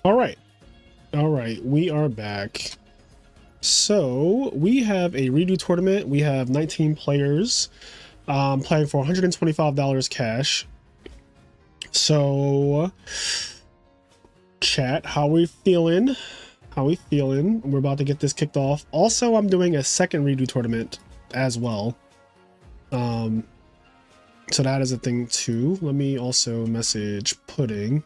All right. All right. We are back. So we have a redo tournament. We have 19 players playing for $125 cash. So chat, how we feeling? How we feeling? We're about to get this kicked off. Also, I'm doing a second redo tournament as well. So that is a thing too. Let me also message Pudding.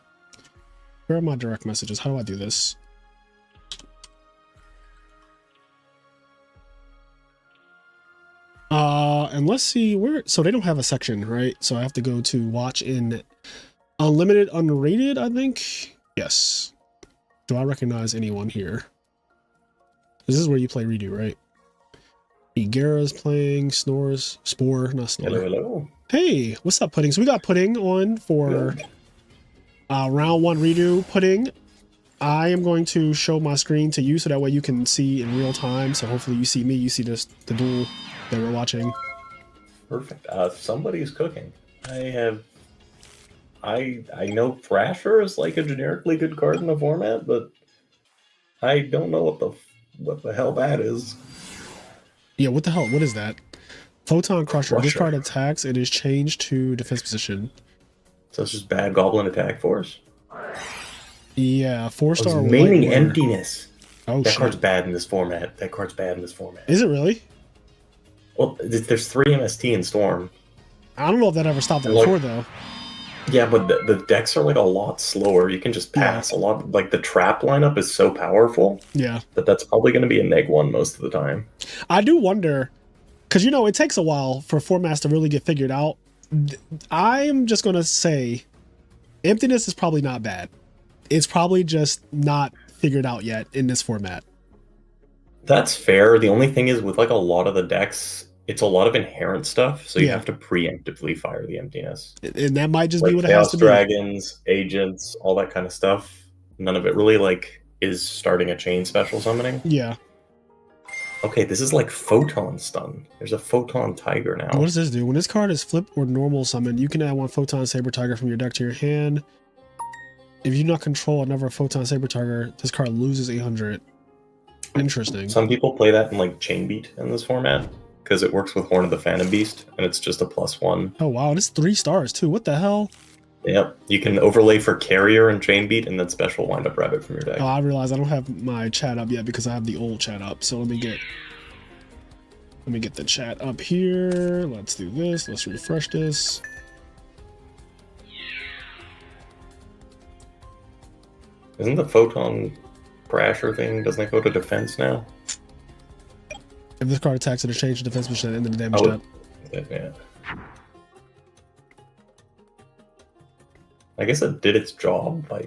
Where are my direct messages? How do I do this? And let's see where, so they don't have a section, right? So I have to go to watch in unlimited, unrated, I think. Yes. Do I recognize anyone here? This is where you play redo, right? Igara's playing, Snores, Spore, not Snore. Hello, hello. Hey, what's up, Pudding? So we got Pudding on for round one redo. Pudding, I am going to show my screen to you so that way you can see in real time. So hopefully you see me, you see this, the duel that we're watching. Perfect. Somebody's cooking. I know Thrasher is like a generically good card in the format, but I don't know what the hell that is. Yeah, what the hell? What is that? Photon Crusher. This card attacks. It is changed to defense position. So it's just bad Goblin attack force. Yeah, 4-star. Maining emptiness. Oh, that card's bad in this format. That card's bad in this format. Is it really? Well, there's 3 MST in Storm. I don't know if that ever stopped it before, though. Yeah, but the decks are like a lot slower. You can just pass a lot. Like the trap lineup is so powerful. Yeah. That's probably going to be a neg-1 most of the time. I do wonder, because, you know, it takes a while for formats to really get figured out. I'm just going to say emptiness is probably not bad. It's probably just not figured out yet in this format. That's fair. The only thing is with like a lot of the decks, it's a lot of inherent stuff, so you have to preemptively fire the emptiness. And that might just like be what it has to be. Dragons, agents, all that kind of stuff. None of it really like is starting a chain special summoning. Yeah. Okay, this is like Photon Stun. There's a Photon Tiger now. What does this do? When this card is flipped or normal summoned, you can add 1 Photon Saber Tiger from your deck to your hand. If you do not control another Photon Saber Tiger, this card loses 800. Interesting. Some people play that in like Chain Beat in this format because it works with Horn of the Phantom Beast, and it's just a +1. Oh wow, this is 3 stars too. What the hell? Yep, you can overlay for Carrier and Chain Beat, and then special Wind Up Rabbit from your deck. Oh, I realize I don't have my chat up yet because I have the old chat up. So let me get the chat up here. Let's do this. Let's refresh this. Isn't the Photon Crasher thing, doesn't it go to defense now? If this card attacks, it'll change the defense position and then the damage step. Yeah. I guess it did its job by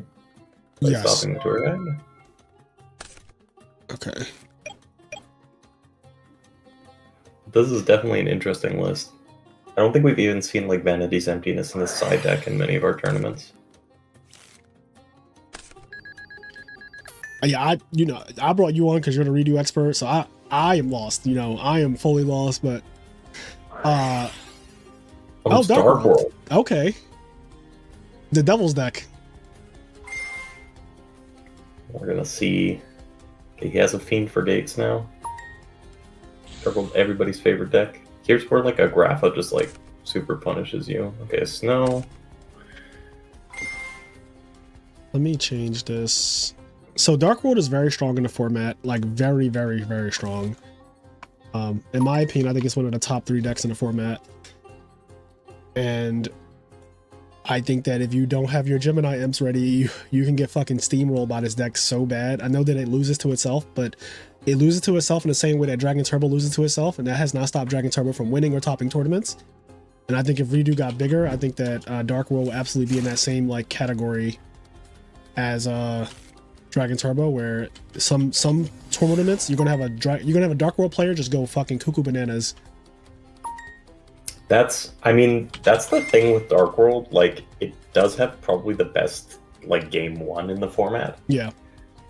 stopping the tour guide. Okay. This is definitely an interesting list. I don't think we've even seen like Vanity's Emptiness in this side deck in many of our tournaments. Yeah, I brought you on because you're the redo expert, so I am lost. You know, I am fully lost, but Dark World. Okay. The Devil's deck. We're gonna see. Okay, he has a Fiend for Gates now. Dark World, everybody's favorite deck. Here's where like a Grapha just like super punishes you. Okay, Snow. Let me change this. So Dark World is very strong in the format, like very, very, very strong. In my opinion, I think it's one of the top 3 decks in the format. And I think that if you don't have your Gemini Imps ready, you can get fucking steamrolled by this deck so bad. I know that it loses to itself, but it loses to itself in the same way that Dragon Turbo loses to itself, and that has not stopped Dragon Turbo from winning or topping tournaments. And I think if Redo got bigger, I think that Dark World will absolutely be in that same like category as Dragon Turbo, where some tournaments you're gonna have a Dark World player just go fucking cuckoo bananas. That's the thing with Dark World. Like, it does have probably the best like game 1 in the format. Yeah.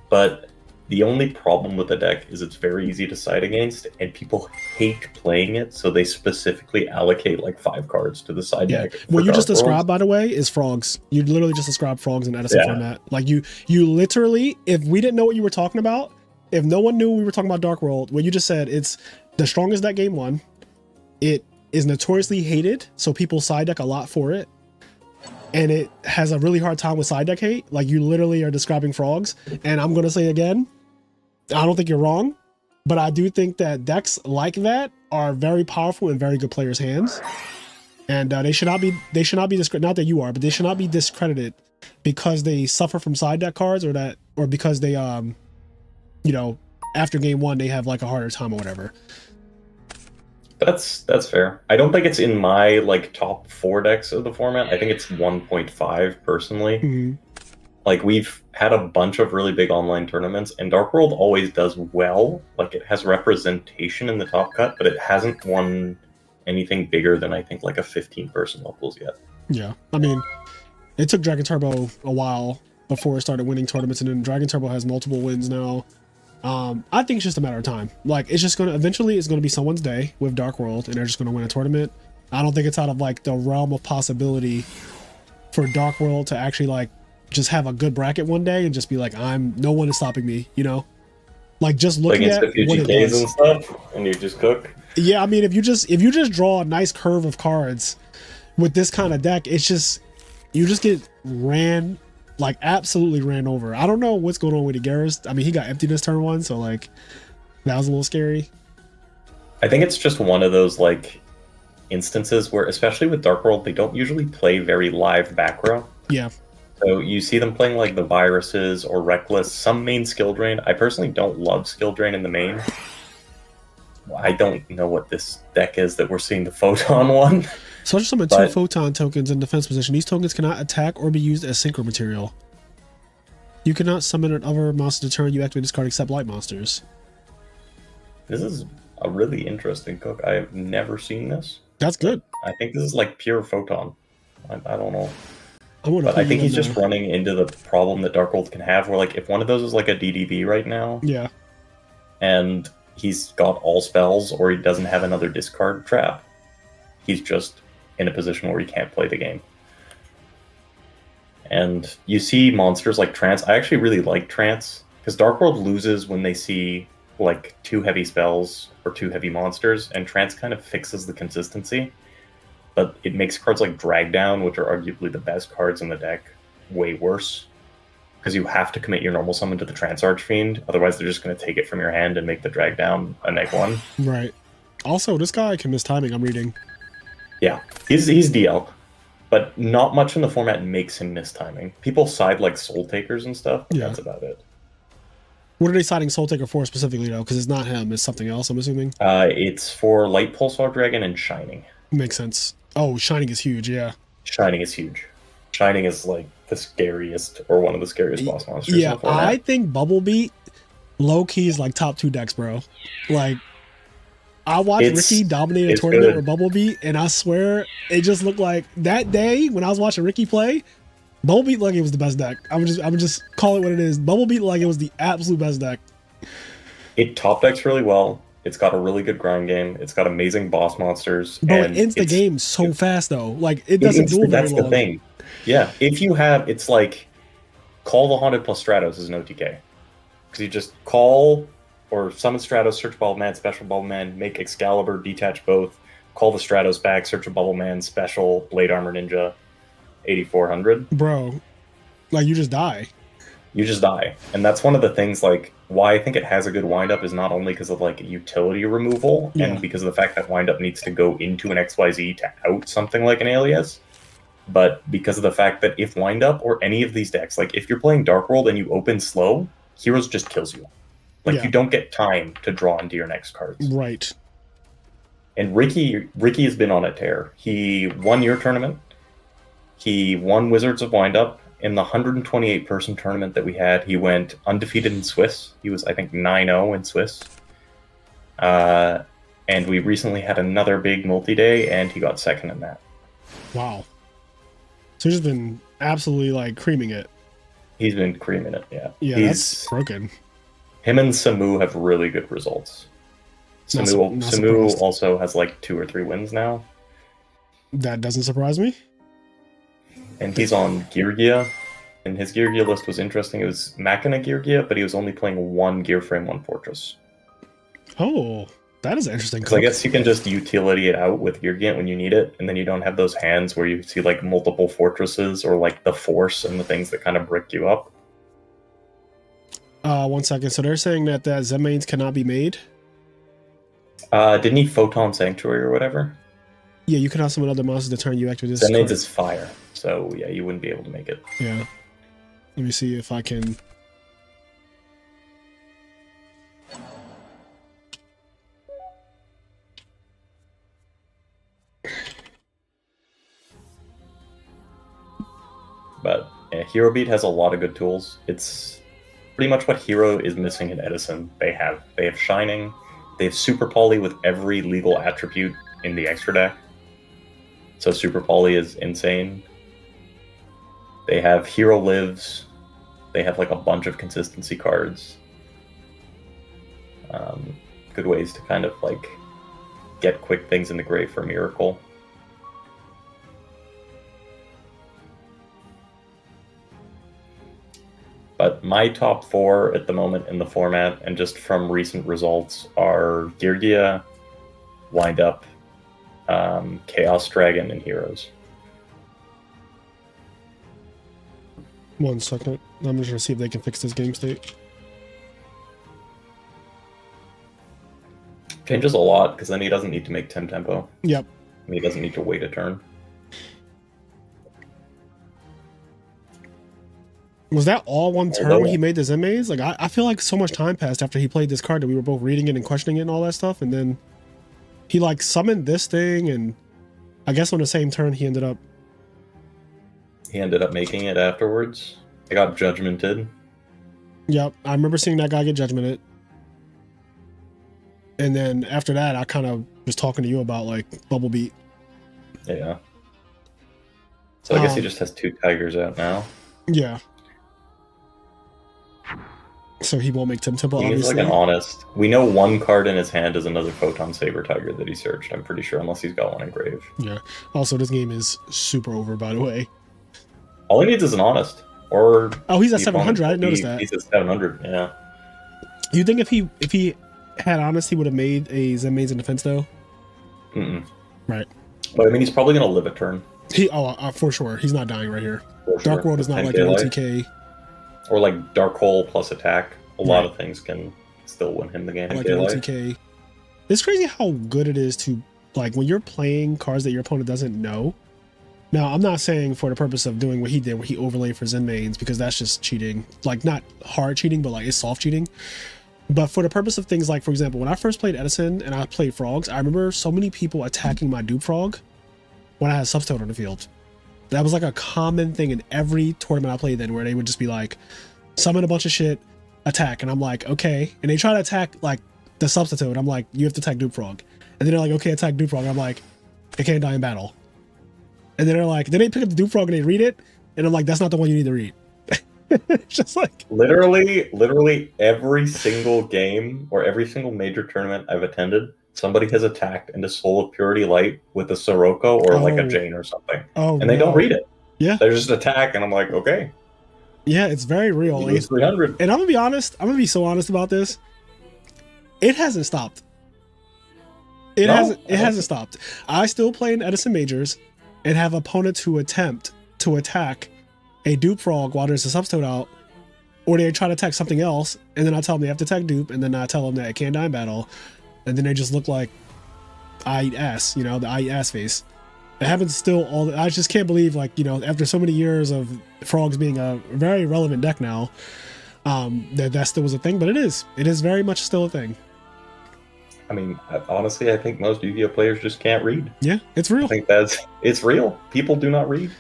But The only problem with the deck is it's very easy to side against, and people hate playing it, so they specifically allocate like 5 cards to the side Yeah, deck. what you just Dark Worlds. described, by the way, is frogs. You literally just described frogs in Edison Yeah. format. Like you literally, if we didn't know what you were talking about, if no one knew we were talking about Dark World, what you just said, it's the strongest deck game one. It is notoriously hated, so people side deck a lot for it. And it has a really hard time with side deck hate. Like you literally are describing frogs. And I'm gonna say again, I don't think you're wrong, but I do think that decks like that are very powerful in very good players' hands. And they should not be not that you are, but they should not be discredited because they suffer from side deck cards or because they you know, after game one they have like a harder time or whatever. That's fair. I don't think it's in my like top 4 decks of the format. I think it's 1.5 personally. Mm-hmm. Like we've had a bunch of really big online tournaments, and Dark World always does well. Like it has representation in the top cut, but it hasn't won anything bigger than I think like a 15-person locals yet. Yeah, I mean, it took Dragon Turbo a while before it started winning tournaments, and then Dragon Turbo has multiple wins now. I think it's just a matter of time. Like it's just eventually it's gonna be someone's day with Dark World, and they're just gonna win a tournament. I don't think it's out of like the realm of possibility for Dark World to actually like just have a good bracket one day and just be like, no one is stopping me, you know? Like just looking like at what it does. and stuff, and you just cook. Yeah, I mean, if you just draw a nice curve of cards with this kind of deck, it's just you just get absolutely ran over. I don't know what's going on with Igaris. I mean, he got emptiness turn 1, so like that was a little scary. I think it's just one of those like instances where, especially with Dark World, they don't usually play very live back row. Yeah. So you see them playing like the Viruses or Reckless, some main skill drain. I personally don't love skill drain in the main. I don't know what this deck is that we're seeing the Photon one. So I just summoned 2 Photon tokens in defense position. These tokens cannot attack or be used as synchro material. You cannot summon another monster to turn you activate this card except light monsters. This is a really interesting cook. I have never seen this. That's good. I think this is like pure Photon. I don't know. But I think he's just running into the problem that Dark World can have, where like if one of those is like a DDB right now, yeah, and he's got all spells or he doesn't have another discard trap, he's just in a position where he can't play the game. And you see monsters like Trance. I actually really like Trance because Dark World loses when they see like 2 heavy spells or 2 heavy monsters, and Trance kind of fixes the consistency. But it makes cards like Drag Down, which are arguably the best cards in the deck, way worse. Because you have to commit your normal summon to the Trance Archfiend, otherwise they're just going to take it from your hand and make the Drag Down a -1. Right. Also, this guy can miss timing, I'm reading. Yeah, he's DL. But not much in the format makes him miss timing. People side like Soul Takers and stuff, but that's about it. What are they siding Soul Taker for specifically, though? Because it's not him, it's something else, I'm assuming? It's for Light Pulsar Dragon and Shining. Makes sense. Oh, Shining is huge, yeah. Shining is huge. Shining is like the scariest, or one of the scariest boss monsters in the format. I think Bubble Beat, low-key, is like top 2 decks, bro. Like, I watched Ricky dominate a tournament with Bubble Beat, and I swear, it just looked like, that day, when I was watching Ricky play, Bubble Beat like it was the best deck. I would just call it what it is. Bubble Beat like it was the absolute best deck. It top decks really well. It's got a really good grind game. It's got amazing boss monsters. Bro, it ends the game so fast though. Like it doesn't duel very long. That's the thing. Yeah, if you have, it's like call the Haunted plus Stratos as an OTK. Because you just call or summon Stratos, search Bubble Man, special Bubble Man, make Excalibur, detach both, call the Stratos back, search a Bubble Man, special Blade Armor Ninja, 8400. Bro, like you just die. You just die. And that's one of the things, like, why I think it has a good windup is not only because of, like, utility removal, and because of the fact that windup needs to go into an XYZ to out something like an alias, but because of the fact that if windup or any of these decks, like, if you're playing Dark World and you open slow, Heroes just kills you. Like, you don't get time to draw into your next cards. Right. And Ricky has been on a tear. He won your tournament. He won Wizards of Windup. In the 128-person tournament that we had, he went undefeated in Swiss. He was, I think, 9-0 in Swiss. And we recently had another big multi-day, and he got second in that. Wow. So he's just been absolutely, like, creaming it. He's been creaming it, yeah. Yeah, that's broken. Him and Samu have really good results. Not Samu surprised. also has like 2 or 3 wins now. That doesn't surprise me. And he's on Gear, and his Gear list was interesting. It was Machina Gear, but he was only playing 1 Gear Frame, 1 Fortress. Oh, that is an interesting So I cook. guess you can just utility it out with Gear when you need it, and then you don't have those hands where you see like multiple fortresses or like the Force and the things that kind of brick you up. 1 second. So they're saying that Zen mains cannot be made. Didn't he Photon Sanctuary or whatever? Yeah, you can have some other monsters that turn you active. This Zen mains is fire, so yeah, you wouldn't be able to make it. Yeah. Let me see if I can. But yeah, Hero Beat has a lot of good tools. It's pretty much what Hero is missing in Edison. They have Shining, they have Super Poly with every legal attribute in the extra deck. So Super Poly is insane. They have Hero Lives. They have like a bunch of consistency cards. Good ways to kind of like get quick things in the grave for Miracle. But my top 4 at the moment in the format, and just from recent results, are Geargia, Wind Up, Chaos Dragon, and Heroes. 1 second. I'm just gonna see if they can fix this game state. Changes a lot, because then he doesn't need to make tempo. Yep. And he doesn't need to wait a turn. Was that all 1 turn when he made the Zen mains? Like, I feel like so much time passed after he played this card that we were both reading it and questioning it and all that stuff, and then he like summoned this thing, and I guess on the same turn he ended up making it afterwards. I got judgmented. Yep, I remember seeing that guy get judgmented. And then after that, I kind of was talking to you about like Bubble Beat. Yeah. So I guess he just has 2 Tigers out now. Yeah. So he won't make tempo, He's obviously. like an honest. We know 1 card in his hand is another Photon Saber Tiger that he searched, I'm pretty sure, unless he's got 1 engraved. Yeah. Also, this game is super over, by the way. All he needs is an honest. Or he's at 700. I didn't notice that. He's at 700, yeah. You think if he had honest, he would have made a Zen mains in defense, though? Right. But I mean, he's probably going to live a turn. For sure. He's not dying right here. For Dark sure. World is not like an OTK. Or like Dark Hole plus attack. A lot of things can still win him the game. Like an OTK. It's crazy how good it is to, like, when you're playing cards that your opponent doesn't know. Now, I'm not saying for the purpose of doing what he did, where he overlaid for Zen mains, because that's just cheating. Like, not hard cheating, but like it's soft cheating. But for the purpose of things like, for example, when I first played Edison and I played Frogs, I remember so many people attacking my Dupe Frog when I had Substote on the field. That was like a common thing in every tournament I played then, where they would just be like, summon a bunch of shit, attack. And I'm like, okay. And they try to attack like the Substitute. I'm like, you have to attack Dupe Frog. And then they're like, okay, attack Dupe Frog. I'm like, it can't die in battle. And then they're like, then they pick up the Dupe Frog and they read it. And I'm like, that's not the one you need to read. It's just like literally every single game or every single major tournament I've attended, somebody has attacked into Soul of Purity Light with a Sirocco or like a Jane or something. And they don't read it. Yeah. They just attack, and I'm like, okay. Yeah, it's very real. Like, 300. And I'm gonna be honest, I'm gonna be so honest about this. It hasn't stopped. It hasn't stopped. I still play in Edison Majors and have opponents who attempt to attack a Dupe Frog while there's a Substitute out, or they try to attack something else, and then I tell them they have to attack Dupe, and then I tell them that it can't die in battle, and then they just look like I eat ass, you know, the I eat ass face. It happens still I just can't believe, like, you know, after so many years of Frogs being a very relevant deck now, that still was a thing, but it is very much still a thing. I mean, honestly, I think most Yu-Gi-Oh players just can't read. Yeah, it's real. I think it's real. People do not read.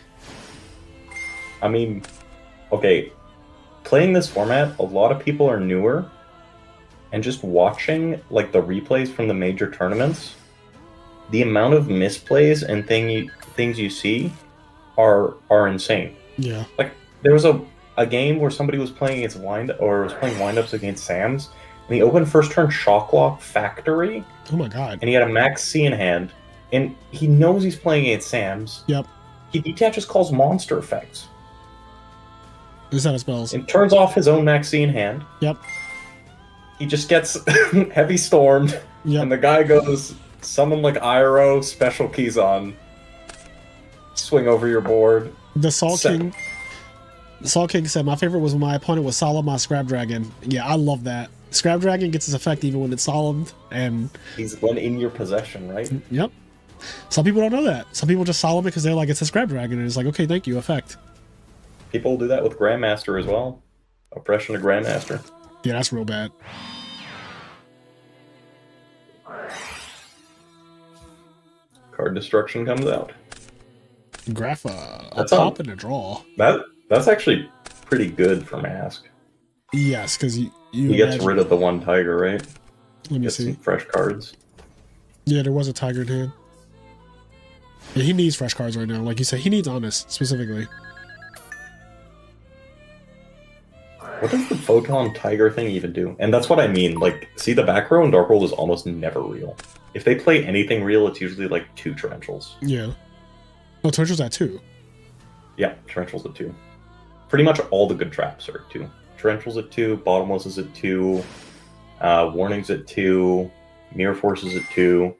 I mean, okay, playing this format, a lot of people are newer, and just watching like the replays from the major tournaments, the amount of misplays and things you see are insane. Yeah. Like there was a game where somebody was playing against windups against Sam's, and he opened first turn Shocklock Factory. Oh my god. And he had a max C in hand, and he knows he's playing against Sam's. Yep. He detaches calls monster effects. This is how it spells. And turns off his own max C in hand. Yep. He just gets heavy stormed. Yep. And the guy goes, summon like Iroh, special keys on, swing over your board. The Salt King said, my favorite was when my opponent was solemn my Scrap Dragon. Yeah, I love that. Scrap Dragon gets its effect even when it's solemn, and he's when in your possession, right? Yep. Some people don't know that. Some people just solemn it because they're like, it's a Scrap Dragon, and it's like, okay, thank you, effect. People do that with Grandmaster as well. Oppression of Grandmaster. Yeah, that's real bad. Card destruction comes out. Grapha, That's a pop and a draw. That's actually pretty good for Mask. Yes, because he gets rid of the one tiger, right? Let me see. Some fresh cards. Yeah, there was a tiger in hand. Yeah, he needs fresh cards right now. Like you said, he needs Honest, specifically. What does the Photon Tiger thing even do? And that's what I mean. Like, see, the back row in Dark World is almost never real. If they play anything real, it's usually like 2 Torrentials. Yeah. Oh, Torrential's at 2. Yeah, Torrential's at 2. Pretty much all the good traps are at 2. Torrential's at 2, Bottomless is at 2, Warning's at 2, Mirror Force is at 2.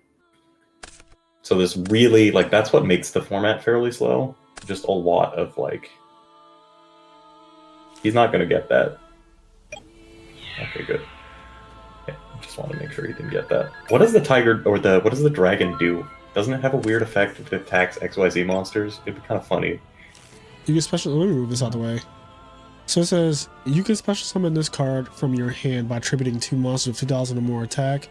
So this really, like, that's what makes the format fairly slow. Just a lot of, like... He's not going to get that. Okay, good. Yeah, just want to make sure he didn't get that. What does the tiger, or what does the dragon do? Doesn't it have a weird effect if it attacks XYZ monsters? It'd be kind of funny. You can special... Let me move this out the way. So it says, you can special summon this card from your hand by attributing 2 monsters with 2,000 or more attack.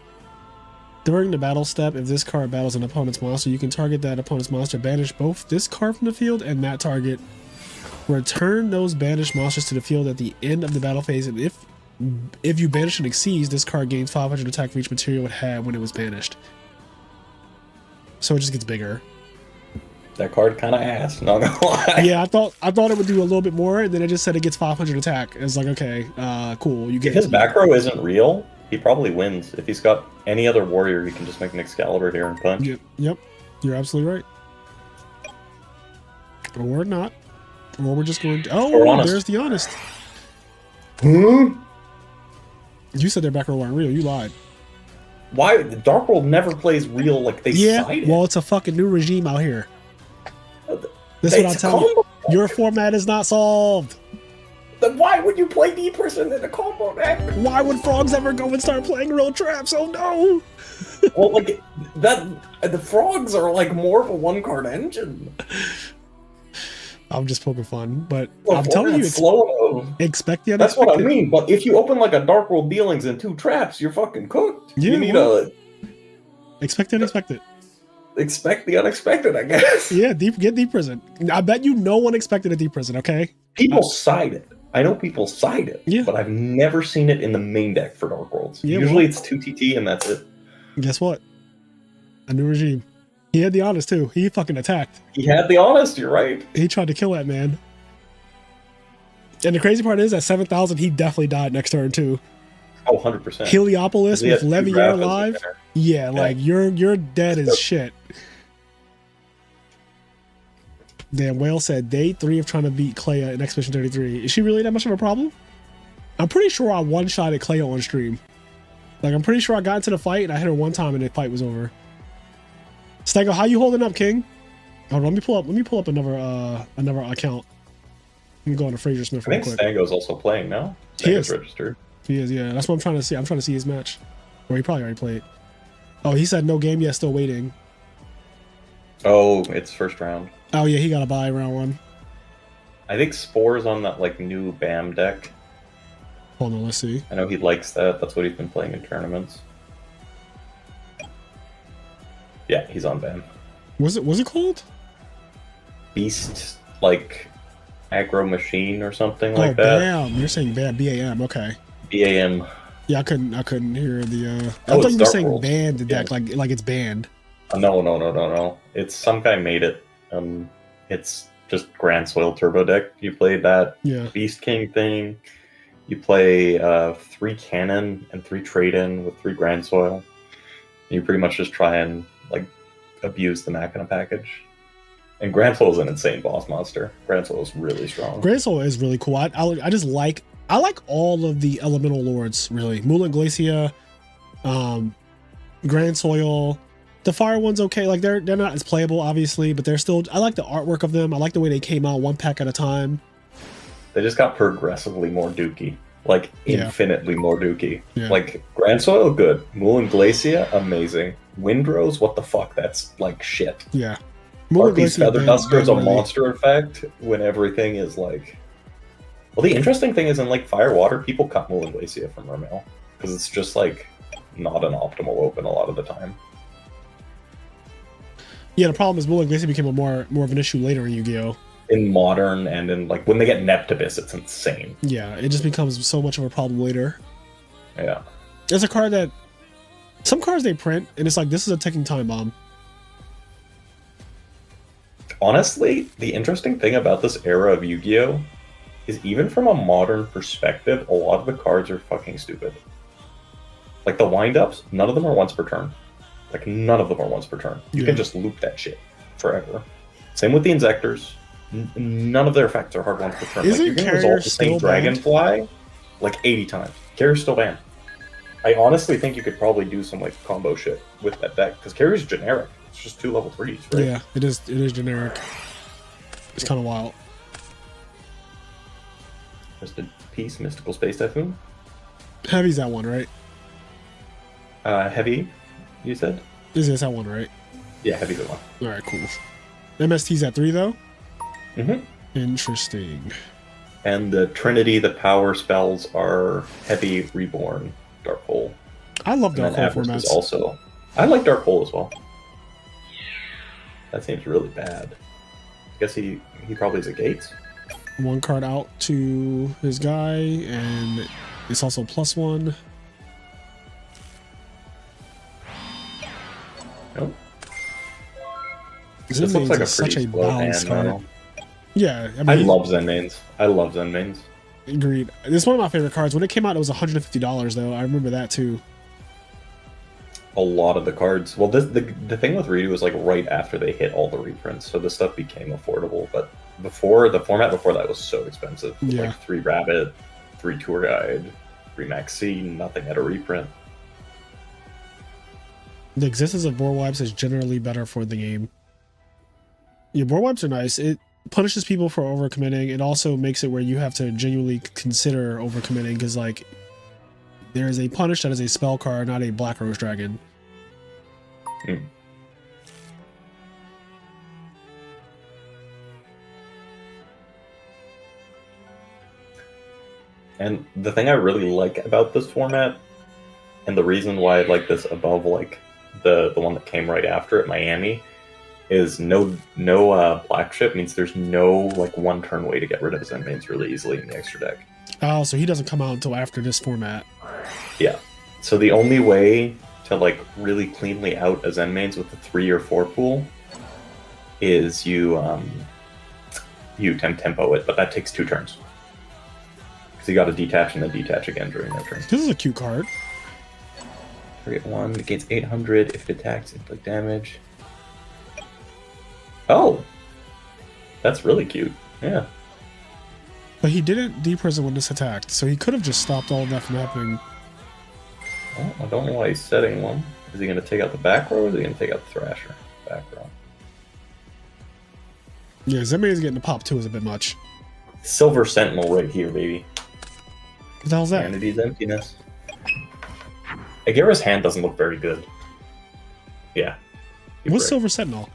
During the battle step, if this card battles an opponent's monster, you can target that opponent's monster, banish both this card from the field and that target. Return those banished monsters to the field at the end of the battle phase, and if you banish and exceeds, this card gains 500 attack for each material it had when it was banished. So it just gets bigger. That card kind of ass, not gonna lie. Yeah, I thought it would do a little bit more, and then it just said it gets 500 attack. It's like, okay, cool. You get if his back row isn't real, he probably wins. If he's got any other warrior, you can just make an Excalibur here and punch. Yep. You're absolutely right. Or not. Or we're just going to... Oh, there's the Honest. Hmm? You said their back row weren't real. You lied. Why? Dark World never plays real, like, they cite it. Well, it's a fucking new regime out here. This is what I'm telling you. Your format is not solved. Then why would you play D-Person in a combo deck? Why would frogs ever go and start playing real traps? Oh no! Well, like, the frogs are, like, more of a one-card engine. I'm just poking fun, but well, I'm telling you, expect the unexpected. That's what I mean. But if you open like a Dark World Dealings and 2 traps, you're fucking cooked. Yeah, you need expect the unexpected. Expect the unexpected, I guess. Yeah, get Deep Prison. I bet you no one expected a Deep Prison. Okay. People side it. I know people side it. Yeah. But I've never seen it in the main deck for Dark Worlds. Yeah, usually it's 2 TT and that's it. Guess what? A new regime. He had the Honest too. He fucking attacked. He had the Honest, you're right. He tried to kill that man. And the crazy part is, at 7,000, he definitely died next turn too. Oh, 100%. Heliopolis with Leviair live? Yeah, like, you're dead as shit. Damn, Whale said, day 3 of trying to beat Clea in Expedition 33. Is she really that much of a problem? I'm pretty sure I one-shotted Clea on stream. Like, I'm pretty sure I got into the fight, and I hit her one time, and the fight was over. Stego, how you holding up, King? Oh, let me pull up another account. Let me go on to Fraser Smith real quick. I think Stego's also playing now. He is registered. He is, yeah. That's what I'm trying to see. I'm trying to see his match. Or he probably already played. Oh, he said no game yet, still waiting. Oh, it's first round. Oh yeah, he got a bye round 1. I think Spore's on that like new BAM deck. Hold on, let's see. I know he likes that. That's what he's been playing in tournaments. Yeah, he's on BAM. Was it called? Beast, like aggro machine or something like that. BAM. You're saying BAM. BAM. Okay. BAM. Yeah, I couldn't hear the. I thought you were saying banned the deck, like it's banned. No. It's some guy made it. It's just Grand Soil Turbo deck. You play that Yeah. Beast King thing. You play 3 Cannon and 3 Trade-In with 3 Grand Soil. You pretty much just try and like abuse the Machina package. And Grand Soil is an insane boss monster. Grand Soil is really strong. Grand Soul is really cool. I just like all of the elemental lords really. Mulan Glacia, Grand Soil. The fire one's okay. Like they're not as playable obviously, but they're still. I like the artwork of them. I like the way they came out 1 pack at a time. They just got progressively more dookie. Like infinitely more dookie. Yeah. Like Grand Soil, good. Mulan Glacia, amazing. Windrose, what the fuck? That's like shit. Yeah. Arcie's Feather Duster is a monster effect when everything is like. Well, the interesting thing is in like Fire Water, people cut Mulan Glacia from Mermail because it's just like not an optimal open a lot of the time. Yeah, the problem is Mulan Glacia became a more of an issue later in Yu-Gi-Oh! In Modern and in like when they get Neptibus, it's insane. Yeah, it just becomes so much of a problem later. Yeah. There's a card that some cards they print and it's like this is a ticking time bomb. Honestly, the interesting thing about this era of Yu-Gi-Oh! Is even from a modern perspective, a lot of the cards are fucking stupid. Like the wind-ups, none of them are once per turn. Like none of them are once per turn. You can just loop that shit forever. Same with the Inzectors. None of their effects are hard ones per turn. Like you can resolve the same Dragonfly like 80 times. Carrier's still banned. I honestly think you could probably do some like combo shit with that deck because Carrier's generic. It's just 2 level 3s, right? Yeah, it is generic. It's kind of wild. Just a piece, Mystical Space Typhoon. Heavy's that one, right? Heavy, you said? Is that one, right? Yeah, Heavy's the one. Alright, cool. MST's at 3 though? Mm-hmm. Interesting. And the Trinity, the power spells are Heavy, Reborn, Dark Hole. I love Dark Hole formats. Also, I like Dark Hole as well. That seems really bad. I guess he probably is a Gates. 1 card out to his guy, and it's also +1. Nope. This looks like such a balanced card. Yeah, I mean, I love Zen mains. I love Zen mains. Agreed. This is one of my favorite cards. When it came out, it was $150 though. I remember that too. A lot of the cards. Well, the thing with REDU was like right after they hit all the reprints, so the stuff became affordable. But before the format before that was so expensive. Yeah. Like 3 Rabbit, 3 Tour Guide, 3 Maxi, nothing at a reprint. The existence of board wipes is generally better for the game. Yeah, board wipes are nice. It punishes people for overcommitting. It also makes it where you have to genuinely consider overcommitting because, like, there is a punish that is a spell card, not a Black Rose Dragon. Hmm. And the thing I really like about this format, and the reason why I like this above like the one that came right after it, Miami, is no black ship means there's no like 1 turn way to get rid of Zen mains really easily in the extra deck. Oh, so he doesn't come out until after this format. Yeah. So the only way to like really cleanly out a Zen mains with a 3 or 4 pool is you tempo it, but that takes 2 turns. Because you got to detach and then detach again during that turn. This is a cute card. Target 1 negates 800 if it attacks inflict damage. Oh, that's really cute. Yeah. But he didn't deprison when this attacked, so he could have just stopped all of that from happening. Well, I don't know why he's setting one. Is he going to take out the back row or is he going to take out the Thrasher? Back row. Yeah, Zenmai's getting the pop too is a bit much. Silver Sentinel right here, baby. What the hell's that? Vanity's Emptiness. Agara's hand doesn't look very good. Yeah. What's right. Silver Sentinel?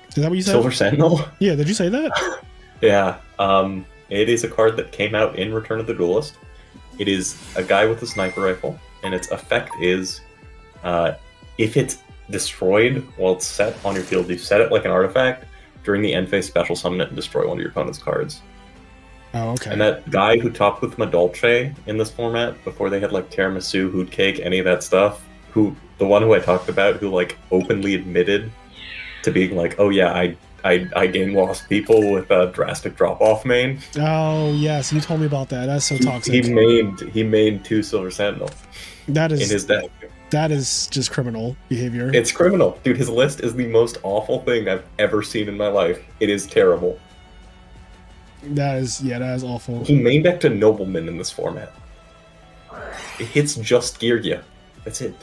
Is that what you said? Silver Sentinel? Yeah, did you say that? Yeah. It is a card that came out in Return of the Duelist. It is a guy with a sniper rifle, and its effect is if it's destroyed while it's set on your field, you set it like an artifact. During the end phase, special summon it and destroy one of your opponent's cards. Oh, okay. And that guy who topped with Madolche in this format, before they had like Tiramisu, Hoot Cake, any of that stuff, the one who I talked about, who like openly admitted to being like, oh yeah, I game lost people with a drastic drop off main. Oh yes, you told me about that. That's so toxic. He made 2 Silver Sentinel That in is his deck. that is just criminal behavior. It's criminal, dude. His list is the most awful thing I've ever seen in my life. It is terrible. That is awful. He main decked a nobleman in this format. It hits just Yugioh. That's it.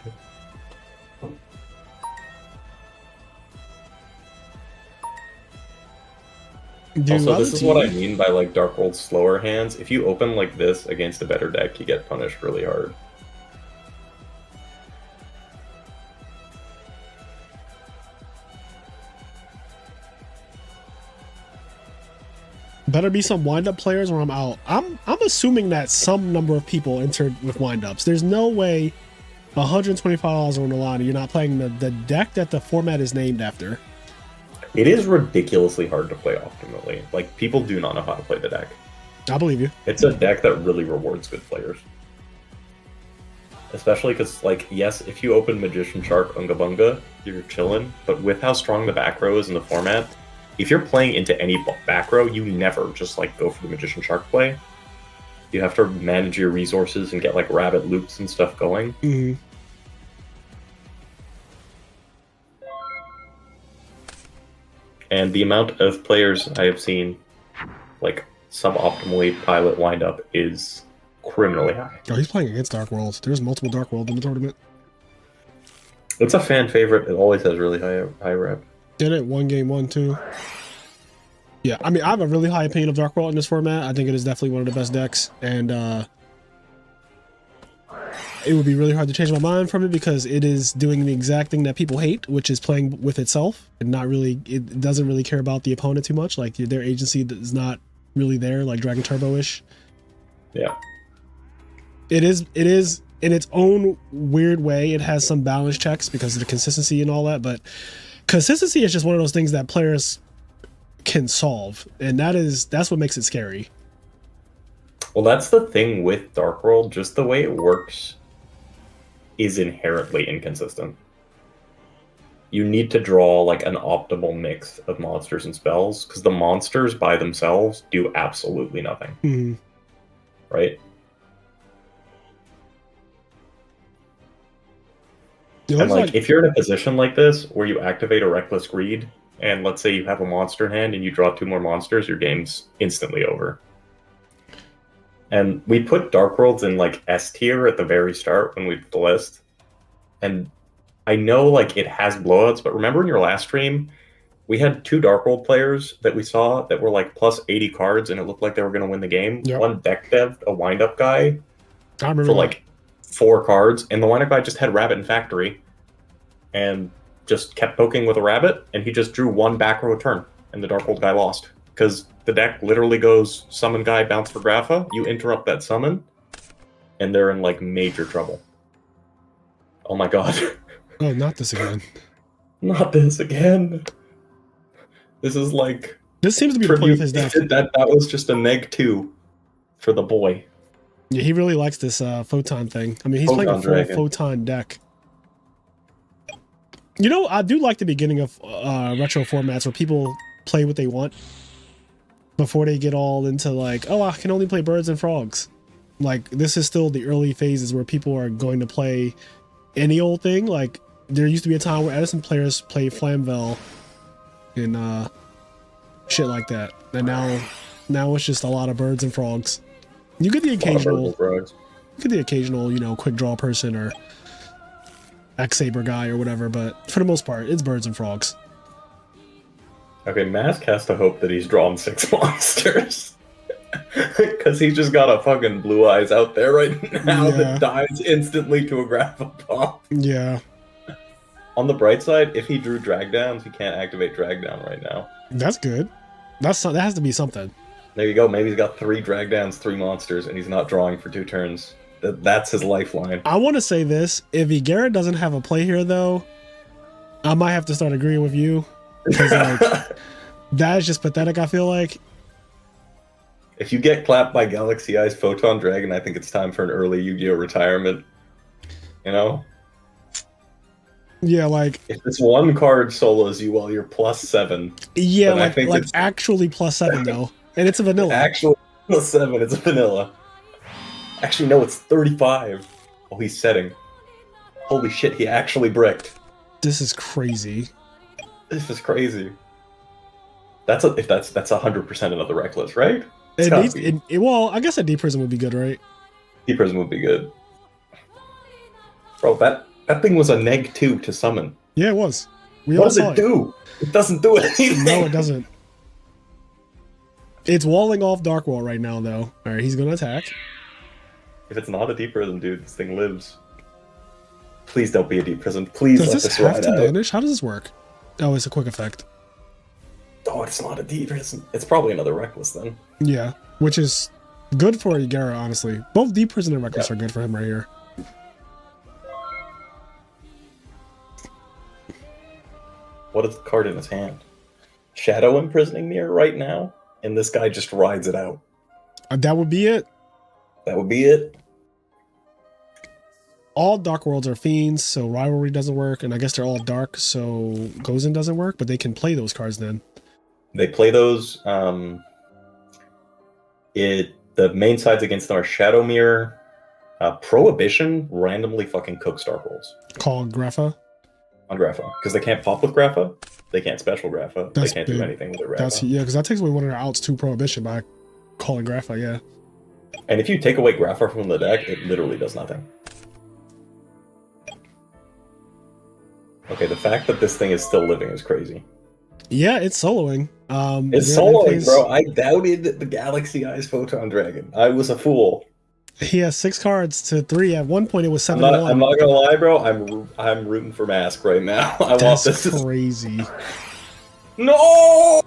Dude, Also, this is what I mean by like Dark World's slower hands. If you open like this against a better deck, you get punished really hard. Better be some wind-up players or I'm out. I'm assuming that some number of people entered with wind-ups. There's no way $125 on the line and you're not playing the deck that the format is named after. It is ridiculously hard to play optimally. Like, people do not know how to play the deck. I believe you. It's a deck that really rewards good players. Especially because, like, yes, if you open Magician Shark Unga Bunga, you're chilling. But with how strong the back row is in the format, if you're playing into any back row, you never just, like, go for the Magician Shark play. You have to manage your resources and get, like, rabbit loops and stuff going. Mm-hmm. And the amount of players I have seen, like, suboptimally pilot wind up is criminally high. Oh, he's playing against Dark Worlds. There's multiple Dark Worlds in the tournament. It's a fan favorite. It always has really high rep. Did it? 1 game, 1-2. Yeah, I mean, I have a really high opinion of Dark World in this format. I think it is definitely one of the best decks, and it would be really hard to change my mind from it because it is doing the exact thing that people hate, which is playing with itself and not really. It doesn't really care about the opponent too much. Like their agency is not really there, like Dragon Turbo-ish. Yeah. It is in its own weird way. It has some balance checks because of the consistency and all that, but consistency is just one of those things that players can solve, and that's what makes it scary. Well, that's the thing with Dark World. Just the way it works is inherently inconsistent. You need to draw like an optimal mix of monsters and spells because the monsters by themselves do absolutely nothing. Mm-hmm. Right? And like if you're in a position like this where you activate a Reckless Greed, and let's say you have a monster in hand and you draw 2 more monsters, your game's instantly over. And we put Dark Worlds in like S tier at the very start when we put the list. And I know like it has blowouts, but remember in your last stream, we had 2 Dark World players that we saw that were like plus 80 cards and it looked like they were going to win the game. Yep. One deck dev, a wind-up guy, I remember for like 4 cards, and the wind-up guy just had Rabbit and Factory and just kept poking with a rabbit, and he just drew 1 back row turn, and the Dark World guy lost. Because the deck literally goes summon guy, bounce for Grapha, you interrupt that summon, and they're in like major trouble. Oh my god. Oh, not this again. Not this again. This is like... This seems to be the point of his deck. That was just a neg 2 for the boy. Yeah, he really likes this photon thing. I mean, he's playing a full photon deck. You know, I do like the beginning of retro formats where people play what they want before they get all into like, oh, I can only play birds and frogs. Like, this is still the early phases where people are going to play any old thing. Like, there used to be a time where Edison players played Flamvel and shit like that. And now it's just a lot of birds and frogs. You get the occasional, you know, quick draw person or X-Saber guy or whatever, but for the most part, it's birds and frogs. Okay, Mask has to hope that he's drawn 6 monsters. Because he's just got a fucking Blue Eyes out there right now that dies instantly to a Grappa Pop. Yeah. On the bright side, if he drew Drag Downs, he can't activate Drag Down right now. That's good. That has to be something. There you go. Maybe he's got 3 Drag Downs, 3 monsters, and he's not drawing for 2 turns. That's his lifeline. I want to say this. If Igara doesn't have a play here, though, I might have to start agreeing with you. Because like, that is just pathetic, I feel like. If you get clapped by Galaxy Eyes Photon Dragon, I think it's time for an early Yu-Gi-Oh! Retirement. You know? Yeah, like If this one card solos you while you're +7, yeah, then I think like it's actually +7 though, and it's a vanilla. actually +7. It's a vanilla. Actually, no, it's 35. Oh, he's setting. Holy shit, he actually bricked. This is crazy. This is crazy. That's 100% another reckless, right? It's It gotta needs be. well, I guess a D prism would be good, right? Deep Prism would be good. Bro, that thing was a -2 to summon. Yeah, it was. We What all does saw it do? It doesn't do anything. No, it doesn't. It's walling off Dark Wall right now, though. All right, he's gonna attack. If it's not a Deep Prism, dude, this thing lives. Please don't be a Deep Prism. Please Does let this this have ride to out. vanish? How does this work? Oh, it's a quick effect. Oh, it's not a Deep Prism. It's probably another Reckless then. Yeah, which is good for Yugioh, honestly. Both Deep Prison and Reckless are good for him right here. What is the card in his hand? Shadow Imprisoning Mirror right now, and this guy just rides it out. That would be it. That would be it. All Dark Worlds are Fiends, so Rivalry doesn't work, and I guess they're all Dark, so Gozen doesn't work, but they can play those cards then. They play those. The main sides against them are Shadow Mirror, Prohibition randomly fucking cooks Dark Rolls Call Grapha. on Grapha because they can't pop with Grapha, they can't special Grapha, That's they can't big. do anything with their Grapha. That's yeah, because that takes away one of their outs to Prohibition by calling Grapha. Yeah. And if you take away Grapha from the deck, it literally does nothing. Okay, the fact that this thing is still living is crazy. Yeah, it's soloing. It's yeah, soloing, bro. I doubted the Galaxy Eyes Photon Dragon. I was a fool. He has 6 cards to 3. At one point, it was 7 to 1. I'm not gonna lie, bro. I'm rooting for Mask right now. I want That's this. crazy. No,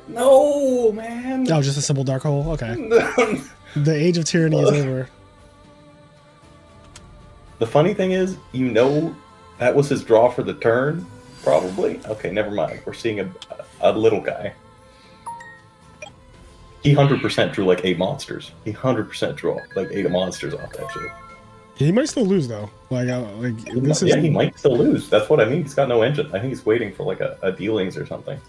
no, man. Oh, just a simple dark hole. Okay. The age of tyranny is over. The funny thing is, you know, that was his draw for the turn, probably. Okay, never mind. We're seeing a little guy. He 100% drew like 8 monsters. He 100% drew like 8 monsters off that shit. He might still lose though. Like this is. Yeah, he might still lose. That's what I mean. He's got no engine. I think he's waiting for like a dealings or something.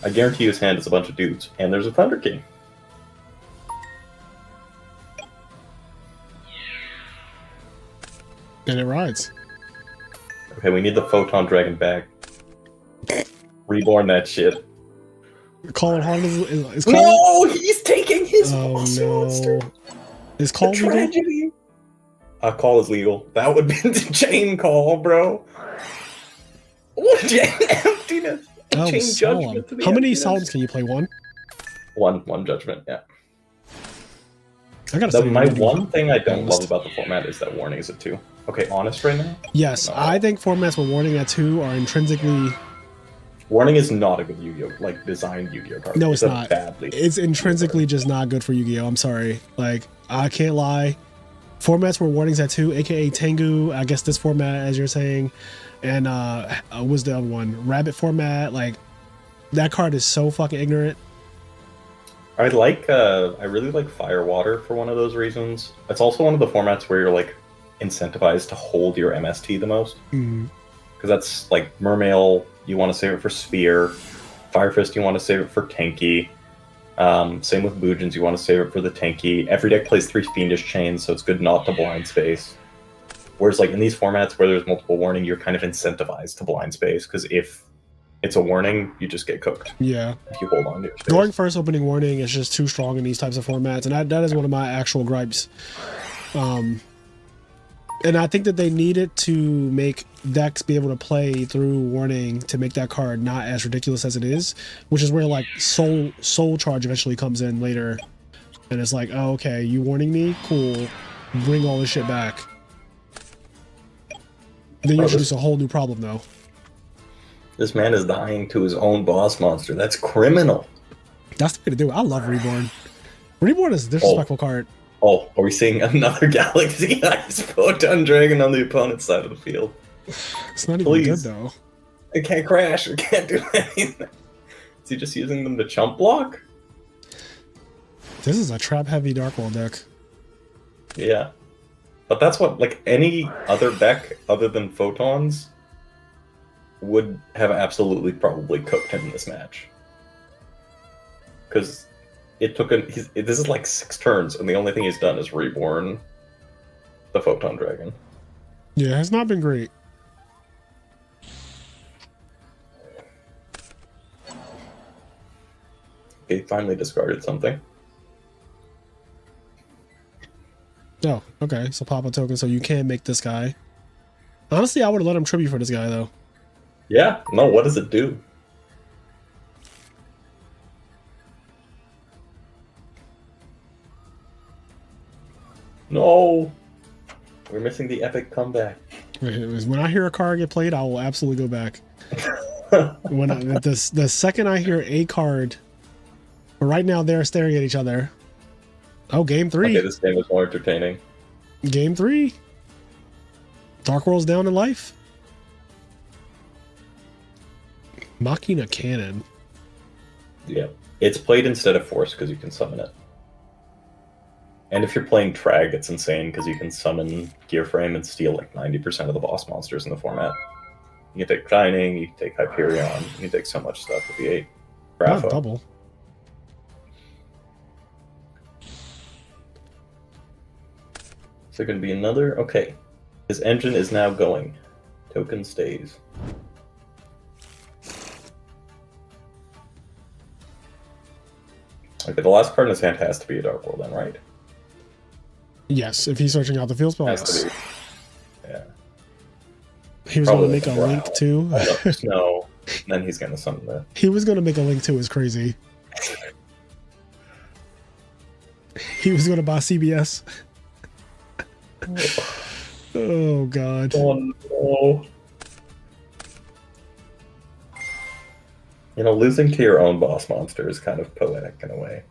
I guarantee his hand is a bunch of dudes, and there's a Thunder King. And it rides. Okay, we need the Photon Dragon back. Reborn that shit. Call it hard is No, he's taking his oh no. monster. Is call legal? Tragedy. Call is legal. That would be the chain call, bro. What emptiness? Oh, Chain solemn. judgment to the How many emptiness. solemns can you play? One? One judgment, yeah. I gotta My one thing I don't honest. love about the format is that warning is a 2. Okay, honest right now? Yes, No. I think formats with warning at 2 are intrinsically. Warning is not a good Yu-Gi-Oh! Like, designed Yu-Gi-Oh! card. No, it's a not. Badly It's intrinsically just not good for Yu-Gi-Oh! I'm sorry. Like, I can't lie. Formats where warnings at 2, aka Tengu, I guess this format, as you're saying, and what's the other one? Rabbit format. Like, that card is so fucking ignorant. I really like Firewater for one of those reasons. It's also one of the formats where you're like incentivized to hold your MST the most. Mm. Because that's like Mermail, you want to save it for Sphere. Fire Fist, you want to save it for Tanky. Same with Boojins, you want to save it for the Tanky. Every deck plays 3 Fiendish Chains, so it's good not to blind space. Whereas like in these formats where there's multiple warning, you're kind of incentivized to blind space, because if it's a warning, you just get cooked. Yeah. If you hold on to it. Going first opening warning is just too strong in these types of formats, and that is one of my actual gripes. And I think that they needed to make decks be able to play through warning to make that card not as ridiculous as it is, which is where like soul charge eventually comes in later, and it's like, oh, okay, you warning me, cool, bring all this shit back. Then you introduce a whole new problem though. This man is dying to his own boss monster. That's criminal. That's the way to do it. I love Reborn. Reborn is a disrespectful card. Oh, are we seeing another Galaxy Eyes Photon Dragon on the opponent's side of the field? It's not even Please. good though. It can't crash. It can't do anything. Is he just using them to chump block? This is a trap heavy Dark World deck. Yeah. But that's what, like, any other deck other than Photons would have absolutely probably cooked him in this match. Because it took this is like 6 turns, and the only thing he's done is reborn the Photon Dragon. Yeah, it has not been great. He finally discarded something. Oh, okay. So pop a token so you can make this guy. Honestly, I would have let him tribute for this guy, though. Yeah, no, what does it do? No! We're missing the epic comeback. When I hear a card get played, I will absolutely go back. The second I hear a card, but right now they're staring at each other. Oh, game 3. Okay, this game is more entertaining. Game 3. Dark World's down in life. Machina Cannon. Yeah. It's played instead of Force because you can summon it. And if you're playing Trag, it's insane because you can summon Gearframe and steal like 90% of the boss monsters in the format. You can take Shining, you can take Hyperion, you can take so much stuff with the 8. Not double. Is there going to be another? Okay. His engine is now going. Token stays. Okay, the last card in his hand has to be a Dark World then, right? Yes, if he's searching out the field spell, Has yes. to be. Yeah. He was going to make a link too. No, then he's going to summon that. He was going to make a link too. Is crazy. He was going to buy CBS. Oh god. Oh no. You know, losing to your own boss monster is kind of poetic in a way.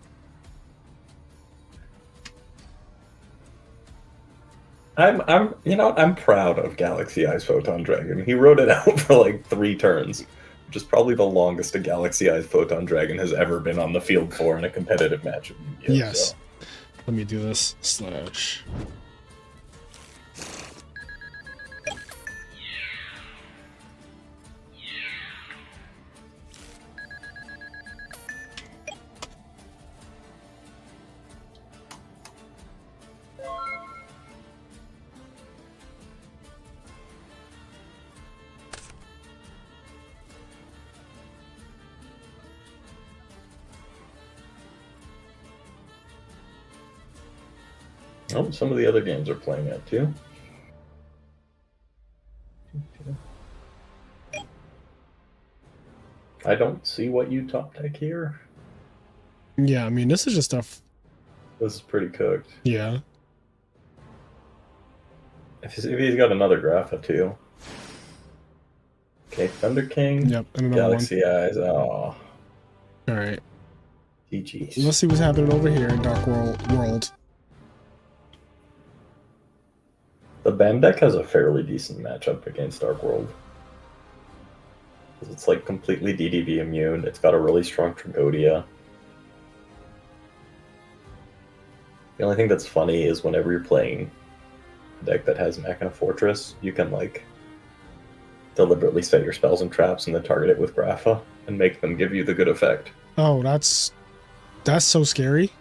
I'm proud of Galaxy Eyes Photon Dragon. He wrote it out for like 3 turns, which is probably the longest a Galaxy Eyes Photon Dragon has ever been on the field for in a competitive match of Yu-Gi-Oh! Yes. So. Let me do this. Slash. Oh, some of the other games are playing it too. I don't see what you top deck here. Yeah, I mean, this is just stuff. This is pretty cooked. Yeah. If he's got another Grapha too. Okay, Thunder King. Yep, and another Galaxy Eyes. Oh. All right. GG's. Let's see what's happening over here in Dark World. The BAM deck has a fairly decent matchup against Dark World. It's like completely DDV immune. It's got a really strong Tragodia. The only thing that's funny is whenever you're playing a deck that has Machina Fortress, you can like deliberately set your spells and traps and then target it with Grapha and make them give you the good effect. Oh, that's so scary.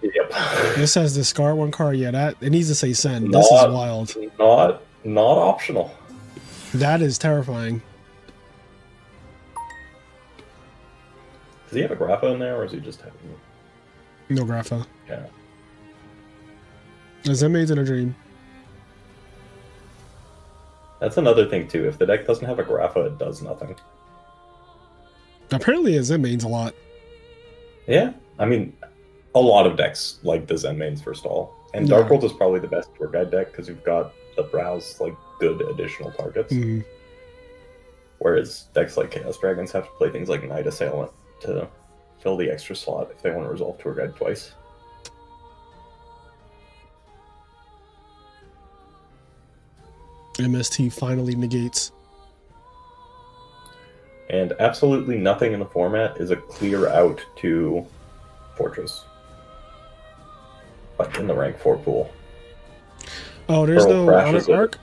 Yep. It says discard 1 card. Yeah, that it needs to say send. This is wild. Not optional. That is terrifying. Does he have a Grapha in there, or is he just having... No Grapha. Yeah. A Zenmaid's in a dream. That's another thing, too. If the deck doesn't have a Grapha, it does nothing. Apparently, a Zenmaid's a lot. Yeah. I mean, a lot of decks like the Zenmains for stall. And Yeah. Dark World is probably the best tour guide deck because you've got the browse, like, good additional targets. Mm. Whereas decks like Chaos Dragons have to play things like Night Assailant to fill the extra slot if they want to resolve tour guide twice. MST finally negates. And absolutely nothing in the format is a clear out to Fortress. Like in the rank 4 pool. Oh, there's Pearl no honor crashes it. arc?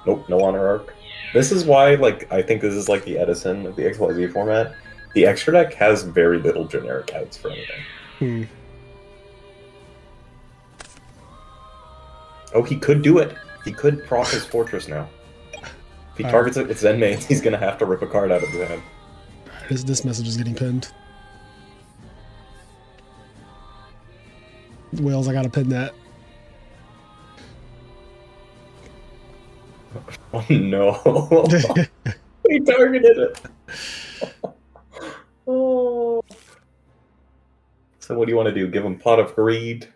Nope, no honor arc. This is why, like, I think this is like the Edison of the XYZ format. The extra deck has very little generic outs for anything. Hmm. Oh, he could do it. He could proc his fortress now. If he targets it, its Zen mains, he's gonna have to rip a card out of his hand. This message is getting pinned. Wales, I gotta pin that. Oh no. He targeted it. Oh. So what do you want to do? Give him Pot of Greed?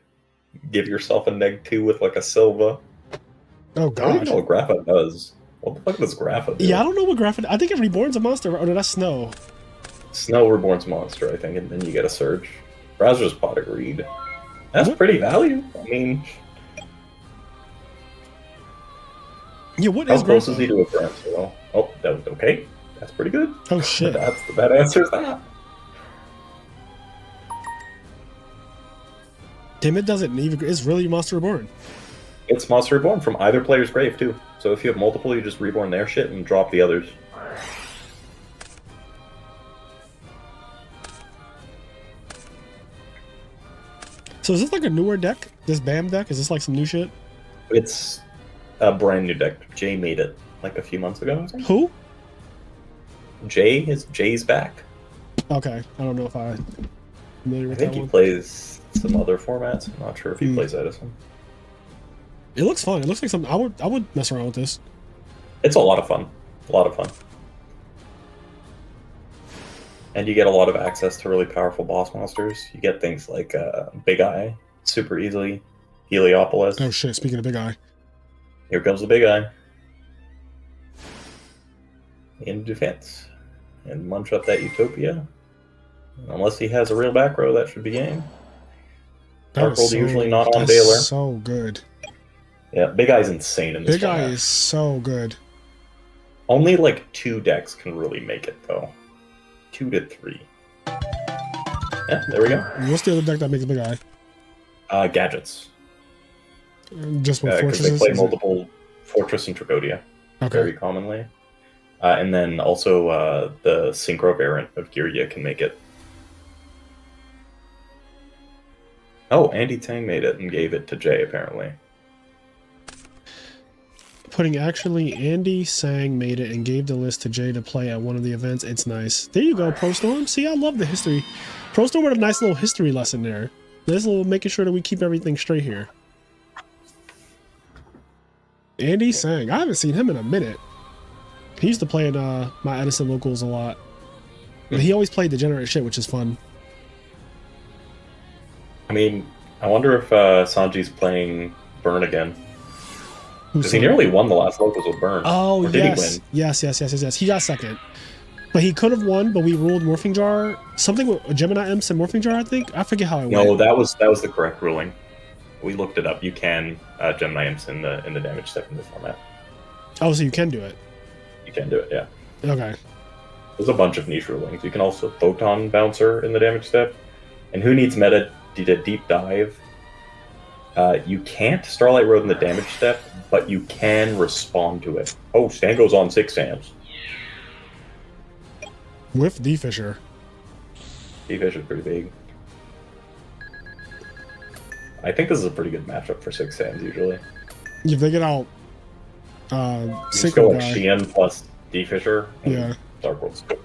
Give yourself a -2 with like a Silva? Oh I don't even god. know what Grapha does. What the fuck does Grapha do? Yeah, I don't know what graphic. I think it reborn's a monster. Oh no, that's Snow. Snow Reborn's monster, I think, and then you get a Surge. Browser's Pot of Greed. That's pretty value. I mean, Yeah, what how is close is he Graphic? to a Grand Swirl? Oh, that was okay. That's pretty good. Oh shit. That answers that. Damn, it doesn't even. It's really Monster Reborn. It's Monster Reborn from either player's grave, too. So if you have multiple, you just reborn their shit and drop the others. So is this like a newer deck? This BAM deck? Is this like some new shit? It's a brand new deck. Jay made it like a few months ago. I think. Who? Jay's back. Okay, I don't know if I'm familiar I with think that he one. plays some other formats. I'm not sure if he plays Edison. It looks fun. It looks like something I would mess around with this. It's a lot of fun. A lot of fun. And you get a lot of access to really powerful boss monsters. You get things like Big Eye, super easily. Heliopolis. Oh shit! Speaking of Big Eye, Here comes the Big Eye. In defense. And munch up that Utopia. Unless he has a real back row, that should be game. Dark World usually not on that's Baylor. so good. Yeah, Big Eye's insane in this Big Eye format. is so good. Only like 2 decks can really make it, though. 2 to 3. Yeah, there we go. What's the other deck that makes Big Eye? Gadgets. Just with Because fortresses. they play Is it- multiple Fortress and Tragodia very Okay. commonly. And then also the Synchro variant of Yugioh can make it. Oh, Andy Tang made it and gave it to Jay, apparently. Putting actually Andy Sang made it and gave the list to Jay to play at one of the events. It's nice. There you go, ProStorm. See, I love the history. ProStorm with a nice little history lesson there. Nice little making sure that we keep everything straight here. Andy Sang. I haven't seen him in a minute. He used to play in my Edison locals a lot. But he always played degenerate shit, which is fun. I mean, I wonder if Sanji's playing Burn again. Because he Sang? nearly won the last locals with Burn. Oh, or did yes. he win? Yes. He got second. But he could have won, but we ruled Morphing Jar. Something with Gemini Imps and Morphing Jar, I think. I forget how it No, went. that was the correct ruling. We looked it up. You can Gemini Imps in the damage step in this format. Oh, so you can do it. You can do it, yeah. Okay. There's a bunch of niche rulings. You can also Photon Bouncer in the damage step. And who needs meta to deep dive? You can't Starlight Road in the damage step, but you can respond to it. Oh, Stan goes on 6 Sams. With D-Fisher. D-Fish is pretty big. I think this is a pretty good matchup for 6 Sams usually. If they get out You just Synchro go like guy. Sheehan plus D-Fisher. And Yeah. Dark World's good.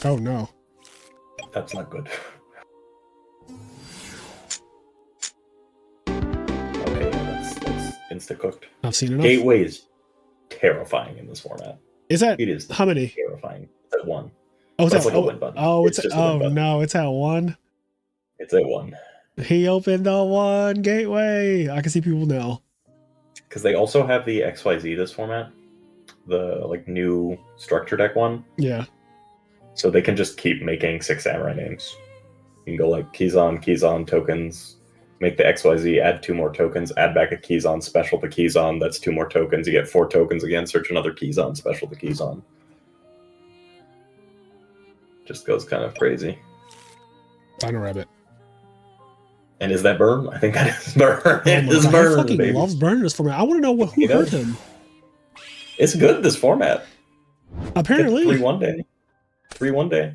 Oh no. That's not good. Okay, that's insta-cooked. I've seen enough. Gateway is terrifying in this format. Is that It is how many? terrifying. It's at 1. Oh, it's That's at, like a win button. oh, it's It's just a win oh button. no, it's at 1. It's at 1. He opened the 1 gateway. I can see people now. Because they also have the XYZ this format. The like new structure deck one. Yeah. So they can just keep making 6 samurai names. You can go like keys on tokens, make the XYZ, add 2 more tokens, add back a keys on special to keys on, that's 2 more tokens. You get 4 tokens again, search another keys on special to keys on. Just goes kind of crazy. Dino Rabbit. And is that burn? I think that is burn. Oh It my is God, burn, he fucking baby. loves burn in this format. I want to know who He hurt does. him. It's good, this format. Apparently. 3-1 day. 3-1 day.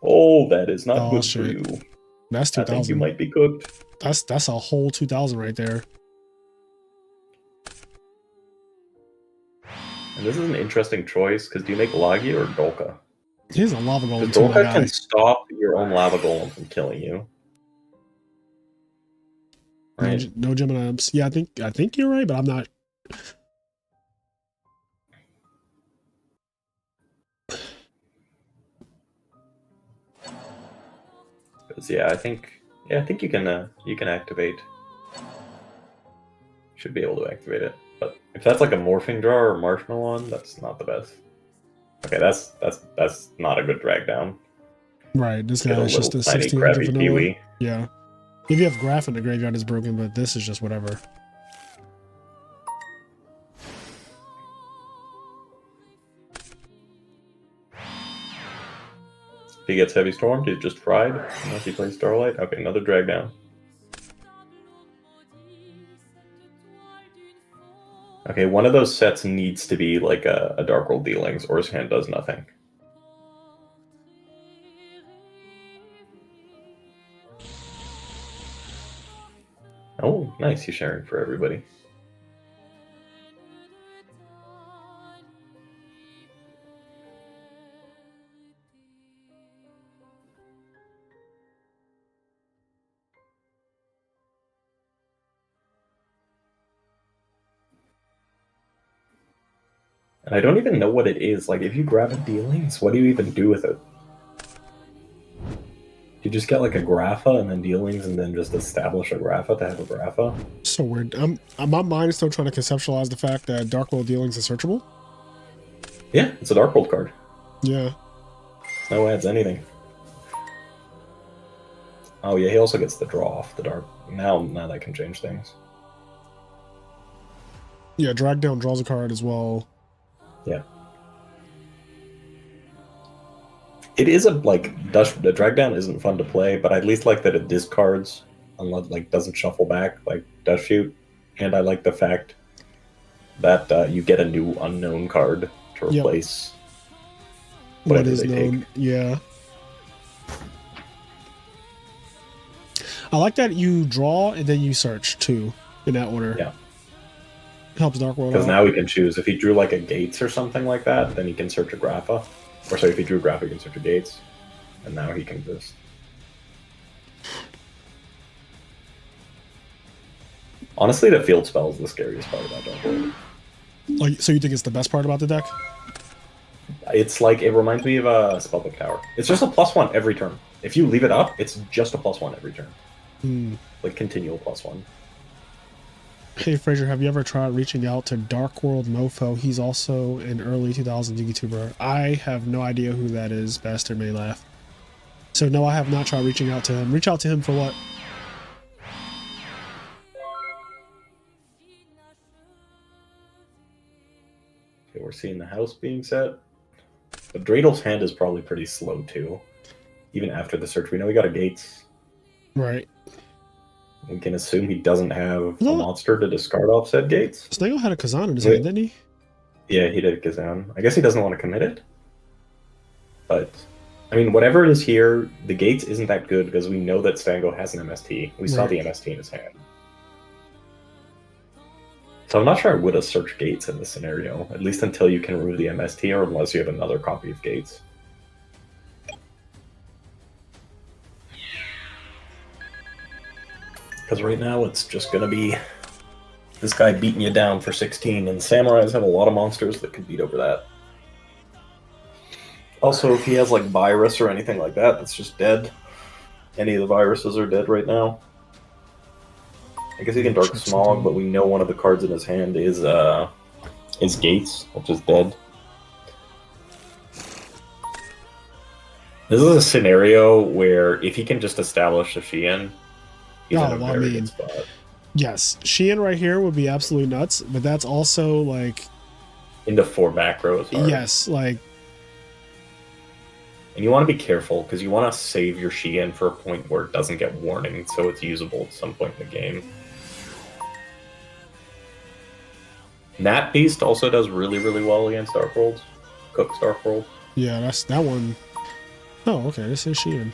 Oh, that is not Oh, good shit. for you. That's I think you 2,000. might be cooked. That's a whole 2,000 right there. And this is an interesting choice, because do you make Lagi or Dolka? He's a lava golem Because too, my Dolka guy. can stop your own lava golem from killing you. Right? No Gemini imps. Yeah, I think you're right, but I'm not. Yeah, I think you can activate. Should be able to activate it. But if that's like a morphing draw or marshmallow one, that's not the best. Okay, that's not a good drag down. Right, this Get guy a is just a little tiny 1600 crabby vanilla. peewee. Yeah. If you have Graph in the graveyard, it's broken, but this is just whatever. If he gets heavy stormed, he's just fried. Unless he plays Starlight. Okay, another drag down. Okay, one of those sets needs to be like a Dark World Dealings, or his hand does nothing. Oh, nice, he's sharing for everybody. And I don't even know what it is. Like, if you grab a Dealings, what do you even do with it? You just get like a Grapha and then Dealings and then just establish a Grapha to have a Grapha? So weird. My mind is still trying to conceptualize the fact that Dark World Dealings is searchable. Yeah, it's a Dark World card. Yeah. No adds anything. Oh yeah, he also gets the draw off the Dark. Now that can change things. Yeah, drag down draws a card as well. Yeah. It is the drag down isn't fun to play, but I at least like that it discards, unless doesn't shuffle back like Dust Shoot, and I like the fact that you get a new unknown card to replace what is known. take. Yeah. I like that you draw and then you search too in that order. Yeah. Helps Dark World Because out. now he can choose. If he drew like a Gates or something like that, then he can search a Grapha. Or sorry, if he drew a Grapha, he can search a Gates. And now he can just... Honestly, the field spell is the scariest part about Dark World. Like, so you think it's the best part about the deck? It's like, it reminds me of a Spellbook Tower. It's just a +1 every turn. If you leave it up, it's just a +1 every turn. Like, continual +1. Hey Fraser, have you ever tried reaching out to Dark World Mofo? He's also an early 2000s YouTuber. I have no idea who that is. Bastard may laugh. So no, I have not tried reaching out to him. Reach out to him for what? Okay, we're seeing the house being set. But Dreidel's hand is probably pretty slow too. Even after the search, we know he got a Gates. Right. We can assume he doesn't have a monster to discard off said Gates. Snaggle had a Kazan in his hand, didn't he? Yeah, he did Kazan. I guess he doesn't want to commit it. But, I mean, whatever it is here, the Gates isn't that good because we know that Stango has an MST. We saw the MST in his hand. So I'm not sure I would have searched Gates in this scenario, at least until you can remove the MST or unless you have another copy of Gates. Because right now it's just going to be this guy beating you down for 16, and Samurais have a lot of monsters that can beat over that. Also, if he has like Virus or anything like that, that's just dead. Any of the viruses are dead right now. I guess he can Dark Smog, but we know one of the cards in his hand is Gates, which is dead. This is a scenario where if he can just establish a Shein, he's in a very good spot. Yes, Shein right here would be absolutely nuts, but that's also like into 4 macros. Yes, like And you want to be careful, because you want to save your Shien for a point where it doesn't get warning, so it's usable at some point in the game. Nat Beast also does really, really well against Dark Worlds. Cook's Dark World. Yeah, that's that one. Oh, okay, this is Sheehan.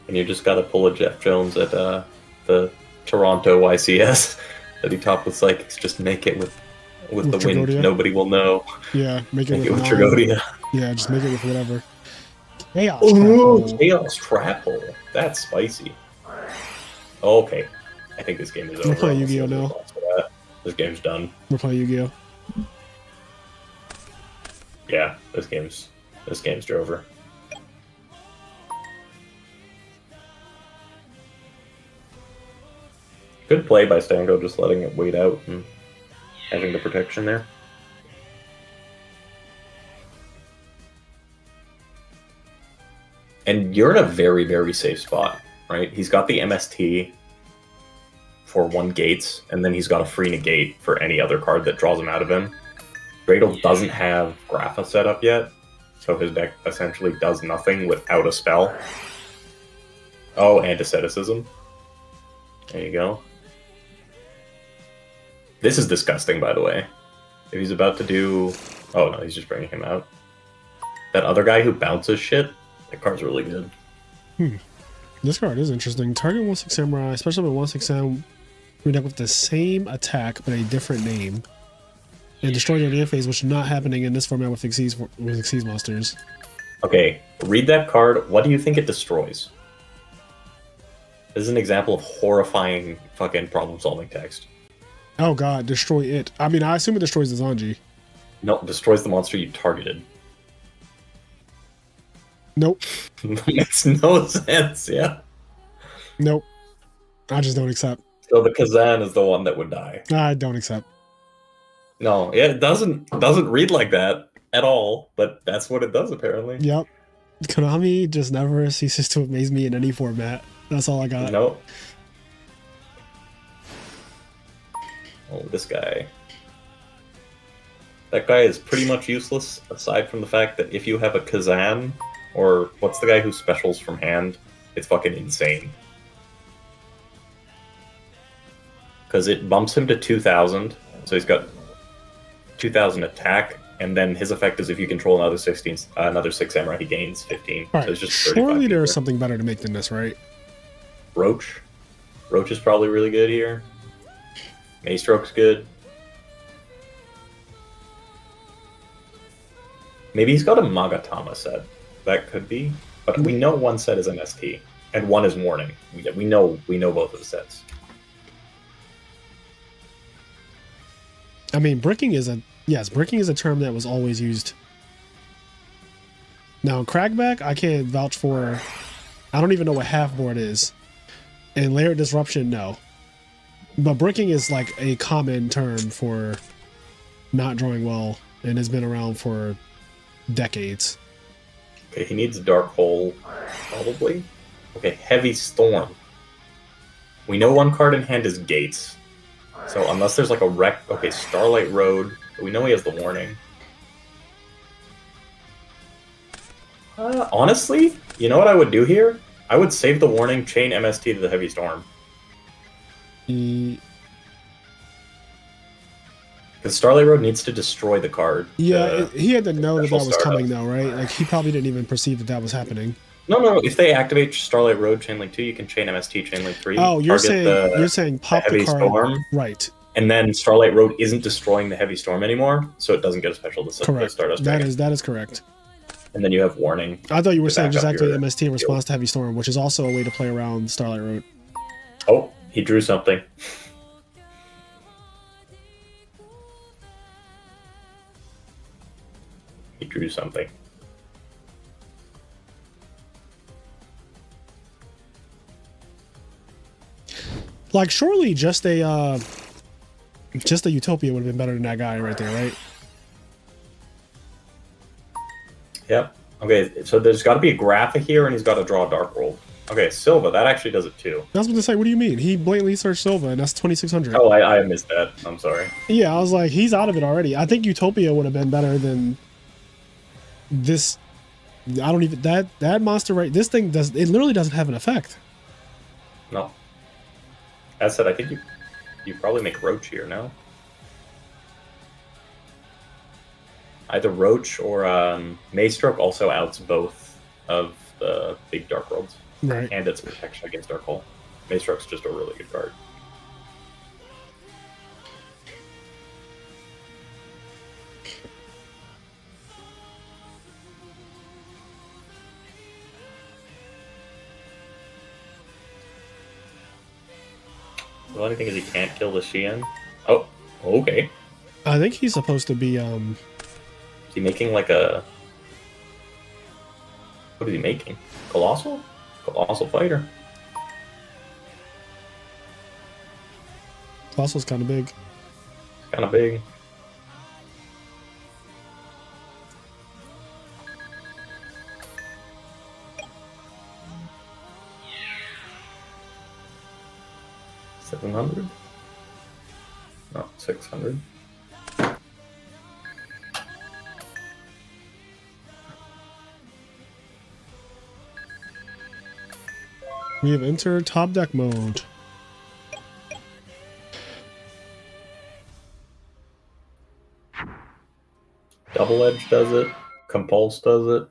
And you just got to pull a Jeff Jones at the Toronto YCS that he topped with Psychics. Just make it with the Tragodia. wind. Nobody will know. Yeah, make it with Tragodia. Yeah, just make it with whatever. Chaos Ooh, Trap Hole. Chaos Trap Hole. That's spicy. Okay. I think this game is over. We're playing Yugioh now. This game's done. We're playing Yugioh. Yeah, this game's over. Good play by Stango, just letting it wait out and having the protection there. And you're in a very, very safe spot, right? He's got the MST for 1 gates, and then he's got a free negate for any other card that draws him out of him. Dreidel doesn't have Grapha set up yet, so his deck essentially does nothing without a spell. Oh, and asceticism. There you go. This is disgusting, by the way. If he's about to do... Oh, no, he's just bringing him out. That other guy who bounces shit, that card's really good. This card is interesting. Target 1/6 Samurai, especially with 1/6 Sam, read up with the same attack but a different name. And destroy the idea phase, which is not happening in this format with Xyz monsters. Okay, read that card. What do you think it destroys? This is an example of horrifying fucking problem-solving text. Oh god, destroy it. I mean, I assume it destroys the Zanji. No, it destroys the monster you targeted. Nope. Makes no sense, yeah. Nope. I just don't accept. So the Kazan is the one that would die. I don't accept. No, yeah, it doesn't read like that at all, but that's what it does apparently. Yep. Konami just never ceases to amaze me in any format. That's all I got. No. Oh, this guy. That guy is pretty much useless, aside from the fact that if you have a Kazan, or what's the guy who specials from hand, it's fucking insane. Because it bumps him to 2,000, so he's got 2,000 attack, and then his effect is if you control another 6 samurai, he gains 15. All right, so it's just surely there is something better to make than this, right? Roach. Roach is probably really good here. Maystroke's good. Maybe he's got a Magatama set. That could be. But we know one set is MST, and one is Warning. We know both of the sets. I mean, bricking is a term that was always used. Now, crackback, I can't vouch for. I don't even know what half board is. And layered disruption, no. But bricking is like a common term for not drawing well and has been around for decades. Okay, he needs Dark Hole, probably. Okay, Heavy Storm. We know one card in hand is Gates. So unless there's like a wreck... Okay, Starlight Road. We know he has the Warning. Honestly, you know what I would do here? I would save the Warning, chain MST to the Heavy Storm. Because Starlight Road needs to destroy the card. Yeah, he had to know that was Stardust. coming, though, right? Like, he probably didn't even perceive that was happening. No. If they activate Starlight Road, Chainlink 2, you can chain MST, Chainlink 3. Oh, you're saying pop the card. Storm, right? And then Starlight Road isn't destroying the Heavy Storm anymore, so it doesn't get a special to Correct. Stardust. That is correct. And then you have Warning. I thought you were saying just activate your MST in response to Heavy Storm, which is also a way to play around Starlight Road. Oh, he drew something. He drew something. Like, surely just a Utopia would have been better than that guy right there, right? Yep. Okay, so there's got to be a Grapha here, and he's got to draw a Dark World. Okay, Silva, that actually does it too. I was going to say, what do you mean? He blatantly searched Silva, and that's 2,600. Oh, I missed that. I'm sorry. Yeah, I was like, he's out of it already. I think Utopia would have been better than this I don't even that monster right. This thing does it literally doesn't have an effect. No. As said, I think you probably make Roach here, no? Either Roach or Maystroke also outs both of the big Dark Worlds. Right. And its protection against Dark Hole. Maystroke's just a really good card. The only thing is he can't kill the Xian. Oh, okay. I think he's supposed to be Is he making like a... What is he making? Colossal? Colossal Fighter. Colossal's kind of big. Kind of big. $700? No, 600. We have entered top deck mode. Double Edge does it. Compulse does it.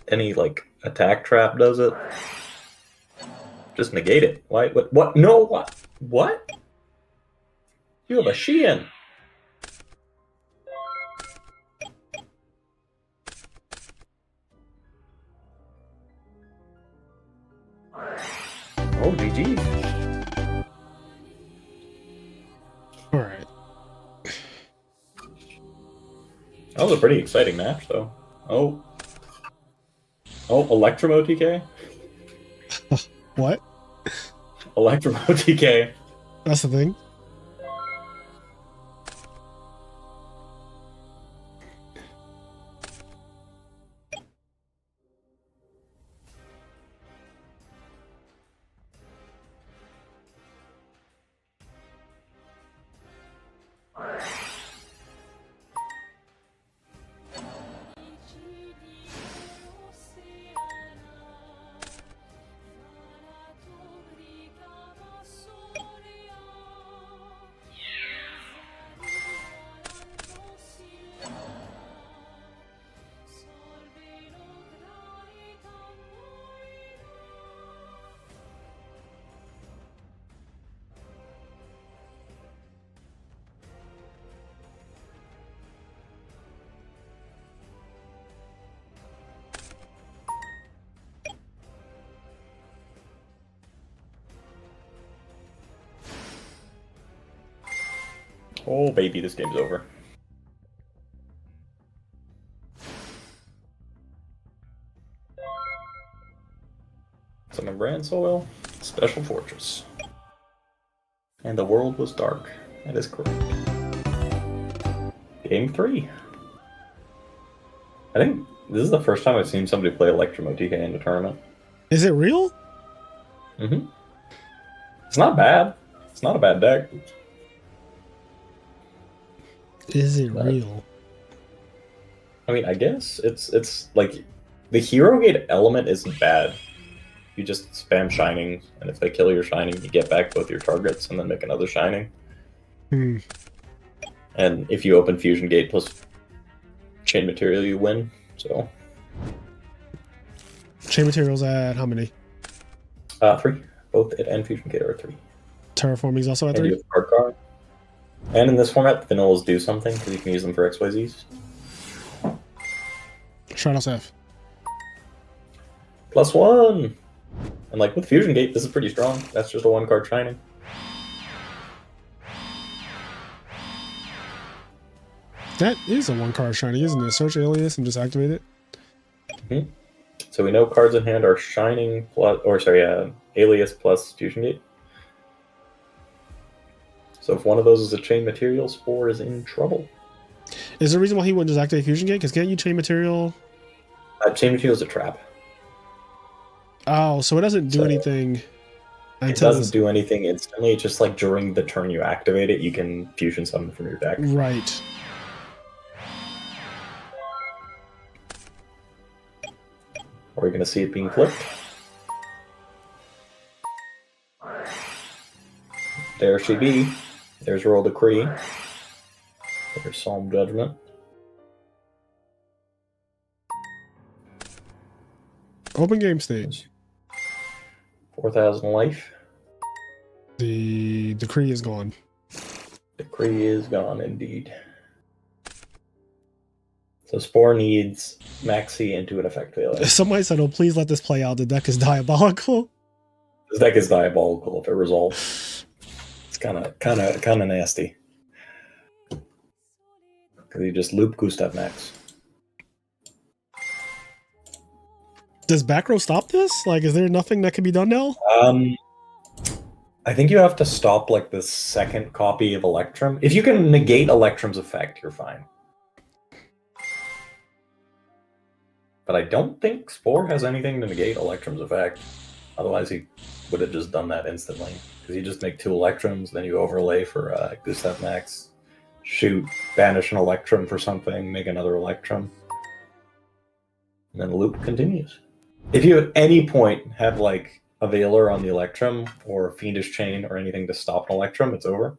Any like attack trap does it. Just negate it. Why? What? No. What? What? You have a Xian. Oh, GG. All right. That was a pretty exciting match, though. Oh, Electromo TK. What? Electromo TK. That's the thing. Oh, baby, this game's over. Summon Brand Soil, Special Fortress. And the world was dark. That is correct. Game 3. I think this is the first time I've seen somebody play Electromo TK in a tournament. Is it real? Mm-hmm. It's not bad. It's not a bad deck. Is it real? I mean, I guess it's like the hero gate element isn't bad. You just spam shining, and if they kill your shining, you get back both your targets and then make another shining. Hmm. And if you open fusion gate plus chain material, you win. So Chain materials at how many? 3. Both it and fusion gate are 3. Terraforming's also at And 3. you have card card. And in this format, the vanillas do something because you can use them for XYZs. Shadows F. +1! And like with Fusion Gate, this is pretty strong. That's just a 1-card shining. That is a 1-card shiny, isn't it? Search alias and just activate it. Mm-hmm. So we know cards in hand are shining plus, alias plus Fusion Gate. So if one of those is a chain material, Spore is in trouble. Is there a reason why he wouldn't just activate Fusion Gate? Because can't you chain material? Chain material is a trap. Oh, so it doesn't do anything. It doesn't do anything instantly. It's just like during the turn you activate it, you can fusion summon from your deck. Right. Are we going to see it being flipped? There she be. There's Royal Decree. There's Psalm Judgment. Open game stage. 4,000 life. The decree is gone. Decree is gone, indeed. So Spore needs Maxi into an effect failure. Somebody said, "Oh, please let this play out. The deck is diabolical." This deck is diabolical if it resolves. It's kind of nasty. Because you just loop Gustav Max. Does back row stop this? Like, is there nothing that can be done now? I think you have to stop like the second copy of Electrum. If you can negate Electrum's effect, you're fine. But I don't think Spore has anything to negate Electrum's effect. Otherwise, he would have just done that instantly. Because you just make 2 Electrums, then you overlay for Gustav Max, shoot, banish an Electrum for something, make another Electrum. And then the loop continues. If you at any point have like a Veiler on the Electrum or a Fiendish Chain or anything to stop an Electrum, it's over.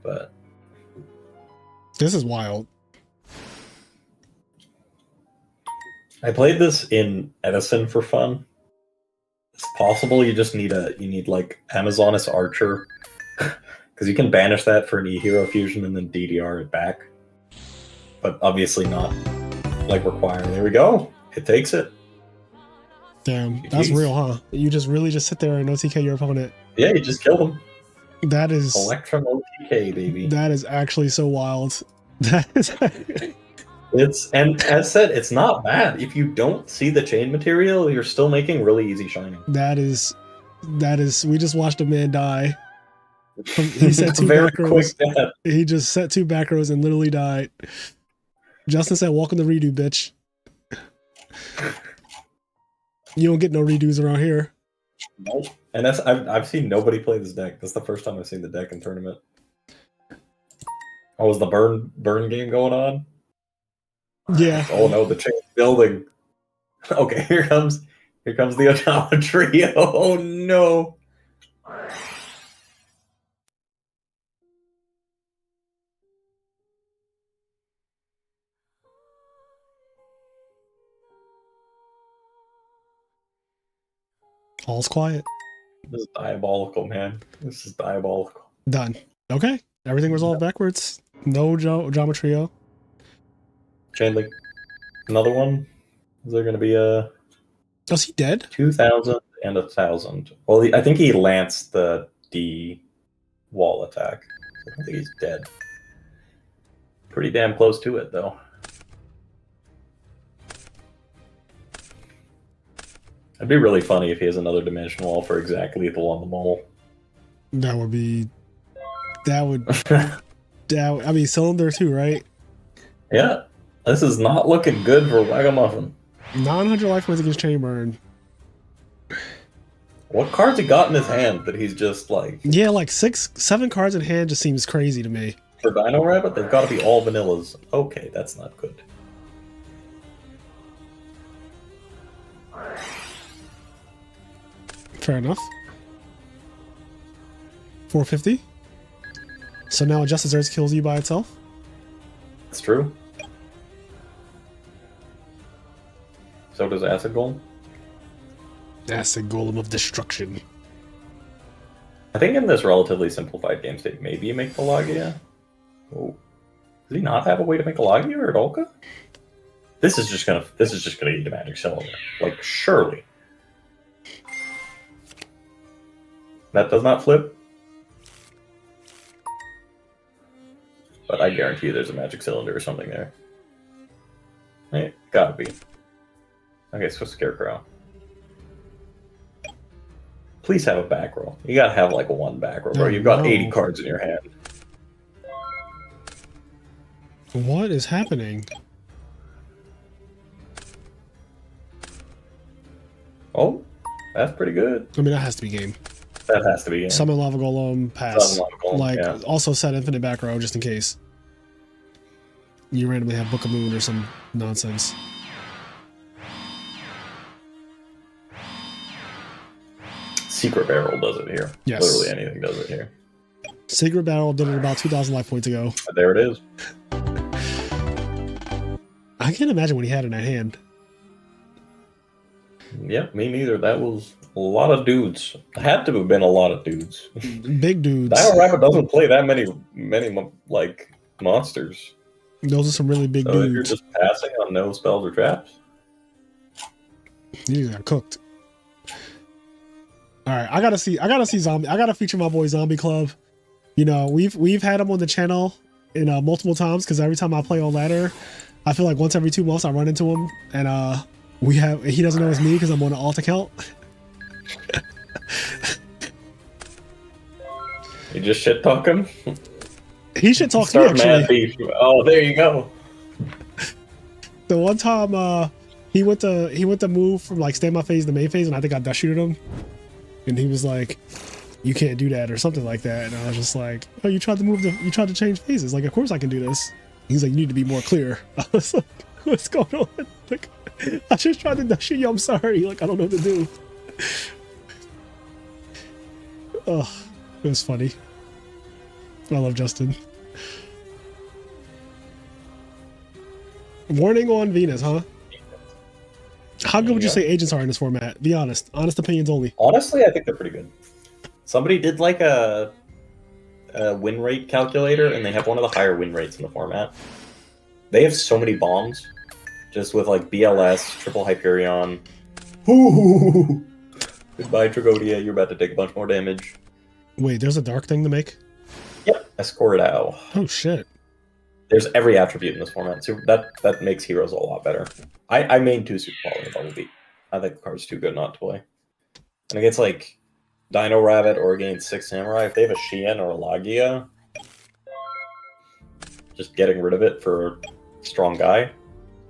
But This is wild. I played this in Edison for fun. It's possible you just need like Amazoness Archer because you can banish that for an E-Hero fusion and then DDR it back. But obviously not like requiring. There we go. It takes it. Damn, that's real, huh? You just really just sit there and OTK your opponent. Yeah, you just killed him. That is Electrum OTK, baby. That is actually so wild. That is. And as said, it's not bad. If you don't see the chain material, you're still making really easy shining. That is. We just watched a man die. He set 2 Very back rows. quick death. He just set 2 back rows and literally died. Justin said, "Welcome to redo, bitch." You don't get no redos around here. Nope. And I've seen nobody play this deck. That's the first time I've seen the deck in tournament. Oh, was the burn game going on? Yeah. Oh no, the chain's building. Okay, here comes the Otama trio. Oh no. All's quiet. This is diabolical, man. This is diabolical. Done. Okay. Everything resolved backwards. No drama trio. Chain link. Another one. Is there going to be a... Is he dead? 2,000 and 1,000. Well, I think he lanced the wall attack. I don't think he's dead. Pretty damn close to it, though. It'd be really funny if he has another dimension wall for exact lethal on the mole. That would be... That would... I mean, cylinder too, right? Yeah. This is not looking good for Wagamuffin. 900 life points against chain burn. What cards he got in his hand that he's just like... Yeah, like 7 cards in hand just seems crazy to me. For Dino Rabbit, they've got to be all vanillas. Okay, that's not good. Fair enough. 450. So now Just Desserts kills you by itself? It's true. So does Acid Golem. Acid Golem of Destruction. I think in this relatively simplified game state, maybe you make the Logia. Oh, does he not have a way to make a Logia or Dolka? This is just gonna eat a Magic Cylinder. Like surely. That does not flip. But I guarantee you there's a Magic Cylinder or something there. Hey, gotta be. Okay, so Scarecrow. Please have a back row. You gotta have like a 1 back row, bro. You've got 80 cards in your hand. What is happening? Oh, that's pretty good. I mean, that has to be game. That has to be game. Summon Lava Golem, pass. Summon Lava Golem, like, yeah. also set infinite back row just in case. You randomly have Book of Moon or some nonsense. Secret Barrel does it here. Yes. Literally anything does it here. Secret Barrel did it about 2,000 life points ago. There it is. I can't imagine what he had in that hand. Yep, me neither. That was a lot of dudes. Had to have been a lot of dudes. Big dudes. Dino Rabbit doesn't play that many like monsters. Those are some really big So dudes. if you're just passing on no spells or traps. You got cooked. All right, I gotta see Zombie. I gotta feature my boy Zombie Club. You know, we've had him on the channel in multiple times because every time I play on ladder, I feel like once every 2 months I run into him, and he doesn't know it's me because I'm on an alt account. You just shit talk him. He should talk to me actually. Oh, there you go. The one time he went to move from like stand my phase to main phase, and I think I dash shooted him, and he was like, "You can't do that" or something like that, and I was just like, "Oh, you tried to change phases. Like, of course I can do this." He's like, "You need to be more clear." I was like, "What's going on?" Like, I just tried to dash you. I'm sorry. Like, I don't know what to do. Oh, it was funny. I love Justin. Warning on Venus, huh? How good would you say agents are in this format? Be honest. Honest opinions only. Honestly, I think they're pretty good. Somebody did like a win rate calculator, and they have one of the higher win rates in the format. They have so many bombs, just with like BLS, triple Hyperion. Ooh. Goodbye, Tragodia. You're about to take a bunch more damage. Wait, there's a dark thing to make? Yep, Escortao. Oh shit. There's every attribute in this format, so that makes heroes a lot better. I main 2 Super Poly and Bumblebee. I think the card's too good not to play. And against like Dino Rabbit or against 6 Samurai, if they have a Shien or a Lagia, just getting rid of it for a strong guy.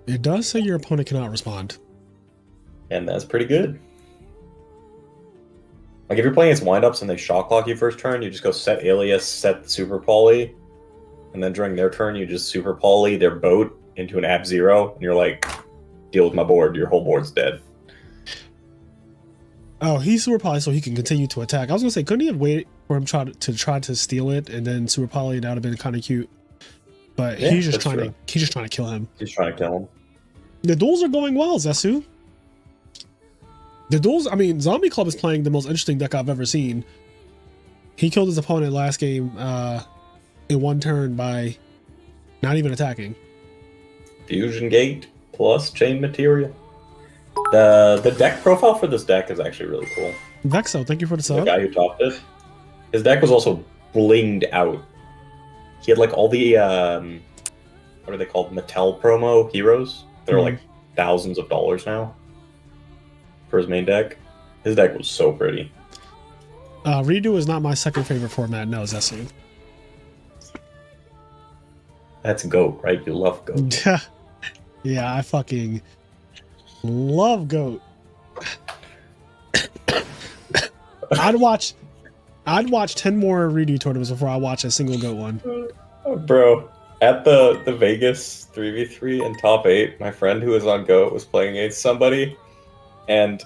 It does say your opponent cannot respond. And that's pretty good. Like if you're playing against windups and they shock lock you first turn, you just go set Alias, set Super Poly, and then during their turn you just Super Poly their boat into an Ab Zero, and you're like, deal with my board, your whole board's dead. Oh, he's Super Poly so he can continue to attack. I was gonna say, couldn't he have waited for him to try to steal it and then Super Poly? That would have been kind of cute. But Yeah, he's just trying to kill him. He's trying to kill him. The duels are going well, Zesu. The duels, I mean, Zombie Club is playing the most interesting deck I've ever seen. He killed his opponent last game in one turn by not even attacking. Fusion Gate plus Chain Material. The deck profile for this deck is actually really cool. Vexo, thank you for the The sub. guy who topped it. His deck was also blinged out. He had like all the what are they called? Mattel promo heroes. They're like thousands of dollars now for his main deck. His deck was so pretty. Redo is not my second favorite format. No, Zesu. That's GOAT, right? You love GOAT. Yeah, I fucking love GOAT. I'd watch 10 more Redo tournaments before I watch a single GOAT one. Bro, at the Vegas 3v3 in top 8, my friend who was on GOAT was playing against somebody, and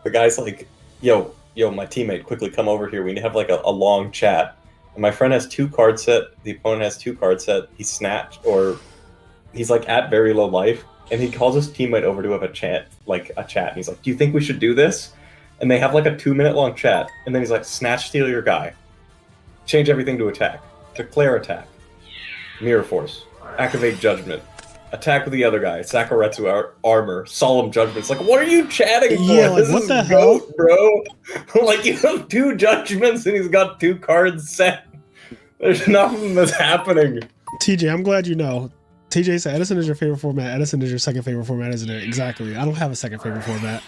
the guy's like, yo, my teammate, quickly come over here. We need to have like a long chat. And my friend has 2 card set. The opponent has 2 card set. He's snatched, or he's like at very low life, and he calls his teammate over to have a chat. And he's like, do you think we should do this? And they have like a 2-minute long chat. And then he's like, snatch steal your guy. Change everything to attack. Declare attack. Mirror Force. Activate Judgment. Attack with the other guy. Sakuretsu Armor. Solemn Judgment. It's like, what are you chatting for? Yeah, like, what the hell? GOAT, bro. Like, you have 2 judgments and he's got 2 cards set. There's nothing that's happening. TJ, I'm glad you know. TJ said Edison is your favorite format. Edison is your second favorite format, isn't it? Exactly. I don't have a second favorite format.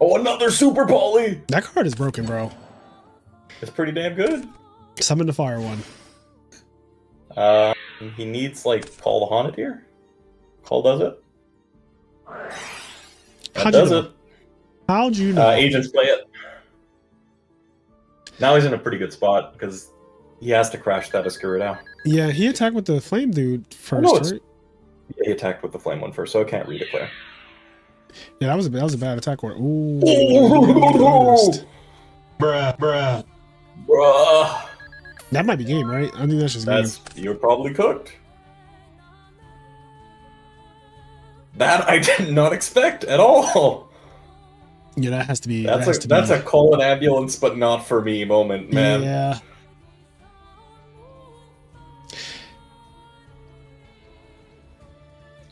Oh, another Super Poly! That card is broken, bro. It's pretty damn good. Summon the fire one. He needs, like, Call the Haunted here. Call does it. How'd you know? How'd you know? Agents play it. Now he's in a pretty good spot because he has to crash that Escuridao. Yeah, he attacked with the flame dude first, right? Yeah, he attacked with the flame one first, so I can't redeclare. Yeah, that was a bad attack order. Ooh. Bruh. That might be game, right? I think that's just game. You're probably cooked. That I did not expect at all. Yeah, that has to be. That's a call an ambulance, but not for me moment, man. Yeah.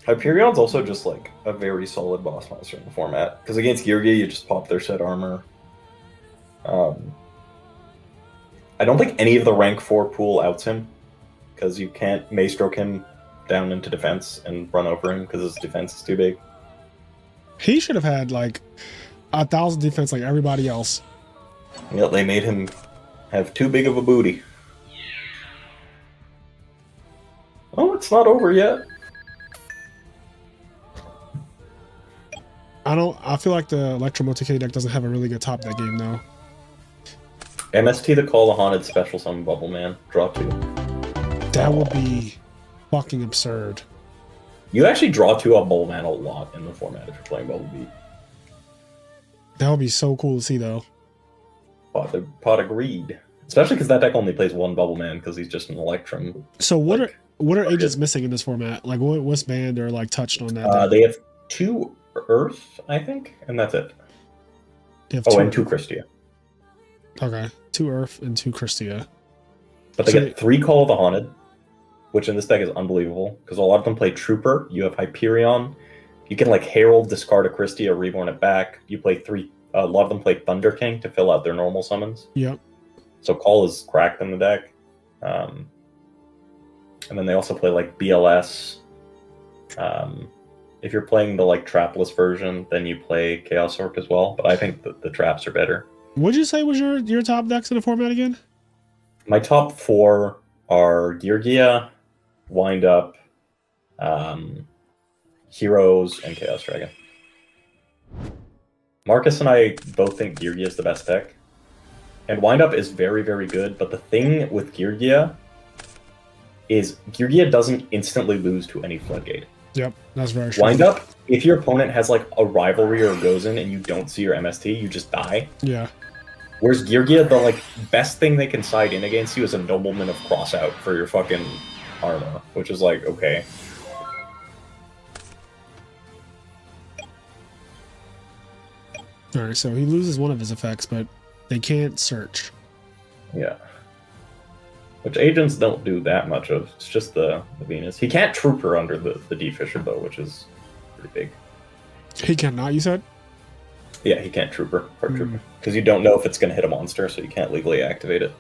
Hyperion's also just like a very solid boss monster in the format. Because against Yugioh, you just pop their set armor. I don't think any of the rank 4 pool outs him. Because you can't maestroke him down into defense and run over him because his defense is too big. He should have had like 1,000 defense like everybody else. Yeah, they made him have too big of a booty. Oh, it's not over yet. I feel like the Electro TK deck doesn't have a really good top deck game though. MST the Call the Haunted Special Summon Bubble Man. Draw 2. That would be fucking absurd. You actually draw 2 off Bubble Man a lot in the format if you're playing Bubble Beat. That would be so cool to see though. Pot agreed. Especially because that deck only plays 1 Bubble Man because he's just an Electrum. So what are agents missing in this format? Like what's banned or like touched on that? They have 2 Earth, I think, and that's it. They have and 2 Christia. Okay, 2 Earth and 2 Christia. But they get 3 Call of the Haunted, which in this deck is unbelievable because a lot of them play Trooper. You have Hyperion. You can like Herald, discard a Christia, reborn it back. You play 3. A lot of them play Thunder King to fill out their normal summons. Yep. So Call is cracked in the deck. And then they also play like BLS. If you're playing the like trapless version, then you play Chaos Orc as well. But I think the traps are better. What'd you say was your top decks in the format again? My top 4 are Yugioh, Wind Up, Heroes, and Chaos Dragon. Marcus and I both think Yugioh is the best deck. And Wind Up is very, very good, but the thing with Yugioh is Yugioh doesn't instantly lose to any Floodgate. Yep, that's very true. Wind Up, if your opponent has like a rivalry or goes in and you don't see your MST, you just die. Yeah. Whereas Yugioh, the like best thing they can side in against you is a Nobleman of Crossout for your fucking Arma, which is like, okay. Alright, so he loses one of his effects, but they can't search. Yeah. Which agents don't do that much of. It's just the Venus. He can't Trooper under the D-Fisher, though, which is pretty big. He cannot, you said? Yeah, he can't Trooper. Trooper. Because you don't know if it's going to hit a monster, so you can't legally activate it.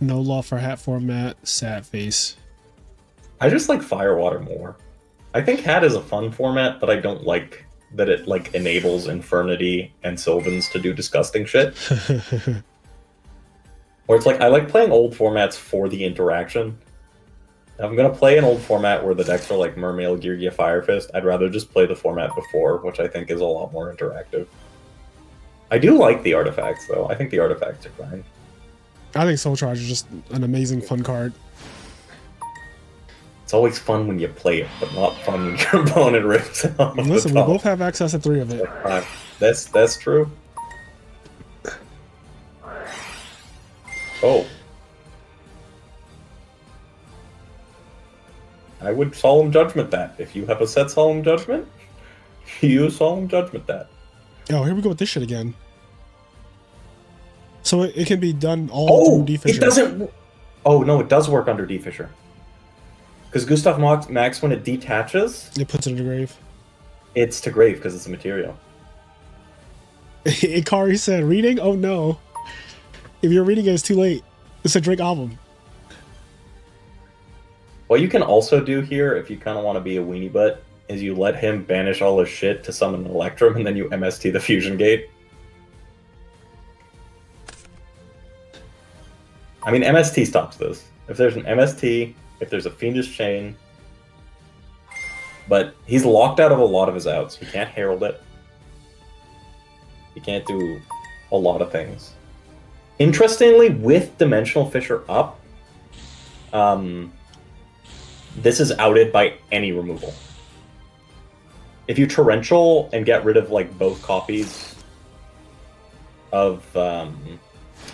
No law for hat format, sad face. I just like Firewater more. I think Hat is a fun format, but I don't like that it like enables Infernity and Sylvans to do disgusting shit. Or it's like, I like playing old formats for the interaction. If I'm going to play an old format where the decks are like Mermail, Yugioh, Fire Fist, I'd rather just play the format before, which I think is a lot more interactive. I do like the artifacts, though. I think the artifacts are fine. I think Soul Charge is just an amazing fun card. It's always fun when you play it, but not fun when your opponent rips it off. Listen, we both have access to 3 of it. That's true. Oh. I would Solemn Judgment that. If you have a set Solemn Judgment, you Solemn Judgment that. Oh, here we go with this shit again. So it can be done all through D-Fisher. It doesn't... Oh, no, it does work under D-Fisher. Because Gustav Max, when it detaches... It puts it in the grave. It's to grave, because it's a material. Ikari said, reading? Oh, no. If you're reading it, it's too late. It's a Drake album. What you can also do here, if you kind of want to be a weenie butt, is you let him banish all his shit to summon an Electrum, and then you MST the Fusion Gate. I mean, MST stops this. If there's an MST, if there's a Fiendish Chain, but he's locked out of a lot of his outs. He can't Herald it. He can't do a lot of things. Interestingly, with Dimensional Fissure up, this is outed by any removal. if you torrential and get rid of like both copies of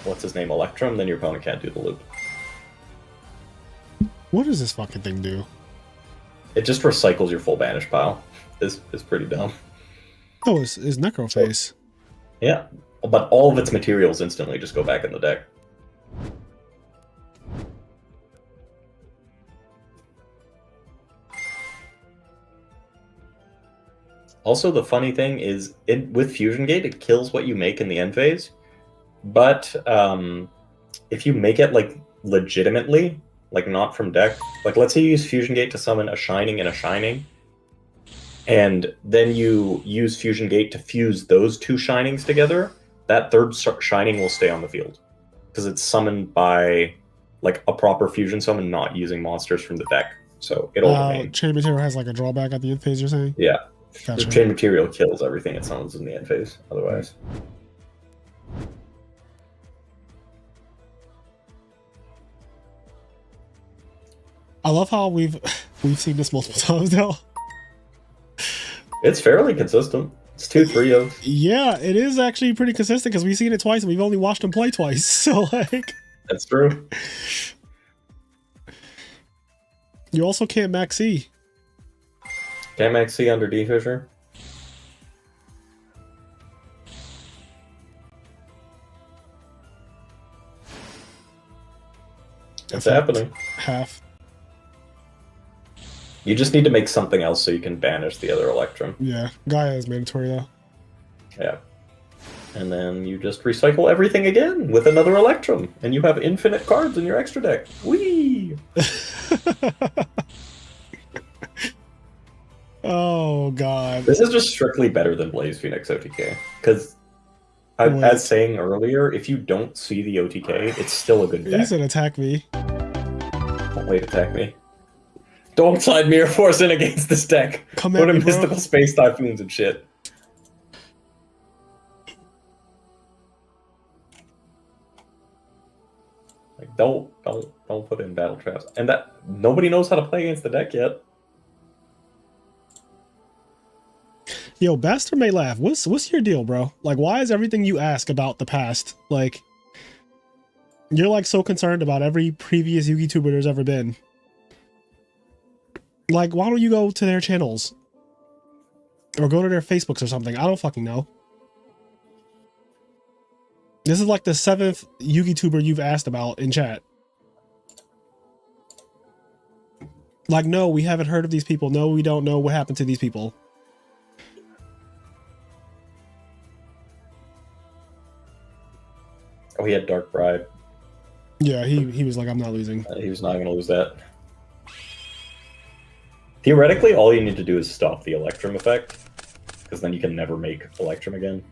what's his name, Electrum, then your opponent can't do the loop. What does this fucking thing do? It just recycles your full banish pile. Is pretty dumb. Oh, it's Necroface. Yeah, but all of its materials instantly just go back in the deck. Also, the funny thing is, with Fusion Gate, it kills what you make in the end phase. But if you make it like legitimately, like not from deck, like let's say you use Fusion Gate to summon a Shining and a Shining, and then you use Fusion Gate to fuse those two Shinings together, that third Shining will stay on the field. Because it's summoned by like a proper fusion summon, not using monsters from the deck. So it'll remain. Chain Material has like a drawback at the end phase, you're saying? Yeah. Gotcha. The Chain Material kills everything it summons in the end phase, otherwise. I love how we've seen this multiple times now. It's fairly consistent. It's 2-3 of. Yeah, it is actually pretty consistent because we've seen it twice and we've only watched him play twice. So like, that's true. You also can't max C. Can't max C under D Fisher. It's happening. Half. You just need to make something else so you can banish the other Electrum. Yeah, Gaia is mandatory though. Yeah. And then you just recycle everything again with another Electrum, and you have infinite cards in your extra deck. Whee! Oh god. This is just strictly better than Blaze Phoenix OTK. Because, as saying earlier, if you don't see the OTK, it's still a good deck. He said attack me. Don't wait, attack me. Don't side Mirror Force in against this deck. Come Put at in me, bro. Mystical Space Typhoons and shit. Like, don't put in Battle Traps. And that nobody knows how to play against the deck yet. Yo, Bastard may laugh. What's your deal, bro? Like, why is everything you ask about the past, like, you're like so concerned about every previous Yu-Gi-Tuber there's ever been? Like, why don't you go to their channels? Or go to their Facebooks or something? I don't fucking know. This is like the 7th Yu-Gi-Tuber you've asked about in chat. Like, no, we haven't heard of these people. No, we don't know what happened to these people. Oh, he had Dark Bride. Yeah, he was like, I'm not losing. He was not going to lose that. Theoretically, all you need to do is stop the Electrum effect, because then you can never make Electrum again.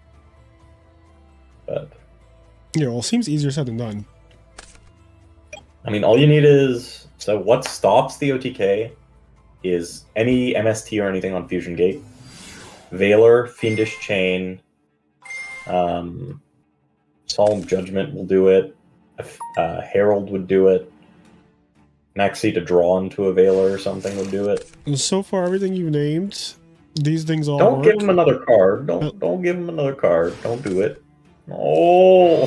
But yeah, well, it seems easier said than done. I mean, all you need is... So what stops the OTK is any MST or anything on Fusion Gate. Veiler, Fiendish Chain, Solemn Judgment will do it. Herald would do it. Maxi to draw into a Veiler or something would do it. So far, everything you've named, these things all Don't work. give him another card. Don't give him another card. Don't do it. Oh,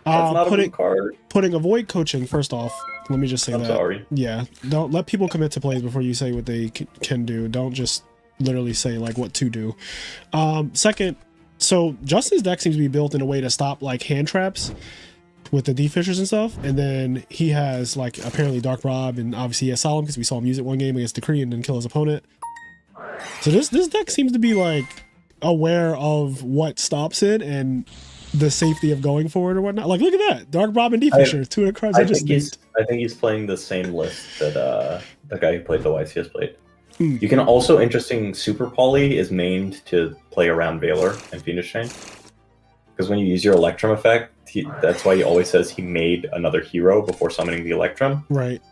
that's not a good card. Putting avoid coaching, first off. Let me just say that. I'm sorry. Yeah, don't let people commit to plays before you say what they can do. Don't just literally say like what to do. Second, so Justin's deck seems to be built in a way to stop like hand traps with the D-Fishers and stuff, and then he has like apparently Dark Rob, and obviously he has Solemn because we saw him use it one game against Decree and then kill his opponent. So this deck seems to be like aware of what stops it and the safety of going for it or whatnot. Like, look at that, Dark Rob and D-Fisher, two of the cards I just named. I think he's playing the same list that the guy who played the YCS played. You can also, interesting, Super Poly is mained to play around Veiler and Fiendish Chain. Because when you use your Electrum effect, that's why he always says he made another hero before summoning the Electrum. Right.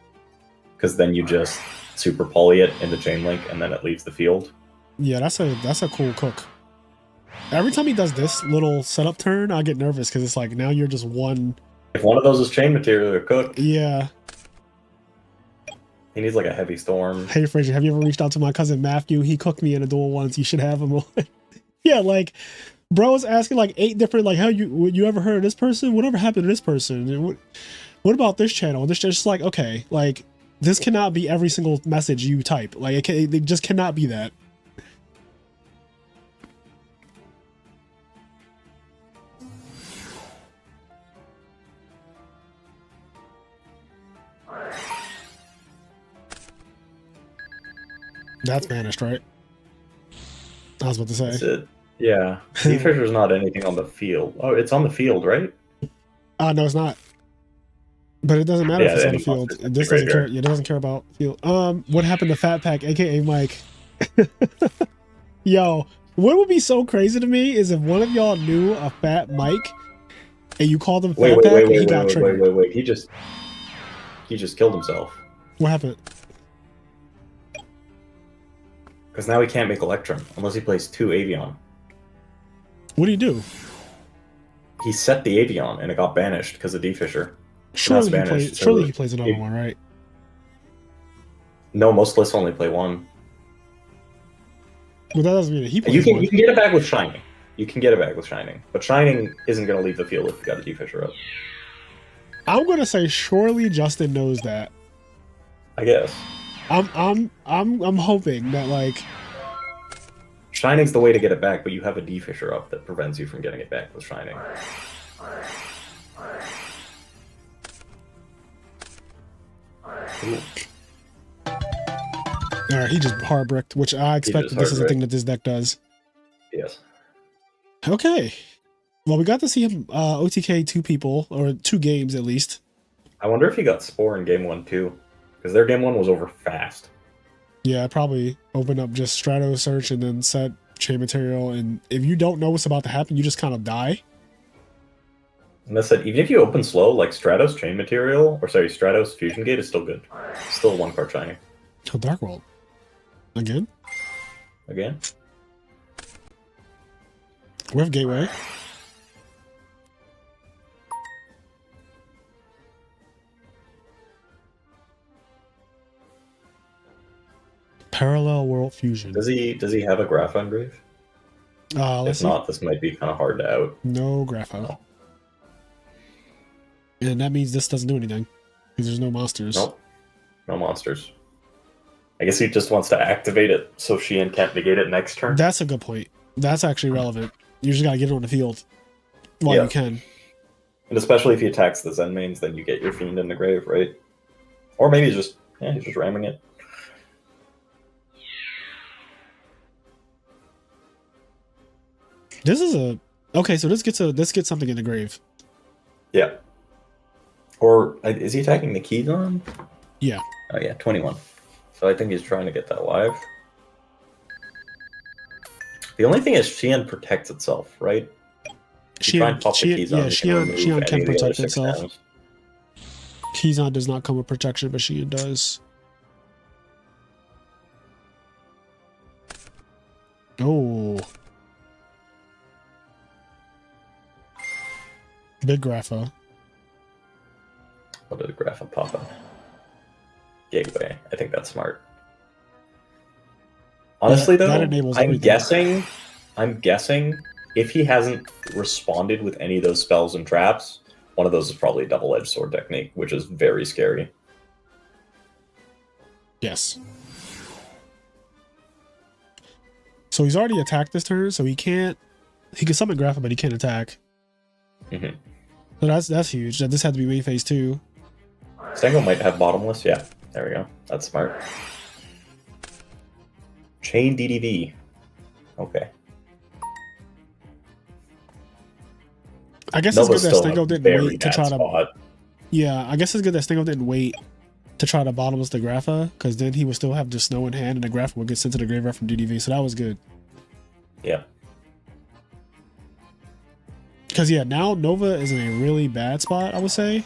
Because then you just Super Poly it in the Chain Link and then it leaves the field. Yeah, that's a cool cook. Every time he does this little setup turn, I get nervous because it's like now you're just one. If one of those is Chain Material, you're cooked. Yeah. He needs like a heavy storm. Hey Frazier, have you ever reached out to my cousin Matthew? He cooked me in a duel once. You should have him on. Yeah, like bro was asking like 8 different like, how you ever heard of this person? Whatever happened to this person? And what about this channel? This just like, okay, like this cannot be every single message you type. Like it just cannot be that. That's vanished, right? I was about to say. That's it. Yeah. D-Fisher's not anything on the field. Oh, it's on the field, right? No, it's not. But it doesn't matter if it's on the any field. monster, This doesn't care. It doesn't care about field. What happened to Fat Pack, aka Mike? Yo, what would be so crazy to me is if one of y'all knew a Fat Mike and you called him Fat Pack and he got triggered. Wait. He just killed himself. What happened? Because now he can't make Electrum unless he plays 2 Avion. What do you do? He set the Avion and it got banished because of D-Fisher. Surely he plays another one, right? No, most lists only play 1. Well, that doesn't mean that he plays You can one. get it back with Shining. You can get it back with Shining. But Shining isn't going to leave the field if you got a D-Fisher up. I'm gonna say surely Justin knows that. I guess. I'm hoping that like Shining's the way to get it back, but you have a D-Fisher up that prevents you from getting it back with Shining. Ooh. Alright, he just hard bricked, which I expected this is the thing that this deck does. Yes. Okay. Well, we got to see him OTK 2 people, or 2 games at least. I wonder if he got Spore in game 1 too. Because their game 1 was over fast. Yeah, I probably open up just Strato search and then set chain material, and if you don't know what's about to happen, you just kind of die. And that's it. Even if you open slow, like Stratos chain material, or sorry, Stratos fusion gate is still good. Still 1 card Shining. Oh, Dark World. Again? Again? We have Gateway. Parallel World Fusion. Does he have a Graph Engrave? If not, this might be kind of hard to out. No Grapho. No. And that means this doesn't do anything. Because there's no monsters. Nope. No monsters. I guess he just wants to activate it so Sheehan can't negate it next turn. That's a good point. That's actually relevant. You just gotta get it on the field while you can. And especially if he attacks the Zen mains, then you get your Fiend in the grave, right? Or maybe he's just ramming it. This is a okay. So this gets something in the grave. Yeah. Or is he attacking the Keydon? Yeah. Oh yeah, 21. So I think he's trying to get that live. The only thing is Sheehan protects itself, right? Sheehan can protect itself. Keydon does not come with protection, but Sheehan does. Oh. Big Grapha. What did the Grapha pop up? Gateway. I think that's smart. Honestly, though, I'm guessing if he hasn't responded with any of those spells and traps, one of those is probably a double-edged sword technique, which is very scary. Yes. So he's already attacked this turn, so he can summon Grapha, but he can't attack. Mm-hmm. So that's huge. This had to be main phase 2. Stango might have bottomless. Yeah, there we go. That's smart. Chain DDV. Okay. I guess it's good that Stango didn't wait to try to. Yeah, I guess it's good that Stango didn't wait to try to bottomless the Grapha, because then he would still have the snow in hand, and the Grapha would get sent to the graveyard from DDV. So that was good. Yeah. Because yeah, now Nova is in a really bad spot, I would say.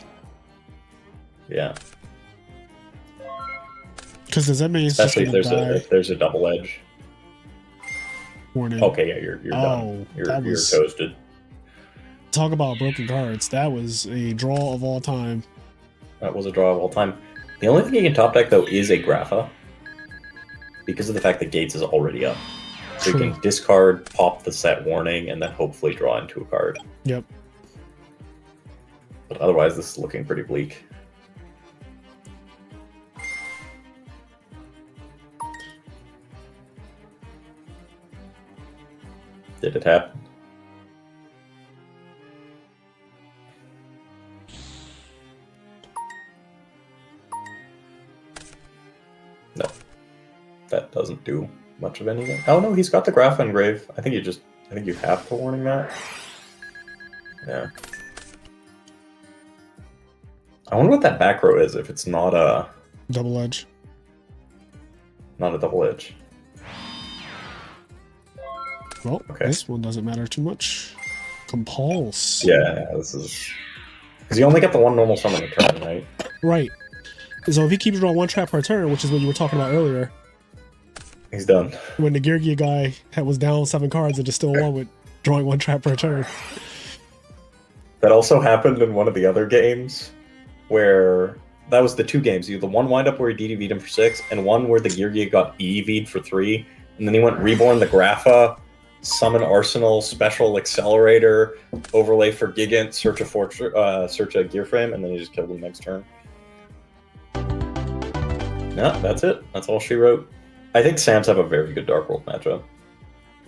Yeah. Because the Zenmei is just gonna die. If there's a double edge. Warning. Okay, yeah, you're done. You're toasted. Talk about broken cards. That was a draw of all time. That was a draw of all time. The only thing you can top deck though is a Grapha, because of the fact that Gates is already up. So True. you can discard, pop the set warning, and then hopefully draw into a card. Yep. But otherwise, this is looking pretty bleak. Did it happen? No. That doesn't do much of anything. Oh no, he's got the Graph Engrave. I think you have to warning that. Yeah. I wonder what that back row is if it's not a Double edge. Not a double edge. Well, Okay. This one doesn't matter too much. Compulse. Yeah, this is because you only get the one normal summon a turn, right? Right. So if he keeps drawing one trap per turn, which is what you were talking about earlier, He's done. when the Yugioh guy was down 7 cards and just still won with drawing one trap per turn. That also happened in one of the other games, where that was the 2 games. You had the one windup where he DDV'd him for 6, and one where the Yugioh got EV'd for 3, and then he went Reborn the Grapha, Summon Arsenal, Special Accelerator, Overlay for Gigant, Search a Gear Frame, and then he just killed him next turn. No, that's it. That's all she wrote. I think Sams have a very good Dark World matchup.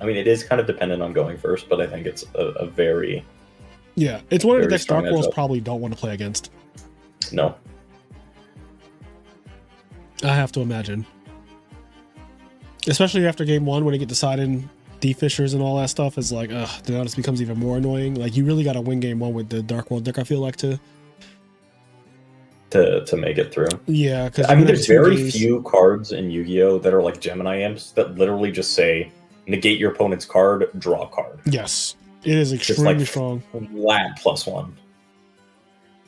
I mean, it is kind of dependent on going first, but I think it's a very... Yeah, it's one of the Very decks Dark strong Worlds matchup. probably don't want to play against. No. I have to imagine. Especially after game 1 when they get deciding D-Fishers and all that stuff is like, ugh, now this becomes even more annoying. Like, you really got to win game 1 with the Dark World deck, I feel like, too. To make it through. Yeah, because I mean, there's very few cards in Yu-Gi-Oh! That are like Gemini Imps that literally just say, negate your opponent's card, draw a card. Yes, it is Just extremely like strong. Flat +1. And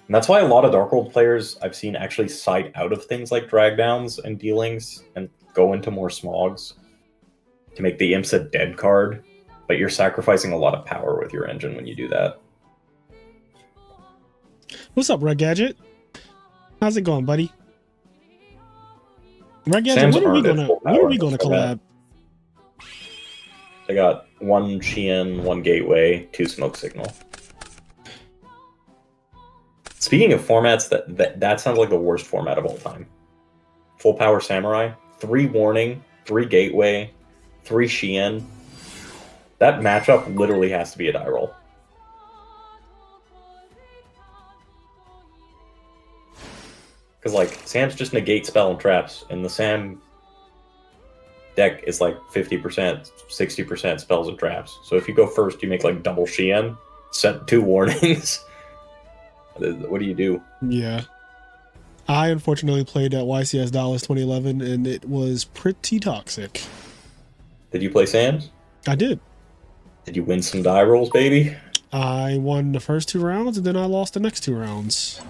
that's why a lot of Dark World players I've seen actually side out of things like drag downs and dealings and go into more smogs to make the Imps a dead card, but you're sacrificing a lot of power with your engine when you do that. What's up, Red Gadget? How's it going, buddy? Red Gadget, Sam's when are we earned it gonna full power. collab? I got 1 Qian, 1 Gateway, 2 Smoke Signal. Speaking of formats, that sounds like the worst format of all time. Full Power Samurai, 3 Warning, 3 Gateway, 3 Qian. That matchup literally has to be a die roll. Because, like, Sam's just negate spell and traps, and the Sam deck is like 50%, 60% spells and traps. So if you go first, you make like double Qian, set 2 warnings. What do you do? Yeah. I unfortunately played at YCS Dallas 2011, and it was pretty toxic. Did you play Sam's? I did. Did you win some die rolls, baby? I won the first 2 rounds, and then I lost the next 2 rounds.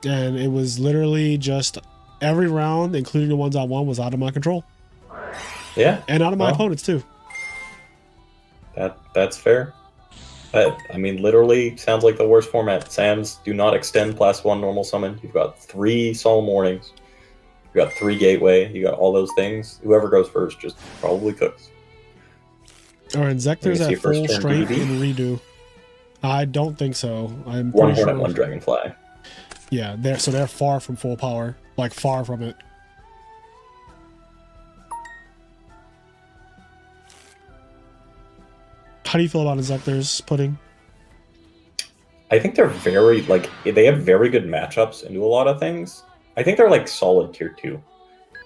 And it was literally just every round, including the ones I won, was out of my control. Yeah. And out of my opponents, too. That's fair. I mean, literally sounds like the worst format. Sam's do not extend +1 normal summon. You've got 3 Solemn Warnings. You've got 3 Gateway. You got all those things. Whoever goes first just probably cooks. Or in Zector's see at first full turn strength DD? in redo. I don't think so. I'm 1 pretty Hornet, sure. 1 Dragonfly. Yeah, they're far from full power. Like, far from it. How do you feel about Zector's pudding? I think they're very, like, they have very good matchups and do a lot of things. I think they're, like, solid tier 2.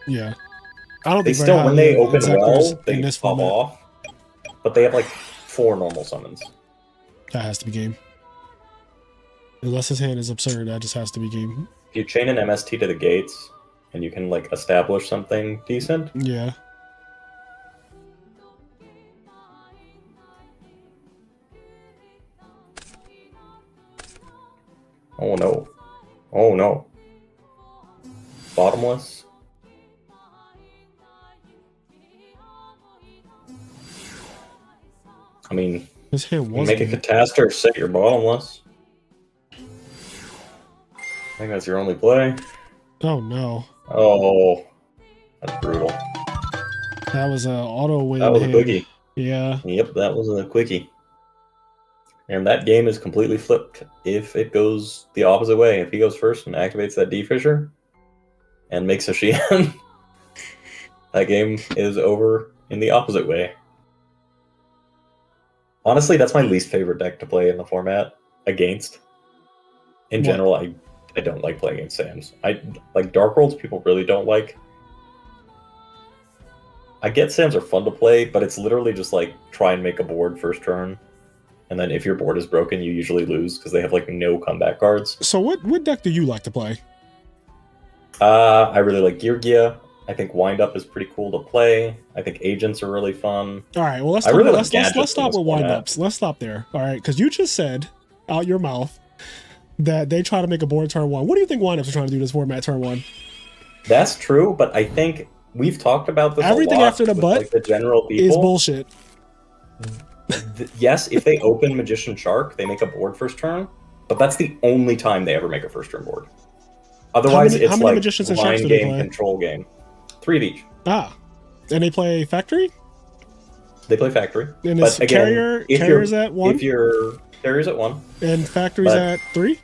Yeah. I don't They think still, when they open Zector's well, they in this pop format. off. But they have, like, 4 normal summons. That has to be game. Unless his hand is absurd, that just has to be game. If you chain an MST to the gates, and you can, like, establish something decent, Yeah. oh no. Oh no. Bottomless. I mean, His hand you was make a game. Cataster, set your bottomless. I think that's your only play. Oh no. Oh, that's brutal. That was a auto win That was a hand. quickie. Yeah. Yep, that was a quickie. And that game is completely flipped if it goes the opposite way. If he goes first and activates that D Fissure and makes a Xian, that game is over in the opposite way. Honestly, that's my least favorite deck to play in the format against. In What? general, I don't like playing against Sams. I like Dark Worlds, people really don't like. I get Sams are fun to play, but it's literally just like try and make a board first turn. And then if your board is broken, you usually lose because they have like no comeback cards. So what deck do you like to play? I really like Yugioh. I think Wind Up is pretty cool to play. I think Agents are really fun. All right, well let's I talk, really like let's gadgets in stop this with wind format. ups. Let's stop there. All right, because you just said out your mouth that they try to make a board turn one. What do you think wind ups are trying to do this format turn one? That's true, but I think we've talked about this Everything a lot after the with, butt like, the general people. Is bullshit. Yes, if they open Magician Shark, they make a board first turn, but that's the only time they ever make a first turn board. Otherwise, how it's many like Magicians and Sharks line do they game, play? control game. 3 of each. Ah, and they play factory. They play factory. And But is again, carriers at 1? If your carrier's at 1, and factories but- at 3.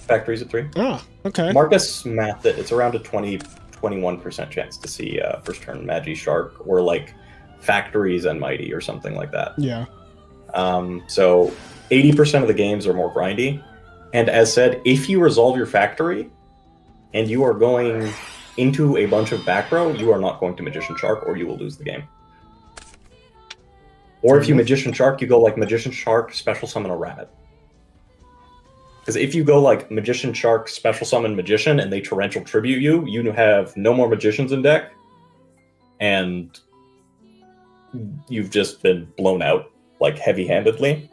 factory's at 3. Ah, okay. Marcus mathed it. It's around a 21% chance to see first turn Magi Shark or like factories and Mighty or something like that. Yeah. So 80% of the games are more grindy. And as said, if you resolve your factory and you are going into a bunch of back row, you are not going to Magician Shark or you will lose the game. Or if you Magician Shark, you go like Magician Shark, special summon a rabbit. Because if you go like Magician Shark, special summon Magician, and they torrential tribute you, you have no more Magicians in deck, and you've just been blown out like heavy-handedly.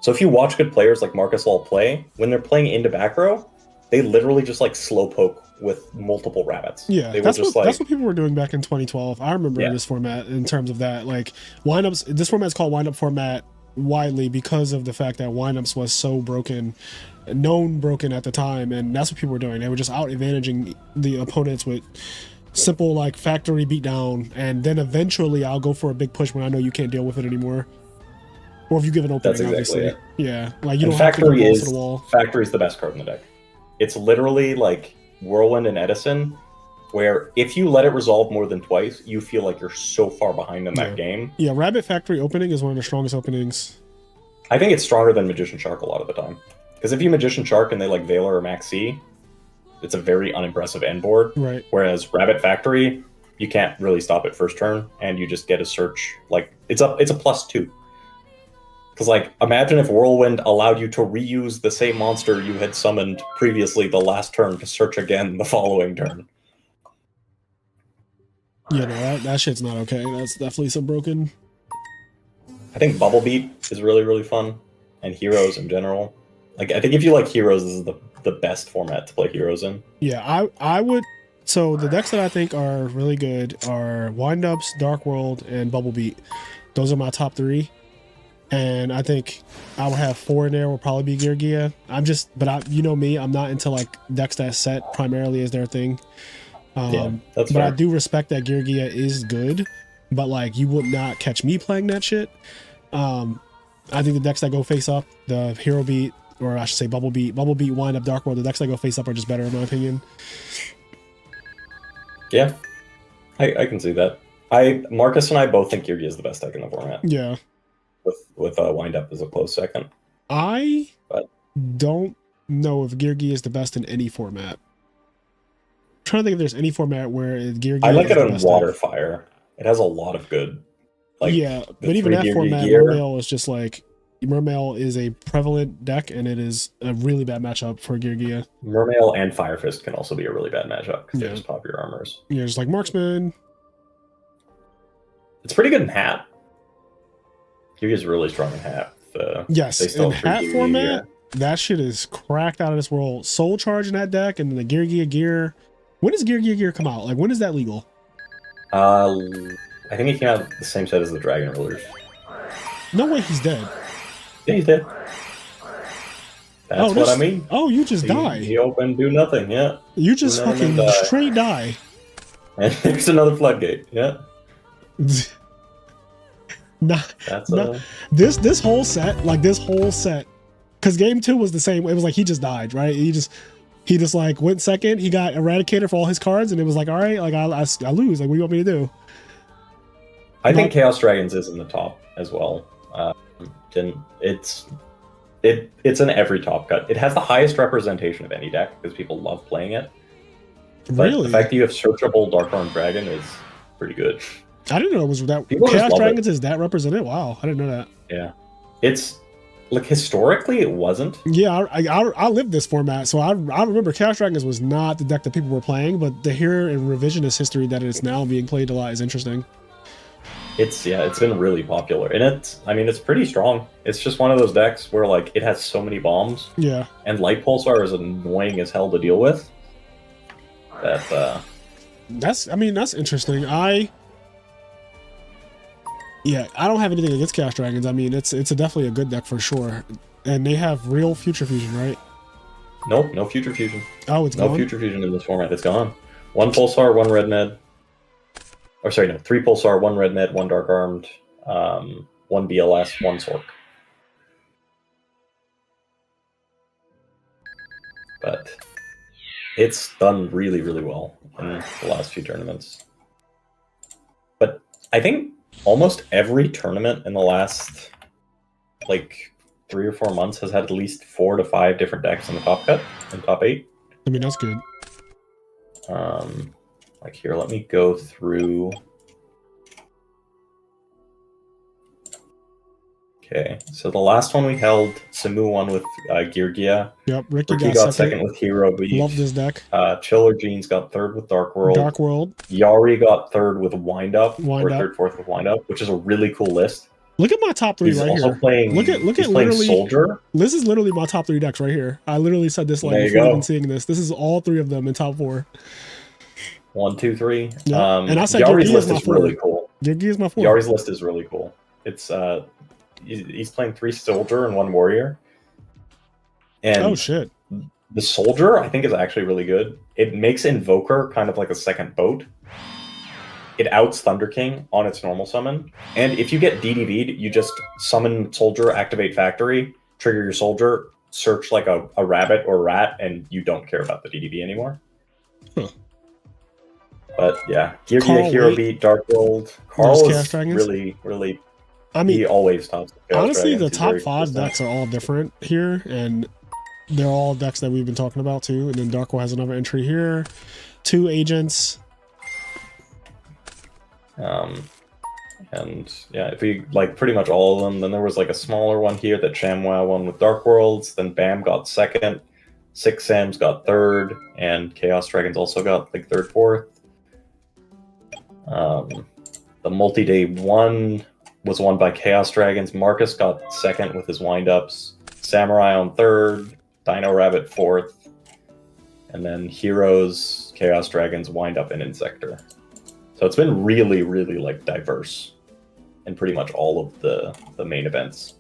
So if you watch good players like Marcus All play, when they're playing into back row, they literally just like slowpoke with multiple rabbits. Yeah, they that's were just what like, that's what people were doing back in 2012. I remember Yeah. this format in terms of that, like windups. This format is called windup format widely because of the fact that windups was so broken, known broken at the time, and that's what people were doing. They were just out advantaging the opponents with simple like factory beatdown, and then eventually I'll go for a big push when I know you can't deal with it anymore. Or if you give an opening, That's exactly obviously. Yeah, like you and don't have to go Factory balls is to the wall. Factory is the best card in the deck. It's literally like Whirlwind and Edison, where if you let it resolve more than twice, you feel like you're so far behind in that Yeah. game. Yeah, Rabbit Factory opening is one of the strongest openings. I think it's stronger than Magician Shark a lot of the time. Because if you Magician Shark and they like Veiler or Maxi, it's a very unimpressive end board. Right. Whereas Rabbit Factory, you can't really stop it first turn, and you just get a search. Like it's a +2. Because like imagine if Whirlwind allowed you to reuse the same monster you had summoned previously the last turn to search again the following turn. You know, that shit's not okay. That's definitely some broken. I think Bubble Beat is really, really fun. And Heroes in general. Like I think if you like Heroes, this is the best format to play Heroes in. Yeah, I would. So the decks that I think are really good are Windups, Dark World, and Bubble Beat. Those are my top 3. And I think I would have 4 in there. Will probably be Gear Gia. You know me, I'm not into like decks that set primarily as their thing. Yeah, that's but fair. I do respect that Gear Gia is good. But like, you would not catch me playing that shit. I think the decks that go face up, the Hero Beat, or I should say Bubble Beat, Wind Up, Dark World, the decks that go face up are just better in my opinion. Yeah, I can see that. Marcus and I both think Gear Gia is the best deck in the format. Yeah. With Wind Up as a close second. I But don't know if Gear Gia is the best in any format. I'm trying to think if there's any format where Gear Gia I like is it the on best Water deck. Fire. It has a lot of good. Like Yeah, the but even 3 that Gear Gia format, gear. Mermail is just like Mermail is a prevalent deck, and it is a really bad matchup for Gear Gia. Mermail and Fire Fist can also be a really bad matchup because Yeah. they just pop your armors. Yeah, just like Marksman. It's pretty good in Hat. Gear Gia is really strong in Hat. Yes, they still in have 3 hat Gear Gia format, gear. that shit is cracked out of this world. Soul Charge in that deck, and then the Gear Gia gear. When does Gear Gia gear come out? Like, when is that legal? I think he came out the same set as the Dragon Rulers. No way, he's dead. Yeah, he's dead. That's Oh, what I this. mean. Oh, you just die. He open, do nothing. Yeah. You just Do nothing and fucking die. straight die. And there's another floodgate. Yeah. Nah, That's nah. This whole set, because game 2 was the same. It was like he just died, right? He just like went second. He got eradicated for all his cards, and it was like, all right, like I lose. Like, what do you want me to do? I think Chaos Dragons is in the top as well. It's in every top cut. It has the highest representation of any deck because people love playing it. But Really? the fact that you have searchable Dark-Horn Dragon is pretty good. I didn't know it was that. People just Chaos love Dragons is that represented? Wow, I didn't know that. Yeah, it's like historically it wasn't. Yeah, I lived this format, so I remember Chaos Dragons was not the deck that people were playing, but to hear in revisionist history that it's now being played a lot is interesting. It's been really popular, and it's pretty strong. It's just one of those decks where like it has so many bombs. Yeah. And Light Pulsar is annoying as hell to deal with. That's interesting. I don't have anything against Chaos Dragons. I mean, it's definitely a good deck for sure. And they have real Future Fusion, right? Nope, no Future Fusion. Oh, it's gone? No Future Fusion in this format. It's gone. 1 Pulsar, 1 Red Med. Or sorry, no, 3 Pulsar, 1 Red Med, 1 Dark Armed, 1 BLS, 1 Sork. But it's done really, really well in the last few tournaments. But I think almost every tournament in the last like 3 or 4 months has had at least 4 to 5 different decks in the top cut and top 8. I mean, that's good. Like here, let me go through. Okay, so the last one we held, Samu won with Yugioh. Yep, Ricky got second with Hero Beef. Love this deck. Chiller Jeans got third with Dark World. Dark World. Yari got third with Wind Up, Wind or Up. third, fourth with Wind Up, which is a really cool list. Look at my top 3 He's right also here. Playing, look at playing literally Soldier. This is literally my top 3 decks right here. I literally said this like There you before go. even seeing this. This is all 3 of them in top 4. 1, 2, 3. Yeah. And I said Yari's Yugioh list is my is 4. really cool. Yugioh is my 4. Yari's list is really cool. It's he's playing 3 Soldier and 1 Warrior. And Oh shit. the Soldier, I think, is actually really good. It makes Invoker kind of like a second boat. It outs Thunder King on its normal summon. And if you get DDV'd, you just summon Soldier, activate Factory, trigger your Soldier, search like a rabbit or rat, and you don't care about the DDV anymore. Huh. But yeah, Yugioh, Carl, Hero wait. Beat, Dark World. There's Carl Chaos is Dragons? really, really... I mean, he always tops the Chaos honestly, Dragons. the He's top very 5 consistent. decks are all different here, and they're all decks that we've been talking about too. And then Dark World has another entry here. 2 agents. And yeah, if we like pretty much all of them, then there was like a smaller one here that ShamWow won with Dark Worlds, then Bam got second, 6 Sams got third, and Chaos Dragons also got like third, fourth. The multi-day one was won by Chaos Dragons. Marcus got second with his wind-ups, Samurai on third, Dino Rabbit fourth, and then Heroes, Chaos Dragons, Wind-Up, and Insector. So it's been really, really like diverse in pretty much all of the main events.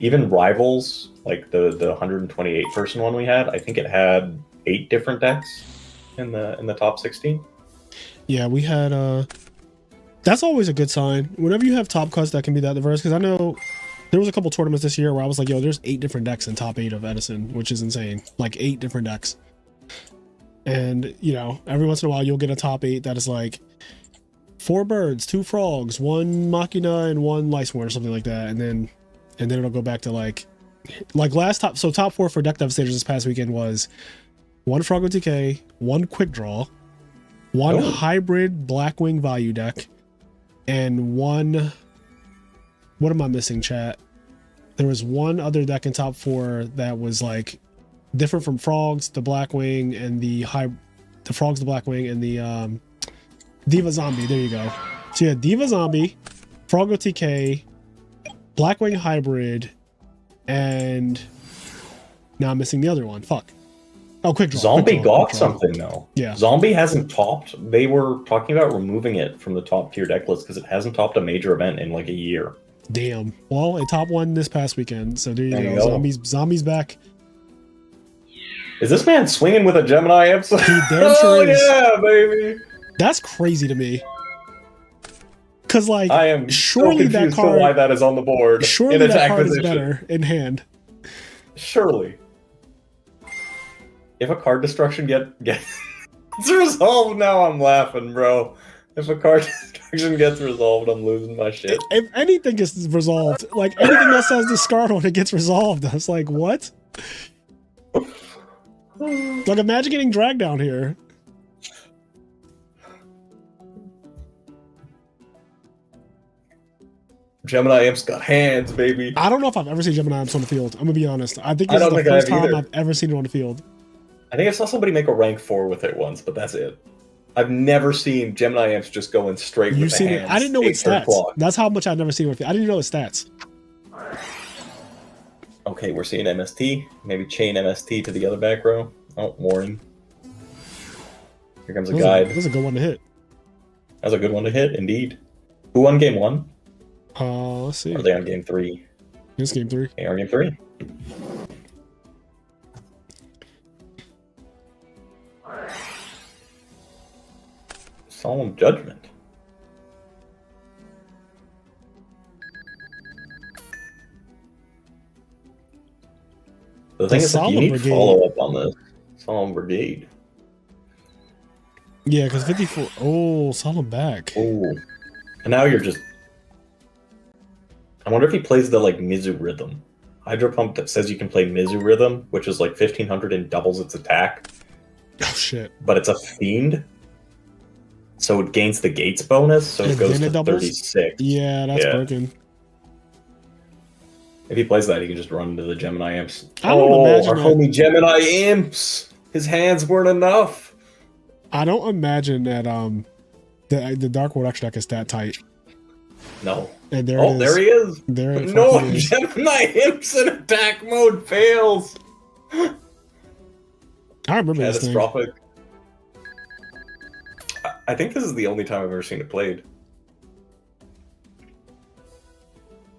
Even Rivals, like the 128 person one we had, I think it had 8 different decks in the top 16. Yeah, we had that's always a good sign. Whenever you have top cuts that can be that diverse, because I know there was a couple tournaments this year where I was like, yo, there's 8 different decks in top 8 of Edison, which is insane. Like 8 different decks. And, you know, every once in a while you'll get a top 8 that is like 4 birds, 2 frogs, 1 machina, and 1 Lightsworn or something like that. And then it'll go back to like last top. So top 4 for deck devastators this past weekend was 1 Frog with TK, 1 quick draw, 1 hybrid Blackwing value deck, and 1. What am I missing, chat? There was 1 other deck in top 4 that was like different from frogs, the Blackwing, and the frogs, the Blackwing, and the Diva Zombie. There you go. So you had Diva Zombie, Frog OTK, Blackwing Hybrid, and now I'm missing the other one. Fuck. Oh, quick draw. Zombie quick draw, got quick draw. something though. Yeah. Zombie hasn't topped. They were talking about removing it from the top tier deck list because it hasn't topped a major event in like a year. Damn. Well, it top one this past weekend, so there you go. Zombies back. Is this man swinging with a Gemini imp? He damn sure is. Yeah, baby. That's crazy to me. Cause like, I am surely so that card, why that is on the board. Surely in that attack card position. is better in hand. Surely. If a card destruction gets resolved, now I'm laughing, bro. If a card destruction gets resolved, I'm losing my shit. If anything gets resolved, like anything that says discard on it gets resolved, I was like, what? Like, imagine getting dragged down here. Gemini Imp's got hands, baby. I don't know if I've ever seen Gemini Imps on the field. I'm gonna be honest. I think this is the first time I've ever seen it on the field. I think I saw somebody make a rank 4 with it once, but that's it. I've never seen Gemini Imps just going straight with the hands. It? I didn't know its stats. Clock. That's how much I've never seen it with it. I didn't know its stats. Okay, we're seeing MST. Maybe chain MST to the other back row. Oh, warning. Here comes a guide. That was a good one to hit. That was a good one to hit, indeed. Who won game 1? Let's see. Or are they on game 3? It's game 3. They are on game 3. Solemn Judgment. The thing is, you need follow up on this. Solemn Brigade. Yeah, because 54. Oh, Solemn back. Oh. And now you're just. I wonder if he plays the like Mizu Rhythm. Hydro Pump that says you can play Mizu Rhythm, which is like 1500 and doubles its attack. Oh shit. But it's a fiend. So it gains the gates bonus, so it goes to 36. Yeah, that's broken. If he plays that, he can just run into the Gemini Imps. I don't imagine our homie Gemini Imps! His hands weren't enough! I don't imagine that the Dark World extra deck is that tight. No. And there he is! There it no, is. Gemini Imps in attack mode fails! I remember this thing. Catastrophic. I think this is the only time I've ever seen it played.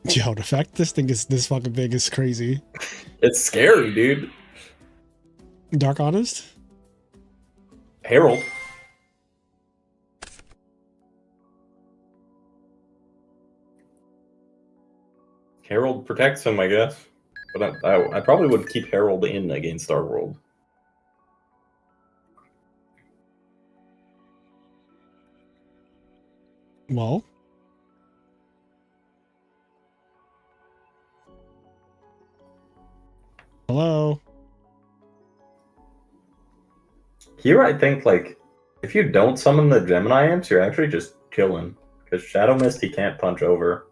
Yo, the fact this thing is this fucking big is crazy. It's scary, dude. Dark Honest? Herald. Herald protects him, I guess. But I probably would keep Herald in against Dark World. Well. Hello. Here, I think, like, if you don't summon the Gemini Imps, you're actually just chilling. Because Shadow Mist, he can't punch over.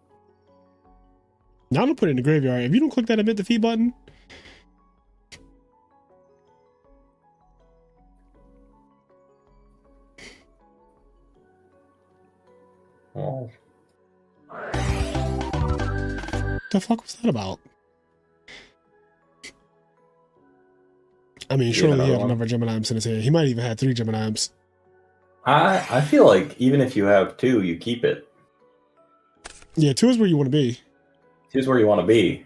Now I'm gonna put it in the graveyard. If you don't click that admit defeat button. Oh. The fuck was that about? I mean, surely he had another Gemini Imps in his hand. He might even have 3 Gemini Imps. I feel like even if you have 2, you keep it. Yeah, 2 is where you want to be. 2 is where you want to be.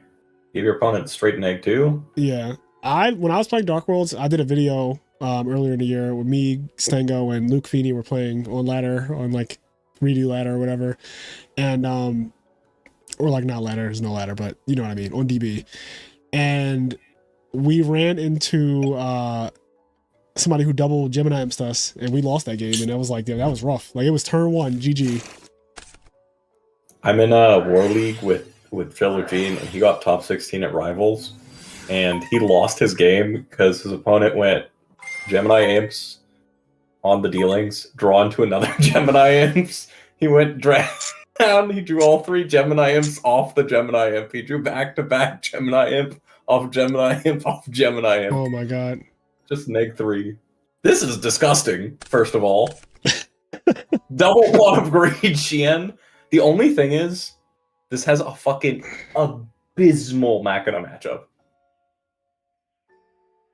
Give your opponent straight and egg 2. Yeah. When I was playing Dark Worlds, I did a video earlier in the year with me, Stengo, and Luke Feeney were playing on ladder, on like REDU ladder or whatever. And or like not ladder, there's no ladder, but you know what I mean, on DB. And we ran into somebody who double Gemini Imps us, and we lost that game, and it was like, yeah, that was rough. Like, it was turn 1, GG. I'm in a War League with Triller Gene, and he got top 16 at Rivals, and he lost his game because his opponent went Gemini Imps on the dealings, drawn to another Gemini Imps. He went down, he drew all 3 Gemini Imps off the Gemini Imp. He drew back-to-back Gemini Imp off Gemini Imp off Gemini Imp. Oh my god. Just neg 3. This is disgusting, first of all. Double Plot of Greed, Xian. The only thing is, this has a fucking abysmal Machina matchup.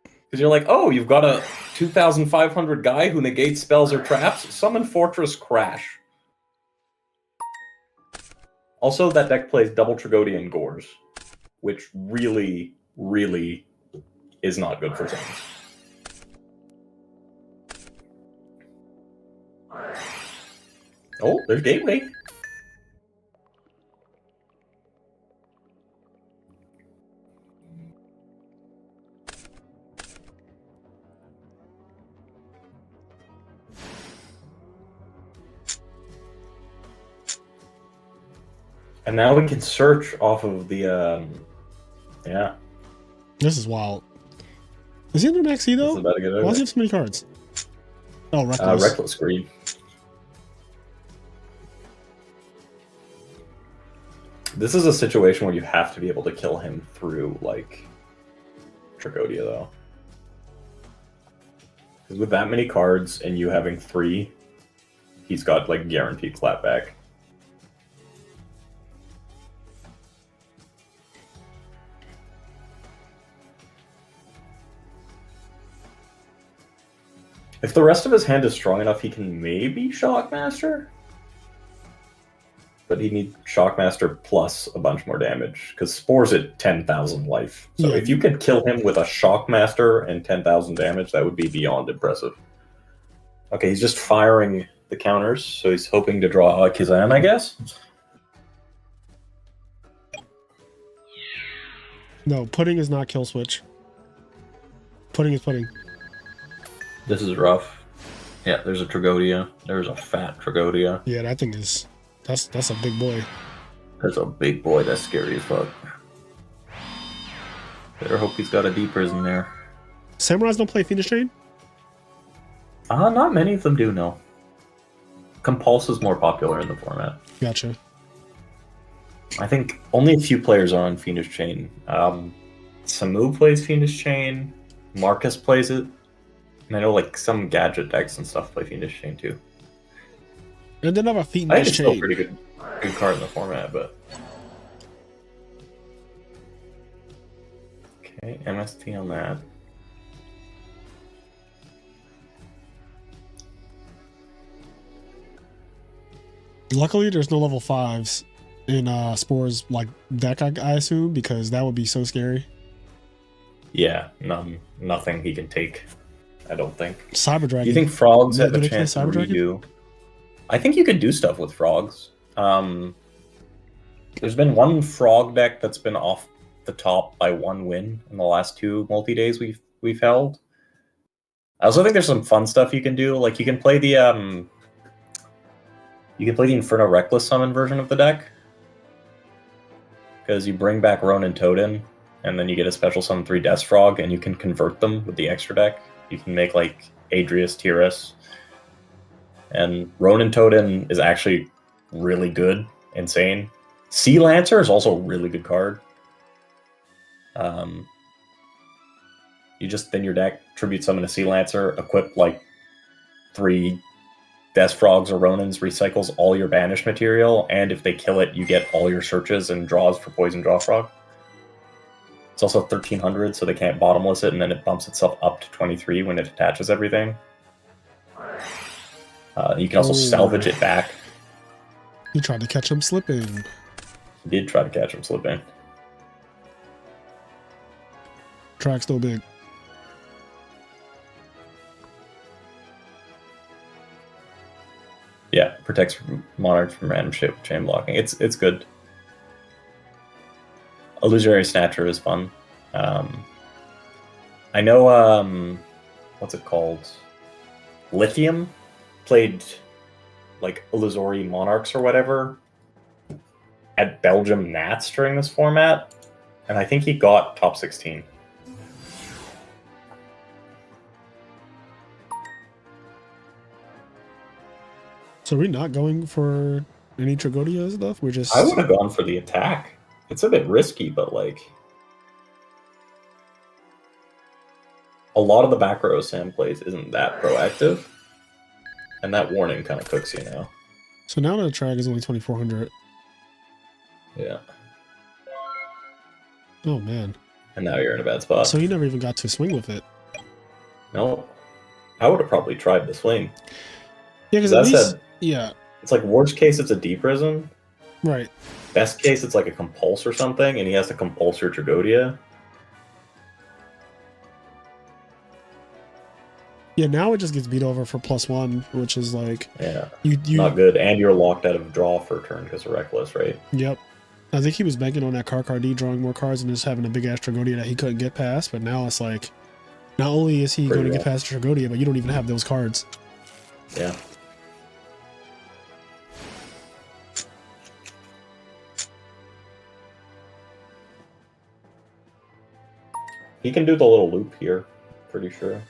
Because you're like, oh, you've got a 2,500 guy who negates spells or traps. Summon Fortress Crash. Also, that deck plays double Tragodia and Gores, which really, really is not good for things. Oh, there's Gateway. And now we can search off of the, yeah. This is wild. Is he under max E though? About to get Why does he have so many cards? Oh, Reckless. Reckless Greed. This is a situation where you have to be able to kill him through, like, Tragodia, though. Because with that many cards and you having 3, he's got, like, guaranteed clapback. If the rest of his hand is strong enough, he can maybe Shockmaster? But he needs Shockmaster plus a bunch more damage, because Spore's at 10,000 life. So if you could kill him with a Shockmaster and 10,000 damage, that would be beyond impressive. Okay, he's just firing the counters, so he's hoping to draw Kizan, I guess? No, Pudding is not kill switch. Pudding is Pudding. This is rough. Yeah, there's a Tragodia. There's a fat Tragodia. Yeah, that thing is... That's a big boy. That's a big boy. That's scary as fuck. Better hope he's got a deep prison there. Samurais don't play Fiendish Chain? Not many of them do, no. Compulse is more popular in the format. Gotcha. I think only a few players are on Fiendish Chain. Samu plays Fiendish Chain. Marcus plays it. And I know like some gadget decks and stuff play Fiendish Chain too. And then have a I Fiendish think it's Chain. still a pretty good card in the format, but... Okay, MST on that. Luckily, there's no level 5s in Spore's like deck, I assume, because that would be so scary. Yeah, nothing he can take, I don't think. Cyber Dragon. Do you think frogs have Do a they play chance to Cyber Dragon? redo? I think you could do stuff with frogs. There's been one frog deck that's been off the top by 1 win in the last 2 multi-days we've held. I also think there's some fun stuff you can do. Like you can play the Inferno Reckless Summon version of the deck. Because you bring back Ronin Totem, and then you get a special summon 3 Death Frog, and you can convert them with the extra deck. You can make like Adrius, Tyrus. And Ronin Totem is actually really good, insane. Sea Lancer is also a really good card. You just thin your deck, tribute summon a Sea Lancer, equip like 3 Death Frogs or Ronins, recycles all your banished material, and if they kill it, you get all your searches and draws for Poison Draw Frog. It's also 1300, so they can't bottomless it, and then it bumps itself up to 23 when it attaches everything. You can also salvage it back. You tried to catch him slipping. He did try to catch him slipping. Track's still big. Yeah, protects Monarch from random shit with chain blocking. It's good. Illusionary Snatcher is fun. I know, what's it called? Lithium played like Illusory Monarchs or whatever at Belgium Nats during this format, and I think he got top 16. So are we not going for any Tragodia stuff? We're just... I would have gone for the attack. It's a bit risky, but like... A lot of the back row Sam plays isn't that proactive. And that warning kind of cooks you now. So now the track is only 2,400. Yeah. Oh, man. And now you're in a bad spot. So you never even got to swing with it. No. I would have probably tried the swing. Yeah, because That at least... said, yeah. it's like worst case it's a deep prison. Right. Best case, it's like a compulse or something, and he has to compulse your Tragodia. Yeah, now it just gets beat over for +1, which is like Yeah, you not good. And you're locked out of draw for a turn because of Reckless, right? Yep. I think he was banking on that card D drawing more cards and just having a big ass Tragodia that he couldn't get past, but now it's like not only is he going to get past Tragodia, but you don't even have those cards. Yeah. He can do the little loop here, pretty sure.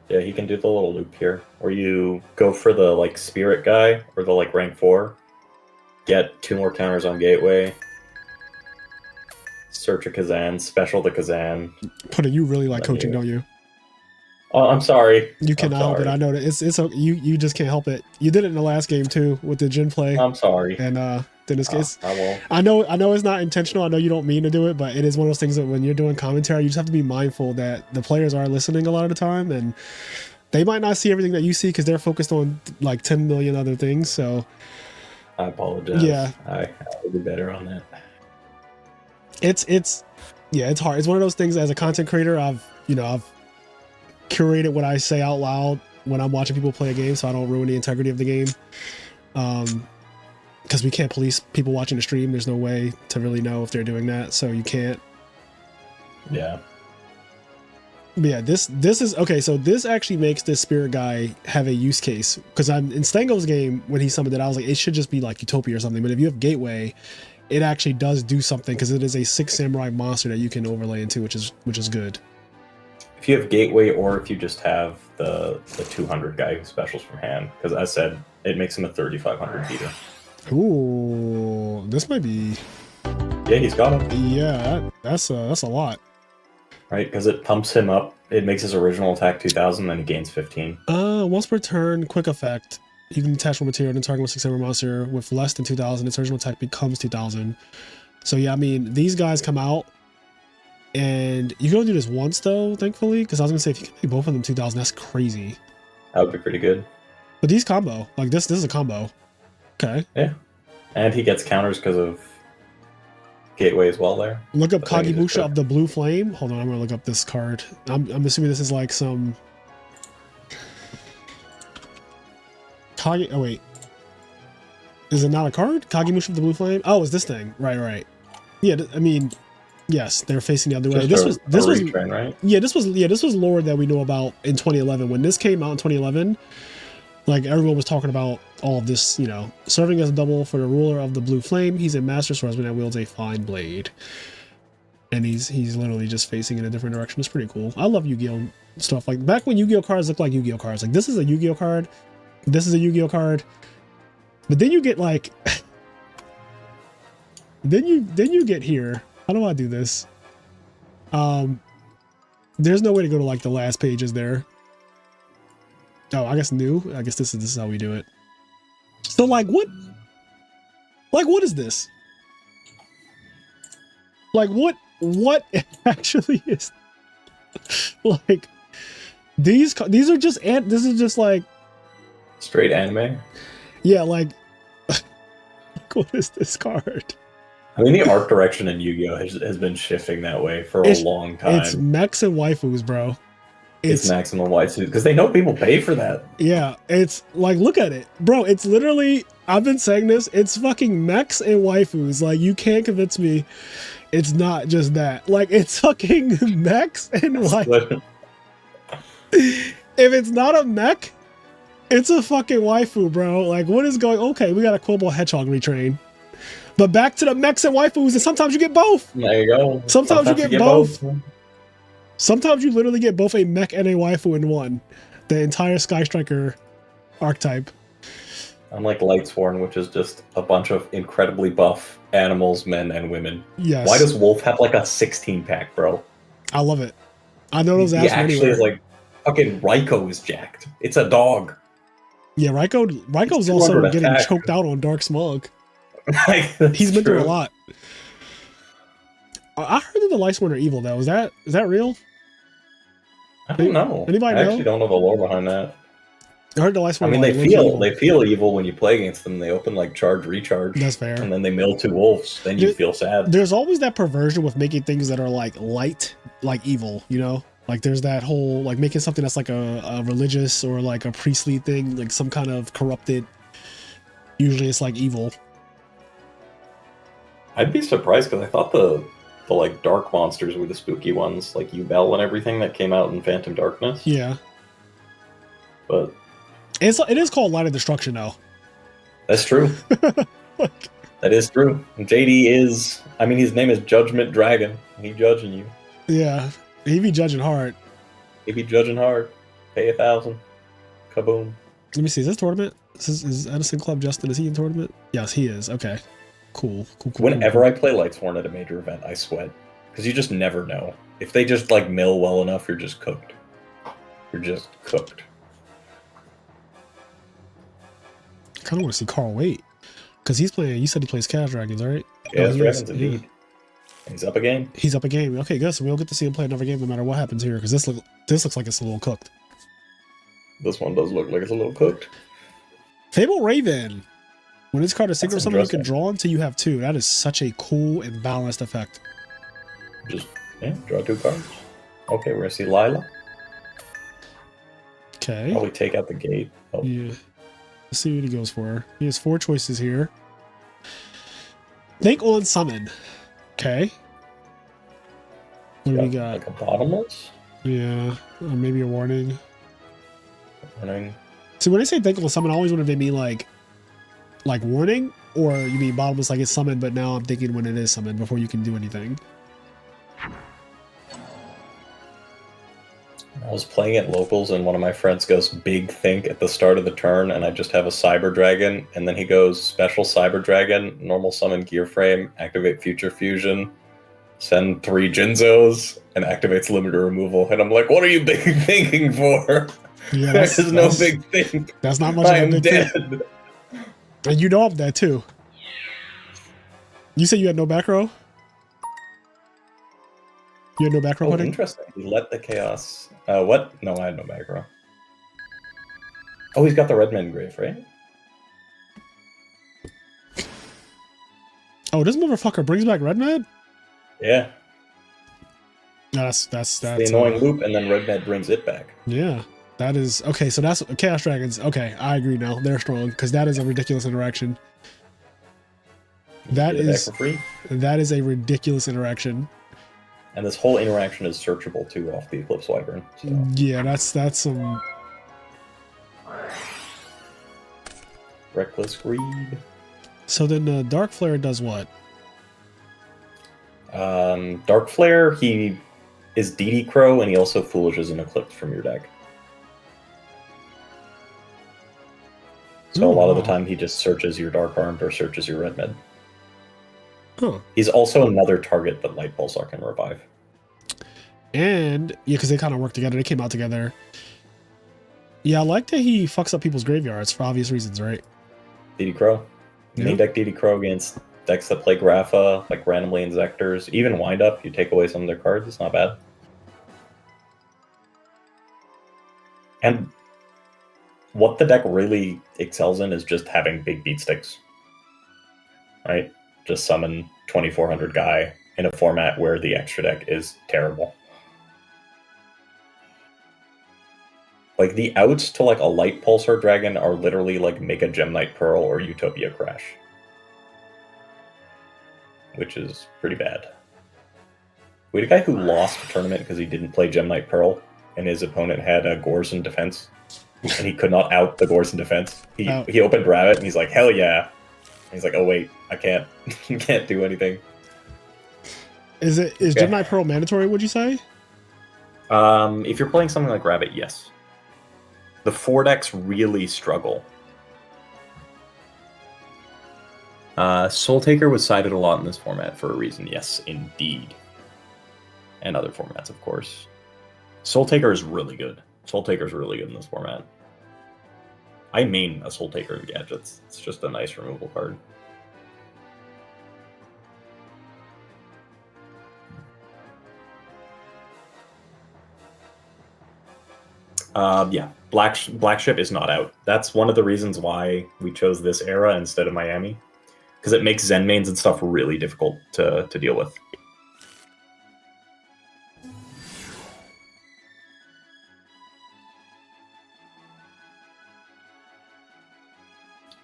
Yeah, he can do the little loop here, where you go for the like spirit guy or the like rank 4, get 2 more counters on gateway, search a Kazan, special the Kazan. Puddin', you really like coaching, don't you? Oh, I'm sorry. You cannot help it. I know that it's you just can't help it. You did it in the last game too with the Jin play. I'm sorry. And then this case, I won't. I know it's not intentional. I know you don't mean to do it, but it is one of those things that when you're doing commentary, you just have to be mindful that the players are listening a lot of the time, and they might not see everything that you see because they're focused on like 10 million other things. So I apologize. Yeah, I will be better on that. It's hard. It's one of those things as a content creator. I've curated what I say out loud when I'm watching people play a game, so I don't ruin the integrity of the game. Because we can't police people watching the stream. There's no way to really know if they're doing that, so you can't. Yeah. But yeah, this is okay. So this actually makes this spirit guy have a use case, because I'm in Stango's game when he summoned it. I was like, it should just be like Utopia or something. But if you have Gateway, it actually does do something because it is a 6 samurai monster that you can overlay into, which is good. If you have Gateway, or if you just have the 200 guy who specials from hand, because as I said, it makes him a 3,500 beater. Ooh, this might be. Yeah, he's got him. Yeah, that's a lot. Right, because it pumps him up. It makes his original attack 2,000, then he gains 15. Once per turn, quick effect. You can attach one material and target one 6 samurai monster with less than 2,000. Its original attack becomes 2,000. So yeah, I mean, these guys come out, and you can only do this once though, thankfully, because I was gonna say if you can make both of them 2,000, that's crazy. That would be pretty good. But these combo, like this is a combo. Okay. Yeah, and he gets counters because of Gateway as well there. Look up Kagemusha of the Blue Flame. Hold on, I'm gonna look up this card. I'm assuming this is like some Kage. Oh wait, is it not a card? Kagemusha of the Blue Flame. Oh, it's this thing. Right. Yeah, I mean, yes, they're facing the other way. This was retrain, right? Yeah, this was lore that we knew about in 2011 when this came out in 2011. Like everyone was talking about all of this, serving as a double for the ruler of the Blue Flame. He's a master swordsman that wields a fine blade, and he's literally just facing in a different direction. It's pretty cool. I love Yu-Gi-Oh stuff. Like back when Yu-Gi-Oh cards looked like Yu-Gi-Oh cards. Like this is a Yu-Gi-Oh card, this is a Yu-Gi-Oh card, but then you get like, then you get here. How do I do this? There's no way to go to like the last pages there. Oh, I guess new. I guess this is how we do it. So like what is this? Like what actually is like these are just this is just like straight anime. Yeah, like what is this card? I mean, the art direction in Yu-Gi-Oh has been shifting that way for a long time. It's mechs and waifus, bro. It's maximum white suit because they know people pay for that. Yeah, it's like, look at it, bro. It's literally, I've been saying this, it's fucking mechs and waifus. Like, you can't convince me it's not just that. Like, it's fucking mechs and waifus. If it's not a mech, it's a fucking waifu, bro. Like, what is going? Okay, we got a Quibble Hedgehog retrain, but back to the mechs and waifus, and sometimes you get both. There you go. Sometimes you get both. Sometimes you literally get both a mech and a waifu in one. The entire Sky Striker archetype. Unlike Lightsworn, which is just a bunch of incredibly buff animals, men and women. Yes. Why does Wolf have like a 16-pack, bro? I love it. I know those ass actually anywhere. Like fucking Raikou is jacked. It's a dog. Yeah, Raiko's also getting choked out on Dark Smog. He's been through a lot. I heard that the Lightsworn are evil though. Is that real? I don't know. Anybody I know? actually don't know the lore behind that. I heard the last I one. mean, Like, they feel evil when you play against them. They open like charge recharge, That's fair. and then they mill 2 wolves. Then you feel sad. There's always that perversion with making things that are like light, like evil. You know, like there's that whole like making something that's like a religious or like a priestly thing, like some kind of corrupted. Usually, it's like evil. I'd be surprised because I thought the like dark monsters were the spooky ones, like Yugioh and everything that came out in Phantom Darkness. Yeah, but it is called Light of Destruction, though. That's true. That is true. JD is, I mean, his name is Judgment Dragon. He judging you. Yeah, he be judging hard. He be judging hard. Pay 1,000. Kaboom. Let me see. Is this tournament? Is Edison Club Justin? Is he in tournament? Yes, he is. Okay. Cool. Whenever I play Lightsworn at a major event, I sweat. Because you just never know. If they just like mill well enough, you're just cooked. You're just cooked. I kind of want to see Carl Waite. Because he's playing, you said he plays Chaos Dragons, right? Chaos Dragons, indeed. Yeah. He's up a game. He's up a game. Okay, good. So we'll get to see him play another game no matter what happens here. Because this looks like it's a little cooked. This one does look like it's a little cooked. Fable Raven. When this card is synchro summon, you can draw until you have 2. That is such a cool and balanced effect. Just, yeah, draw 2 cards. Okay, we're going to see Lila. Okay. Probably take out the gate. Oh. Yeah. Let's see what he goes for. He has 4 choices here. Think on summon. Okay. What do we got? Like a bottomless? Yeah. Or maybe a warning. Warning. See, when they say think on summon, I always wonder if they mean like warning, or you mean bottomless like it's summoned, but now I'm thinking when it is summoned before you can do anything. I was playing at locals and one of my friends goes big think at the start of the turn and I just have a Cyber Dragon and then he goes special Cyber Dragon, normal summon Gear Frame, activate Future Fusion, send 3 Jinzos, and activates limited removal. And I'm like, what are you big thinking for? Yeah, there's no big think. That's not much of a big thing. And you know I'm dead too. You said you had no back row? You had no back row? Oh, interesting. He let the chaos. What? No, I had no back row. Oh, he's got the Red Men Grave, right? Oh, this motherfucker brings back Red Man? Yeah. That's the annoying loop, and then Red Man brings it back. Yeah. That is okay. So that's Chaos Dragons. Okay, I agree now. They're strong because that is a ridiculous interaction. That is a ridiculous interaction. And this whole interaction is searchable too off the Eclipse Wyvern. So. Yeah, that's some Reckless Greed. So then Dark Flare does what? Dark Flare, he is DD Crow, and he also foolishes an Eclipse from your deck. So a lot of the time he just searches your Dark Armed or searches your Red Med. Huh. He's also another target that Light Pulsar can revive. And, yeah, because they kind of work together. They came out together. Yeah, I like that he fucks up people's graveyards for obvious reasons, right? DD Crow. Main deck DD Crow against decks that play Grapha, like randomly Inzectors. Even Wind Up, you take away some of their cards. It's not bad. And what the deck really excels in is just having big beat sticks. Right? Just summon 2400 guy in a format where the extra deck is terrible. Like, the outs to, like, a Light Pulsar Dragon are literally, like, make a Gem Knight Pearl or Utopia Crash. Which is pretty bad. We had a guy who lost a tournament because he didn't play Gem Knight Pearl, and his opponent had a Gorson Defense, and he could not out the Gorson Defense. He opened Rabbit, and he's like, hell yeah. And he's like, oh wait, I can't can't do anything. Is Gem Knight Pearl mandatory, would you say? If you're playing something like Rabbit, yes. The 4 decks really struggle. Soul Taker was sided a lot in this format for a reason, yes, indeed. And other formats, of course. Soul Taker is really good. Soul Taker is really good in this format. I main a Soul Taker in Gadgets. It's just a nice removal card. Yeah, Black Ship is not out. That's one of the reasons why we chose this era instead of Miami, because it makes Zen mains and stuff really difficult to deal with.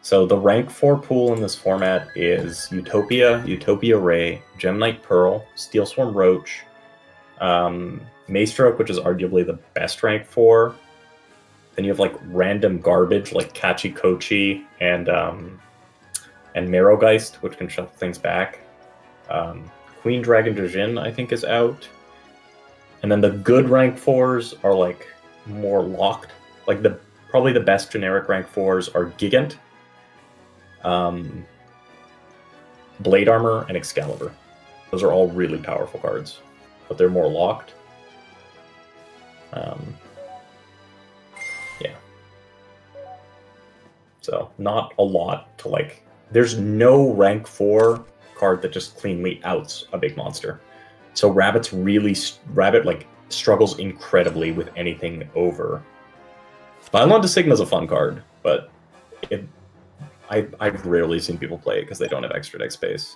So the rank 4 pool in this format is Utopia, Utopia Ray, Gem Knight Pearl, Steel Swarm Roach, Maestroke, which is arguably the best rank 4. Then you have like random garbage like Kachi Kochi and Marrowgeist, which can shuffle things back. Queen Dragon Djinn, I think, is out. And then the good rank 4s are like more locked. Like probably the best generic rank 4s are Gigant, Blade Armor, and Excalibur. Those are all really powerful cards, but they're more locked. Yeah. So not a lot to like. There's no rank 4 card that just cleanly outs a big monster. So Rabbit like struggles incredibly with anything over. Bylon to Sigma is a fun card, but I've rarely seen people play it because they don't have extra deck space.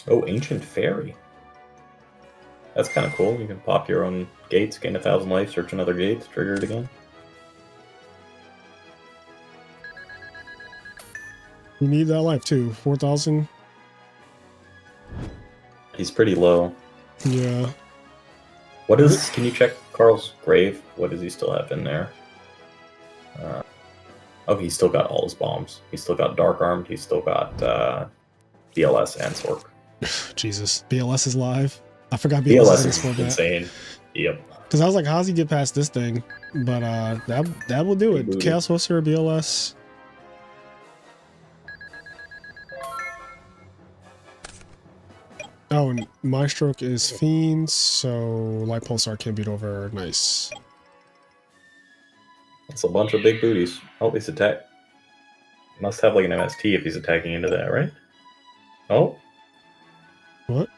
Oh, Ancient Fairy. That's kind of cool. You can pop your own gates, gain 1,000 life, search another gate, trigger it again. You need that life too. 4,000. He's pretty low. Yeah. What is? Can you check Carl's grave? What does he still have in there? Oh, he's still got all his bombs. He's still got Dark Armed. He's still got BLS and Sork. Jesus, BLS is live. I forgot BLS is insane. Yep. Because I was like, how's he get past this thing? But that will do it. Chaos Sorcerer, BLS. Oh, and Maestroke is Fiends, so Light Pulsar can beat over. Nice. That's a bunch of big booties. Oh, he's attack. Must have like an MST if he's attacking into that, right? Oh. What?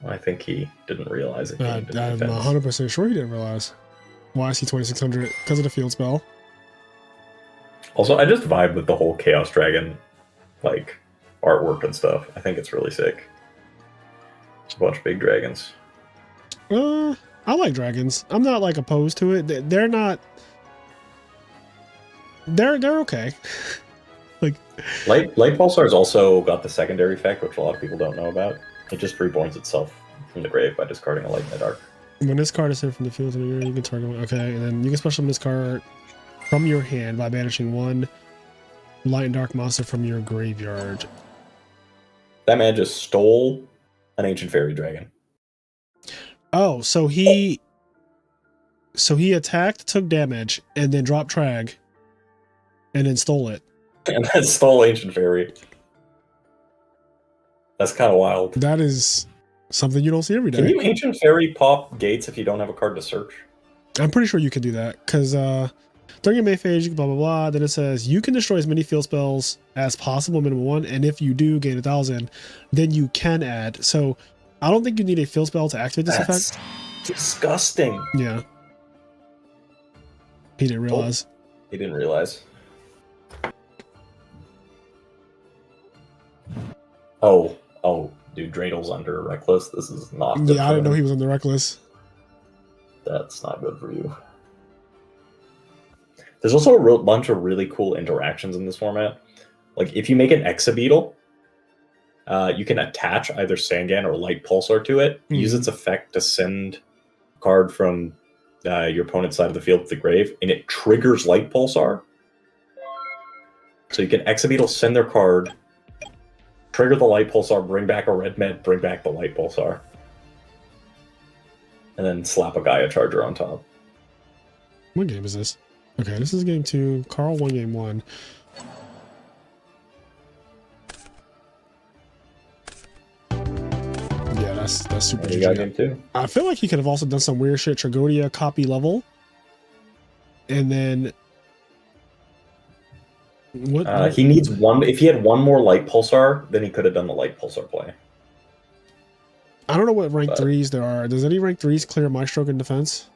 I think he didn't realize it. I'm 100% sure he didn't realize. Why is he 2600? Because of the field spell. Also, I just vibe with the whole Chaos Dragon, like, artwork and stuff. I think it's really sick. It's a bunch of big dragons. I like dragons. I'm not like opposed to it. They're not. They're okay. Like Light Pulsar's also got the secondary effect, which a lot of people don't know about. It just reborns itself from the grave by discarding a Light in the Dark. When this card is hit from the field, you can target one. Okay, and then you can special summon this card from your hand by banishing one Light and Dark monster from your graveyard. That man just stole an Ancient Fairy Dragon. Oh, so he attacked, took damage, and then dropped Trag, and then stole it. And then stole Ancient Fairy. That's kind of wild. That is something you don't see every day. Can you Ancient Fairy pop gates if you don't have a card to search? I'm pretty sure you can do that, because during your main phase, you can blah blah blah. Then it says you can destroy as many field spells as possible, minimum 1, and if you do gain 1,000, then you can add. So I don't think you need a field spell to activate this effect. Disgusting. Yeah. He didn't realize. He didn't realize. Oh, dude, Dreidel's under Reckless. This is not good. Yeah, I didn't know he was under Reckless. That's not good for you. There's also a bunch of really cool interactions in this format. Like, if you make an Exabeetle, you can attach either Sangan or Light Pulsar to it, use its effect to send a card from your opponent's side of the field to the grave, and it triggers Light Pulsar. So you can Exabeetle, send their card, trigger the Light Pulsar, bring back a red med, bring back the Light Pulsar, and then slap a Gaia Charger on top. What game is this? Okay, this is game 2. Carl won game 1. Yeah, that's super You got GG. game 2. I feel like he could have also done some weird shit. Tragonia copy level. And then what He needs one. If he had one more light pulsar, then he could have done the light pulsar play. I don't know what rank 3s there are. Does any rank 3s clear my stroke in defense?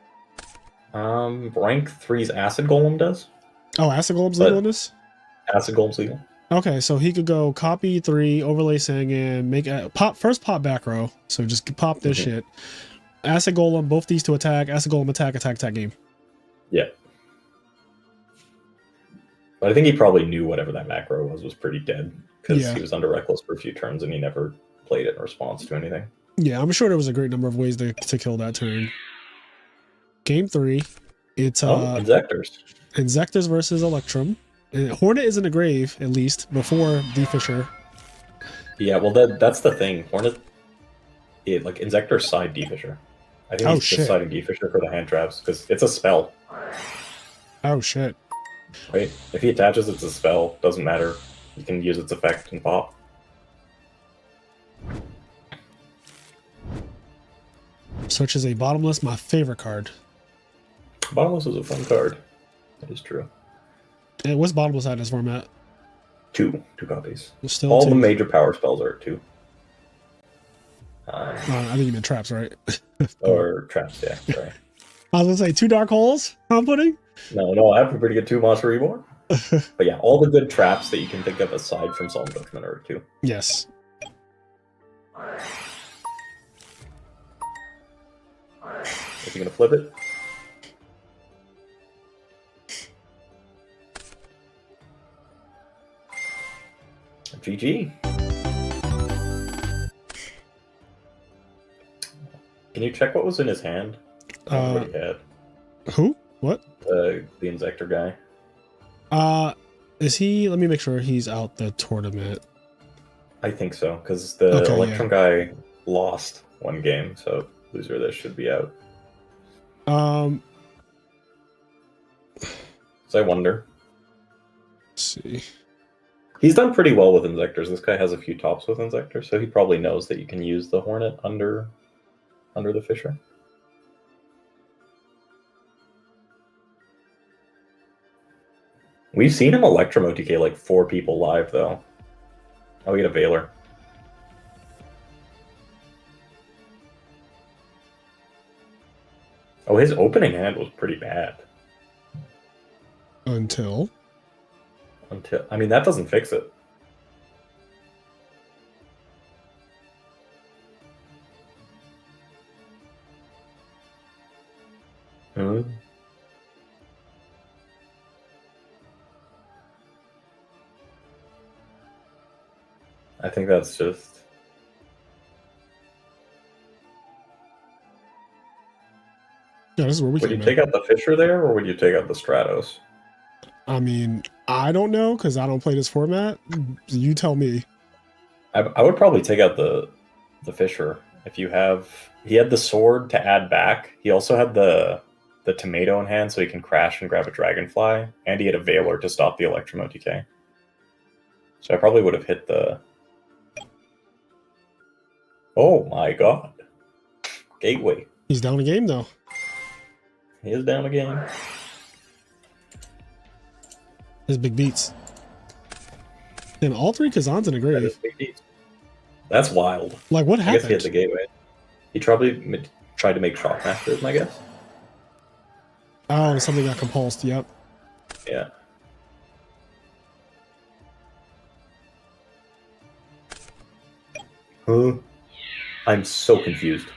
Rank 3's Acid Golem does. Oh, Acid Golem's legal in this? Acid Golem's legal. Okay, so he could go copy 3, overlay Sangan, make a first pop back row. So just pop this shit. Acid Golem, both these to attack. Acid Golem attack game. Yeah. But I think he probably knew whatever that macro was pretty dead because he was under Reckless for a few turns and he never played it in response to anything. Yeah, I'm sure there was a great number of ways to kill that turn. Game 3, it's Inzectors. Inzectors versus Electrum. And Hornet is in the grave, at least, before D-Fisher. Yeah, well, that's the thing. Hornet, like, Inzector's side D-Fisher. I think he's just siding D-Fisher for the hand traps, because it's a spell. Oh, shit. Right? If he attaches, it's a spell. Doesn't matter. You can use its effect and pop. Such as a Bottomless, my favorite card. Bottomless is a fun card. That is true. And what's Bottomless at in this format? 2 copies. Still all 2. the major power spells are 2. I think you meant traps, right? Or traps, yeah. Sorry. I was gonna say 2 dark holes. I'm putting. No, I have a pretty good 2 Monster Reborn. But yeah, all the good traps that you can think of aside from Solemn Judgment are 2. Yes. Is he gonna flip it? GG. Can you check what was in his hand? What he had. Who? What? The Inzector guy. Is he? Let me make sure he's out the tournament. I think so, because the Electrum guy lost 1 game, so loser of this should be out. So I wonder. Let's see. He's done pretty well with Inzectors. This guy has a few tops with Inzectors, so he probably knows that you can use the Hornet under the Fisher. We've seen him Electrum OTK like 4 people live, though. Oh, we get a Veiler. Oh, his opening hand was pretty bad. Until, I mean, that doesn't fix it. I think that's just... Yeah, this is where we would you take out the Fisher there, or would you take out the Stratos? I mean, I don't know, because I don't play this format. You tell me. I would probably take out the Fisher. If you have... He had the sword to add back. He also had the tomato in hand, so he can crash and grab a Dragonfly. And he had a Veiler to stop the Electrum OTK. So I probably would have hit the... Oh my god. Gateway. He's down a game, though. He is down a game. His big beats. Damn, all 3 Kazans in a grave. That's wild. Like, what happened? I guess he hit the gateway. He probably tried to make Shockmaster, is my guess. Oh, something got compulsed, yep. Yeah. Huh? I'm so confused.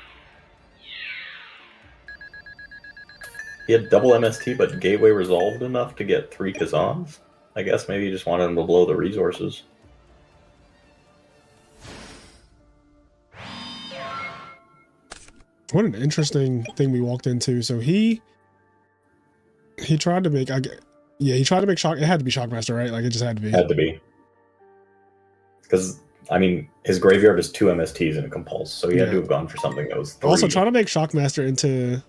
He had double MST, but Gateway resolved enough to get 3 Kazans? I guess maybe he just wanted him to blow the resources. What an interesting thing we walked into. So he tried to make... he tried to make Shock... It had to be Shockmaster, right? Like, it just had to be. Had to be. Because... I mean, his graveyard is 2 MSTs and a compulse, so he had to have gone for something that was 3. Also, trying to make Shockmaster into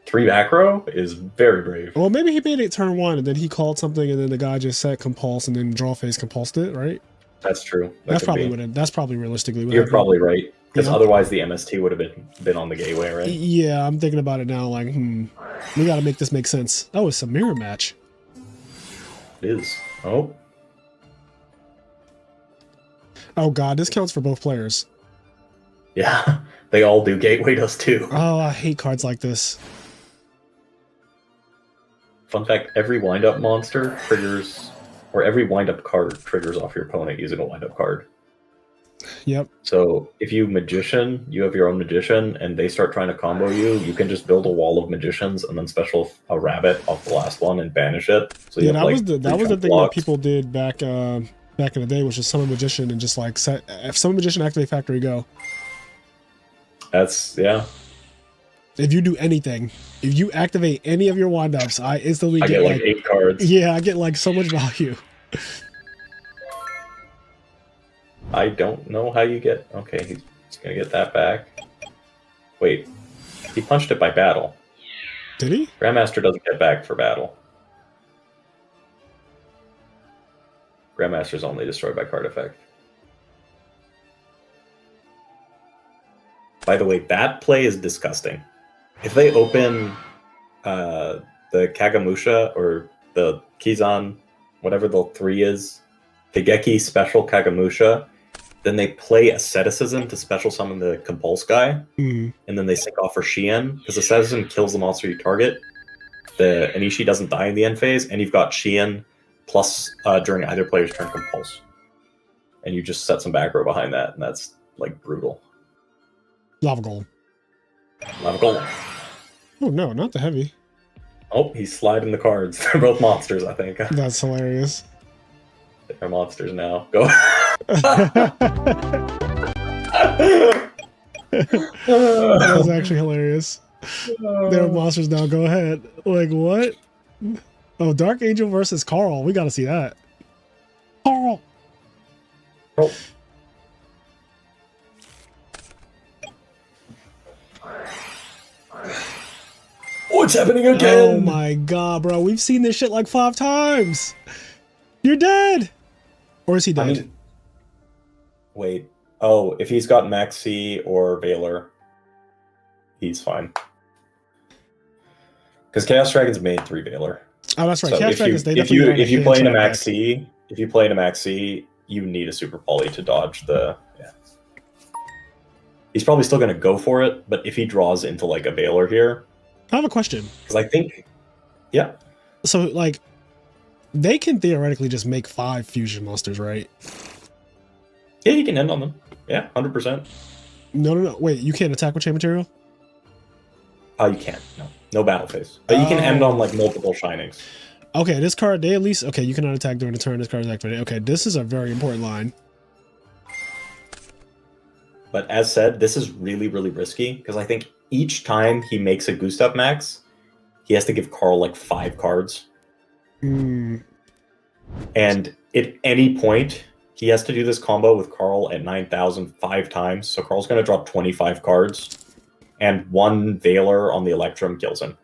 3 back row is very brave. Well, maybe he made it turn 1 and then he called something and then the guy just set compulse and then draw phase compulsed it, right? That's true. That's probably that's probably realistically what You're happened. probably right. Because Yeah. otherwise the MST would have been on the gateway, right? Yeah, I'm thinking about it now. Like, we got to make this make sense. Oh, it's a mirror match. It is. Oh. Oh God, this counts for both players. Yeah, they all do. Gateway does too. Oh, I hate cards like this. Fun fact, every wind-up monster triggers, or every wind-up card triggers off your opponent using a wind-up card. Yep. So if you magician, you have your own magician, and they start trying to combo you, you can just build a wall of magicians and then special a rabbit off the last one and banish it. So you Yeah, have, that like, was the 3 thing blocks. that people did back in the day, which is summon magician and just like set if summon magician activate factory go. That's, yeah. If you do anything, if you activate any of your wind ups, I instantly I get like 8 cards. Yeah, I get like so much value. I don't know how you get... Okay, he's gonna get that back. Wait, he punched it by battle. Did he? Grandmaster doesn't get back for battle. Grandmaster's only destroyed by card effect. By the way, that play is disgusting. If they open the Kagamusha or the Kizan, whatever the 3 is, Higeki special Kagamusha, then they play Asceticism to special summon the Compulse guy, and then they sync off for Shien, because Asceticism kills the monster you target. The Anishi doesn't die in the end phase, and you've got Shien plus during either player's turn Compulse. And you just set some back row behind that, and that's like brutal. Lava Golem. Lava Golem. Oh no, not the heavy. Oh, he's sliding the cards. They're both monsters, I think. That's hilarious. They're monsters now. Go. That was actually hilarious. They're monsters now. Go ahead. Like what? Oh, Dark Angel versus Carl. We got to see that. Carl. Oh. What's happening again? Oh my god, bro. We've seen this shit like 5 times. You're dead. Or is he dead? I mean, wait. Oh, if he's got Maxi or Valor, he's fine. Because Chaos Dragons made 3 Valor. Oh, that's right. So Chaos Dragons, if you play in a Maxi, if you play in a Maxi, you need a Super Poly to dodge the. Yeah. He's probably still going to go for it, but if he draws into like a Valor here, I have a question. because I think, yeah. So, like, they can theoretically just make 5 fusion monsters, right? Yeah, you can end on them. Yeah, 100%. No. Wait, you can't attack with chain material? Oh, you can't. No battle phase. But you can end on like multiple shinings. Okay, this card, they at least... Okay, you cannot attack during the turn. This card is activated. Okay, this is a very important line. But as said, this is really, really risky, because I think each time he makes a Gustav Max, he has to give Carl like 5 cards. Mm. And at any point, he has to do this combo with Carl at 9,000 5 times. So Carl's going to drop 25 cards, and 1 Valor on the Electrum kills him.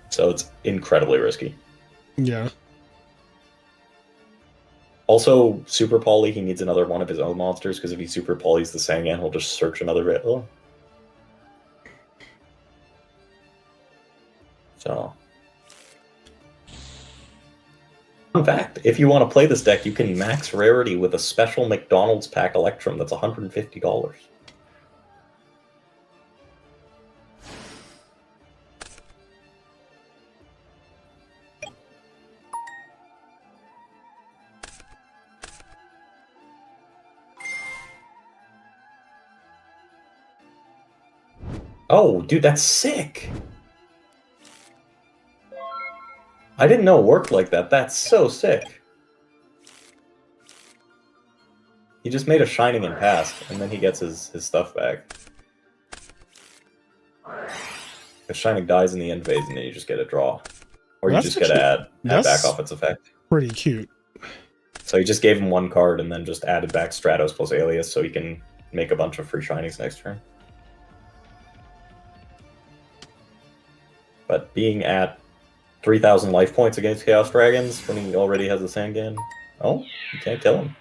So it's incredibly risky. Yeah. Also, Super Poly, he needs another one of his own monsters, because if he Super Polys the Sangan, he'll just search another Valor. So... Fun fact, if you want to play this deck, you can max rarity with a special McDonald's pack Electrum that's $150. Oh, dude, that's sick! I didn't know it worked like that. That's so sick. He just made a Shining and passed, and then he gets his stuff back. The Shining dies in the end phase, and then you just get a draw. Or you just get to add back off its effect. Pretty cute. So he just gave him 1 card, and then just added back Stratos plus Alias, so he can make a bunch of free shinies next turn. But being at 3,000 life points against Chaos Dragons when he already has a Sangan, oh, you can't kill him.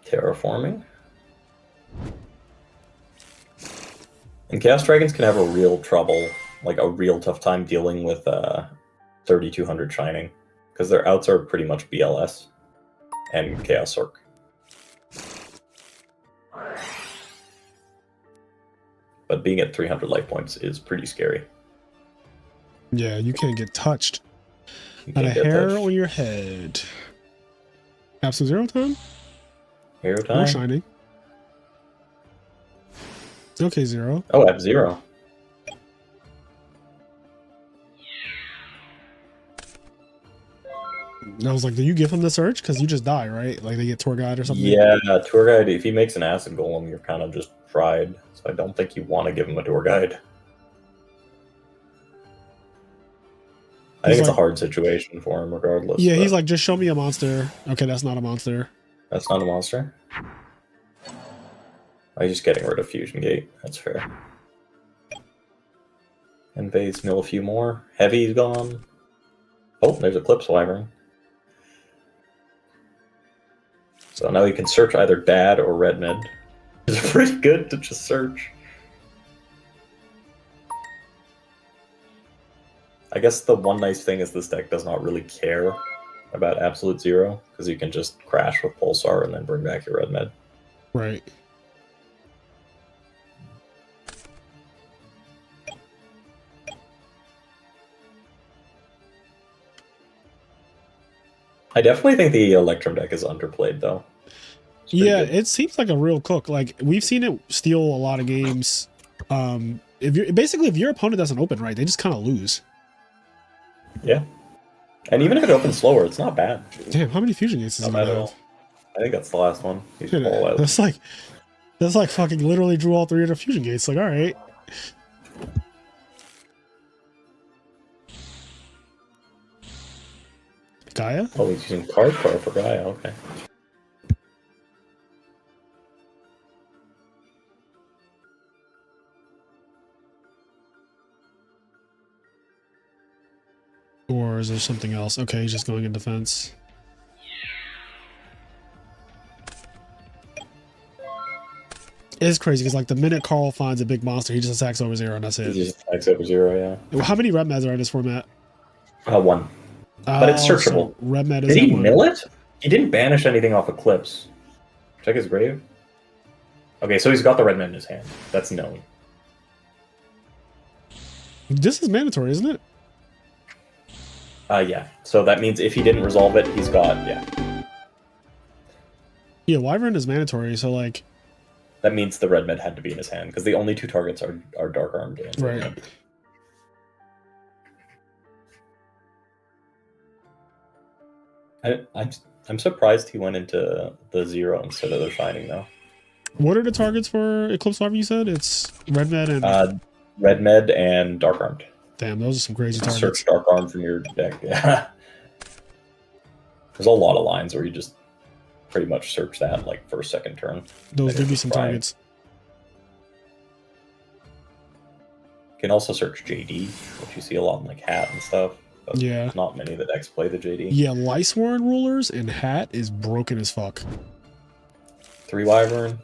Terraforming. And Chaos Dragons can have a real trouble, like a real tough time dealing with 3,200 Shining, because their outs are pretty much BLS and Chaos Orc. But being at 300 life points is pretty scary. Yeah, you can't get touched. You Not a can't get hair touched. on your head. Absolute zero time? Hero Or time? shiny. Okay, zero. Oh, F-Zero. And I was like, do you give him the search? Because you just die, right? Like they get tour guide or something? Yeah, tour guide, if he makes an acid golem, you're kind of just fried. So I don't think you want to give him a tour guide. I think it's a hard situation for him regardless. Yeah, he's like, just show me a monster. Okay, that's not a monster. That's not a monster? I'm just getting rid of Fusion Gate. That's fair. Invades, mill a few more. Heavy's gone. Oh, there's Eclipse Wyvern. So now you can search either Dad or Red Med. It's pretty good to just search. I guess the one nice thing is this deck does not really care about Absolute Zero, because you can just crash with Pulsar and then bring back your Red Med. Right. I definitely think the Electrum deck is underplayed, though. Yeah, good. it seems like a real cook. Like we've seen it steal a lot of games. If your opponent doesn't open right, they just kind of lose. Yeah. And even if it opens slower, it's not bad. Damn, how many fusion gates does he Not bad at have? all. I think that's the last one. He's Yeah, all out. that's like fucking literally drew all 300 fusion gates. Like, all right. Gaia? Oh, he's using card power for Gaia. Okay. Or is there something else? Okay, he's just going in defense. It's crazy because like the minute Carl finds a big monster, he just attacks over zero and that's He it. just attacks over zero, yeah. How many red meds are in this format? One. But it's searchable. So red med is Did he at one. mill it? He didn't banish anything off Eclipse. Check his grave. Okay, so he's got the red med in his hand. That's known. This is mandatory, isn't it? Yeah. So that means if he didn't resolve it, he's got, yeah. Yeah, Wyvern is mandatory, so like... That means the red med had to be in his hand, because the only two targets are Dark Armed and Red Right. Med. I'm surprised he went into the zero instead of the shining, though. What are the targets for Eclipse Wyvern, you said? It's red med and... Red Med and Dark Armed. Damn, those are some crazy targets. Search Dark Arm from your deck. Yeah. There's a lot of lines where you just pretty much search that like first, second turn. Those do be some Fine. targets. You can also search JD, which you see a lot in like Hat and stuff. But Yeah. not many of the decks play the JD. Yeah, Liceworn Rulers and Hat is broken as fuck. 3 Wyvern,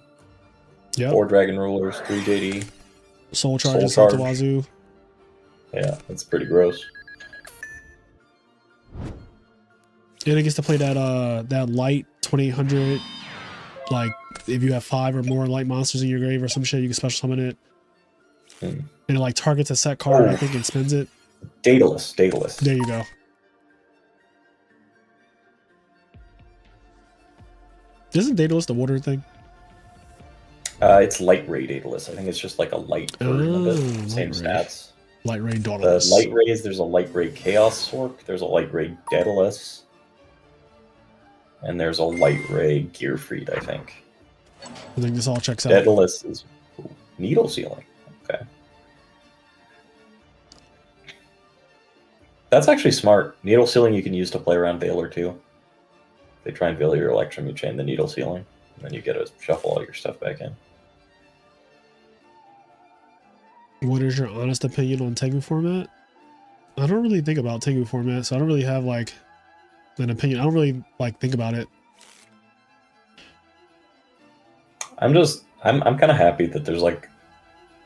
Yep. 4 Dragon Rulers, 3 JD. Soul Charge and Soul Salto Charge. Wazoo. Yeah, that's pretty gross. And it gets to play that light 2800. Like if you have 5 or more light monsters in your grave or some shit, you can special summon it. Hmm. And it like targets a set card, Oh. I think, and spins it. Daedalus. There you go. Isn't Daedalus the water thing? It's Light Ray Daedalus. I think it's just like a light version of Oh, it. Same Light Ray. stats. Light Rain The Daedalus. Light Rays, there's a Light Ray Chaos Orc, there's a Light Ray Daedalus. And there's a light ray Gearfried, I think. I think this all checks out. Daedalus is needle sealing. Okay. That's actually smart. Needle sealing you can use to play around Veiler too. They try and Veil your Electrum, you chain the needle sealing, and then you get to shuffle all your stuff back in. What is your honest opinion on Tengu format? I don't really think about Tengu format, so I don't really have like an opinion. I don't really like think about it. I'm kind of happy that there's like,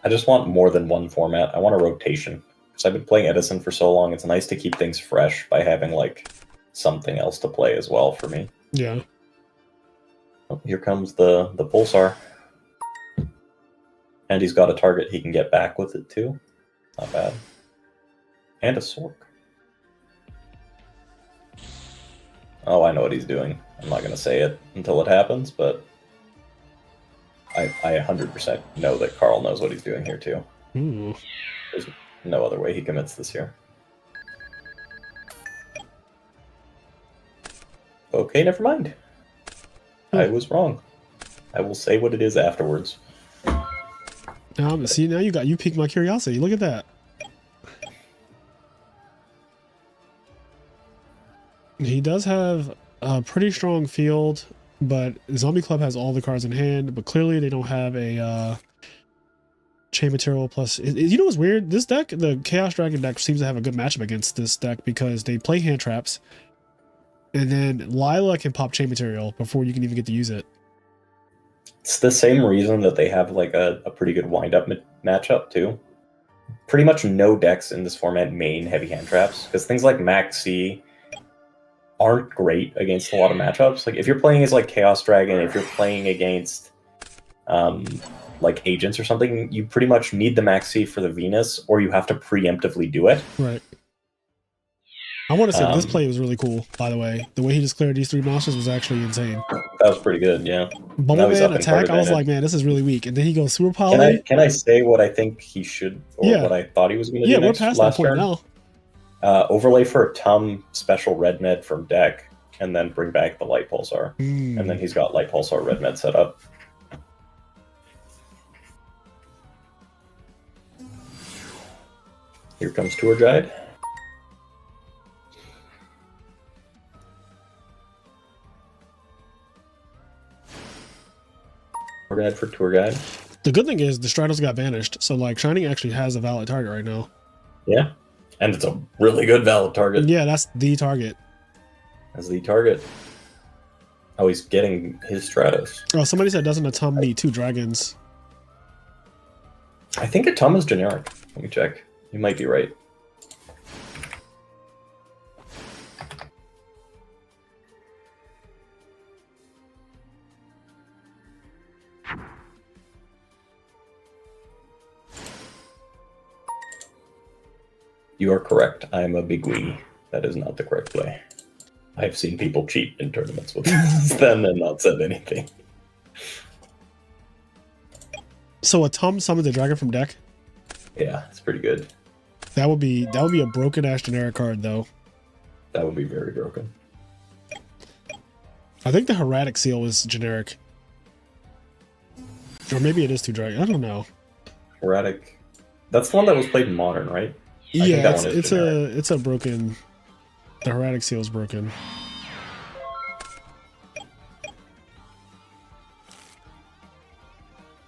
I just want more than one format. I want a rotation. Because I've been playing Edison for so long, it's nice to keep things fresh by having like something else to play as well for me. Yeah. Oh, here comes the Pulsar. And he's got a target he can get back with it too. Not bad. And a Sork. Oh, I know what he's doing. I'm not going to say it until it happens, but I 100% know that Carl knows what he's doing here too. Ooh. There's no other way he commits this here. Okay, never mind. I was wrong. I will say what it is afterwards. See, now you piqued my curiosity. Look at that. He does have a pretty strong field, but Zombie Club has all the cards in hand, but clearly they don't have a chain material plus. You know what's weird? This deck, the Chaos Dragon deck, seems to have a good matchup against this deck because they play hand traps, and then Lila can pop chain material before you can even get to use it. It's the same reason that they have like a pretty good wind-up matchup too. Pretty much no decks in this format main heavy hand traps, because things like Maxi aren't great against a lot of matchups. Like if you're playing as like Chaos Dragon, if you're playing against like agents or something, you pretty much need the Maxi for the Venus, or you have to preemptively do it. Right. I want to say this play was really cool, by the way. The way he just cleared these three monsters was actually insane. That was pretty good, yeah. Bubble Man attack, I was like, man, this is really weak. And then he goes Super Poly. Can I say what I think he should, or what I thought he was going to do next? Yeah, we're past that point now. Overlay for a Tum special red med from deck, and then bring back the Light Pulsar. And then he's got Light Pulsar red med set up. Here comes Tour Guide. Tour Guide for Tour Guide. The good thing is the Stratos got banished, so like Shining actually has a valid target right now. Yeah, and it's a really good valid target. Yeah, that's the target. That's the target. Oh, he's getting his Stratos. Oh, somebody said doesn't a Tum need two dragons? I think a Tum is generic. Let me check. You might be right. You are correct. I am a big wee. That is not the correct play. I've seen people cheat in tournaments with them and not said anything. So a Tum summons a dragon from deck? Yeah, it's pretty good. That would be a broken ass generic card though. That would be very broken. I think the Heradic Seal is generic. Or maybe it is two dragons. I don't know. Heradic. That's the one that was played in Modern, right? Yeah, it's a broken. The Heradic Seal is broken.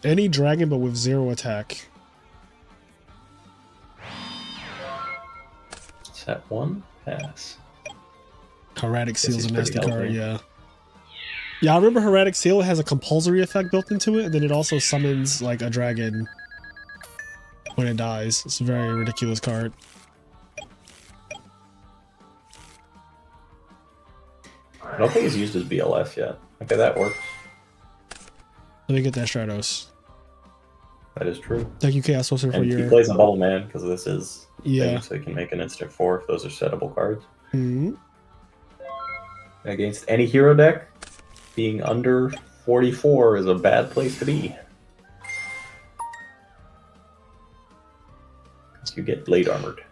Any dragon but with 0 attack. Set 1, pass. Heradic Seal is a nasty card, yeah. Yeah, I remember Heradic Seal has a compulsory effect built into it, and then it also summons like a dragon when it dies. It's a very ridiculous card. I don't think he's used his BLF yet. Okay, that works. Let me get that Stratos. That is true. Thank you, Chaos Sorcerer, for your... he plays a Bubble Man because this is... Yeah. So he can make an instant 4 if those are settable cards. Mm-hmm. Against any hero deck, being under 44 is a bad place to be. Because you get Blade Armored.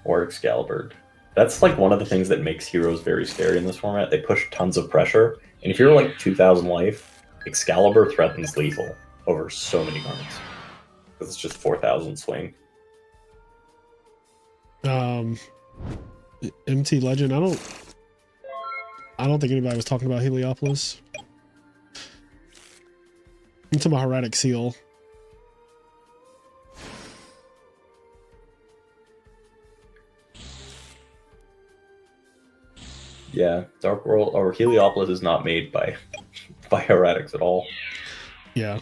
Or Excalibured. That's like one of the things that makes heroes very scary in this format. They push tons of pressure, and if you're like 2,000 life, Excalibur threatens lethal over so many cards because it's just 4,000 swing. MT Legend. I don't think anybody was talking about Heliopolis. I'm talking about Heretic Seal. Yeah, Dark World or Heliopolis is not made by heretics at all. Yeah.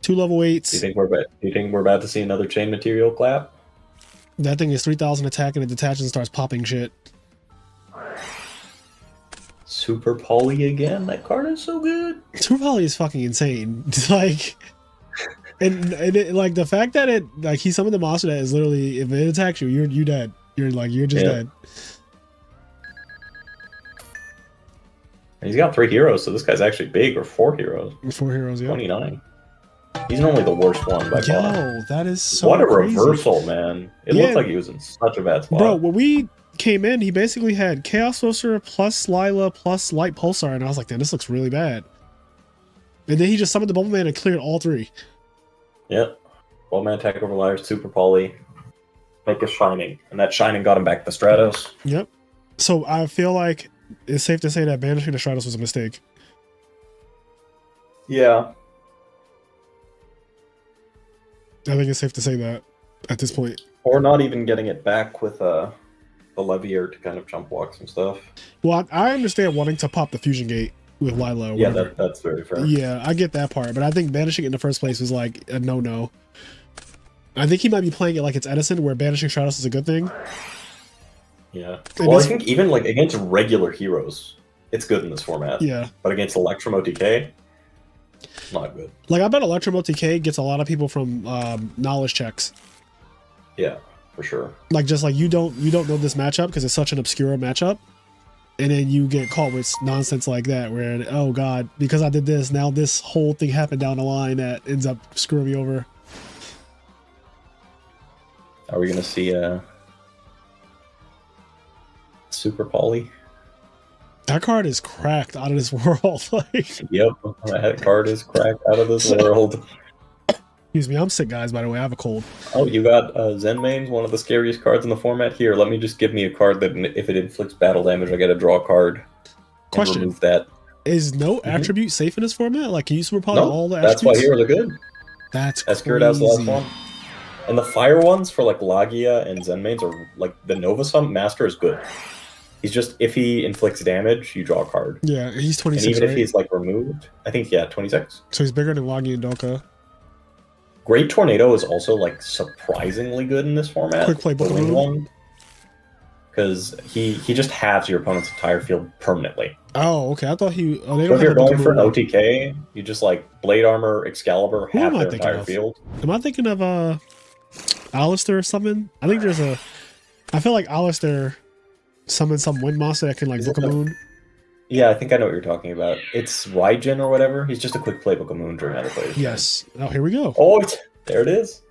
2 level 8s. Do you think we're about to see another chain material clap? That thing is 3,000 attack and it detaches and starts popping shit. Super Poly again. That card is so good. Super Poly is fucking insane. Like, and it, like the fact that it like he summoned the monster that is literally if it attacks you, you're dead. You're just dead. And he's got 3 heroes, so this guy's actually big, or 4 heroes. 4 heroes, yeah. 29. He's normally the worst one by far. Yo, that is so what a crazy. reversal, man. It looked like he was in such a bad spot. Bro, when we came in, he basically had Chaos Sorcerer plus Lila plus Light Pulsar, and I was like, damn, this looks really bad. And then he just summoned the Bubble Man and cleared all 3. Yep. 12-man attack over Liars, Super Poly. Make a Shining. And that Shining got him back to Stratos. Yep. So I feel like it's safe to say that banishing the Stratos was a mistake. Yeah. I think it's safe to say that at this point. Or not even getting it back with the Levier to kind of jump walks and stuff. Well, I understand wanting to pop the Fusion Gate with Lila. Yeah, that's very fair. Yeah, I get that part, but I think banishing it in the first place was like a no-no. I think he might be playing it like it's Edison, where banishing Stratos is a good thing. Yeah. Well, I think even like against regular heroes, it's good in this format. Yeah. But against Electrum OTK, not good. Like, I bet Electrum OTK gets a lot of people from knowledge checks. Yeah, for sure. Like, just like you don't know this matchup because it's such an obscure matchup, and then you get caught with nonsense like that where, oh god, because I did this, now this whole thing happened down the line that ends up screwing me over. Are we gonna see Super Poly? That card is cracked out of this world. Like, yep, that card is cracked out of this world. Excuse me, I'm sick, guys, by the way. I have a cold. Oh, you got Zenmane's, one of the scariest cards in the format. Here, let me just give me a card that if it inflicts battle damage, I get to draw a card. Question. Remove that. Is no attribute safe in this format? Like, can you Super Poly all the attributes? That's why heroes are good. That's Escuridau's the last one. And the fire ones for like Lagia and Zenmane's are like the Nova Sum Master is good. He's just, if he inflicts damage, you draw a card. Yeah, he's 26, and even right? if he's like removed, I think, yeah, 26. So he's bigger than Lagi and Doka. Great Tornado is also like surprisingly good in this format. Quick play one. Because he just halves your opponent's entire field permanently. Oh, okay. I thought he... Oh, they so don't if you're have going for an OTK, you just like Blade Armor, Excalibur, half their entire field. Am I thinking of Alistair or something? I think there's a... I feel like Alistair summoned some wind monster that can like Book a Moon. Yeah, I think I know what you're talking about. It's Raijin or whatever. He's just a quick play Book of Moon during other players. Yes. Oh, here we go. Oh, there it is.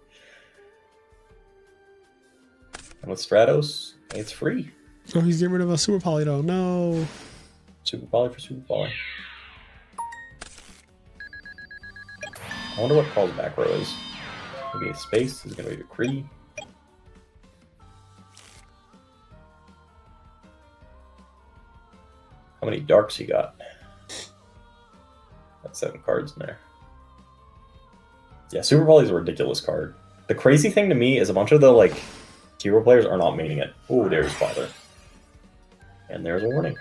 And with Stratos, it's free. Oh, he's getting rid of a Super Poly though. No. Super Poly for Super Poly. I wonder what Carl's back row is. Maybe a space. He's going to be a Kree. How many darks he got? That's 7 cards in there. Yeah, Super Poly is a ridiculous card. The crazy thing to me is a bunch of the like hero players are not maining it. Oh, there's Father. And there's a warning.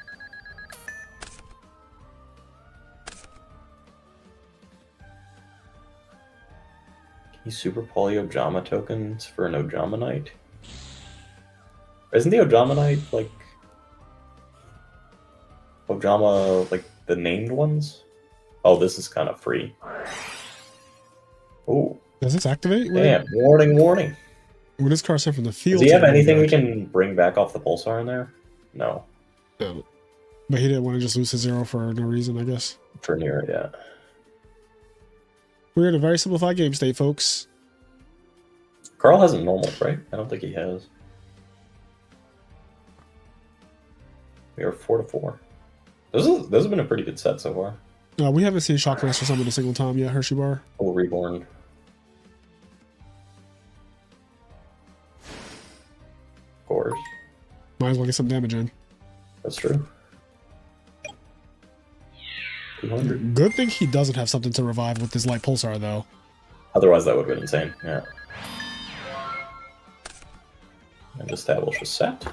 Can you Super Poly Ojama tokens for an Ojama Knight? Isn't the Ojama Knight like Ojama, like the named ones? Oh, this is kind of free. Oh. Does this activate? Damn, warning, warning. When this card sent from the field... Does he have anything we can bring back off the Pulsar in there? No. No. But he didn't want to just lose his 0 for no reason, I guess. For near, yeah. We're in a very simplified game state, folks. Carl hasn't normal, right? I don't think he has. We are 4-4. This has been a pretty good set so far. We haven't seen Shockmaster summon a single time yet, Hershey Bar. Full Reborn. Of course. Might as well get some damage in. That's true. 200. Good thing he doesn't have something to revive with his Light Pulsar, though. Otherwise, that would have been insane. Yeah. And establish a set.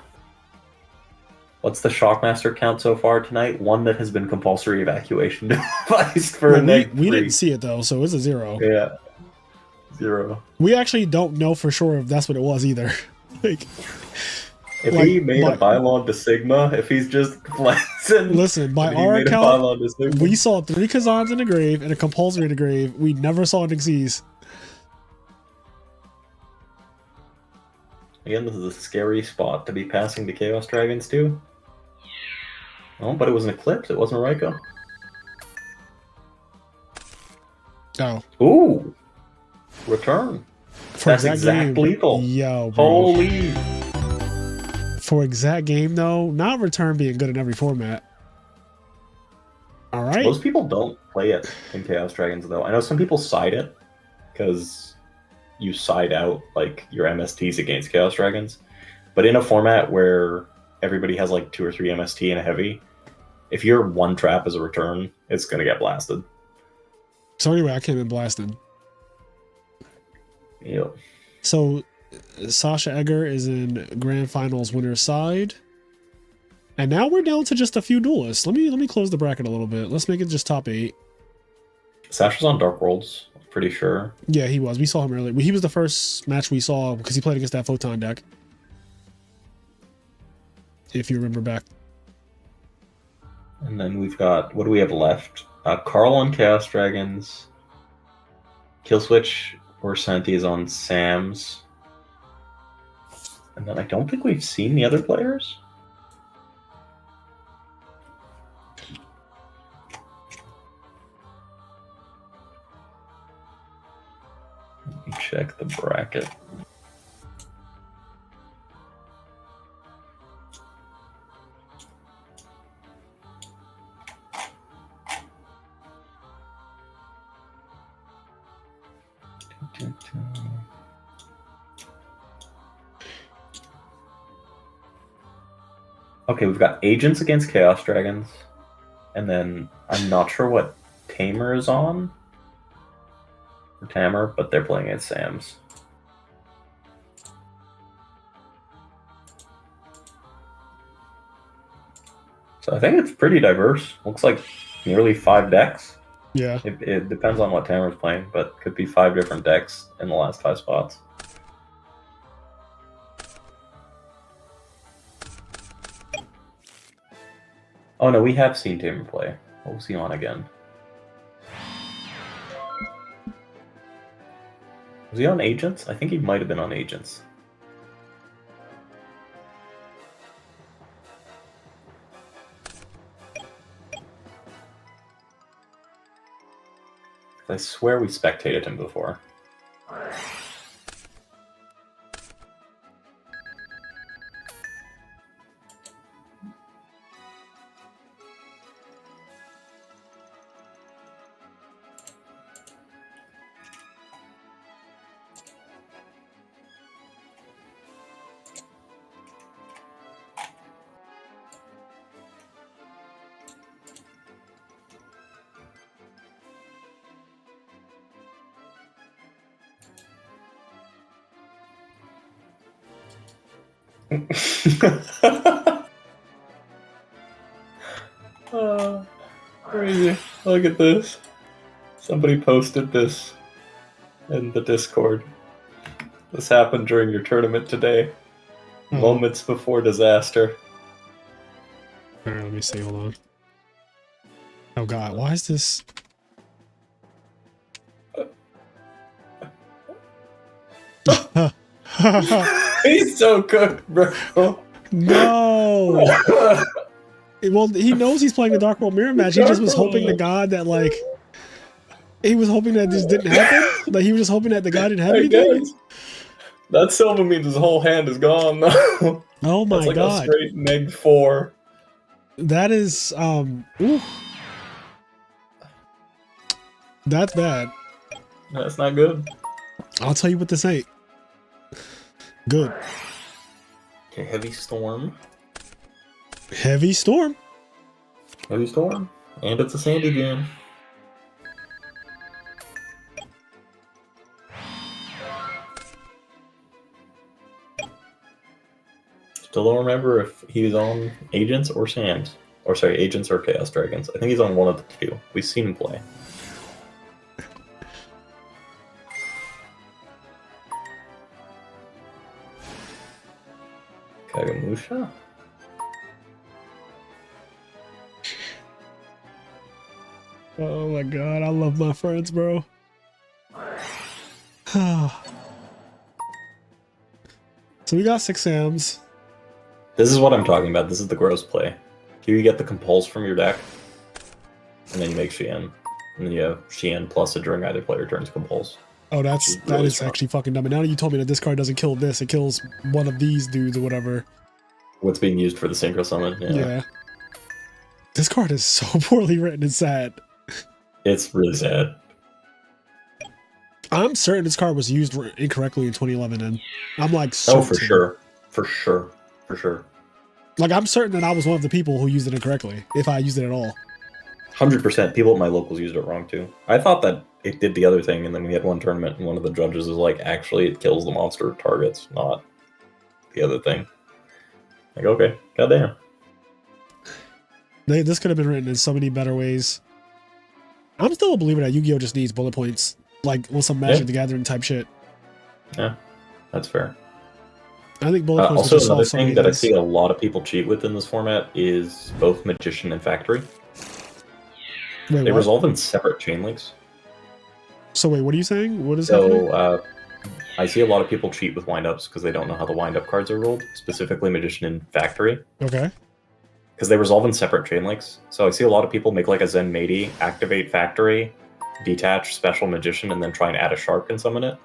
What's the Shockmaster count so far tonight? One that has been compulsory evacuation device for a neg we 3. didn't see it, though, so it's a 0. Yeah. 0. We actually don't know for sure if that's what it was either. Like, if he made a Bylon to Sigma, if he's just flexing. Listen, by our account, we saw 3 Kazans in the grave and a compulsory in the grave. We never saw Nixies. Again, this is a scary spot to be passing to Chaos Dragons to. Oh, but it was an Eclipse. It wasn't a Raikou. Oh. Ooh. Return. That's exact lethal. Yo, bro. Holy. For exact game, though, not return being good in every format. All right. Most people don't play it in Chaos Dragons, though. I know some people side it because you side out like your MSTs against Chaos Dragons. But in a format where everybody has like 2 or 3 MST and a heavy, if you're one trap as a return, it's going to get blasted. So anyway, I came in blasted. Yep. So Sasha Egger is in Grand Finals winner's side. And now we're down to just a few duelists. Let me close the bracket a little bit. Let's make it just top 8. Sasha's on Dark Worlds, I'm pretty sure. Yeah, he was. We saw him earlier. He was the first match we saw because he played against that Photon deck. If you remember back. And then we've got, what do we have left? Carl on Chaos Dragons. Killswitch or Santi is on Sam's. And then I don't think we've seen the other players. Let me check the bracket. Okay, we've got Agents against Chaos Dragons. And then I'm not sure what Tamer is on. Or Tamer, but they're playing against Sam's. So I think it's pretty diverse. Looks like nearly 5 decks. Yeah. It depends on what Tamer's playing, but could be 5 different decks in the last 5 spots. Oh no, we have seen Tamer play. What was he on again? Was he on Agents? I think he might have been on Agents. I swear we spectated him before. Crazy. Look at this. Somebody posted this in the Discord. This happened during your tournament today. Moments before disaster. Alright, let me see. Hold on. Oh god, why is this? He's so cooked, bro. No. Well, he knows he's playing a Dark World Mirror match. He just was hoping to God that, like, he was hoping that this didn't happen. Like, he was just hoping that the guy didn't have anything. That Silva means his whole hand is gone, though. Oh my That's like god. a straight neg 4. That is ooh, that's bad. That's not good. I'll tell you what this ain't. Good. Okay, heavy storm. Heavy storm. Heavy storm. And it's a sandy jam. Still don't remember if he's on Agents or Sand. Or sorry, Agents or Chaos Dragons. I think he's on one of the two. We've seen him play. Kagamusha? Oh my god, I love my friends, bro. So we got 6 Sams. This is what I'm talking about. This is the gross play. Here you get the Compulse from your deck, and then you make Xian. And then you have Xian plus a during either player turns Compulse. Oh, that really is strong. actually fucking dumb. And now that you told me that this card doesn't kill this, it kills one of these dudes or whatever. What's being used for the Synchro Summon? Yeah. This card is so poorly written and sad. It's really sad. I'm certain this card was used incorrectly in 2011, and I'm like, Oh, for certain. sure. For sure. For sure. Like, I'm certain that I was one of the people who used it incorrectly, if I used it at all. 100%. People at my locals used it wrong too. I thought that it did the other thing, and then we had one tournament, and one of the judges was like, actually, it kills the monster targets, not the other thing. Like, okay, goddamn. This could have been written in so many better ways. I'm still a believer that Yu-Gi-Oh! Just needs bullet points, like with some Magic the Gathering type shit. Yeah, that's fair. I think bullet points also, would just another solve so thing many that I things. see a lot of people cheat with in this format is both Magician and Factory. Wait, They what? resolve in separate chain links. So wait, what are you saying? What is happening? So I see a lot of people cheat with windups because they don't know how the windup cards are rolled, specifically Magician and Factory, Okay. because they resolve in separate chain links. So I see a lot of people make like a Zen Meiji, activate Factory, detach Special Magician, and then try and add a Shark and summon it.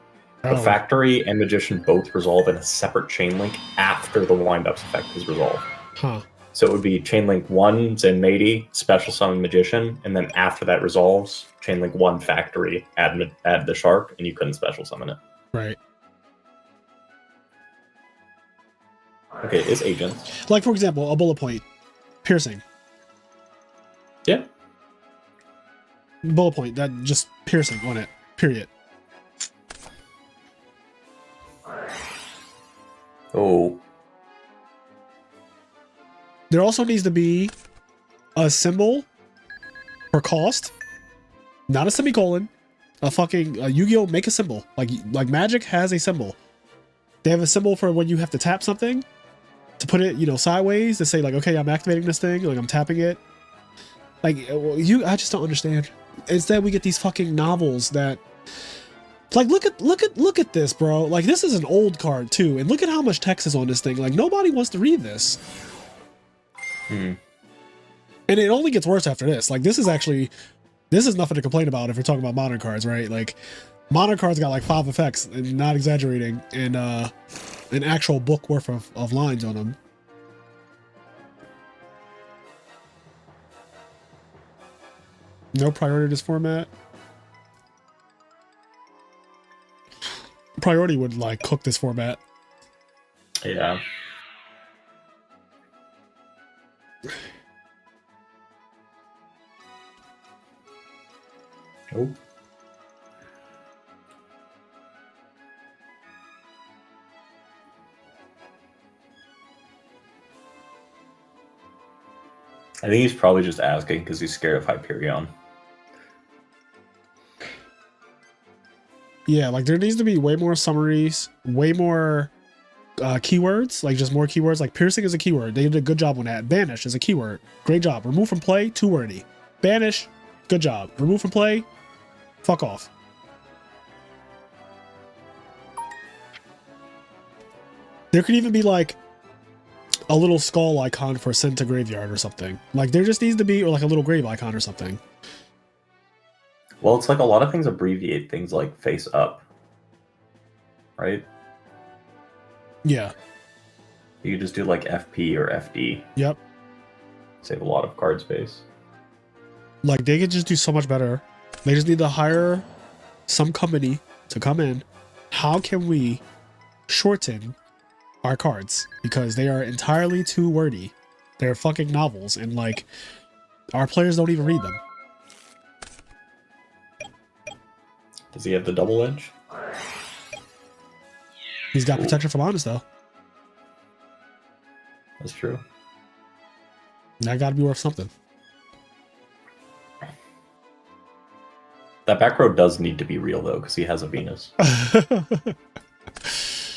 But Oh, Factory and Magician both resolve in a separate chain link after the windups effect is resolved. huh. So it would be chain link 1, Zen Meiji, Special Summon Magician, and then after that resolves, chain link 1, Factory, add the Shark, and you couldn't Special Summon it. Right. Okay, it's Agents. Like, for example, a bullet point. Piercing. Yeah. Bullet point. That just piercing on it. Period. Oh. There also needs to be a symbol for cost. Not a semicolon. A fucking Yu-Gi-Oh! Make a symbol. Like Magic has a symbol. They have a symbol for when you have to tap something. To put it, sideways. To say like, okay, I'm activating this thing. Like, I'm tapping it. Like, I just don't understand. Instead, we get these fucking novels that... Like, look at this, bro. Like, this is an old card, too. And look at how much text is on this thing. Like, nobody wants to read this. And it only gets worse after this. Like, this is nothing to complain about if you're talking about modern cards, right? Like, modern cards got like 5 effects, and not exaggerating, and an actual book worth of lines on them. No priority to this format. Priority would like cook this format. Yeah. Oh. I think he's probably just asking because he's scared of Hyperion. Yeah, like there needs to be way more summaries, way more keywords, like just more keywords. Like piercing is a keyword. They did a good job on that. Banish is a keyword. Great job. Remove from play, too wordy. Banish, good job. Remove from play, fuck off. There could even be like a little skull icon for send to graveyard or something. Like there just needs to be, or like a little grave icon or something. Well, it's like a lot of things abbreviate things like face up, right? Yeah. You could just do like FP or FD. Yep. Save a lot of card space. Like, they could just do so much better. They just need to hire some company to come in. How can we shorten our cards? Because they are entirely too wordy. They're fucking novels, and like, our players don't even read them. Does he have the double edge? He's got protection from honest, though. That's true. That gotta be worth something. That back row does need to be real, though, because he has a Venus.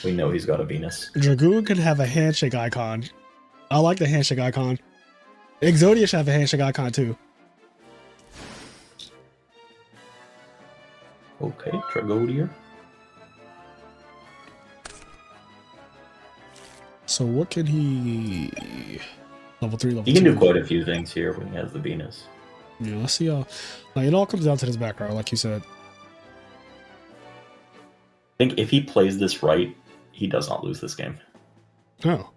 We know he's got a Venus. Dragoon can have a handshake icon. I like the handshake icon. Exodia should have a handshake icon, too. Okay, Tragodia. So what can he... Level 3, level 2. He can do quite a few things here when he has the Venus. Yeah, let's see how... Like, it all comes down to this back row, like you said. I think if he plays this right, he does not lose this game. Oh. All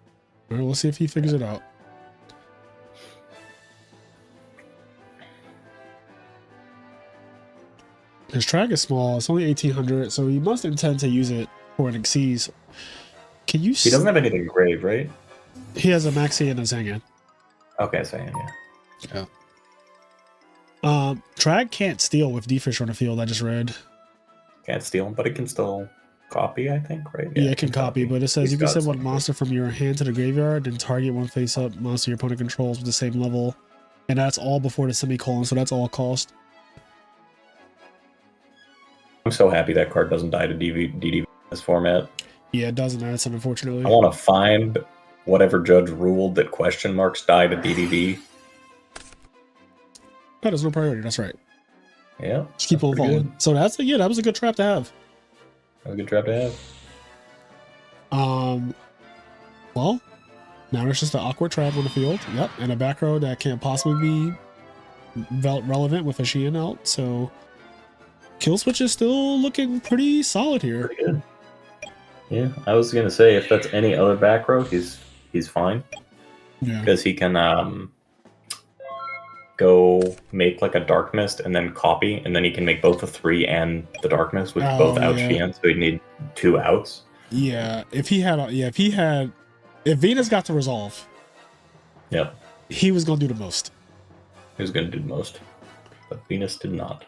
right, let's see if he figures it out. His track is small. It's only 1800, so he must intend to use it for an Xyz. Can you... He doesn't have anything engraved, right? He has a Maxi and a Zangan. Okay, so yeah. Drag can't steal with D-Fish on the field, I just read. Can't steal him, but it can still copy, I think, right? Yeah, it can copy, but it says He's you can got send one some- monster from your hand to the graveyard, then target one face-up monster your opponent controls with the same level. And that's all before the semicolon, so that's all cost. I'm so happy that card doesn't die to DDV in this format. Yeah, it doesn't, that's unfortunately. I want to find whatever judge ruled that question marks die to DDV. That is no priority, that's right. Yeah. Just keep on pretty falling. good. So that's, yeah, that was a good trap to have. That was a good trap to have. Well, now there's just an awkward trap on the field. Yep, and a back row that can't possibly be relevant with a Sheehan out. So kill switch is still looking pretty solid here. Pretty good. Yeah, I was gonna say if that's any other back row, he's fine Yeah, because he can go make like a dark mist and then copy, and then he can make both the 3 and the dark mist, which Oh, both out yeah. Sheehan, so he'd need 2 outs. yeah. If Venus got to resolve, Yep, he was gonna do the most. he was gonna do the most, but Venus did not.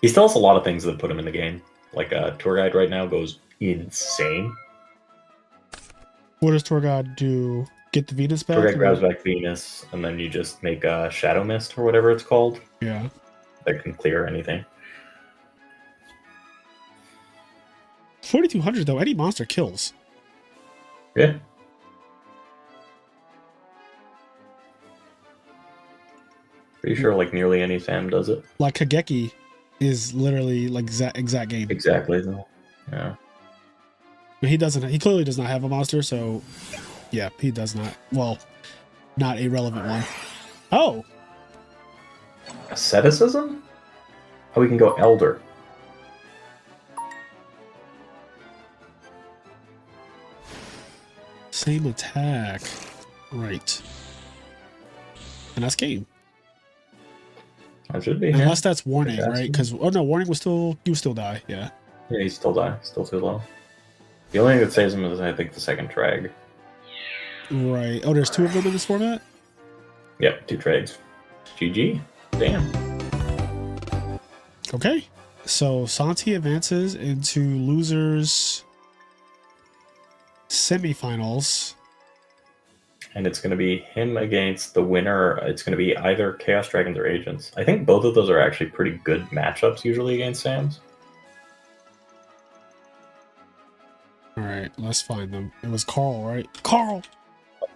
He still has a lot of things that put him in the game. Like tour guide right now goes insane. What does Tour God do? Get the Venus back? Tour guide grabs back Venus, and then you just make a shadow mist or whatever it's called Yeah. that can clear anything. 4200 though, any monster kills. Yeah. Pretty sure like nearly any Sam does it. Like Kageki is literally like exact game. Exactly though. Yeah. But he doesn't. He clearly does not have a monster, so yeah, he does not. Well, not a relevant one. Oh, Asceticism? Oh, we can go Elder. same attack. Right. And that's game. That should be. Unless that's warning, Yeah. right? Because oh no, warning was still you still die. Yeah. Yeah, he still die. Still too low. The only thing that saves him is I think the second trag. Right. Oh, there's 2 of them in this format. Yep, 2 trades. GG. Damn. Okay. So Santi advances into losers semifinals. And it's going to be him against the winner. It's going to be either Chaos Dragons or Agents. I think both of those are actually pretty good matchups usually against Sam's. All right, let's find them. It was Carl, right? Carl.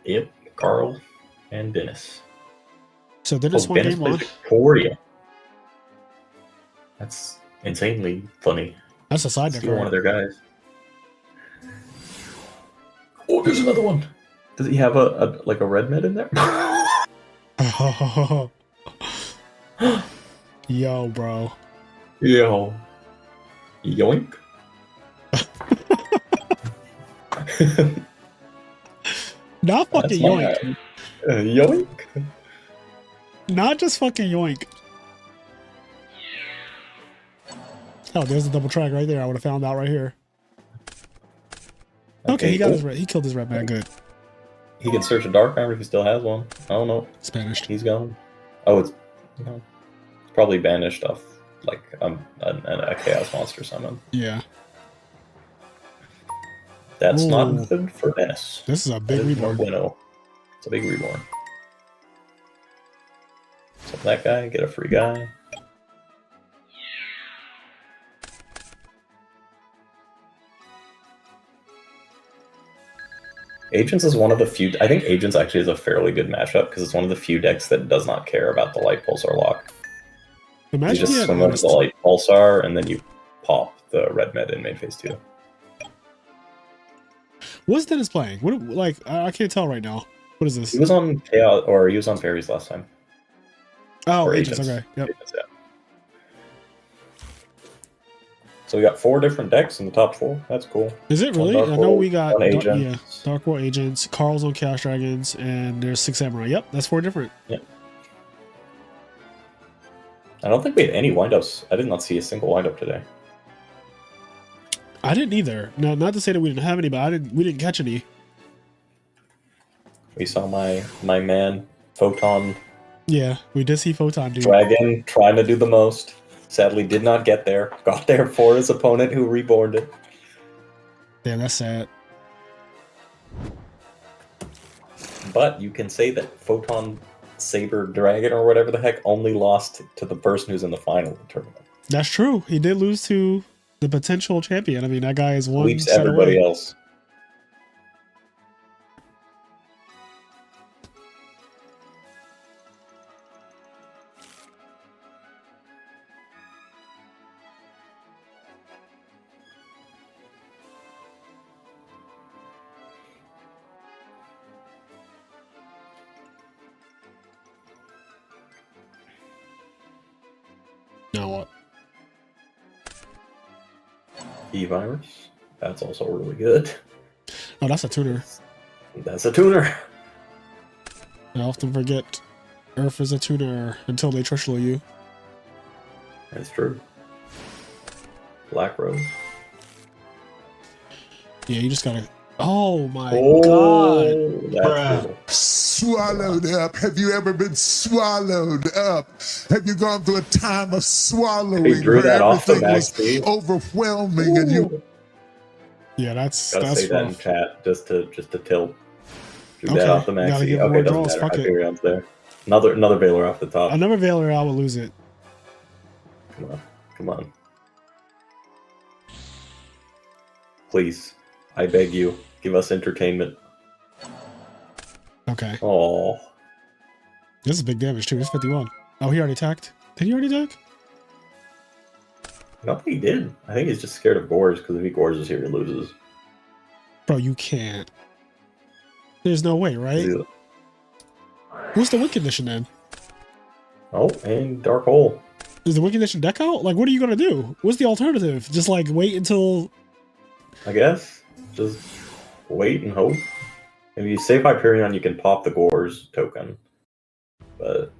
Yep, Carl and Dennis. So Dennis won Dennis game plays 1. Victoria. That's insanely funny. That's a side deck. Steal one of Right? their guys. Oh, there's another one. Does he have a like a red med in there? Yo, bro. Yo. Yoink. Not That's fucking my yoink. guy. Yoink. Not just fucking yoink. Oh, there's a double track right there. I would have found out right here. Okay, he got his red. He killed his red man. Good. He can search a dark armor if he still has one. I don't know. It's banished. He's gone. Oh, it's probably banished off like a chaos monster summon. Yeah. That's not good for Dennis. This is a big reborn. Bueno. It's a big reborn. So that guy, get a free guy. Agents is one of the few. I think Agents actually is a fairly good matchup because it's one of the few decks that does not care about the Light Pulsar lock. Imagine you just swim over the Light Pulsar and then you pop the red med in main phase 2. What's Dennis playing? What, like, I can't tell right now. What is this? He was on Chaos, or he was on Fairies last time. Oh, Or Agents. Okay. Yep. Agents, yeah. So we got 4 different decks in the top 4. That's cool. Is it really? I know we got Dark World Agents, Carl's on Chaos Dragons, and there's 6 Samurai. Yep, that's 4 different. Yep. I don't think we had any windups. I did not see a single windup today. I didn't either. No, not to say that we didn't have any, but we didn't catch any. We saw my man Photon. Yeah, we did see Photon, dude. Dragon trying to do the most. Sadly, did not get there. Got there for his opponent who reborned it. Damn, that's sad. But you can say that Photon Saber Dragon or whatever the heck only lost to the person who's in the final of the tournament. That's true. He did lose to the potential champion. I mean, that guy is one Leaps set everybody away. else. Now what? E-Virus. That's also really good. Oh, that's a tuner. That's a tuner. I often forget Earth is a tuner until they trushlow you. That's true. Black Rose. Yeah, you just gotta... Oh my god! That's cool. Swallowed up. Have you ever been swallowed up? Have you gone through a time of swallowing He drew where that off the everything back was speed. overwhelming and you... Yeah, that's Gotta say that in rough. chat just to tilt. Drew Okay, that off the max gotta speed. give Okay, more doesn't draws, matter. fuck it. Hyperion's there. Another Veiler off the top. Another Veiler, I would lose it. Come on. Come on. Please. I beg you. Give us entertainment. Okay. Oh. This is big damage too. It's 51. Oh, he already attacked? Did he already attack? I don't think he did. I think he's just scared of Gores, because if he Gores here, he loses. Bro, you can't. There's no way, right? What's the win condition then? Oh, and Dark Hole. Is the win condition deck out? Like, what are you gonna do? What's the alternative? Just like wait until... I guess. Just wait and hope. If you save Hyperion, you can pop the Gores token. But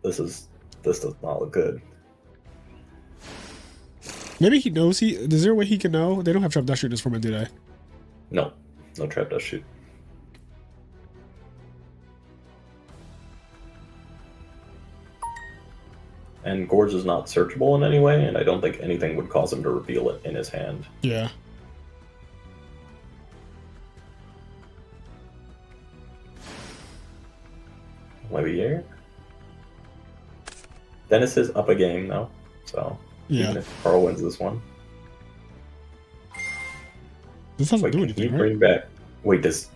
this does not look good. Maybe he knows he... Is there a way he can know? They don't have Trap Dust Shoot in this format, do they? No. No Trap Dust Shoot. And Gorge is not searchable in any way, and I don't think anything would cause him to reveal it in his hand. Yeah. Levier. Dennis is up a game though, so Yeah. even if Carl wins this one. This doesn't Wait, do can anything, you right? bring back? Wait, this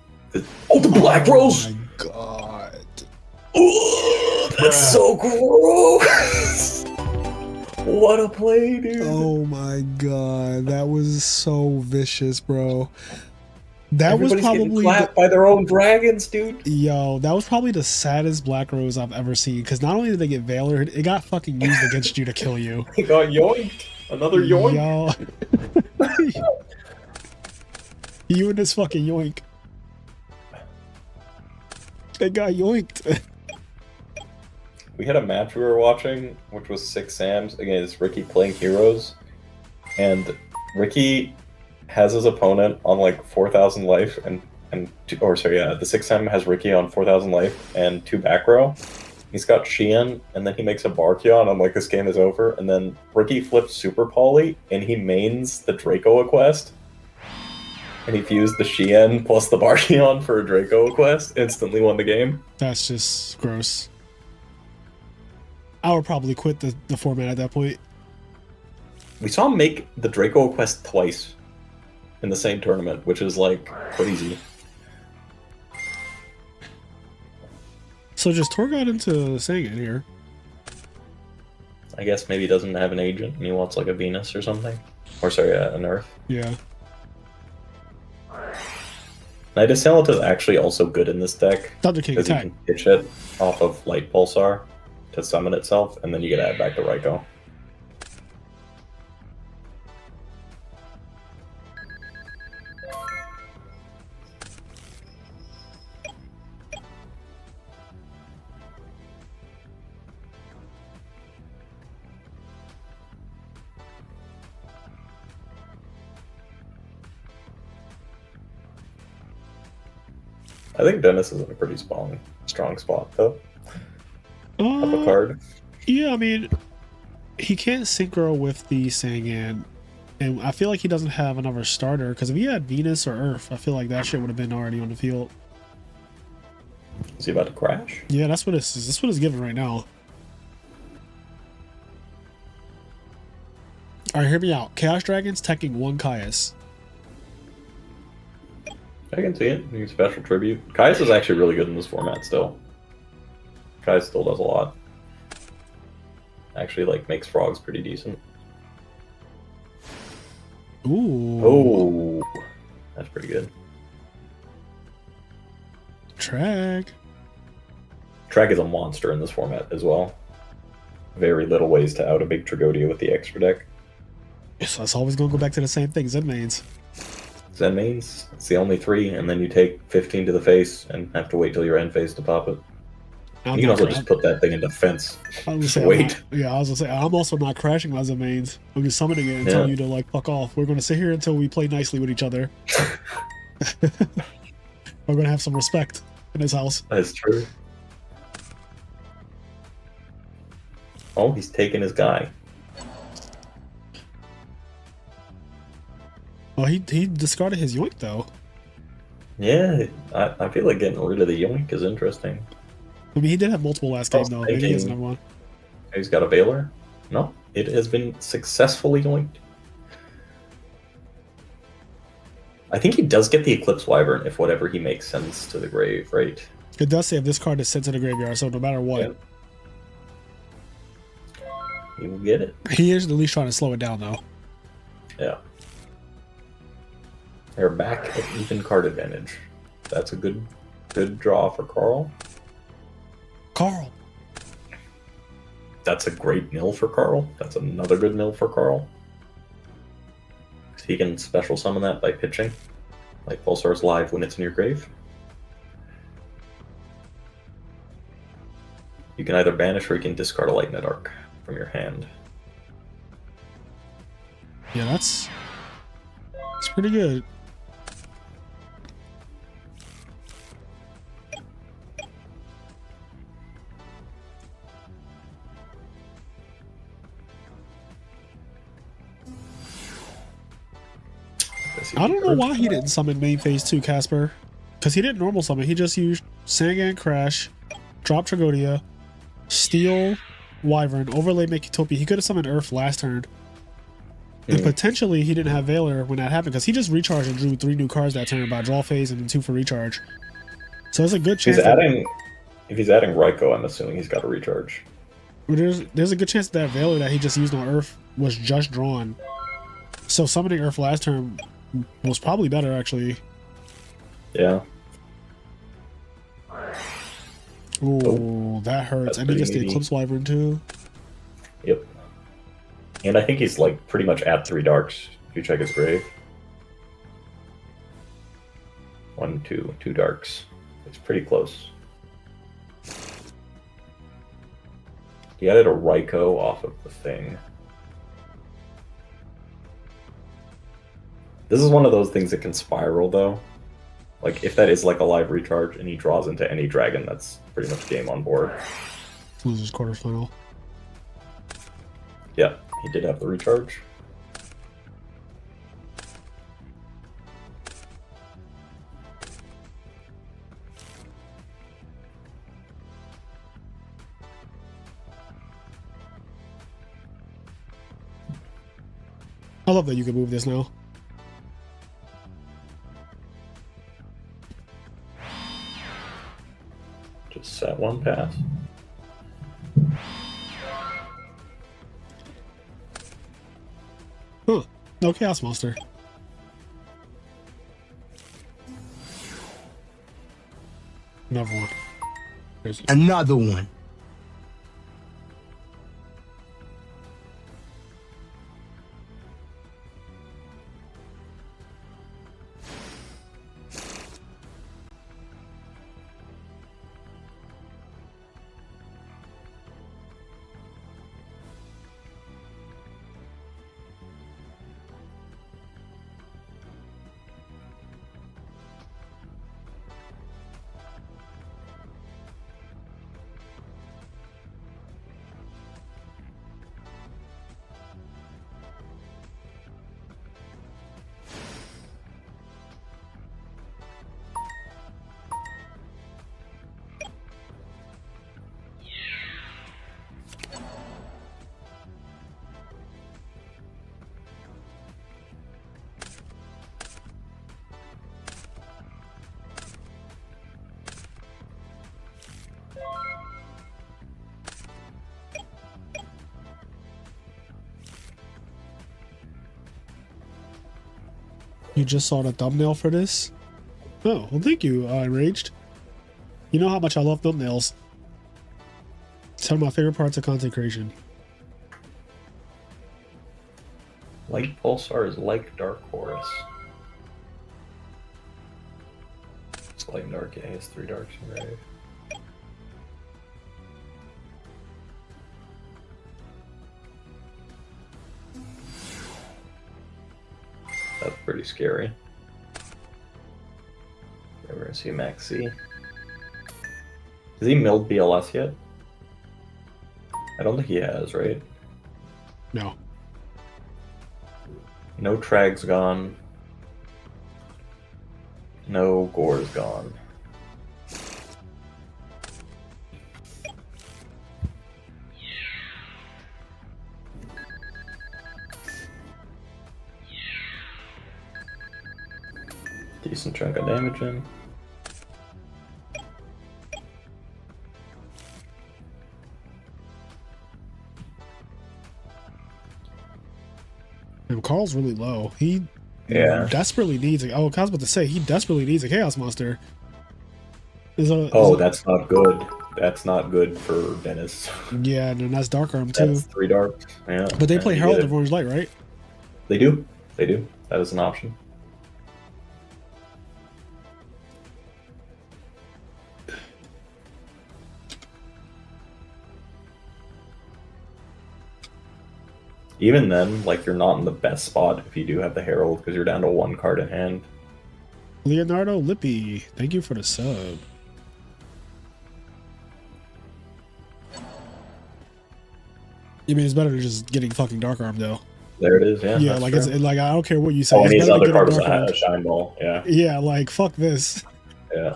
oh, the Black Rose! Oh my god. Oh, that's so gross! What a play, dude! Oh my god. That was so vicious, bro. That Everybody's was probably getting clapped by their own dragons, dude. Yo, that was probably the saddest Black Rose I've ever seen. Because not only did they get Veiler, it got fucking used against you to kill you. He got yoinked. Another yoink. Yo. You and this fucking yoink. They got yoinked. We had a match we were watching, which was 6 Sams against Ricky playing heroes, and Ricky has his opponent on like 4,000 life, the 6 Sam has Ricky on 4,000 life and 2 back row. He's got Xian, and then he makes a Barkion. I'm like, this game is over. And then Ricky flips Super Poly, and he mains the Draco quest. And he fused the Xian plus the Barkion for a Draco quest. Instantly won the game. That's just gross. I would probably quit the format at that point. We saw him make the Draco quest twice in the same tournament, which is like crazy. So just Tor got into Sangan here. I guess maybe he doesn't have an agent and he wants like a Venus or something. Or sorry, an Earth. Yeah. Knight Assailant is actually also good in this deck. Thunder King because you attack. can pitch it off of Light Pulsar to summon itself, and then you get to add back to Raikou. I think Dennis is in a pretty strong spot, though. Up a card. Yeah, I mean, he can't synchro with the Sangan, and I feel like he doesn't have another starter, because if he had Venus or Earth, I feel like that shit would have been already on the field. Is he about to crash? Yeah, that's what it's giving right now. Alright, hear me out. Chaos Dragons teching 1 Caius. I can see it. You can special tribute. Caius is actually really good in this format still. Caius still does a lot. Actually, like, makes frogs pretty decent. Ooh. Oh, that's pretty good. Trag. Trag is a monster in this format as well. Very little ways to out a big Tragodia with the extra deck. So it's always going to go back to the same thing, Zen mains. Zen mains, it's the only 3, and then you take 15 to the face and have to wait till your end phase to pop it. You can also just put that thing in defense. Just wait. I was gonna say, I'm also not crashing my Zen mains. I'm just summoning it and telling you to, like, fuck off. We're going to sit here until we play nicely with each other. We're going to have some respect in this house. That's true. Oh, he's taking his guy. Oh, he discarded his yoink, though. Yeah, I feel like getting rid of the yoink is interesting. I mean, he did have multiple last game, though. Maybe he has another one. He's got a Veiler. No, it has been successfully yoinked. I think he does get the Eclipse Wyvern if whatever he makes sends to the grave, right? It does say if this card is sent to the graveyard, so no matter what. Yeah. He will get it. He is at least trying to slow it down, though. Yeah. They're back at even card advantage. That's a good draw for Carl. Carl. That's a great mill for Carl. That's another good mill for Carl. He can special summon that by pitching. Like Pulsar's live when it's in your grave. You can either banish or you can discard a Lightning Arc from your hand. Yeah, that's pretty good. I don't know why he didn't summon main phase 2 Casper. Because he didn't normal summon. He just used Sangan Crash, drop Tragodia, steal Wyvern, overlay make Utopia. He could have summoned Earth last turn. And potentially he didn't have Veiler when that happened because he just recharged and drew 3 new cards that turn by draw phase and then 2 for recharge. So there's a good chance. If he's adding Raikou, I'm assuming he's got a recharge. There's a good chance that Veiler that he just used on Earth was just drawn. So summoning Earth last turn was probably better, actually. Yeah. Ooh, that hurts. And he gets the Eclipse Wyvern too. Yep. And I think he's like pretty much at 3 darks if you check his grave. 1, 2, 2 darks. It's pretty close. He added a Raikou off of the thing. This is one of those things that can spiral, though. Like, if that is like a live recharge and he draws into any dragon, that's pretty much game on board. Losers quarterfinal. Yeah, he did have the recharge. I love that you can move this now. Just set one pass. Huh. No Chaos Monster. Another one. Crazy. Another one. You just saw the thumbnail for this? Oh, well thank you, Enraged. You know how much I love thumbnails. It's one of my favorite parts of content creation. Light Pulsar is like Dark Horus. It's like Dark, yeah, he has 3 darks in grave. That's pretty scary. Okay, we're gonna see Max C. Has he milled BLS yet? I don't think he has, right? No. No Trag's gone. No Gore's gone. Decent chunk of damage in. And Carl's really low. He Yeah. desperately needs a, I was about to say, he desperately needs a Chaos Monster. That's not good. That's not good for Dennis. Yeah, and that's Dark Arm too. That's 3 dark. Yeah. But they and play you Herald get of it. Orange Light, right? They do. They do. That is an option. Even then, like, you're not in the best spot if you do have the Herald, because you're down to 1 card in hand. Leonardo Lippi, thank you for the sub. You mean it's better than just getting fucking Dark Arm though? There it is, yeah. Yeah, that's like true. it's like I don't care what you say. Oh, and it's his better than other getting card is Dark a Arm. Shine Ball, yeah. Yeah, like fuck this. Yeah.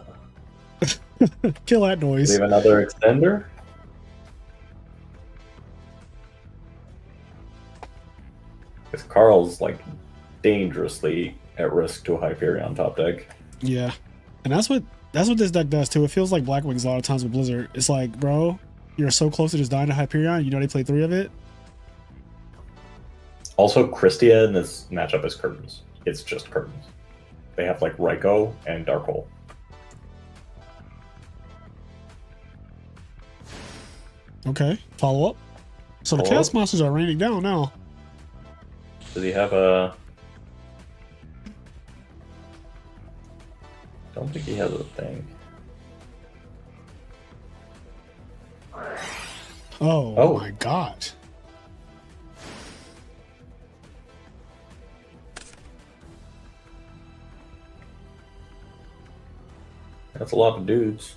Kill that noise. Leave another extender. Because Carl's, like, dangerously at risk to a Hyperion top deck. Yeah, and that's what this deck does too. It feels like Black Wings a lot of times with Blizzard. It's like, bro, you're so close to just dying to Hyperion. You know they play 3 of it. Also, Christia in this matchup is Curtains. It's just Curtains. They have, like, Raikou and Dark Hole. Okay, follow up. So the Follow Chaos up. Monsters are raining down now. Does he have a... Don't think he has a thing. Oh, Oh. my god. That's a lot of dudes.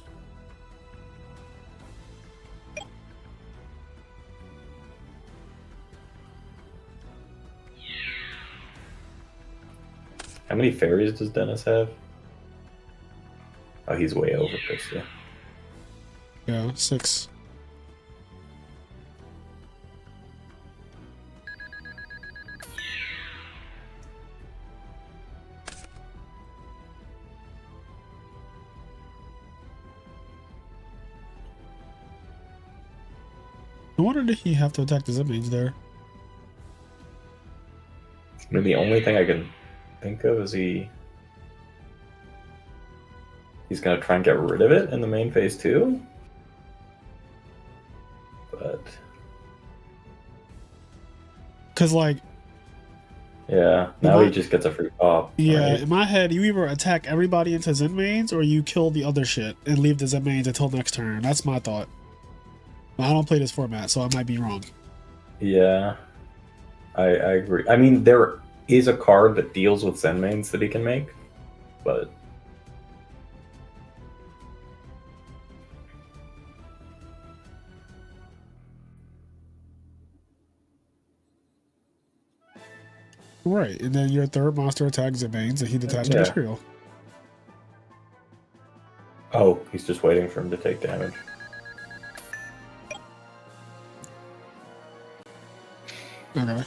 How many fairies does Dennis have? Oh, he's way over Krista. Yeah, 6. I wonder did he have to attack the Zip-Mage there? I mean, the only thing I can think of is he's gonna try and get rid of it in the main phase too. But Because, like, yeah, now he just gets a free pop. yeah, right? in my head, you either attack everybody into Zen-Mains or you kill the other shit and leave the Zen-Mains until next turn. That's my thought. I don't play this format, so I might be wrong. Yeah, I agree. I mean, there is a card that deals with Zen mains that he can make, but Right, and then your third monster attacks Zen-Mains and he detaches Yeah. material. oh, he's just waiting for him to take damage. Okay.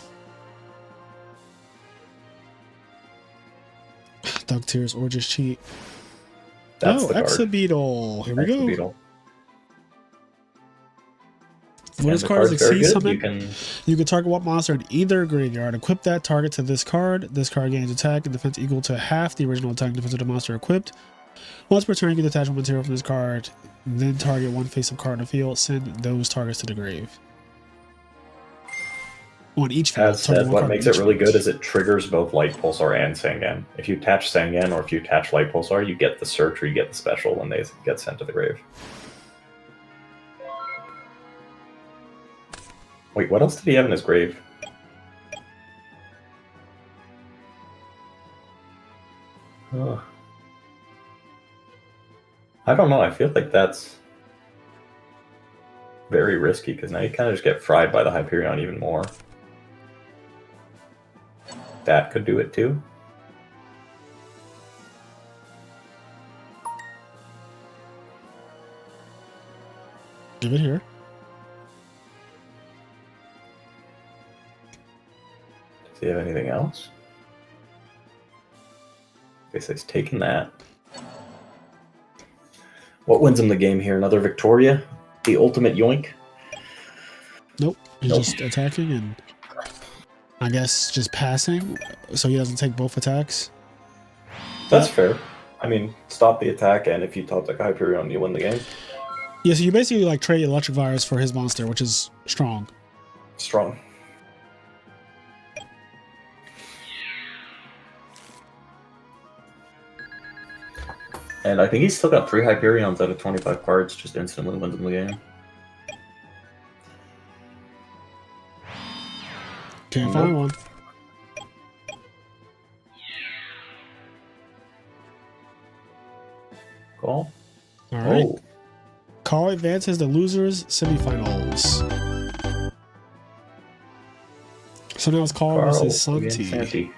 Dug Tears or just cheat. That's Oh, the card. Exabeetle. Here we go. Exabeetle. When And this the card is card's very exceed good. summon, you can target one monster in either graveyard. Equip that target to this card. This card gains attack and defense equal to half the original attack and defense of the monster equipped. Once per turn, you can detach one material from this card, then target one face-up card in the field. Send those targets to the grave. On each field. As target said, one what card makes on it each really field. good is it triggers both Light Pulsar and Sangan. If you attach Sangan or if you attach Light Pulsar, you get the search or you get the special when they get sent to the grave. Wait, what else did he have in his grave? Huh. I don't know. I feel like that's very risky because now you kind of just get fried by the Hyperion even more. That could do it too. Give it here. Does he have anything else? Guess he's taken that. What wins him the game here? Another Victoria? The ultimate yoink? Nope. He's Nope. just attacking and I guess just passing so he doesn't take both attacks. That's fair. I mean, stop the attack, and if you top deck Hyperion, you win the game. Yeah, so you basically like trade Electric Virus for his monster, which is strong. Strong. And I think he's still got 3 Hyperions out of 25 cards, just instantly wins him the game. Can't find one. Cool. All right. Oh, Carl advances the losers semifinals. So now it's Carl Carl versus against Santi. Santi.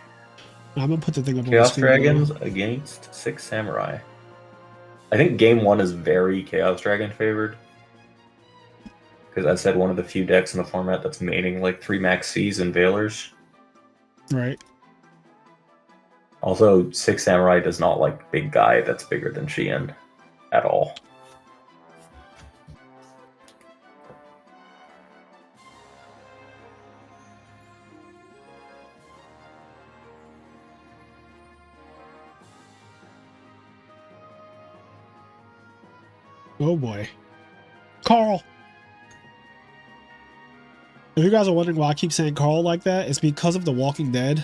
I'm gonna put the thing up on the Chaos screen. Dragons against 6 Samurai. I think game 1 is very Chaos Dragon favored. Because I said one of the few decks in the format that's maining like 3 Max Cs and Veilers. Right. Also, 6 Samurai does not like big guy that's bigger than Xian at all. Oh boy. Carl. If you guys are wondering why I keep saying Carl like that, it's because of The Walking Dead.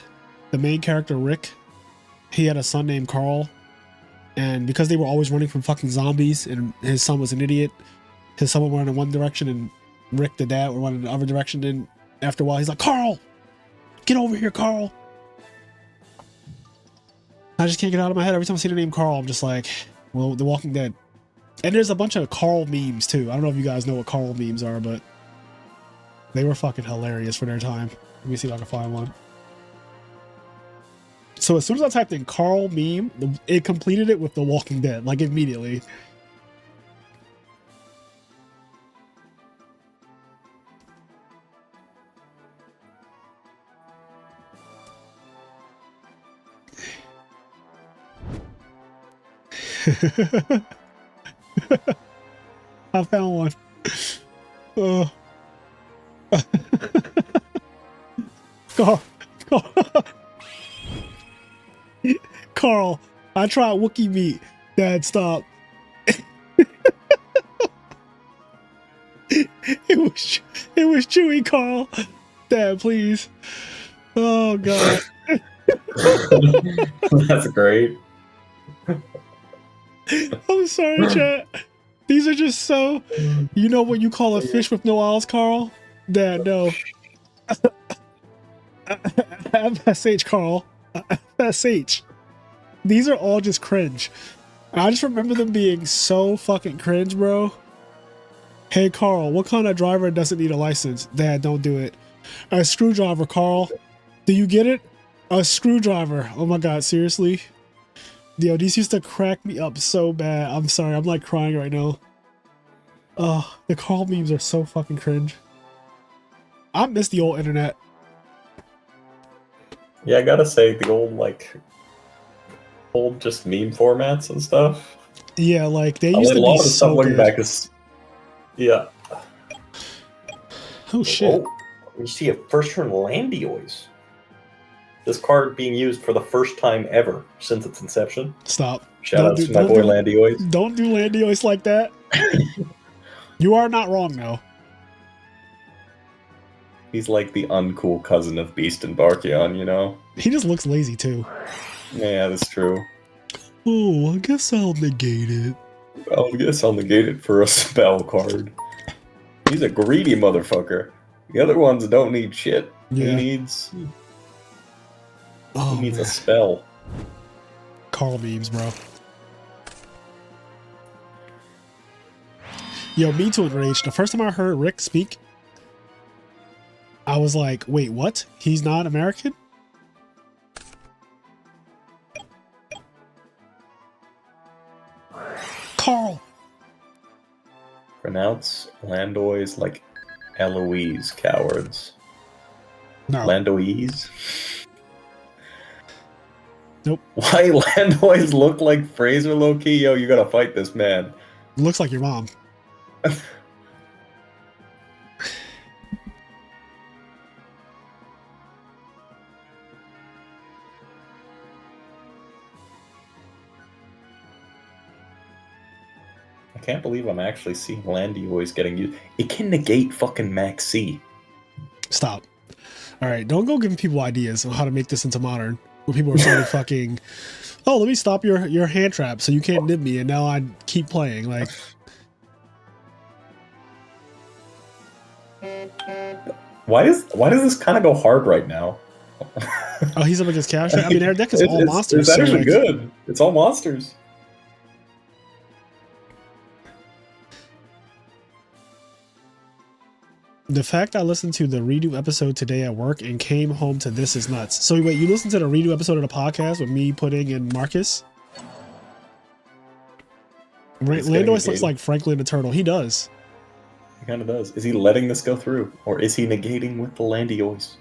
The main character, Rick, he had a son named Carl. And because they were always running from fucking zombies and his son was an idiot, his son would run in one direction and Rick the dad went in the other direction. Then after a while, he's like, Carl, get over here, Carl. I just can't get out of my head. Every time I see the name Carl, I'm just like, well, The Walking Dead. And there's a bunch of Carl memes too. I don't know if you guys know what Carl memes are, but they were fucking hilarious for their time. Let me see if I can find one. So as soon as I typed in Carl meme, it completed it with The Walking Dead, like immediately. I found one. Oh. Carl, Carl, I tried Wookiee meat. Dad, stop. It was chewy, Carl. Dad, please. Oh God. That's great. I'm sorry, chat. These are just so. You know what you call a fish with no eyes, Carl? Dad, no. FSH, Carl. FSH. These are all just cringe. I just remember them being so fucking cringe, bro. Hey, Carl, what kind of driver doesn't need a license? Dad, don't do it. A screwdriver, Carl. Do you get it? A screwdriver. Oh my God, seriously? Yo, these used to crack me up so bad. I'm sorry, I'm like crying right now. Oh, the Carl memes are so fucking cringe. I miss the old internet. Yeah, I gotta say, the old just meme formats and stuff. Yeah, like they used to a lot be of the so stuff looking good. back is, yeah. Oh shit! Oh, you see a first turn Landiois. This card being used for the first time ever since its inception. Stop. Shout out to my boy Landiois. Don't do Landiois like that. You are not wrong, though. He's like the uncool cousin of Beast and Barkion, you know? He just looks lazy, too. Yeah, that's true. Oh, I guess I'll negate it. I guess I'll negate it for a spell card. He's a greedy motherfucker. The other ones don't need shit. Yeah. He needs man. a spell. Carl memes, bro. Yo, me to enrage. The first time I heard Rick speak, I was like, wait, what? He's not American? Carl! Pronounce Landois like Eloise, cowards. No. Landois? Nope. Why Landois look like Fraser low-key? Yo, you gotta fight this man. Looks like your mom. I can't believe I'm actually seeing Landiois getting used. It can negate fucking Max C. Stop. Alright, don't go giving people ideas on how to make this into modern. Where people are starting fucking, oh, let me stop your hand trap so you can't nib me, and now I keep playing. Like, why does this kind of go hard right now? oh, he's up against cash. I mean, their deck is all monsters. It's actually like, good. It's all monsters. The fact I listened to the REDU episode today at work and came home to this is nuts. So wait, you listened to the REDU episode of the podcast with me, Pudding, and Marcus? Landois looks like Franklin the Turtle. He does. He kind of does. Is he letting this go through? Or is he negating with the Landiois?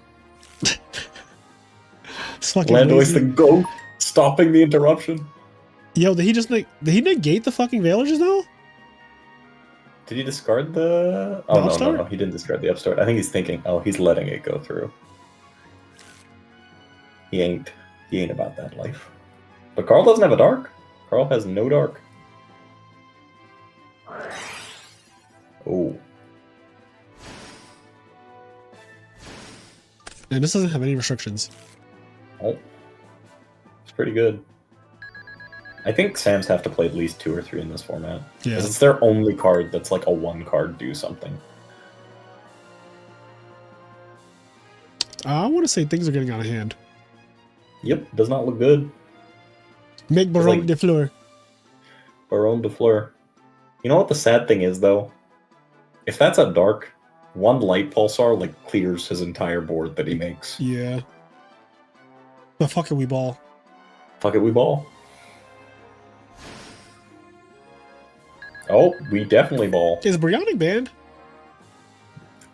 Landois the GOAT, stopping the interruption. Yo, did he negate the fucking Veiler just now? Did he discard the... Oh, no, he didn't discard the upstart. I think he's thinking, oh, he's letting it go through. He ain't about that life. But Carl doesn't have a dark. Carl has no dark. Oh. And this doesn't have any restrictions. Oh. It's pretty good. I think Sams have to play at least 2 or 3 in this format. Yeah. Because it's their only card that's like a 1-card do something. I want to say things are getting out of hand. Yep, does not look good. Make Baron de Fleur. Baron de Fleur. You know what the sad thing is, though? If that's a dark, one light pulsar like clears his entire board that he makes. Yeah. But fuck it, we ball. Fuck it, we ball. Oh, we definitely ball. Is Brionic banned?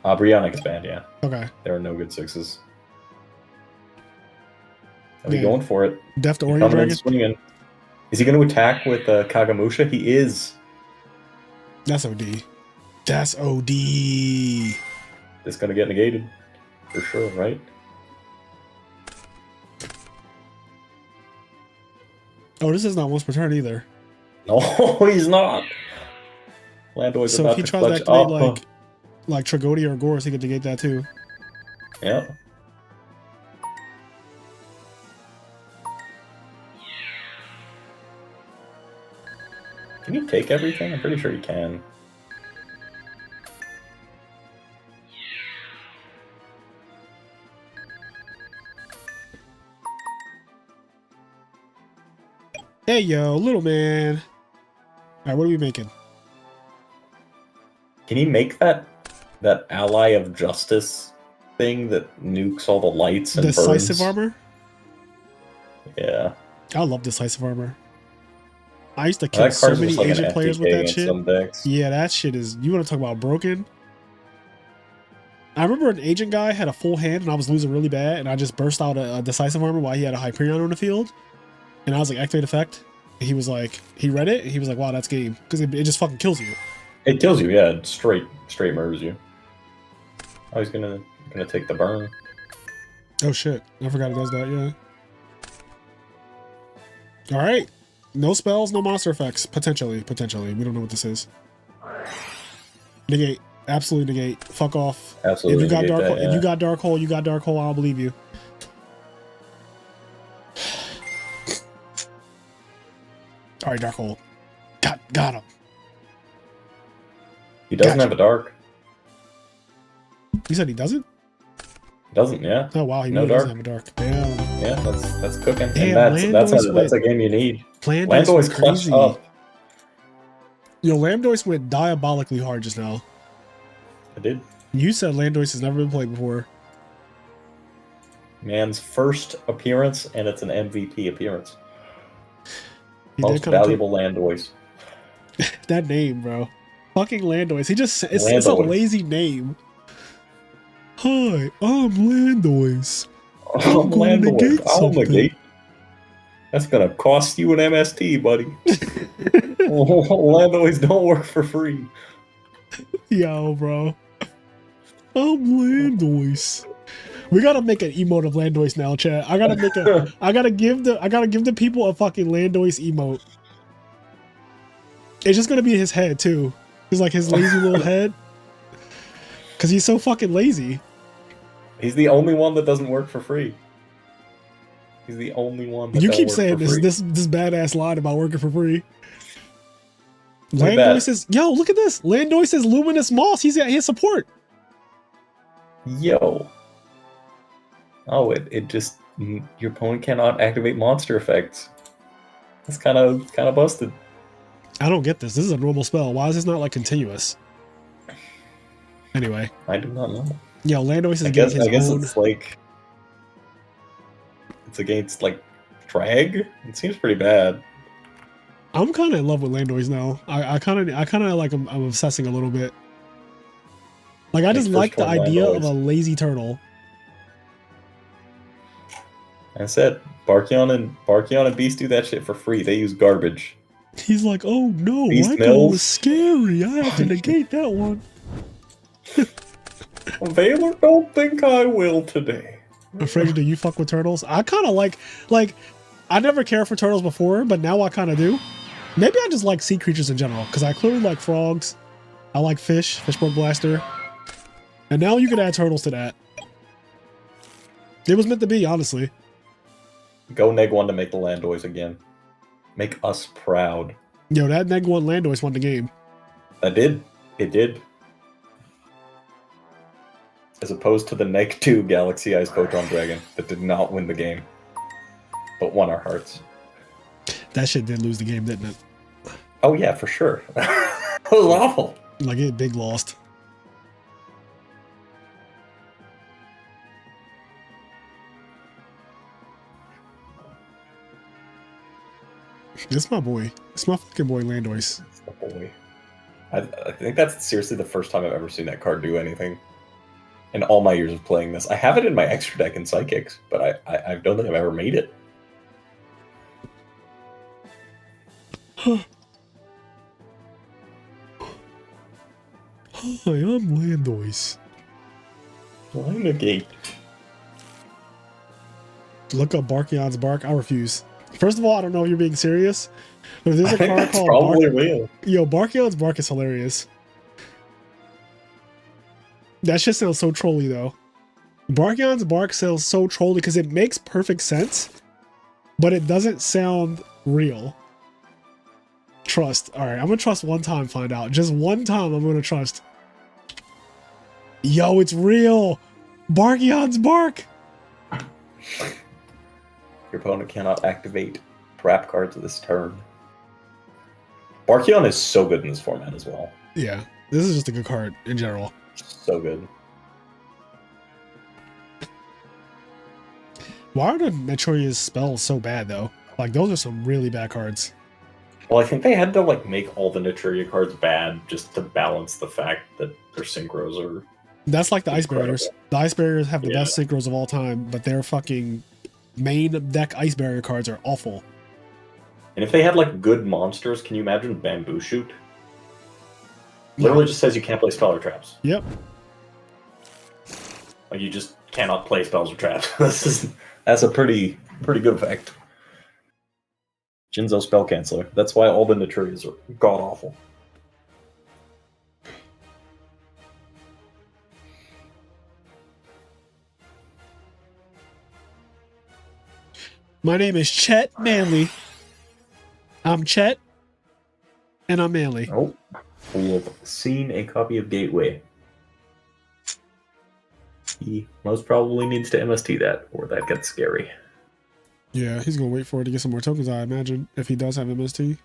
Brionic is banned, yeah. Okay. There are no good 6s. Are we going for it? Deft Orient Coming in Dragon? swinging. Is he going to attack with Kagamusha? He is. That's OD. That's OD. It's going to get negated. For sure, right? Oh, this is not once per turn either. No, he's not. Landoy's So about if he to tries to clutch activate up. like Tragodia or Gorse, he could negate that too. Yeah. Can he take everything? I'm pretty sure he can. Hey yo, little man. Alright, what are we making? Can he make that ally of justice thing that nukes all the lights and Decisive burns? armor? Yeah. I love decisive armor. I used to That kill so card's many just like agent an players FTK with that against shit. some decks. Yeah, that shit is. You want to talk about broken? I remember an agent guy had a full hand and I was losing really bad, and I just burst out a decisive armor while he had a Hyperion on the field, and I was like, activate effect. He was like, he read it. He was like, wow, that's game, because it just fucking kills you. It kills you, yeah. It straight murders you. Oh, he's gonna take the burn. Oh shit, I forgot it does that. Yeah. All right, no spells, no monster effects. Potentially. We don't know what this is. Negate. Absolutely negate. Fuck off. Absolutely. If you got dark hole, yeah. if you got dark hole, you got dark hole. I'll believe you. All right, dark hole. Got him. He doesn't have a dark. You said he doesn't? Doesn't, yeah. Oh wow, he No really dark. doesn't have a dark. Damn. Yeah, that's cooking. Damn, and that's Landois a game you need. Landois Landois went clutched crazy. up. Yo, Landois went diabolically hard just now. I did. You said Landois has never been played before. Man's first appearance, and it's an MVP appearance. He did Most kinda valuable Landois. that name, bro. Fucking Landois. It's a Landois. lazy name. Hi, I'm Landois. I'm gonna negate I'll something. negate. That's gonna cost you an MST, buddy. Landois don't work for free. Yo, bro. I'm Landois. We gotta make an emote of Landois now, chat. I gotta give the people a fucking Landois emote. It's just gonna be his head too. It's like his lazy little head. Cause he's so fucking lazy. He's the only one that doesn't work for free. He's the only one that You don't keep work saying for free. this badass line about working for free. Look at Landois that. says, yo, look at this. Landois says Luminous Moss. He has support. Yo. Oh, it just your opponent cannot activate monster effects. That's kind of busted. I don't get this. This is a normal spell. Why is this not like continuous? Anyway. I do not know. Yo, Landois is I getting guess his own. it's like it's against like drag. It seems pretty bad. I'm kind of in love with Landois now. I kind of like I'm obsessing a little bit. Like I just First like the turn idea of Landois. a lazy turtle. I said Barkion and Beast do that shit for free. They use garbage. He's like, oh no, Beast I thought it was Mills. scary. I have to negate that one. Valor don't think I will today. Afraid, do you fuck with turtles? I kind of like I never cared for turtles before, but now I kind of do. Maybe I just like sea creatures in general, because I clearly like frogs. I like fish, Fishbone Blaster. And now you can add turtles to that. It was meant to be, honestly. Go neg one to make the Landois again. Make us proud. Yo, that Neg 1 Landois won the game. That did. It did. As opposed to the Neg 2 Galaxy Ice Photon Dragon that did not win the game, but won our hearts. That shit did lose the game, didn't it? Oh yeah, for sure. It was awful. Like it big lost. It's my boy. It's my fucking boy Landois. Boy. I think that's seriously the first time I've ever seen that card do anything in all my years of playing this. I have it in my extra deck in Psychics, but I don't think I've ever made it. Hi, I'm Landois. Why negate? Look up Barkion's Bark. I refuse. First of all, I don't know if you're being serious, but if there's I a think card that's called probably Bark, real. yo, Barkion's Bark is hilarious. That shit sounds so trolly though. Barkion's Bark sounds so trolly because it makes perfect sense, but it doesn't sound real. Trust. All right, I'm gonna trust one time. Find out. Just one time, I'm gonna trust. Yo, it's real. Barkion's Bark. Your opponent cannot activate trap cards this turn. Barkion is so good in this format as well. Yeah, this is just a good card in general. So good. Why are the Metroia's spells so bad though? Like those are some really bad cards. Well, I think they had to like make all the Naturia cards bad just to balance the fact that their synchros are. That's like the Ice Incredible. Barriers. The Ice Barriers have the Yeah. best synchros of all time, but their fucking main deck Ice Barrier cards are awful. And if they had like good monsters, can you imagine Bamboo Shoot? Literally just says you can't play spell or traps. Yep. Like you just cannot play spells or traps. That's a pretty good effect. Jinzo spell canceller. That's why all the Naturias are god awful. My name is Chet Manley. I'm Chet, and I'm Manley. Oh, we have seen a copy of Gateway. He most probably needs to MST that, or that gets scary. Yeah, he's gonna wait for it to get some more tokens, I imagine, if he does have MST.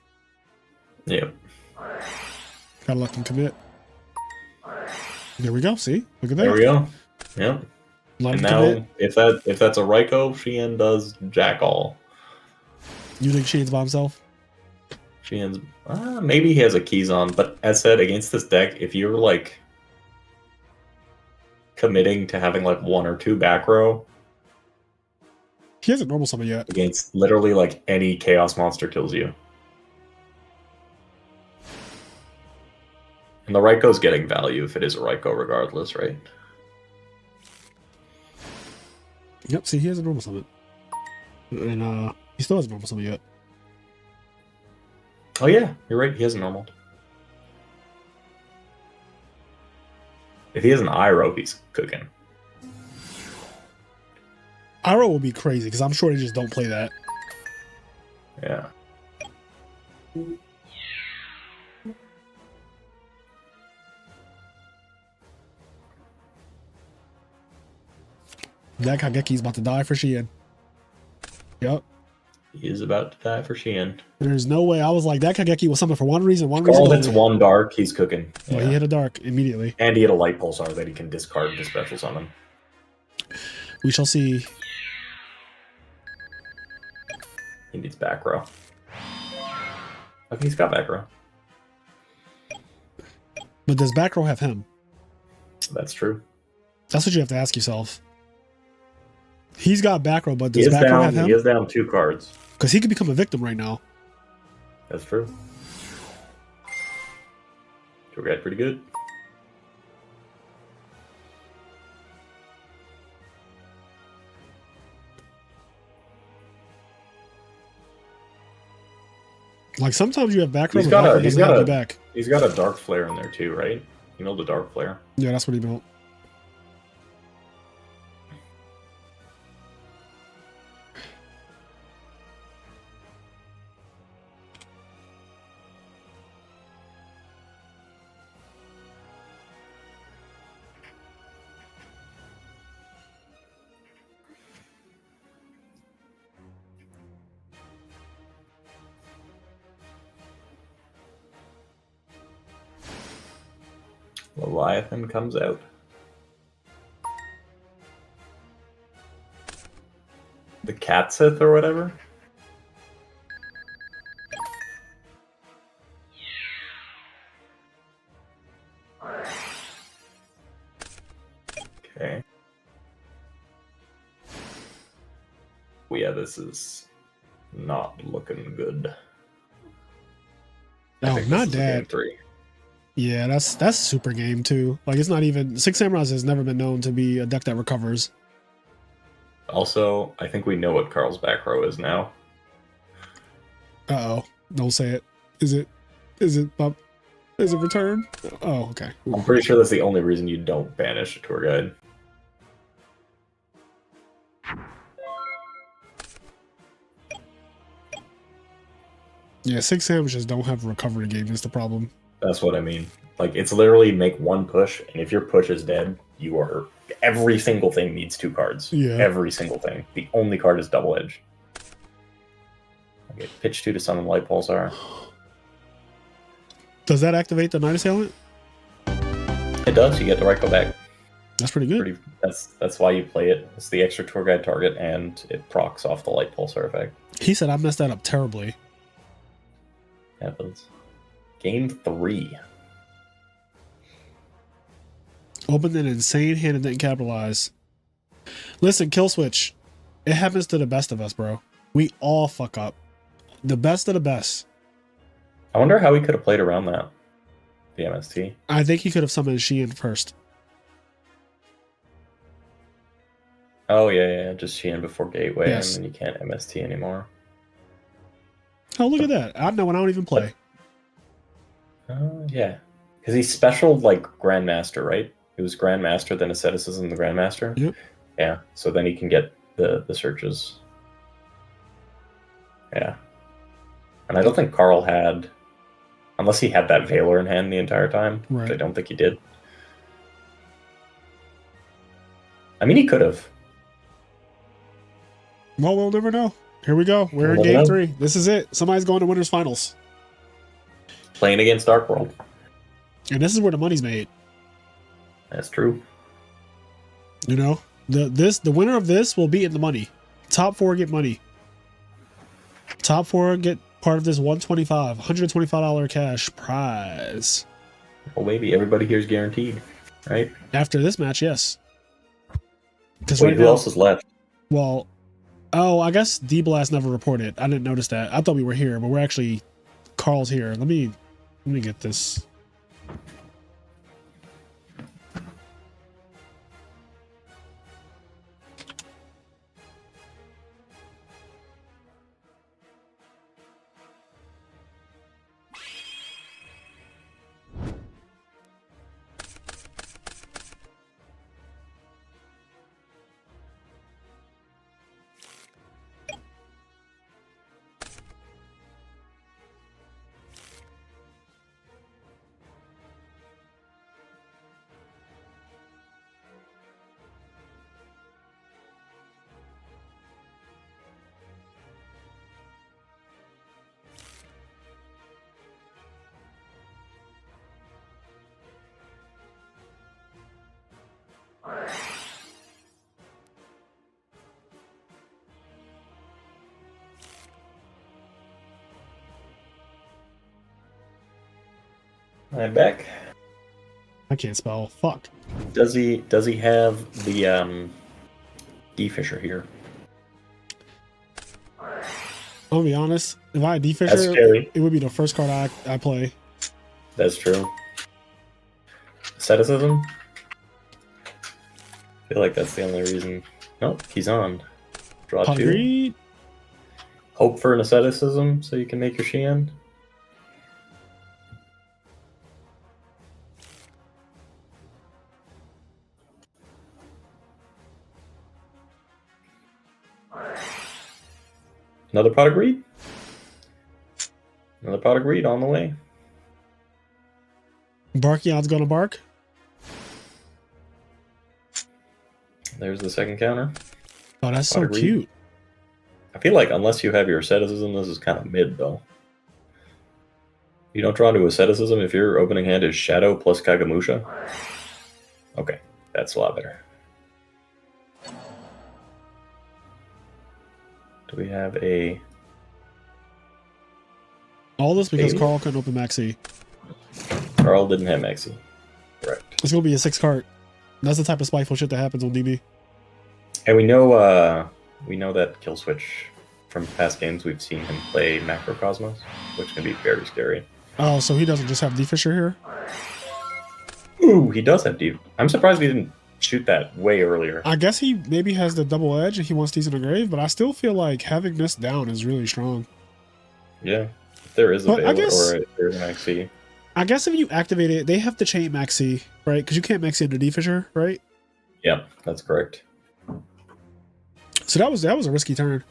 Yeah. Gotta let them commit. There we go. See? Look at that. There we go. Yep. Let And him now, commit. if that's a Raikou, Shien does jack all. You think Shane's by himself? Shien's maybe he has a keys on, but as said, against this deck, if you're like committing to having like one or two back row He hasn't normal summon yet. against literally like any chaos monster kills you. And the Raikou's getting value if it is a Raikou regardless, right? Yep, see, he has a normal summon. And he still hasn't normal summon yet. Oh yeah, you're right, he has a normal. If he has an Iroh, he's cooking. Iroh will be crazy, because I'm sure they just don't play that. Yeah. That Kageki's about to die for Shien. Yep. He is about to die for Shien. There's no way. I was like, that Kageki was summoned for one reason All only. hits one dark, he's cooking. Well, he hit a dark immediately. And he had a light pulsar that he can discard to special summon. We shall see. He needs back row. Okay, he's got back row. But does back row have him? That's true. That's what you have to ask yourself. He's got back row, but He does is back row have down. He him? is down 2 cards. Because he could become a victim right now. That's true. Tour guide pretty good. Like sometimes you have back row, He's but got back row a he's doesn't have got you a back. he's got a dark flare in there too, right? You know the dark flare. Yeah, that's what he built. Leviathan comes out. The Catsith or whatever? Okay. Well, yeah, this is not looking good. I No, think not this is a game that. 3. Yeah, that's super game too. Like it's not even Six Samurais has never been known to be a deck that recovers. Also, I think we know what Carl's back row is now. Uh oh, don't say it. Is it? Is it? Is it return? Oh, okay. I'm pretty sure that's the only reason you don't banish a tour guide. Yeah, Six Sandwiches don't have recovery game. Is the problem? That's what I mean. Like, it's literally make one push, and if your push is dead, you are... Every single thing needs 2 cards. Yeah. Every single thing. The only card is Double Edge. Okay, pitch 2 to summon Light Pulsar. Does that activate the Night Assailant? It does. You get the right go back. That's pretty good. That's why you play it. It's the extra tour guide target, and it procs off the Light Pulsar effect. He said I messed that up terribly. Happens. Game 3. Opened an insane hand and didn't capitalize. Listen, Kill Switch. It happens to the best of us, bro. We all fuck up. The best of the best. I wonder how he could have played around that. The MST. I think he could have summoned Sheehan first. Oh, yeah. Just Sheehan before Gateway, Yes. and then you can't MST anymore. Oh, look at that. I know when I don't even play. Yeah. Because he's special, like, Grandmaster, right? He was Grandmaster, then Asceticism, the Grandmaster. Yep. Yeah, so then he can get the searches. Yeah. And I don't think Carl had... Unless he had that Valor in hand the entire time, Right. which I don't think he did. I mean, he could have. Well, we'll never know. Here we go. We're in We'll game never 3. This is it. Somebody's going to winners finals. Playing against Dark World. And this is where the money's made. That's true. You know? The winner of this will be in the money. Top 4 get money. Top 4 get part of this $125 cash prize. Well, maybe everybody here is guaranteed, right? After this match, yes. Because Wait, right who now, else is left? well, oh, I guess D-Blast never reported. I didn't notice that. I thought we were here, but we're actually Carl's here. Let me get this. I'm back. I can't spell. Fuck. Does he have the D Fisher here? I'm gonna be honest. If I had That's D-Fisher, scary. it would be the first card I play. That's true. Asceticism? I feel like that's the only reason. Nope, he's on. Draw 2. Agreed. Hope for an Asceticism so you can make your Sheehan. Another pot of greed? Another pot of greed on the way. Barkion's gonna bark. There's the second counter. Oh, that's Pot so of greed. cute. I feel like unless you have your asceticism, this is kind of mid though. You don't draw into asceticism if your opening hand is Shadow plus Kagamusha? Okay, that's a lot better. Do we have a... All this because Maybe? Carl couldn't open Maxi. Carl didn't have Maxi. Correct. It's gonna be a 6 card. That's the type of spiteful shit that happens on DB. And we know that Kill Switch from past games we've seen him play Macrocosmos, which can be very scary. Oh, so he doesn't just have D-Fisher here? Ooh, he does have deep. I'm surprised we didn't shoot that way earlier. I guess he maybe has the double edge and he wants these in the grave, but I still feel like having this down is really strong. Yeah, if there is a But I Baylor guess- or if there's an XC. I guess if you activate it, they have to chain Maxi, right? Because you can't Maxi into D-Fisher, right? Yep, that's correct. So that was a risky turn.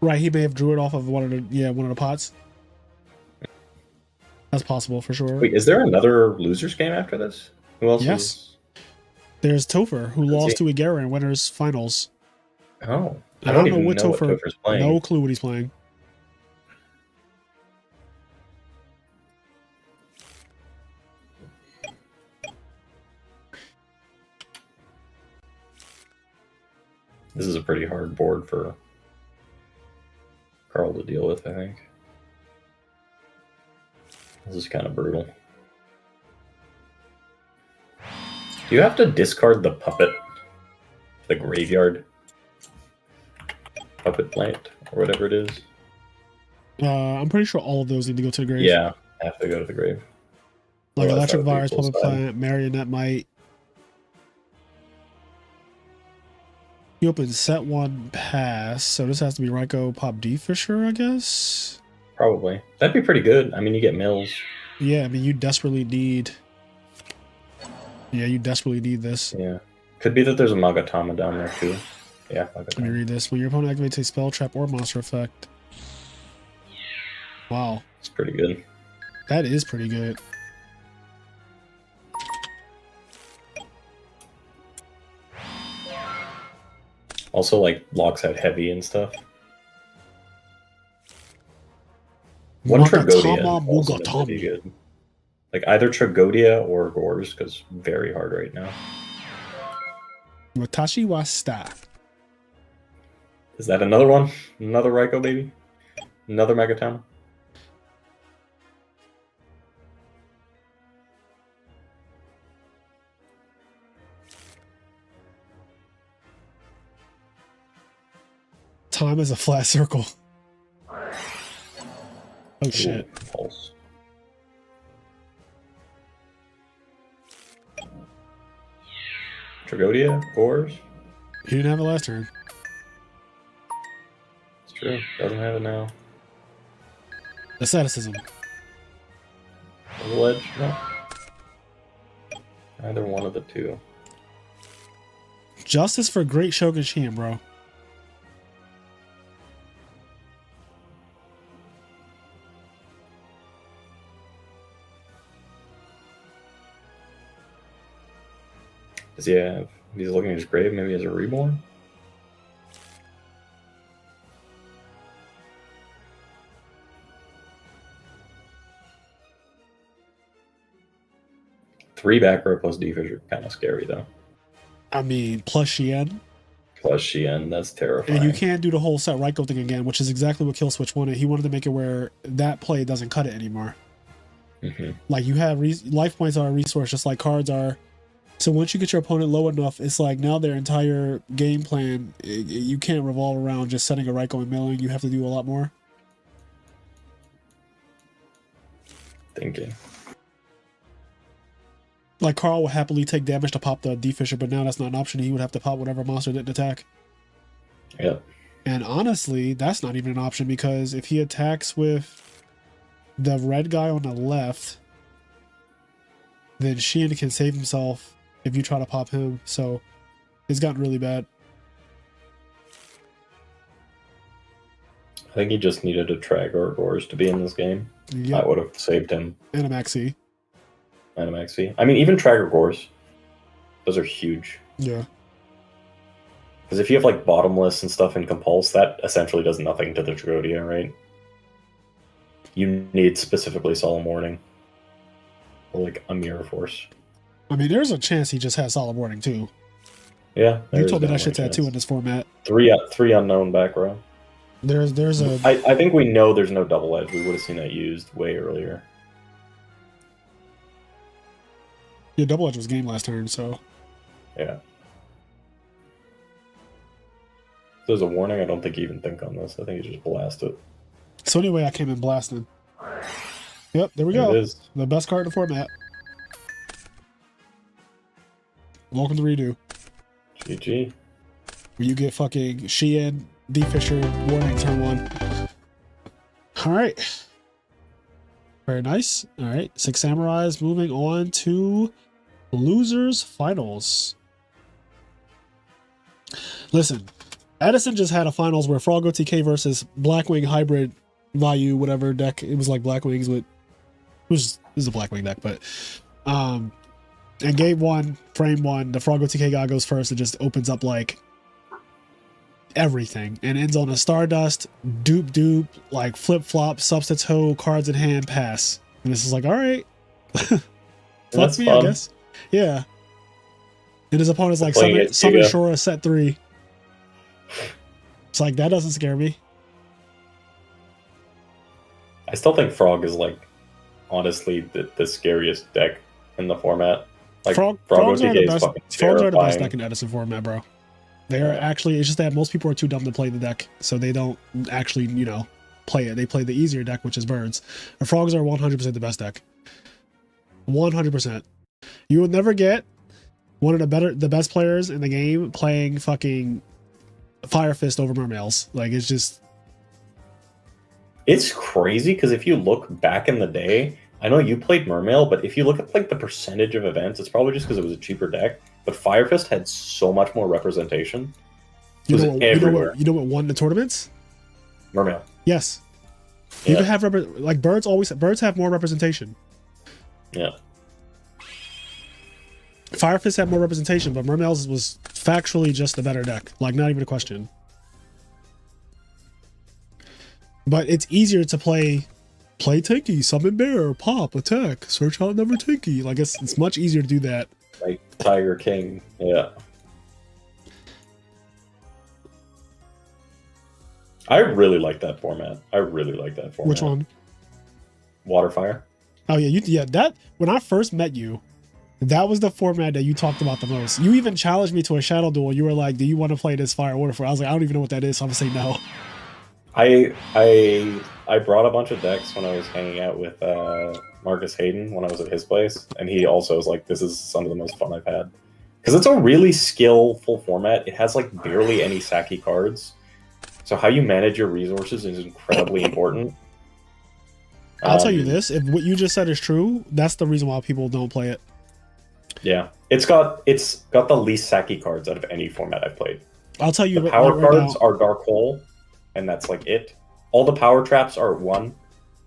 Right, he may have drew it off of one of the pots. That's possible for sure. Wait, is there another losers game after this? Who else? Yes. There's Topher, who Let's lost see. to Igera in winners finals. Oh, I don't know even what know what Topher. Topher's playing. No clue what he's playing. This is a pretty hard board for Carl to deal with, I think. This is kind of brutal. Do you have to discard the puppet? The graveyard? Puppet plant, or whatever it is? I'm pretty sure all of those need to go to the grave. Yeah, have to go to the grave. Like Otherwise, Electric that would be Virus, full Puppet side. Plant, Marionette Might. You open set 1 pass, so this has to be Ryko Pop D Fisher, I guess? Probably. That'd be pretty good. I mean, you get mills. Yeah, I mean, you desperately need... Yeah, you desperately need this. Yeah. Could be that there's a Magatama down there, too. Yeah, Let me Magatama. read this. When your opponent activates a spell, trap, or monster effect. Wow. It's pretty good. That is pretty good. Also, like, locks out heavy and stuff. One Tragodia Magatama also would be Mugatami. good. Like, either Tragodia or Gores, because very hard right now. Watashi wa sta. Is that another one? Another Raikou, baby? Another Magatama? Time is a flat circle. Oh shit. Ooh, false. Tragodia? Gores? He didn't have it last turn. It's true. Doesn't have it now. Asceticism. Double edge? No. Either one of the two. Justice for Great Shogun Shin, bro. Does he have... He's looking at his grave, maybe he has a reborn? Three back row plus D-Fish are kind of scary, though. I mean, plus Shien. Plus Shien, that's terrifying. And you can't do the whole set Ryko thing again, which is exactly what Killswitch wanted. He wanted to make it where that play doesn't cut it anymore. Mm-hmm. Like, you have life points are a resource, just like cards are. So once you get your opponent low enough, it's like now their entire game plan, you can't revolve around just setting a Ryko and milling. You have to do a lot more. Thinking. Like, Carl would happily take damage to pop the D-Fisher, but now that's not an option. He would have to pop whatever monster didn't attack. Yep. And honestly, that's not even an option, because if he attacks with the red guy on the left, then Shien can save himself if you try to pop him. So it's gotten really bad. I think he just needed a Tragor Gores to be in this game. Yep. I would have saved him. And a Maxi. And a Maxi. I mean, even Tragor Gores. Those are huge. Yeah. Because if you have like bottomless and stuff in Compulse, that essentially does nothing to the Tragodia, right? you need specifically Solemn Warning. Or like a Mirror Force. I mean, there's a chance he just has Solid Warning too. Yeah. You told me that shit's at 2 in this format. Three unknown back row. There's a. I think we know there's no double edge. We would have seen that used way earlier. Yeah, double edge was game last turn, so. Yeah. If there's a warning, I don't think you even think on this. I think you just blast it. So anyway, I came in blasting. Yep, there we go. It is. The best card in the format. Welcome to Redo. GG. Where you get fucking Sheehan, D. Fisher, warning turn 1. Alright. Very nice. Alright. 6 Samurais moving on to Losers Finals. Listen, Edison just had a finals where Frog OTK versus Blackwing hybrid value, whatever deck. It was like Blackwings with. This is a Blackwing deck, but. And game 1, frame 1, the Frog OTK guy goes first. It just opens up like everything and ends on a Stardust, dupe, like flip flop, substitute, cards in hand, pass. And this is like, all right, fuck me, fun. I guess. Yeah. And his opponent's like summon Shora set 3. It's like that doesn't scare me. I still think Frog is like honestly the scariest deck in the format. Like Frogs are the best. Frogs are the best deck in Edison format, bro. They are actually. It's just that most people are too dumb to play the deck, so they don't actually, play it. They play the easier deck, which is Birds. The Frogs are 100% the best deck. 100%. You will never get one of the best players in the game playing fucking Fire Fist over Mermails. Like it's just. It's crazy because if you look back in the day. I know you played Mermail, but if you look at like the percentage of events, it's probably just because it was a cheaper deck. But Fire Fist had so much more representation. You know what won the tournaments? Mermail. Yes. You can have like Birds have more representation. Yeah. Fire Fist had more representation, but Mermail's was factually just the better deck. Like not even a question. But it's easier to play Tinky, summon bear, pop, attack, search out number Tinky. Like it's much easier to do that. Like Tiger King, yeah. I really like that format. Which one? Waterfire. Oh yeah, that when I first met you, that was the format that you talked about the most. You even challenged me to a shadow duel. You were like, "Do you want to play this Fire Waterfire?" I was like, "I don't even know what that is," so I'm gonna say no. I brought a bunch of decks when I was hanging out with Marcus Hayden when I was at his place, and he also was like, "This is some of the most fun I've had," because it's a really skillful format. It has like barely any Saki cards, so how you manage your resources is incredibly important. I'll tell you this: if what you just said is true, that's the reason why people don't play it. Yeah, it's got the least Saki cards out of any format I've played. I'll tell you, the power cards are Dark Hole. And that's like it. All the power traps are at 1,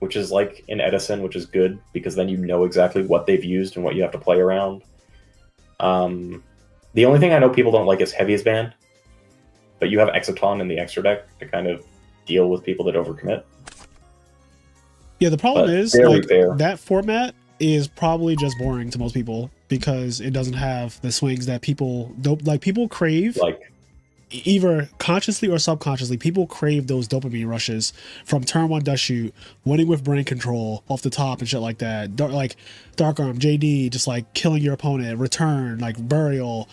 which is like in Edison, which is good because then you know exactly what they've used and what you have to play around. The only thing I know people don't like is Heaviest Band, but you have Exoton in the extra deck to kind of deal with people that overcommit. Yeah, the problem is like that format is probably just boring to most people because it doesn't have the swings that people don't like. People crave like. Either consciously or subconsciously, people crave those dopamine rushes from turn 1 dust shoot, winning with brain control off the top and shit like that. Like Dark Arm, JD, just like killing your opponent, return, like burial,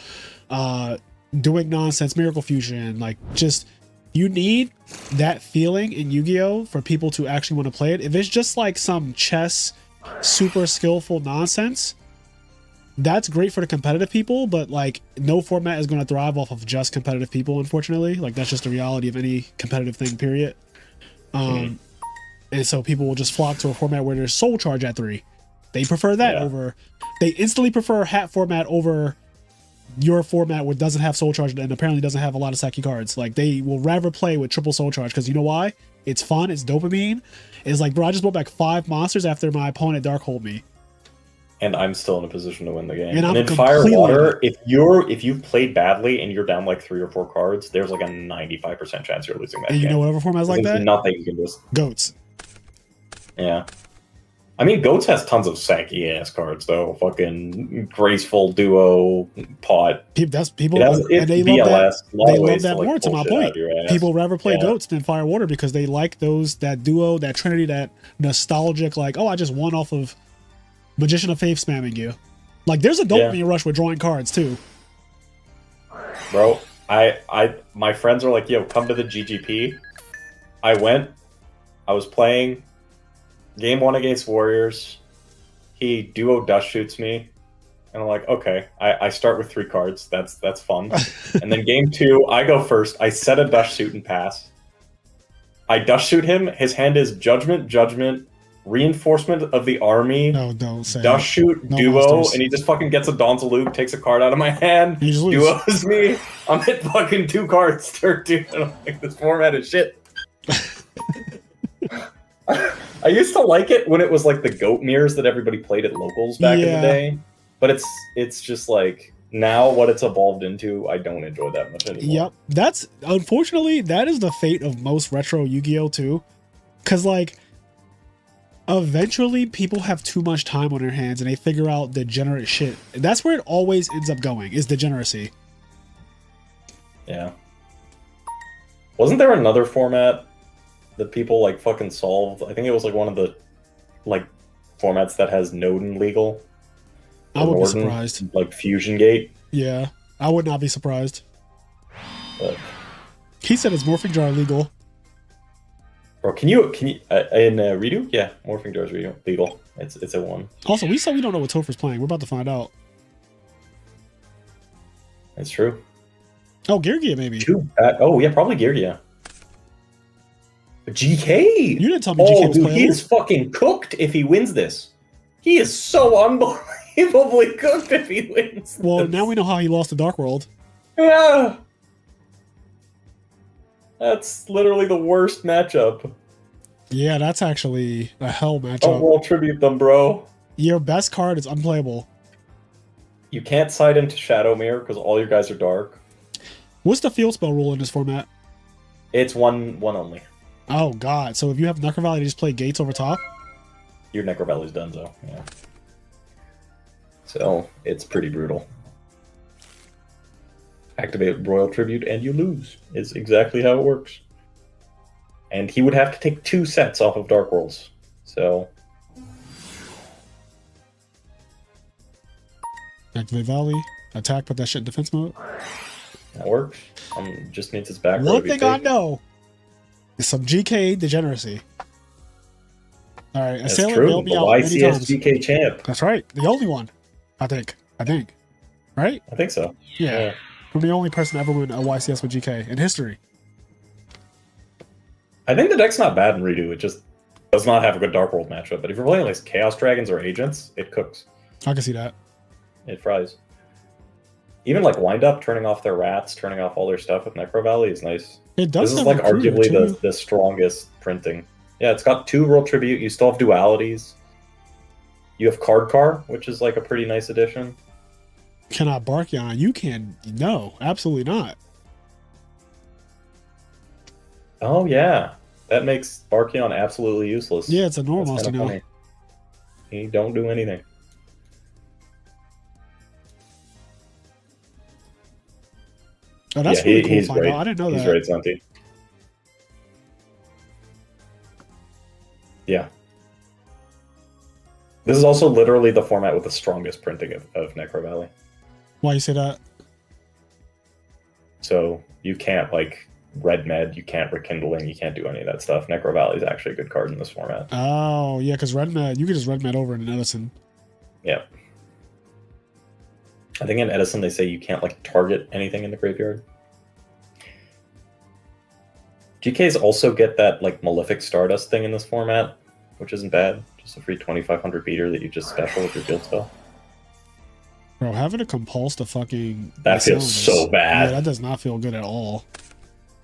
doing nonsense, miracle fusion, like just you need that feeling in Yu-Gi-Oh for people to actually want to play it. If it's just like some chess, super skillful nonsense, that's great for the competitive people, but like no format is going to thrive off of just competitive people, unfortunately. Like that's just the reality of any competitive thing, period. And so people will just flock to a format where there's soul charge at 3. They prefer that over, they instantly prefer hat format over your format which doesn't have soul charge and apparently doesn't have a lot of Saki cards. Like they will rather play with triple soul charge because you know why? It's fun, it's dopamine. It's like, bro, I just brought back 5 monsters after my opponent dark hold me. And I'm still in a position to win the game. And in Fire Water, if you've played badly and you're down like 3 or 4 cards, there's like a 95% chance you're losing that game. And you know whatever format is like that? Nothing you can just goats. Yeah. I mean, Goats has tons of sacky ass cards though. Fucking graceful duo pot. That's people, It has and they VLS. love that. A lot They of love ways that to, like, more. To pull my shit out point, of your ass. people rather play Yeah. Goats than Fire Water because they like that duo, that trinity, that nostalgic. Like, oh, I just won off of Magician of Faith spamming you. Like, there's a dopamine rush with drawing cards too. Bro, my friends are like, yo, come to the GGP. I went. I was playing game 1 against Warriors. He duo dust shoots me. And I'm like, okay. I start with 3 cards. That's fun. And then game 2, I go first. I set a dust shoot and pass. I dust shoot him. His hand is Judgment, Reinforcement of the Army, No, don't say dust it. shoot, No duo, monsters. and he just fucking gets a Donzaluke, takes a card out of my hand, You just lose. duos me. I'm hit fucking 2 cards, turn 2, and I'm like, this format is shit. I used to like it when it was like the goat mirrors that everybody played at locals back in the day, but it's just like now what it's evolved into, I don't enjoy that much anymore. Yep, that's unfortunately that is the fate of most retro Yu-Gi-Oh too, because like eventually people have too much time on their hands and they figure out degenerate shit. That's where it always ends up going, is degeneracy. Yeah. Wasn't there another format that people like fucking solved? I think it was like one of the like formats that has Nodin legal. I would be Norden, surprised. Like Fusion Gate. Yeah, I would not be surprised. But, He said it's morphing jar legal. bro, can you in Redo? Yeah, Morphing Jar is legal. It's a 1. Also, we said we don't know what Topher's playing. We're about to find out. That's true. Oh, Geargia maybe. Oh yeah, probably Yugioh. GK. You didn't tell me GK was dude, playable. he is fucking cooked if he wins this. He is so unbelievably cooked if he wins. Well, this. now we know how he lost to Dark World. Yeah. That's literally the worst matchup. Yeah, that's actually a hell matchup. Don't roll tribute them, bro. Your best card is unplayable. You can't side into Shadow Mirror because all your guys are dark. What's the field spell rule in this format? It's one only. Oh god, so if you have Necro Valley, you just play Gates over top? Your Necro Valley's done, though. Yeah. So it's pretty brutal. Activate Royal Tribute and you lose. Is exactly how it works. And he would have to take 2 sets off of Dark Worlds. So Activate Valley, attack, put that shit in defense mode. that works. Just needs his back. One thing I know is some GK degeneracy. Alright, That's Assailant true. bailed me The out many YCS times. GK champ. That's right, the only one. I think. Right? I think so. Yeah. I'm the only person to ever win a YCS with GK in history. I think the deck's not bad in Redo. It just does not have a good Dark World matchup. But if you're playing like Chaos Dragons or Agents, it cooks. I can see that. It fries. Even like Wind Up, turning off their rats, turning off all their stuff with Necro Valley is nice. It does This is have like Recruiter, arguably too. the strongest printing. Yeah, it's got 2 Royal Tribute. You still have dualities. You have Card Car, which is like a pretty nice addition. Can I bark on? You can. No, absolutely not. Oh yeah, that makes Barkion absolutely useless. Yeah, it's a normal That's monster kinda now. funny. He don't do anything. Oh, that's yeah, really cool. he's To find great. out. I didn't know He's that. great, Santi. Yeah. This is also literally the format with the strongest printing of Necro Valley. Why you say that? So you can't like Red Med, you can't Rekindling, you can't do any of that stuff. Necro Valley is actually a good card in this format. Oh, yeah, because Red Med, you could just Red Med over in Edison. Yeah. I think in Edison they say you can't like target anything in the graveyard. GKs also get that like Malefic Stardust thing in this format, which isn't bad. Just a free 2500 beater that you just special with your field spell. Bro, having to compulse the fucking... That feels so bad. Yeah, that does not feel good at all.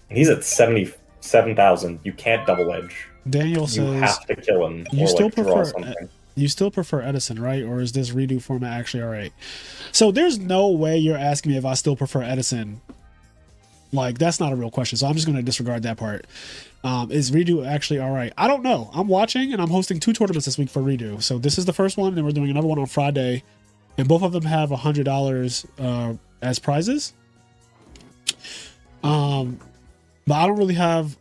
He's at 77,000. You can't double edge. Daniel You says, have to kill him you or still like draw prefer- something. you still prefer Edison, right? Or is this redo format actually alright? So there's no way you're asking me if I still prefer Edison. Like, that's not a real question, so I'm just going to disregard that part. Is Redo actually all right? I don't know. I'm watching and I'm hosting 2 tournaments this week for Redo. So this is the first one, and we're doing another one on Friday, and both of them have $100 as prizes. But I don't really have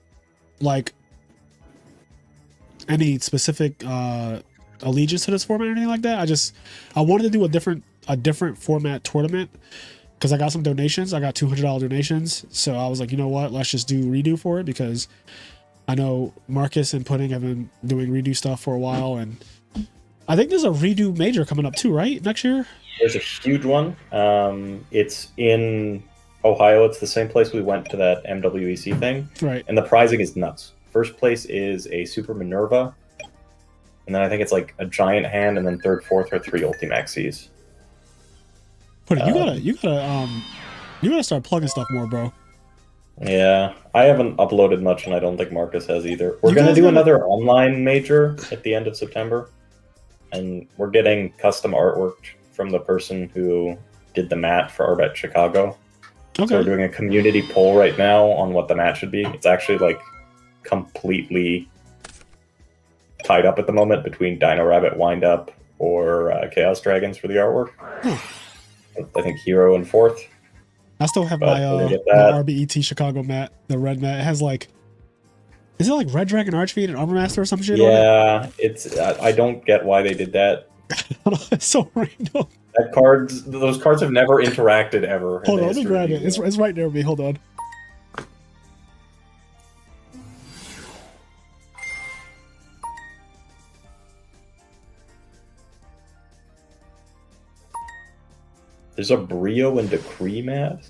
like any specific allegiance to this format or anything like that. I wanted to do a different format tournament because I got some donations. I got $200 donations, so I was like, you know what, let's just do Redo for it, because I know Marcus and Pudding have been doing Redo stuff for a while, and I think there's a Redo major coming up too, right, next year? There's a huge one. It's in Ohio. It's the same place we went to that MWEC thing. Right. And the prizing is nuts. First place is a Super Minerva, and then I think it's like a giant hand, and then third, fourth are 3 Ultimaxes. Pudding, you gotta start plugging stuff more, bro. Yeah, I haven't uploaded much, and I don't think Marcus has either. We're going to do another online major at the end of September, and we're getting custom artwork from the person who did the mat for Arbet Chicago. Okay. So we're doing a community poll right now on what the mat should be. It's actually like completely tied up at the moment between Dino Rabbit Windup or Chaos Dragons for the artwork. I think Hero in 4th. I still have my RBET Chicago mat, the red mat. It has like, is it like Red Dragon Archfiend and Armor Master or some shit on it? Yeah, it's. I don't get why they did that. It's so random. Those cards have never interacted ever. Hold on, let me grab it. It's right there with me. Hold on. There's a Brio and Decree mat.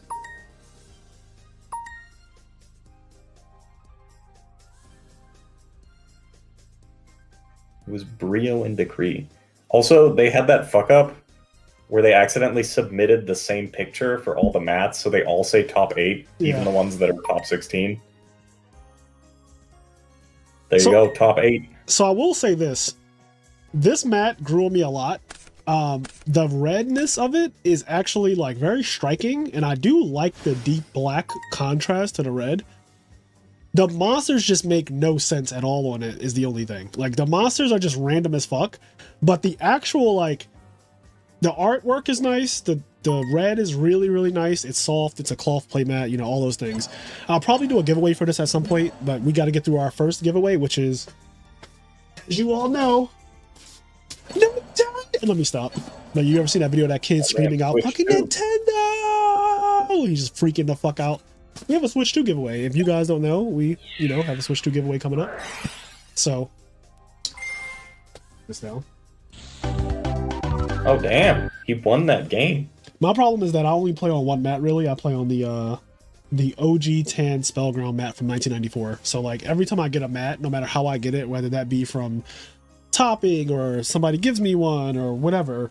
It was Brio and Decree. Also, they had that fuck up where they accidentally submitted the same picture for all the mats, so they all say top 8, even the ones that are top 16. There you go, top 8. So I will say this. This mat grew on me a lot. The redness of it is actually like very striking, and I do like the deep black contrast to the red. The monsters just make no sense at all on it, is the only thing. Like, the monsters are just random as fuck, but the actual, like, the artwork is nice. The red is really, really nice. It's soft. It's a cloth playmat, you know, all those things. I'll probably do a giveaway for this at some point, but we got to get through our first giveaway, which is, as you all know, and let me stop. Like, you ever seen that video of that kid screaming out, fucking Nintendo? He's just freaking the fuck out. We have a Switch 2 giveaway. If you guys don't know, we, you know, have a Switch 2 giveaway coming up. So, this down. Oh, damn. He won that game. My problem is that I only play on one mat, really. I play on the OG Tan Spellground mat from 1994. So, like, every time I get a mat, no matter how I get it, whether that be from topping or somebody gives me one or whatever,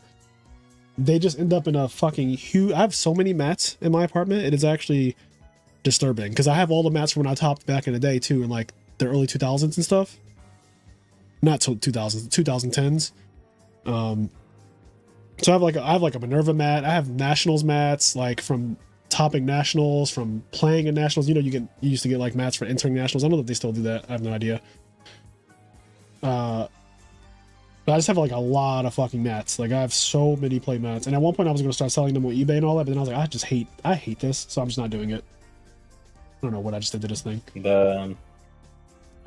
they just end up in a fucking huge... I have so many mats in my apartment. It is actually disturbing, because I have all the mats from when I topped back in the day, too, in, like, the early 2000s and stuff. Not 2000s, 2010s. So I have like a Minerva mat. I have Nationals mats, like from topping Nationals, from playing in Nationals. You know, you used to get like mats for entering Nationals. I don't know if they still do that. I have no idea. But I just have like a lot of fucking mats. Like, I have so many play mats. And at one point I was going to start selling them on eBay and all that, but then I was like, I hate this, so I'm just not doing it. I don't know what I just did to this thing.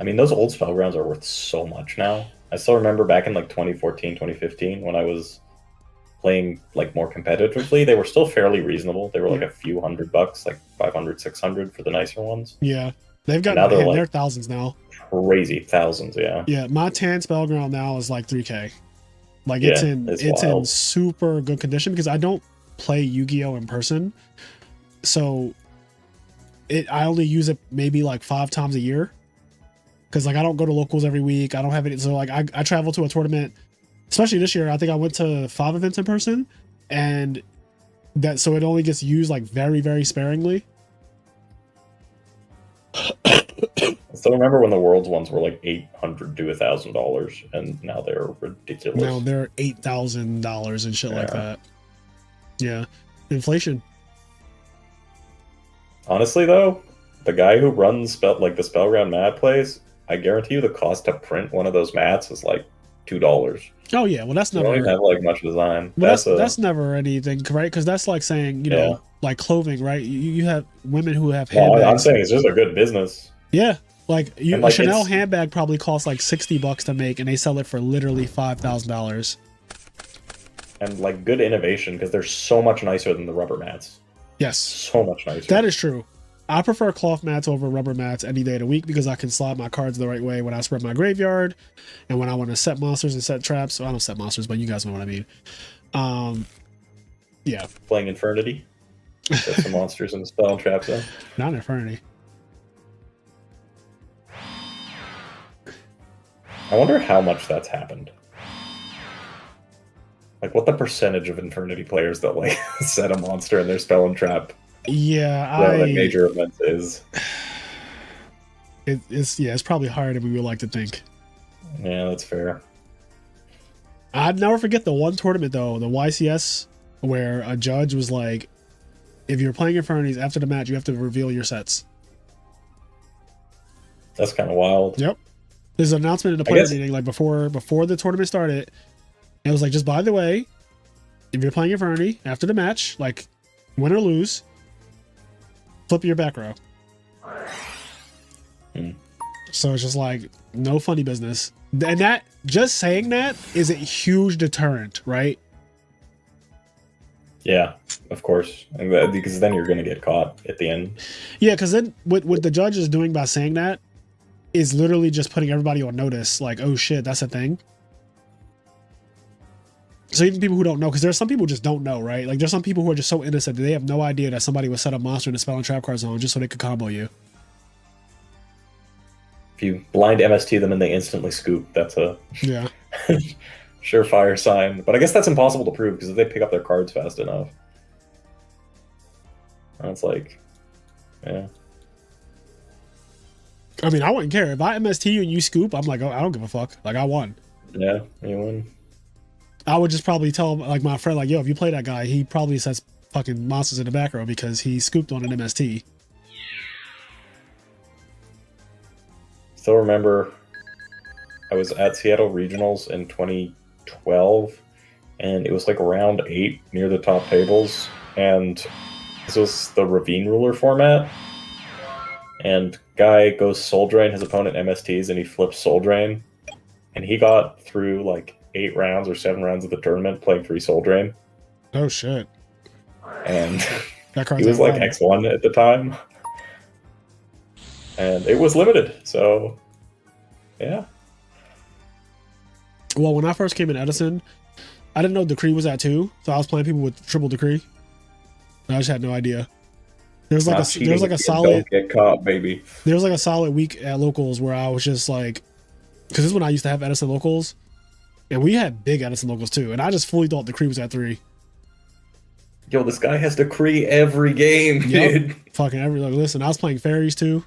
I mean, those old Spellgrounds are worth so much now. I still remember back in like 2014, 2015, when I was playing like more competitively, they were still fairly reasonable. They were like a few $100, like 500, 600 for the nicer ones. Yeah, they've got they're thousands now. Crazy thousands, yeah. Yeah, my Tan Spellground now is like 3K. Like, it's in super good condition, because I don't play Yu-Gi-Oh in person, so I only use it maybe like 5 times a year, because like I don't go to locals every week. I don't have it, so like I travel to a tournament, especially this year. I think I went to 5 events in person, and that, so it only gets used like very, very sparingly. I still remember when the Worlds ones were like $800 to $1,000, and now they're ridiculous. Now they're $8,000 and shit like that. Yeah, inflation. Honestly, though, the guy who runs the Spellground mat place, I guarantee you the cost to print one of those mats is like $2. Oh yeah, well that's They don't never. even have like much design. Well, that's never anything, right? Because that's like saying, you know, Yeah. like clothing, right? You have women who have No, I'm handbags. saying it's just a good business. Yeah, like And, a like, Chanel it's- handbag probably costs like $60 to make, and they sell it for literally $5,000. And like good innovation because they're so much nicer than the rubber mats. Yes, So much nicer. that is true. I prefer cloth mats over rubber mats any day of the week because I can slide my cards the right way when I spread my graveyard, and when I want to set monsters and set traps. Well, I don't set monsters, but you guys know what I mean. Yeah, Playing Infernity. Set some monsters in the spell and trap zone. not Infernity. I wonder how much that's happened. Like what the percentage of Infernity players that like set a monster in their spell and trap Yeah, like major events is. It's probably higher than we would like to think. Yeah, that's fair. I'd never forget the one tournament though, the YCS, where a judge was like, if you're playing Infernities after the match, you have to reveal your sets. That's kind of wild. Yep. There's an announcement in the player meeting, like before the tournament started. It was like, just by the way, if you're playing Infernity after the match, like win or lose, flip your back row. So it's just like no funny business. And that, just saying that is a huge deterrent, right? Yeah, of course. Because then you're going to get caught at the end. Yeah, because then what the judge is doing by saying that is literally just putting everybody on notice, like, oh shit, that's a thing. So even people who don't know, because there's some people who just don't know, right? Like there's some people who are just so innocent that they have no idea that somebody would set up monster in the spell and trap card zone just so they could combo you. If you blind MST them and they instantly scoop, that's a Yeah. surefire sign. But I guess that's impossible to prove because if they pick up their cards fast enough. And it's like, yeah. I mean, I wouldn't care. If I MST you and you scoop, I'm like, oh, I don't give a fuck. Like, I won. Yeah, you win. I would just probably tell like my friend, like, yo, if you play that guy, he probably sets fucking monsters in the back row because he scooped on an MST. Still remember I was at Seattle Regionals in 2012, and it was like round 8 near the top tables, and this was the Ravine Ruler format, and guy goes Soul Drain his opponent MSTs, and he flips Soul Drain, and he got through like 8 rounds or 7 rounds of the tournament playing 3 Soul Drain, Oh shit. and That he card's was like X1 at the time, and it was limited, so yeah. Well, when I first came in Edison, I didn't know Decree was at 2, so I was playing people with triple Decree. I just had no idea. There's like a solid Don't get caught, baby. there was like a solid week at locals where I was just like, because this is when I used to have Edison locals, and we had big Edison locals too, and I just fully thought Decree was at 3. Yo, this guy has Decree every game, Yep. dude. Fucking every like, listen, I was playing fairies too.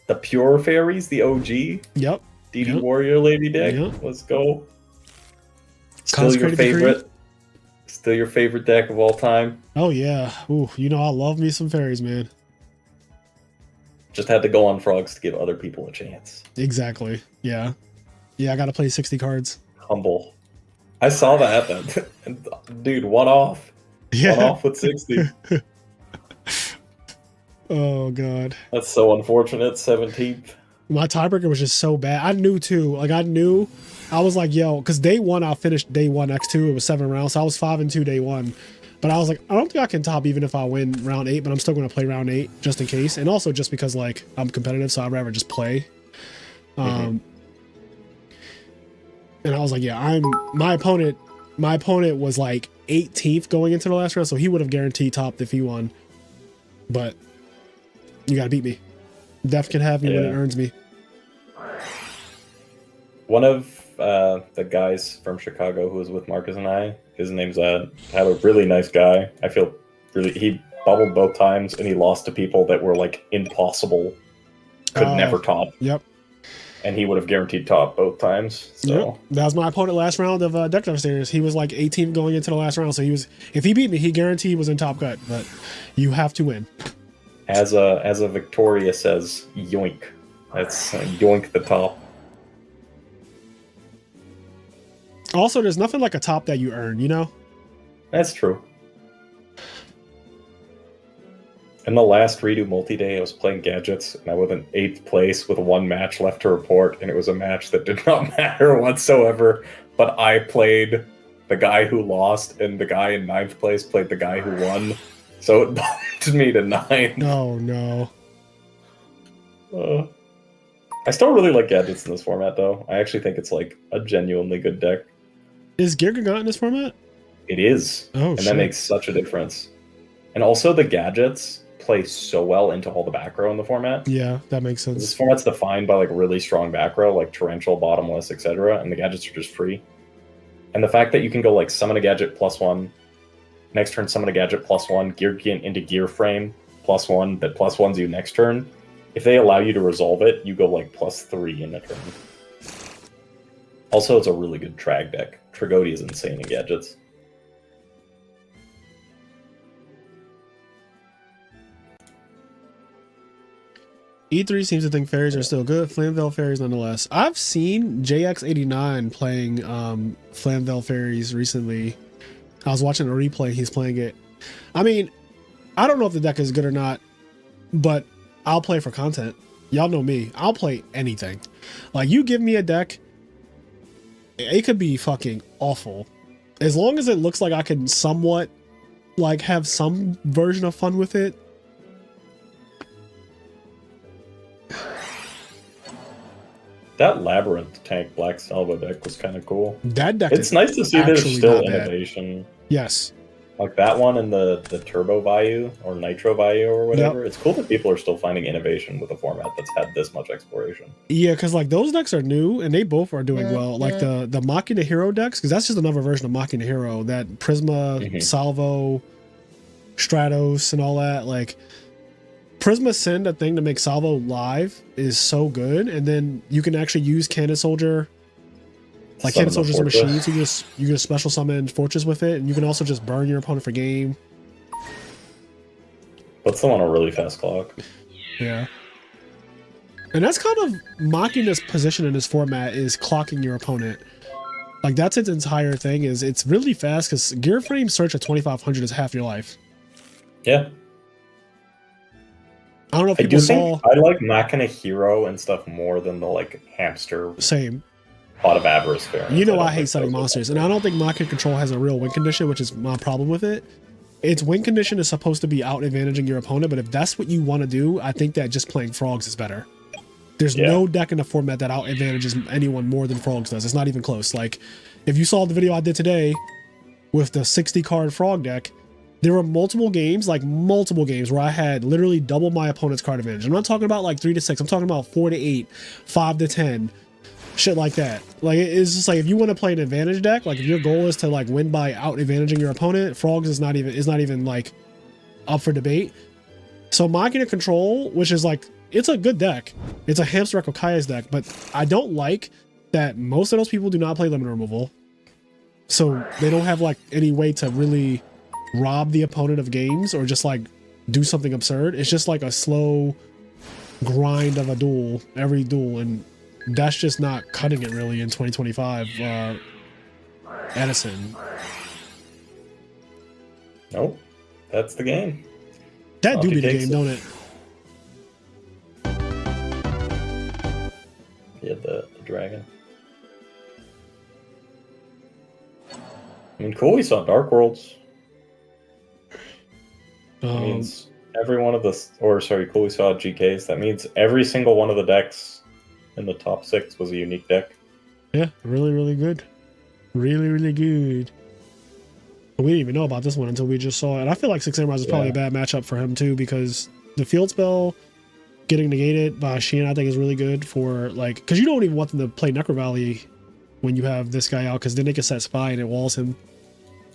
The Pure Fairies, the OG. Yep. DD Yep. Warrior Lady deck. Yep. Let's go. Still your Consecrated Decree. favorite. Still your favorite deck of all time. Oh yeah. Ooh, you know I love me some fairies, man. Just had to go on frogs to give other people a chance. Exactly. Yeah. Yeah, I gotta play 60 cards. Humble. I saw that. Dude, one off. Yeah. One off with 60. Oh god. That's so unfortunate. 17th. My tiebreaker was just so bad. I knew too. Like I was like, yo, because day one I finished day one X2. It was 7 rounds, so I was 5-2 day one. But I was like, I don't think I can top even if I win round 8. But I'm still going to play round 8 just in case, and also just because like I'm competitive, so I'd rather just play. And I was like, yeah, my opponent was like 18th going into the last round, so he would have guaranteed topped if he won. But you got to beat me. Def can have me when it earns me. One of the guys from Chicago who was with Marcus and I, his name's Tyler, really nice guy. I feel he bubbled both times and he lost to people that were like impossible, could never top. Yep. And he would have guaranteed top both times. So Yep. That was my opponent last round of Deck Dive Series. He was like 18 going into the last round, so he was, if he beat me, he guaranteed he was in top cut. But you have to win. as a Victoria says, yoink. That's yoink the top. Also, there's nothing like a top that you earn, you know? That's true. In the last redo multi-day, I was playing Gadgets, and I was in 8th place with 1 match left to report, and it was a match that did not matter whatsoever, but I played the guy who lost, and the guy in 9th place played the guy who won, so it bumped me to 9. Oh, no. I still really like Gadgets in this format, though. I actually think it's like a genuinely good deck. Is Gear Gigant in this format? It is, Oh, and shit. that makes such a difference. And also the Gadgets play so well into all the back row in the format. Yeah, that makes sense. This format's defined by like really strong back row, like torrential, bottomless, etc. And the gadgets are just free. And the fact that you can go like summon a gadget +1, next turn summon a gadget +1, gear into gear frame +1, that +1s you next turn. If they allow you to resolve it, you go like +3 in a turn. Also, it's a really good Trag deck. Tragody is insane in gadgets. E3 seems to think fairies are still good. Flamvell fairies nonetheless. I've seen JX89 playing Flamvell fairies recently. I was watching a replay. He's playing it. I mean, I don't know if the deck is good or not, but I'll play for content. Y'all know me. I'll play anything. Like, you give me a deck, it could be fucking awful. As long as it looks like I can somewhat, like, have some version of fun with it. That Labyrinth tank Black Salvo deck was kind of cool. That deck It's is nice to see there's actually still not bad. innovation. Yes. Like that one and the Turbo Vayu or Nitro Vayu or whatever. Yep. It's cool that people are still finding innovation with a format that's had this much exploration. Yeah, because like those decks are new and they both are doing well. Like the Machina Hero decks, because that's just another version of Machina Hero. That Prisma, Salvo, Stratos, and all that. Like Prisma Send, a thing to make Salvo live, is so good. And then you can actually use Cannon Soldier. Like Cannon Soldier's a machine, so you can special summon Fortress with it, and you can also just burn your opponent for game. Puts them on a really fast clock. Yeah. And that's kind of Machina's position in this format, is clocking your opponent. Like that's its entire thing, is it's really fast because Gear Frame Search at 2500 is half your life. Yeah. I don't know if I people do saw. think I like Machina Hero and stuff more than the like hamster Same. Pot of Avarice variant. You know don't I hate think setting those are monsters, that and I don't think Machina Control has a real win condition, which is my problem with it. Its win condition is supposed to be out advantaging your opponent, but if that's what you want to do, I think that just playing Frogs is better. There's no deck in the format that out advantages anyone more than Frogs does. It's not even close. Like, if you saw the video I did today with the 60 card Frog deck, there were multiple games where I had literally double my opponent's card advantage. I'm not talking about like 3 to 6. I'm talking about 4 to 8, 5 to 10, shit like that. Like, it's just like, if you want to play an advantage deck, like if your goal is to like win by out advantaging your opponent, Frogs is not even like up for debate. So Machina Control, which is like, it's a good deck. It's a Hamster Echo Kaya's deck, but I don't like that most of those people do not play limit removal. So they don't have like any way to really rob the opponent of games or just like do something absurd. It's just like a slow grind of a duel, every duel, and that's just not cutting it really in 2025. Edison. Nope. That's the game. That do Off be he the takes game, it. don't it? Yeah, the dragon. I mean, cool, we saw Dark Worlds. That means every one of the, cool, we saw GKs. That means every single one of the decks in the top 6 was a unique deck. Yeah, really, really good. Really, really good. We didn't even know about this one until we just saw it. And I feel like Six Samurais is probably a bad matchup for him too, because the field spell getting negated by Sheen, I think, is really good for like, because you don't even want them to play Necro Valley when you have this guy out, because then they can set Spy and it walls him.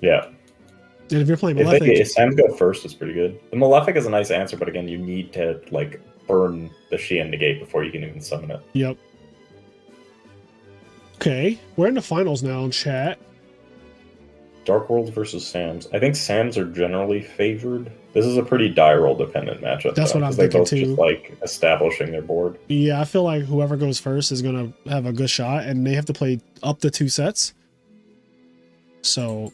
Yeah. And if you're playing If Malefic, Sam go first is pretty good. The Malefic is a nice answer, but again, you need to like burn the Shein negate before you can even summon it. yep. Okay, we're in the finals now in chat. Dark World versus Sams. I think Sams are generally favored. This is a pretty die roll dependent matchup, That's though, what I'm because they thinking both too. just like establishing their board. Yeah, I feel like whoever goes first is gonna have a good shot, and they have to play up to 2 sets. So,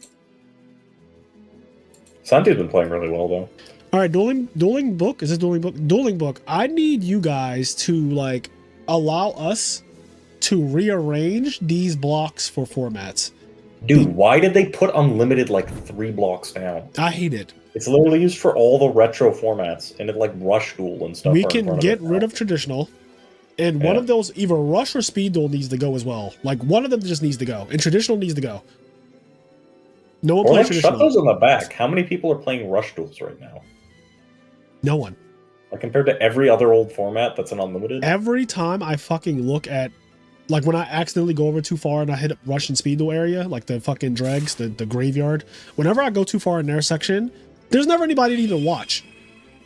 Santi's been playing really well, though. all right, dueling book. Is this dueling book? Dueling book. I need you guys to like allow us to rearrange these blocks for formats. Dude, why did they put unlimited like 3 blocks down? I hate it. It's literally used for all the retro formats, and it like rush duel and stuff. We are in can front get of it rid now. of traditional, and one Yeah. of those either rush or speed duel needs to go as well. Like one of them just needs to go, and traditional needs to go. No one Or plays like traditional. shut those in the back. How many people are playing rush duels right now? No one. Like compared to every other old format that's an unlimited. Every time I fucking look at, like when I accidentally go over too far and I hit up rush and speed duel area, like the fucking dregs, the graveyard. Whenever I go too far in their section, there's never anybody to even watch.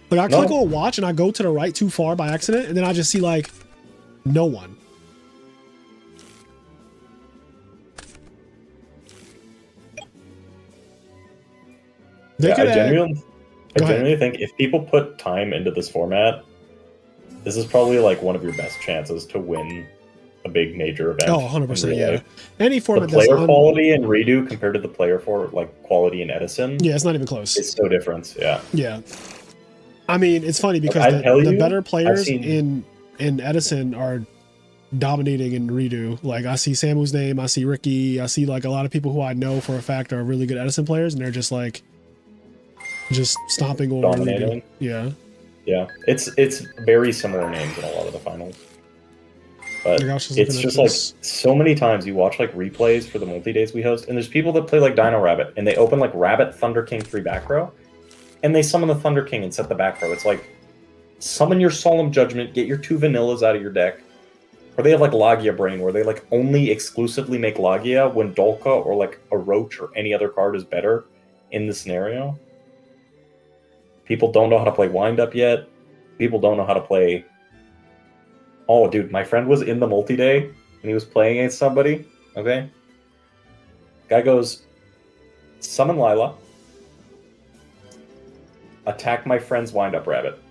Like I click on watch and I go to the right too far by accident, and then I just see like no one. They Yeah, could I add- genuinely think if people put time into this format, this is probably like one of your best chances to win a big major event. Oh, 100%, in real yeah. life. Any The format that's player quality in Redo compared to the player for like quality in Edison, yeah, it's not even close. it's so different. Yeah. Yeah. I mean, it's funny because I tell the you, better players seen- in Edison are dominating in Redo. Like I see Samu's name, I see Ricky, I see like a lot of people who I know for a fact are really good Edison players, and they're just like stomping over Redo. Dominating. Yeah. Yeah, it's very similar names in a lot of the finals, but Like, I was just it's looking at just like this. so many times you watch like replays for the multi-days we host, and there's people that play like Dino Rabbit, and they open like Rabbit Thunder King 3 back row, and they summon the Thunder King and set the back row. It's like summon your Solemn Judgment, get your 2 vanillas out of your deck, or they have like Lagia Brain where they like only exclusively make Lagia when Dolka or like a Roach or any other card is better in the scenario. People don't know how to play Wind Up yet. People don't know how to play. Oh, dude, my friend was in the multi-day and he was playing against somebody. Okay. Guy goes, summon Lila, attack my friend's Wind Up Rabbit.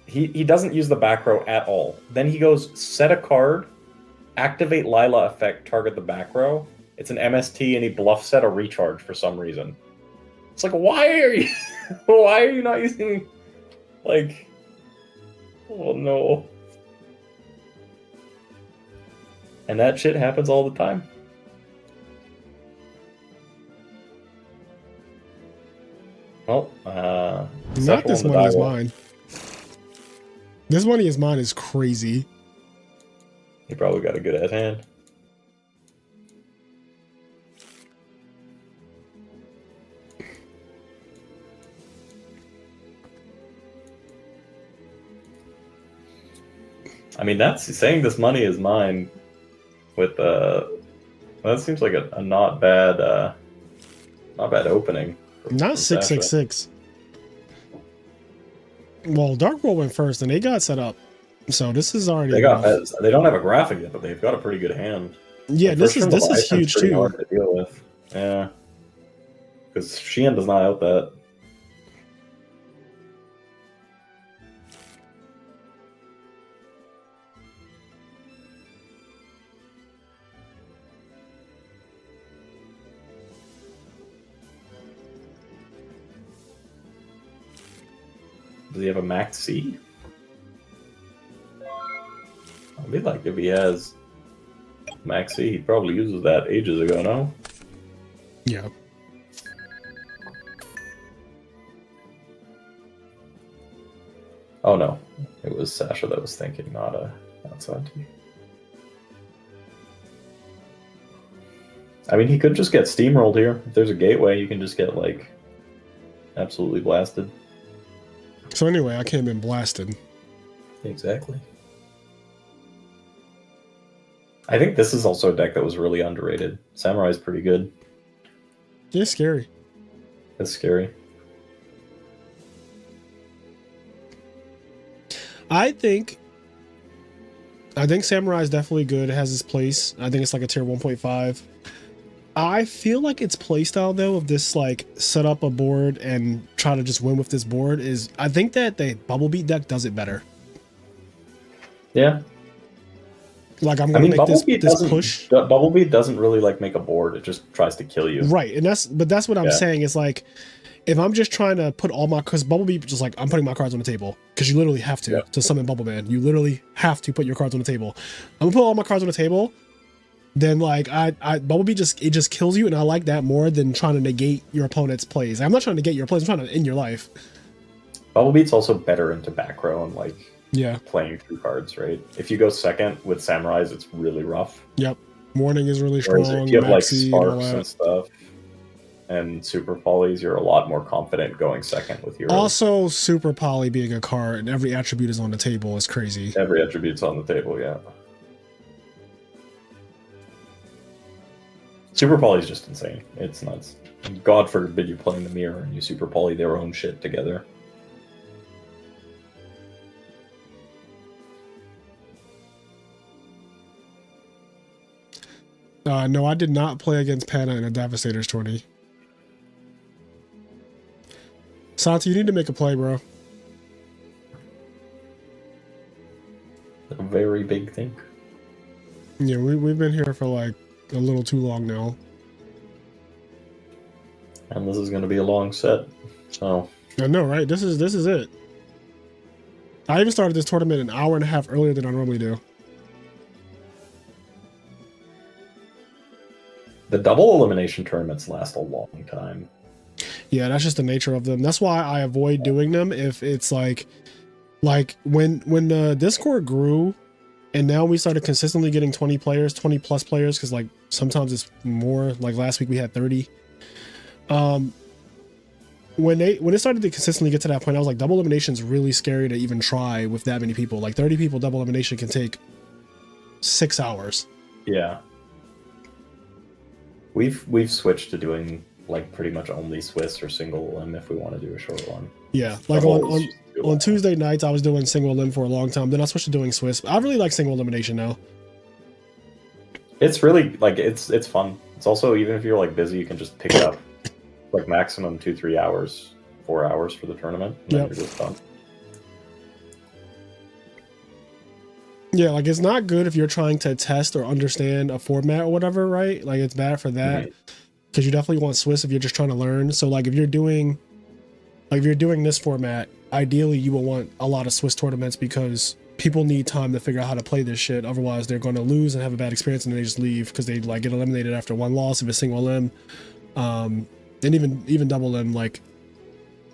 He doesn't use the back row at all. Then he goes, set a card, activate Lila effect, target the back row. It's an MST and he bluff set a recharge for some reason. It's like, why are you not using, like, oh no. And that shit happens all the time. Well, Not this money is mine. This money is mine is crazy. He probably got a good ass hand. I mean, that's saying this money is mine with that seems like a not bad opening. Not 666. Well, Dark World went first and they got set up. So this is already They don't have a graphic yet, but they've got a pretty good hand. Yeah, Like, this first is turn Leviathan's huge pretty too. hard to deal with. Yeah. Because Sheehan does not out that. Does he have a max C? I'd be like, if he has max C, he probably uses that ages ago, no? Yeah. Oh no, it was Sasha that was thinking, not Santi. I mean, he could just get steamrolled here. If there's a gateway, you can just get, like, absolutely blasted. So anyway, I came in blasted. Exactly. I think this is also a deck that was really underrated. Samurai's pretty good. It's scary. It's scary. I think I think Samurai is definitely good. It has its place. I think it's like a tier 1.5. I feel like its playstyle though of this like set up a board and try to just win with this board is I think that the Bubble Beat deck does it better. Yeah. Like I'm gonna make this push. Bubble Beat doesn't really like make a board, it just tries to kill you. Right, and that's what I'm saying is like if I'm just trying to put all my, because Bubble Beat just like I'm putting my cards on the table because you literally have to summon Bubble Man. You literally have to put your cards on the table. I'm gonna put all my cards on the table. Then like I Bubble Beat just kills you, and I like that more than trying to negate your opponent's plays. I'm not trying to negate your plays. I'm trying to end your life. Bubble Beat's also better into back row and like playing through cards, right? If you go second with Samurais, it's really rough. Yep, Warning is really strong. Whereas if you have like Sparks and stuff and Super Polys, you're a lot more confident going second with your. Also, Super Poly being a card and every attribute is on the table is crazy. Every attribute's on the table, yeah. Super Poly is just insane. It's nuts. God forbid you play in the mirror and you Super Poly their own shit together. No, I did not play against Pana in a Devastators tourney. Santi, you need to make a play, bro. A very big thing. Yeah, we've been here for like a little too long now. And this is going to be a long set, so. I know, right? This is it. I even started this tournament an hour and a half earlier than I normally do. The double elimination tournaments last a long time. Yeah, that's just the nature of them. That's why I avoid doing them if it's like when the Discord grew and now we started consistently getting 20 plus players, because like sometimes it's more. Like last week we had 30. When it started to consistently get to that point, I was like, double elimination is really scary to even try with that many people. Like 30 people double elimination can take 6 hours. Yeah. We've switched to doing like pretty much only Swiss or single limb if we want to do a short one. Yeah, like on Tuesday nights I was doing single limb for a long time. Then I switched to doing Swiss. I really like single elimination now. It's really like it's fun. It's also, even if you're like busy, you can just pick it up like maximum 2-3 hours, 4 hours for the tournament. And then you're just done. Yeah, like it's not good if you're trying to test or understand a format or whatever, right? Like it's bad for that, because you definitely want Swiss if you're just trying to learn. So like if you're doing this format, ideally you will want a lot of Swiss tournaments, because people need time to figure out how to play this shit. Otherwise they're going to lose and have a bad experience, and then they just leave because they like get eliminated after one loss if it's single limb. And even double limb like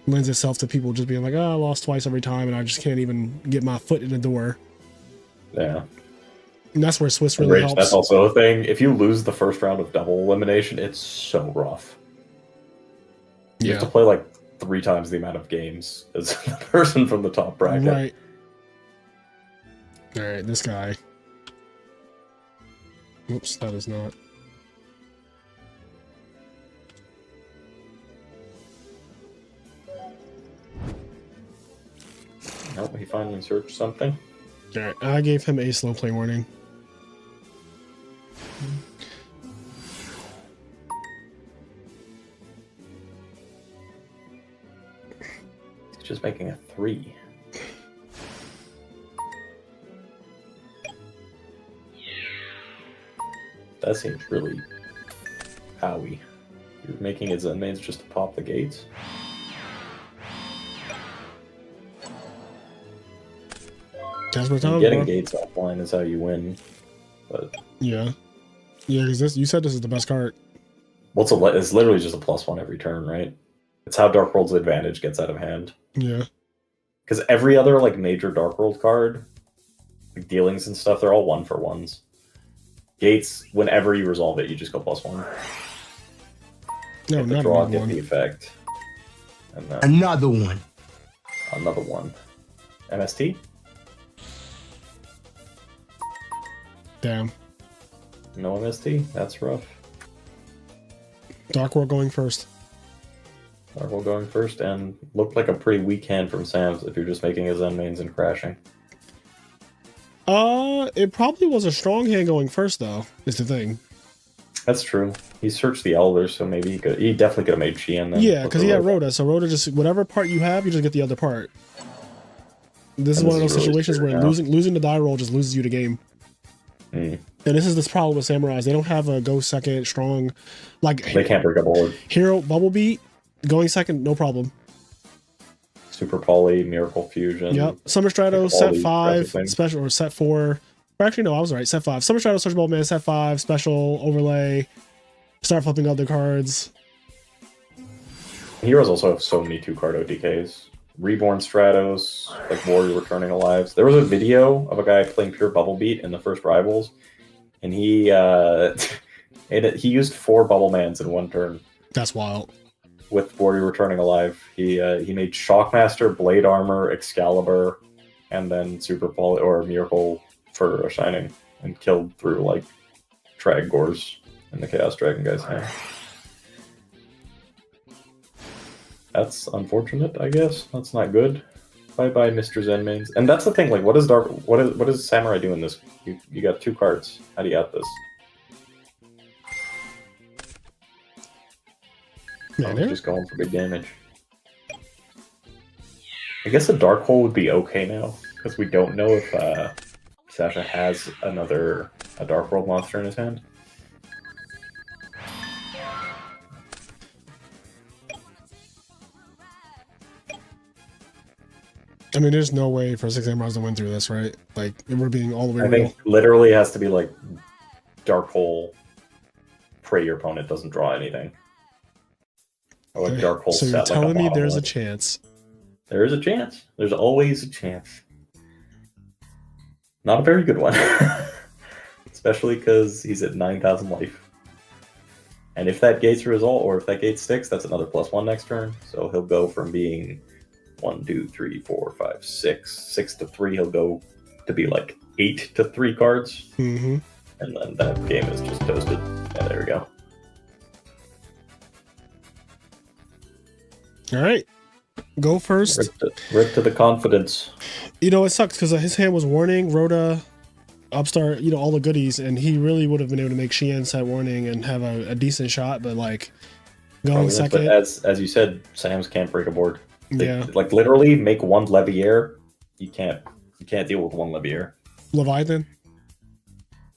lends itself to people just being like, oh, I lost twice every time and I just can't even get my foot in the door. Yeah. And that's where Swiss really helps. That's also a thing. If you lose the first round of double elimination, it's so rough. You have to play like 3 times the amount of games as the person from the top bracket. Right. All right, this guy. Oops, that is not. Nope, he finally searched something. All right, I gave him a slow play warning. He's just making a 3. That seems really howie. You're making his inmates just to pop the gates. That's what I'm getting gates offline is how you win. But yeah, because you said this is the best card. Well, it's literally just a +1 every turn, right? It's how Dark World's advantage gets out of hand. Yeah. Because every other like major Dark World card, like dealings and stuff, they're all 1-for-1s. Gates, whenever you resolve it, you just go +1. No, get the not draw, get one. the effect. And then Another one. Another one. MST? Damn. No MST? That's rough. Dark World going first. Dark World going first, and looked like a pretty weak hand from Sam's if you're just making his end mains and crashing. It probably was a strong hand going first, though, is the thing. That's true. He searched the elders, so maybe he definitely could have made Qian then. Yeah, because he had Rhoda, so Rhoda just, whatever part you have, you just get the other part. This is one of those situations where losing the die roll just loses you the game. And this is this problem with samurais. They don't have a go second strong, like they can't break a board. Hero Bubble Beat going second, no problem. Super Poly, Miracle Fusion. Yep. Summer Stratos, set 5, special, or set 4. Or actually, no, I was right. Set 5. Summer Stratos, Search Ball Man, set 5, special, overlay. Start flipping other cards. Heroes also have so many 2-card OTKs. Reborn Stratos, like Warrior Returning Alives. There was a video of a guy playing pure Bubble Beat in the first Rivals, and he he used 4 Bubble Mans in one turn. That's wild. With Warrior Returning Alive, he made Shockmaster, Blade Armor, Excalibur, and then Super Poly or Miracle for a Shining, and killed through like Tragors in the Chaos Dragon guy's hand. That's unfortunate, I guess. That's not good. Bye bye, Mr. Zen mains. And that's the thing. Like, what does Samurai do in this? You got 2 cards. How do you out this? Man, I'm just going for big damage. I guess a Dark Hole would be okay now because we don't know if Sasha has a Dark World monster in his hand. I mean, there's no way for 6 Samurais to win through this, right? Like, if we're being all the way I real. think literally it has to be like Dark Hole, pray your opponent doesn't draw anything. Or like Dark Hole so set. you're telling me like there's a chance. There is a chance. There's always a chance. Not a very good one. Especially because he's at 9,000 life. And if that gates result, or if that gate sticks, that's another +1 next turn. So he'll go from being 1, 2, 3, 4, 5, 6. 6 to 3, he'll go to be like 8 to 3 cards. Mm-hmm. And then that game is just toasted. Yeah, there we go. All right. Go first. Rip to the confidence. You know, it sucks because his hand was Warning, Rhoda, Upstart, you know, all the goodies, and he really would have been able to make Qian set Warning and have a decent shot, but like going second. But as you said, Sams can't break a board. Yeah. Like literally make 1 Leviair. You can't deal with 1 Leviair. Leviathan?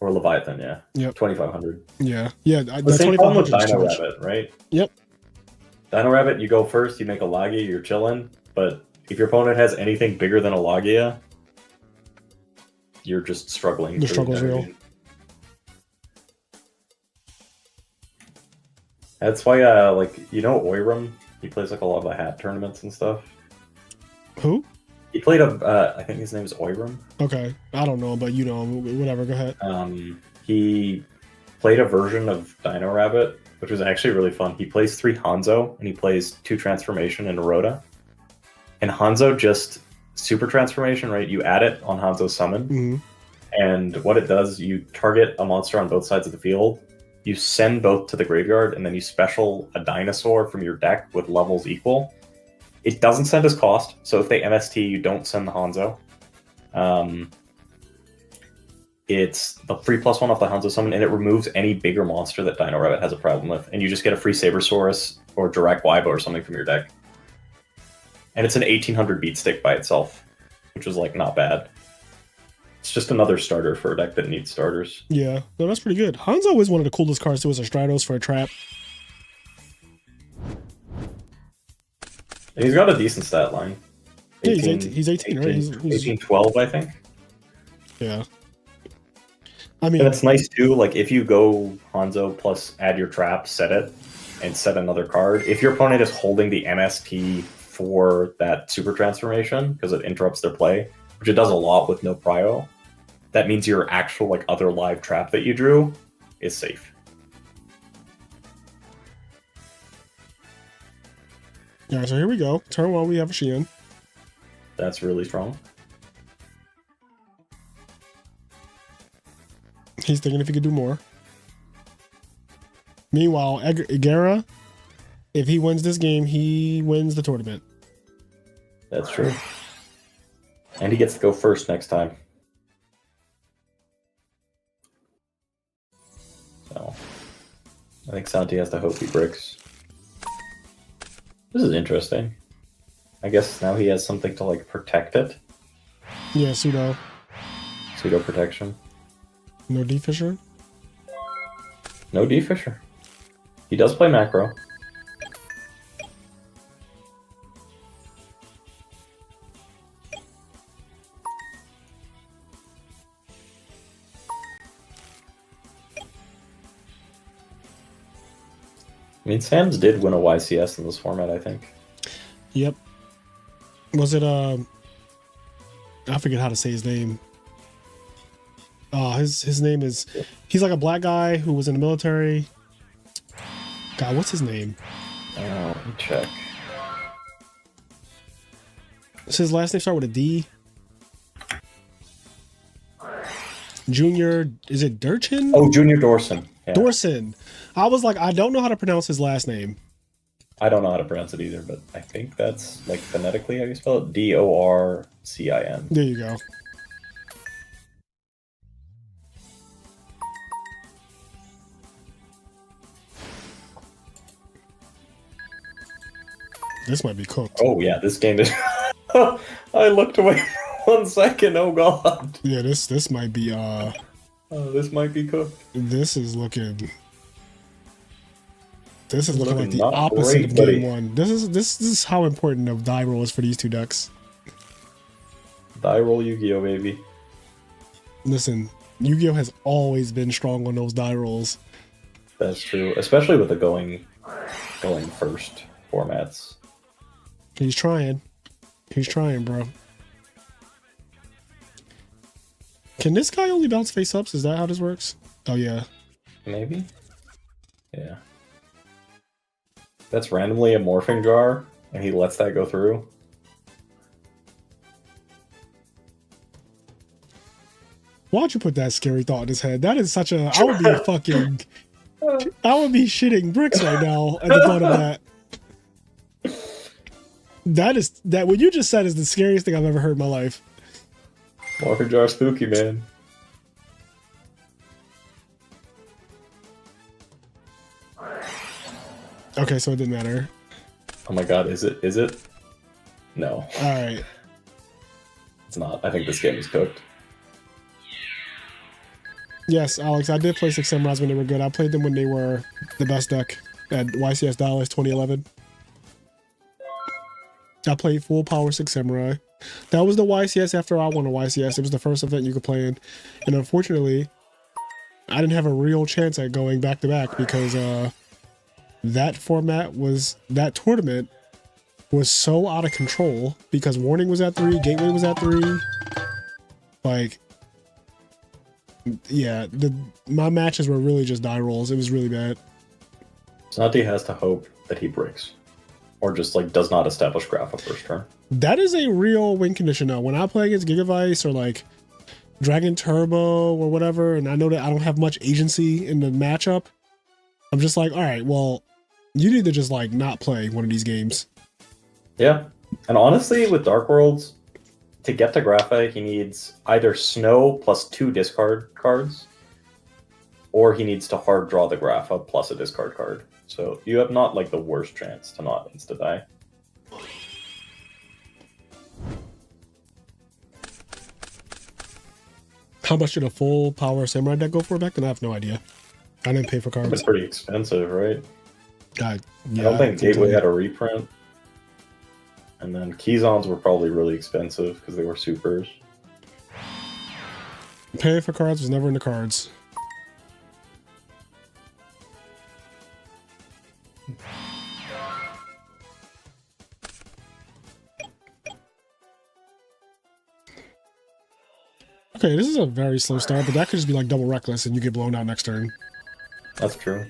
Or Leviathan, yeah. Yep. 2,500. Yeah. Yeah. The same problem with Dino Rabbit, right? Yep. Dino Rabbit, you go first, you make a Logia, you're chilling. But if your opponent has anything bigger than a Logia, you're just struggling. The struggle's real. That's why, like, you know Oiram? He plays like a lot of the hat tournaments and stuff. Who? He played I think his name is Oiram. Okay. I don't know, but you know, whatever, go ahead. He played a version of Dino Rabbit, which was actually really fun. He plays 3 Hanzo, and he plays 2 Transformation and Rhoda. And Hanzo just super transformation, right? You add it on Hanzo's summon, and what it does, you target a monster on both sides of the field, you send both to the graveyard, and then you special a dinosaur from your deck with levels equal. It doesn't send as cost, so if they MST, you don't send the Hanzo. It's the free +1 off the Hanzo summon, and it removes any bigger monster that Dino Rabbit has a problem with, and you just get a free Sabersaurus or Direct Waibo or something from your deck. And it's an 1800 beat stick by itself, which is like not bad. It's just another starter for a deck that needs starters. Yeah, no, that's pretty good. Hanzo is one of the coolest cards too as a Stratos for a trap. And he's got a decent stat line. 18, yeah, he's 18, right? He's 18, 12, I think. Yeah. I mean, and it's nice too, like if you go Hanzo plus add your trap, set it, and set another card. If your opponent is holding the MST for that super transformation, because it interrupts their play, which it does a lot with no prio, that means your actual like other live trap that you drew is safe. Yeah, so here we go. Turn 1, we have a Qian. That's really strong. He's thinking if he could do more. Meanwhile, Igara, if he wins this game, he wins the tournament. That's true. And he gets to go first next time. No. I think Santi has to hope he bricks. This is interesting. I guess now he has something to like protect it. Yeah, pseudo. Pseudo protection. No D-Fisher? No D-Fisher. He does play macro. I mean, Sam's did win a YCS in this format, I think. Yep. Was it, I forget how to say his name. His name is, he's like a black guy who was in the military. God, what's his name? Let me check. Does his last name start with a D? Junior, is it Durchin? Oh, Junior Dorson. Yeah. Dorson. I was like, I don't know how to pronounce his last name. I don't know how to pronounce it either, but I think that's like phonetically how you spell it. Dorcin. There you go. This might be cooked. Oh yeah, this game is. I looked away for 1 second. Oh god. Yeah, this might be This might be cooked. this is looking like the not opposite great, of game buddy. one. This is how important of die roll is for these two decks. Die roll Yu-Gi-Oh, baby. Listen, Yu-Gi-Oh has always been strong on those die rolls. That's true, especially with the going first formats. He's trying. He's trying, bro. Can this guy only bounce face ups? Is that how this works? Oh yeah. Maybe. Yeah. That's randomly a morphing jar, and he lets that go through. Why'd you put that scary thought in his head? That is such a. I would be fucking. I would be shitting bricks right now at the thought of that. That what you just said is the scariest thing I've ever heard in my life. Morphing jar spooky, man. Okay, so it didn't matter. Oh my god, is it? Is it? No, All right. it's not. I think this game is cooked. Yes, Alex, I did play Six Samurais when they were good. I played them when they were the best deck at YCS Dallas 2011. I played full power Six Samurai. That was the YCS after I won a YCS. It was the first event you could play in. And unfortunately, I didn't have a real chance at going back to back because that tournament was so out of control because Warning was at 3, Gateway was at 3. Like, yeah, my matches were really just die rolls. It was really bad. Santi has to hope that he breaks. Or just like does not establish Grapha first turn. That is a real win condition though. When I play against Gigavice or like Dragon Turbo or whatever, and I know that I don't have much agency in the matchup, I'm just like, all right, well, you need to just like not play one of these games. Yeah. And honestly, with Dark Worlds, to get to Grapha, he needs either Snow plus 2 discard cards, or he needs to hard draw the Grapha plus a discard card. So you have not like the worst chance to not insta die. How much did a full power Samurai deck go for back then? I have no idea. I didn't pay for cards. It's pretty expensive, right? Yeah, I don't think can tell Gateway you. had a reprint. And then Keyzons were probably really expensive because they were supers. Paying for cards was never in the cards. Okay, this is a very slow start, but that could just be like double reckless and you get blown out next turn. That's true.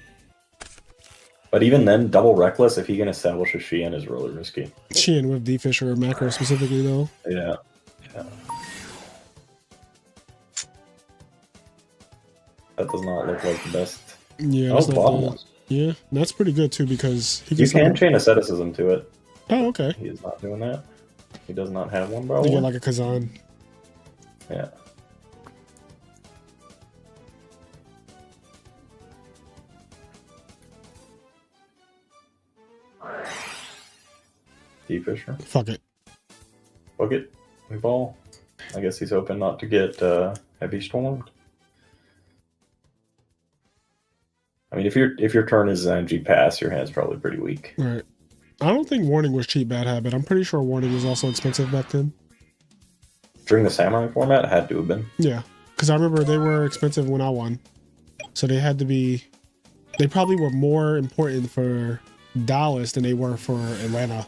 But even then, double reckless, if he can establish a Shein, is really risky. Shein with D-Fisher or Macro specifically though. Yeah. Yeah. That does not look like the best. Yeah, Oh, that's not bottomless. yeah, that's pretty good too because he You can can chain asceticism to it. Oh, okay. He is not doing that. He does not have one, You probably. get like a Kazan. Yeah. D Fisher. Fuck it. Book it. We ball. I guess he's hoping not to get heavy stormed. I mean, if your turn is energy pass, your hand's probably pretty weak. Right. I don't think warning was cheap bad habit. I'm pretty sure warning was also expensive back then. During the samurai format, it had to have been. Yeah, because I remember they were expensive when I won, so they had to be. They probably were more important for Dallas than they were for Atlanta.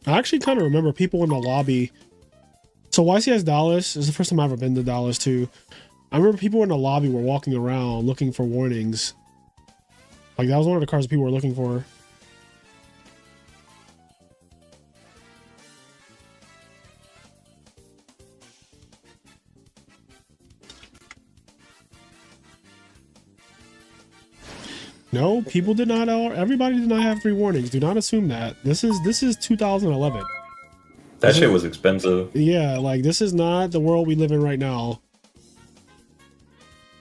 I actually kind of remember people in the lobby. So YCS Dallas is the first time I've ever been to Dallas too. I remember people in the lobby were walking around looking for warnings. Like that was one of the cars people were looking for. No, people did not. Everybody did not have 3 warnings. Do not assume that. This is 2011. That shit was expensive. Yeah, like this is not the world we live in right now.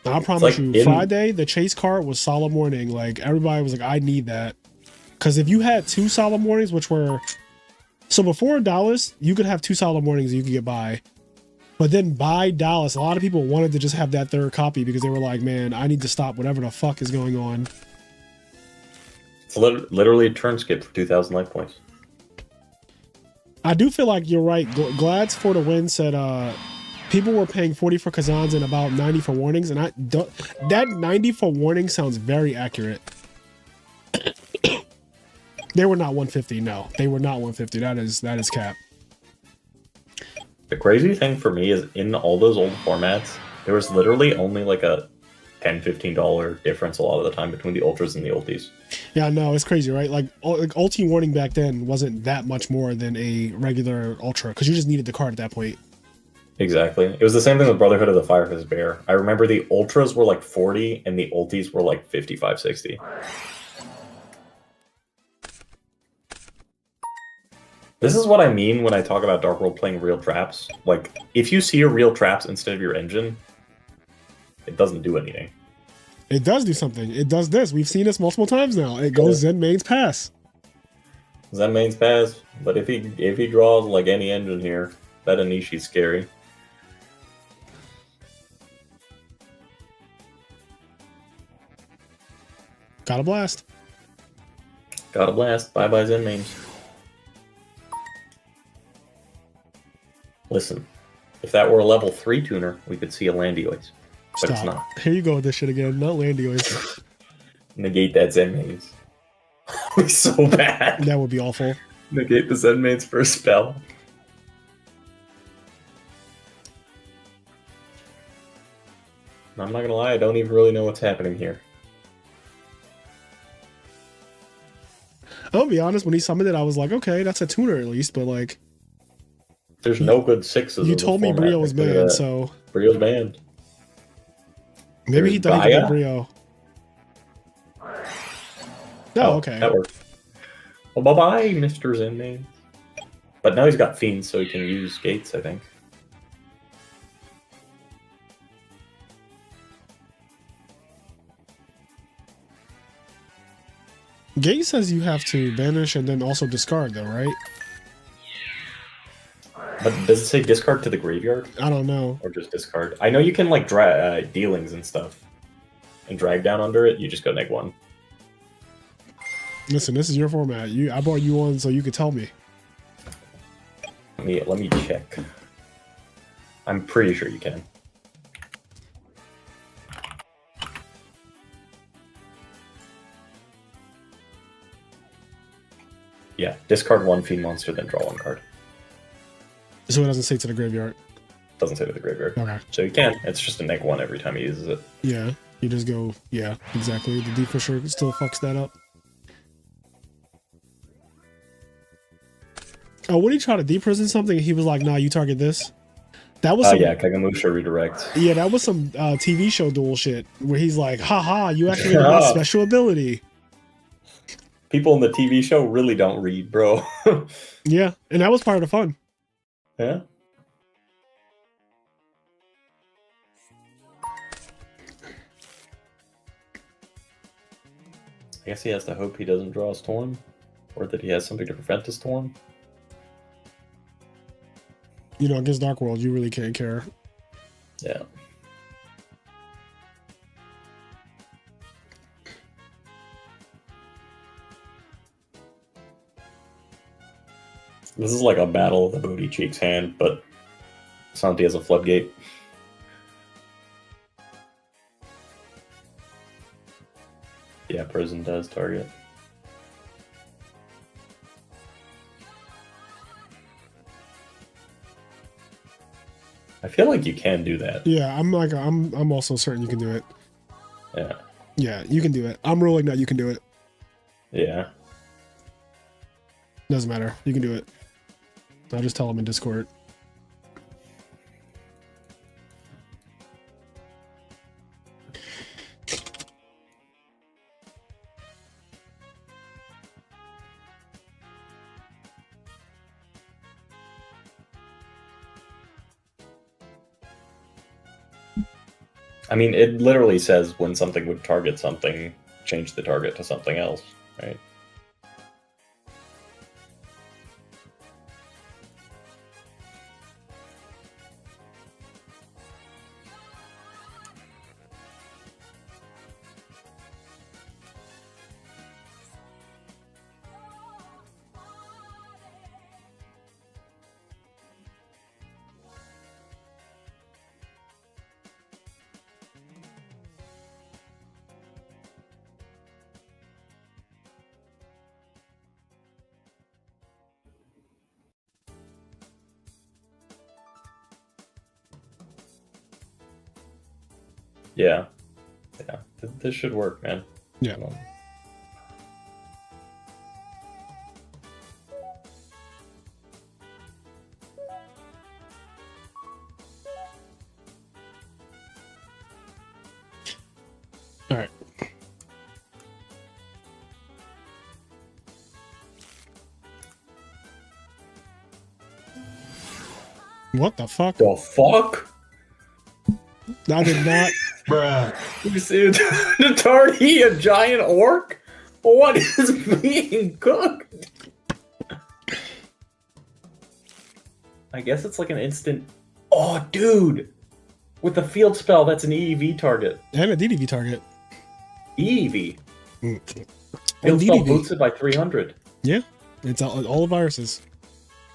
I promise you, Friday the chase cart was solemn warning. Like everybody was like, I need that, because if you had 2 solemn warnings, which were so before Dallas, you could have 2 solemn warnings and you could get by. But then by Dallas, a lot of people wanted to just have that 3rd copy because they were like, man, I need to stop whatever the fuck is going on. It's literally a turn skip for 2,000 life points. I do feel like you're right. Glads for the win said people were paying 40 for Kazans and about 90 for warnings, and that 90 for warnings sounds very accurate. They were not 150. No, they were not 150. That is cap. The crazy thing for me is in all those old formats, there was literally only like a $10, $15 difference a lot of the time between the ultras and the ultis. Yeah, no, it's crazy, right? Like ulti warning back then wasn't that much more than a regular ultra because you just needed the card at that point. Exactly. It was the same thing with Brotherhood of the Firefist Bear. I remember the ultras were like 40 and the ultis were like 55, 60. This is what I mean when I talk about Dark World playing real traps. Like, if you see your real traps instead of your engine, it doesn't do anything. It does do something. It does this. We've seen this multiple times now. It goes Zen Main's pass. Zen Main's pass, but if he draws like any engine here, that Anishi's scary. Got a blast. Got a blast. Bye-bye Zen Mains. Listen, if that were a level 3 tuner, we could see a Landioids. But it's not. Here you go with this shit again. Not Landioids. Negate that Zen Mains. Be so bad. That would be awful. Negate the Zen Mains for a spell. I'm not gonna lie, I don't even really know what's happening here. I'll be honest, when he summoned it, I was like, okay, that's a tuner at least, but like... There's no good 6s. You told me Brio was banned, so... Brio's banned. Maybe he thought he could get Brio. Oh, okay. That worked. Well, bye-bye, Mr. Zen Main. But now he's got Fiends, so he can use Gates, I think. Gate says you have to banish and then also discard, though, right? But does it say discard to the graveyard? I don't know. Or just discard? I know you can, like, dealings and stuff. And drag down under it, you just go -1. Listen, this is your format. I brought you on so you could tell me. Let me check. I'm pretty sure you can. Yeah, discard 1 Fiend monster, then draw 1 card. So it doesn't say to the graveyard? Doesn't say to the graveyard. Okay. So you can. It's just a -1 every time he uses it. Yeah, you just go, yeah, exactly. The D for sure still fucks that up. Oh, when he tried to deprison something, he was like, nah, you target this. That was yeah, Kagamusha redirect. Yeah, that was some TV show duel shit where he's like, haha, you activated my special ability. People in the TV show really don't read, bro. Yeah, and that was part of the fun. Yeah. I guess he has to hope he doesn't draw a storm, or that he has something to prevent a storm. You know, against Dark World, you really can't care. Yeah. This is like a battle of the booty cheeks hand, but Santi has a floodgate. Yeah, prison does target. I feel like you can do that. Yeah, I'm also certain you can do it. Yeah. Yeah, you can do it. I'm ruling that you can do it. Yeah. Doesn't matter. You can do it. I'll just tell him in Discord. I mean, it literally says when something would target something, change the target to something else, right? Yeah. Yeah. This should work, man. Yeah. All right. What the fuck? The fuck? I did not. Bruh. You see the tardy, a giant orc? What is being cooked? I guess it's like an instant. Oh, dude! With the field spell, that's an EEV target. And a DDV target. EEV. Mm. Field spell DDV. boosts it by 300. Yeah, it's all the viruses.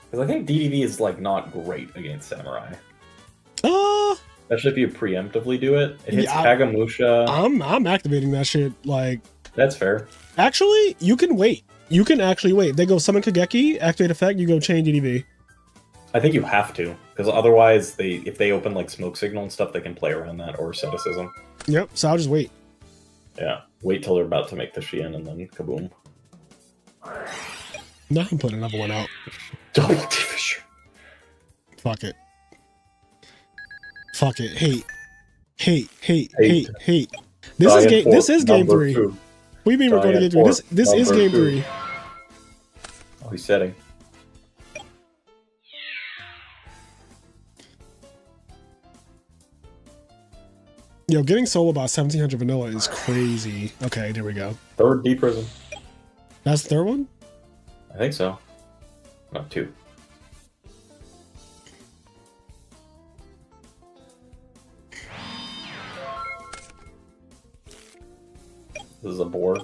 Because I think DDV is like not great against Samurai. Uh, Especially if you preemptively do it. It hits Yeah, Kagamusha. I'm activating that shit. Like, That's fair. actually, you can wait. You can actually wait. They go summon Kageki, activate effect, you go chain DDV. I think you have to. Because otherwise, if they open like smoke signal and stuff, they can play around that, or asceticism. Yep, so I'll just wait. Yeah. Wait till they're about to make the Shien and then kaboom. Now I'm putting another one out. Double T-Fisher. Fuck it. Fuck it. Hate. Hate. This is game. Giant This is fork game number 3. two. We mean we're going to Giant game 3. This fork is number game 2. 3. Oh, he's setting. Yo, getting solo about 1700 vanilla is crazy. Okay, there we go. Third D prison. That's the third one? I think so. Not 2. This is a board.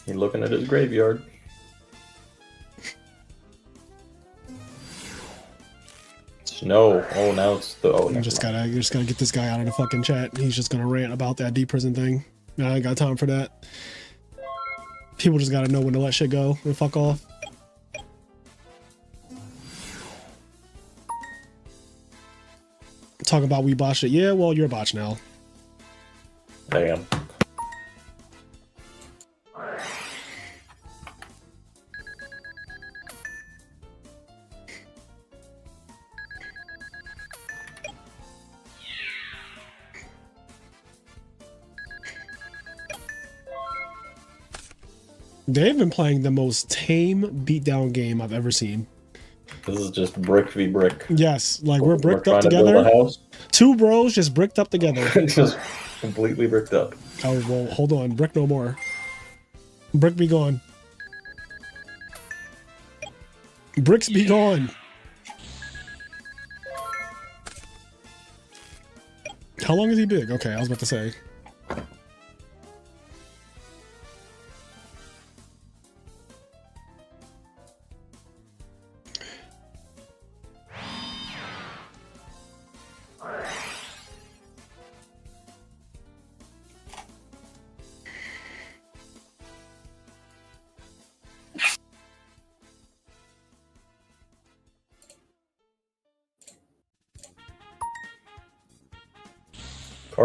He's looking at his graveyard. No. Oh, now it's the. Oh, You never just mind. gotta get this guy out of the fucking chat. He's just gonna rant about that deep prison thing. I ain't got time for that. People just gotta know when to let shit go and fuck off. Talk about we botched it. Yeah, well, you're a botch now. Damn. They've been playing the most tame beatdown game I've ever seen. This is just brick v brick. Yes, like we're bricked up trying to build together. a house. Two bros just bricked up together. Just completely bricked up. Oh, well, hold on. Brick no more. Brick be gone. Bricks be gone. How long is he big? Okay, I was about to say.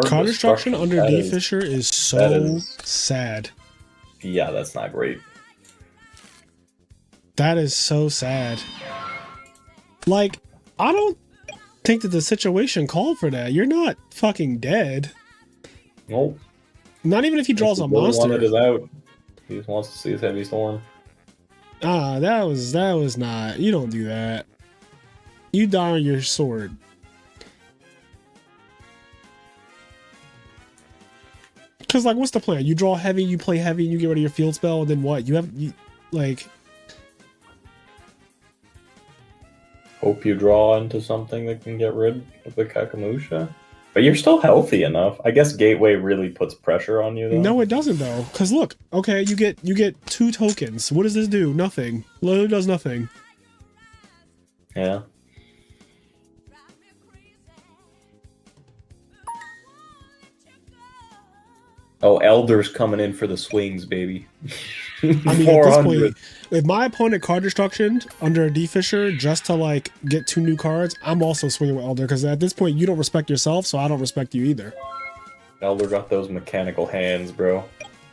Card destruction under D Fisher is so sad. Yeah, that's not great. That is so sad. Like, I don't think that the situation called for that. You're not fucking dead. Nope. Not even if he draws a monster. One that is out. He just wants to see his heavy storm. Ah, that was not. You don't do that. You die on your sword. Because, like, what's the plan? You draw heavy, you play heavy, and you get rid of your field spell, and then what? Like... Hope you draw into something that can get rid of the Kakamusha. But you're still healthy enough. I guess Gateway really puts pressure on you, though. No, it doesn't, though. Because, look, okay, you get 2 tokens. What does this do? Nothing. Literally does nothing. Yeah. Oh, Elder's coming in for the swings, baby. I mean, at this point, if my opponent card destruction under a D Fisher just to, like, get 2 new cards, I'm also swinging with Elder, because at this point, you don't respect yourself, so I don't respect you either. Elder got those mechanical hands, bro.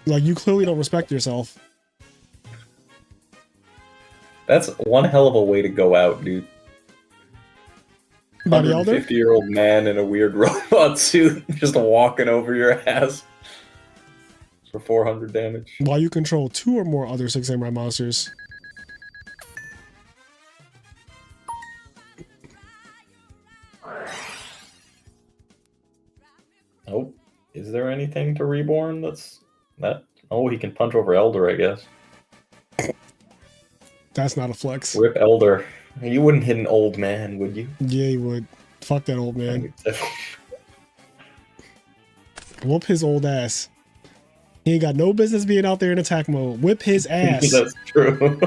Like, you clearly don't respect yourself. That's one hell of a way to go out, dude. By the Elder? 50-year-old man in a weird robot suit just walking over your ass. For 400 damage. While you control 2 or more other 6 samurai monsters. Oh, is there anything to Reborn that's that? Oh, he can punch over Elder, I guess. That's not a flex. Rip Elder. You wouldn't hit an old man, would you? Yeah, you would. Fuck that old man. Whoop his old ass. He ain't got no business being out there in attack mode. Whip his ass. That's true.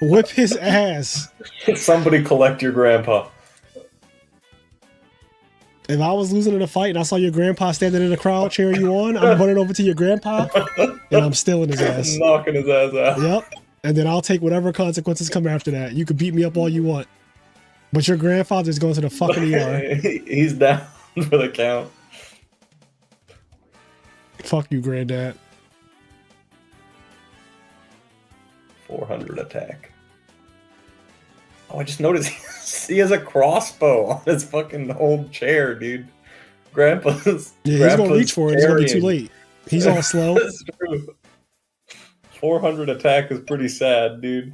Whip his ass. Somebody collect your grandpa. If I was losing in a fight and I saw your grandpa standing in the crowd cheering you on, I'm running over to your grandpa and I'm stealing his ass. Knocking his ass out. Yep. And then I'll take whatever consequences come after that. You can beat me up all you want. But your grandfather's going to the fucking ER. He's down for the count. Fuck you, granddad. 400 attack. Oh, I just noticed he has a crossbow on his fucking old chair, dude. Grandpa's. Yeah, he's gonna reach for it. It's gonna be too late. He's all slow. That's true. 400 attack is pretty sad, dude.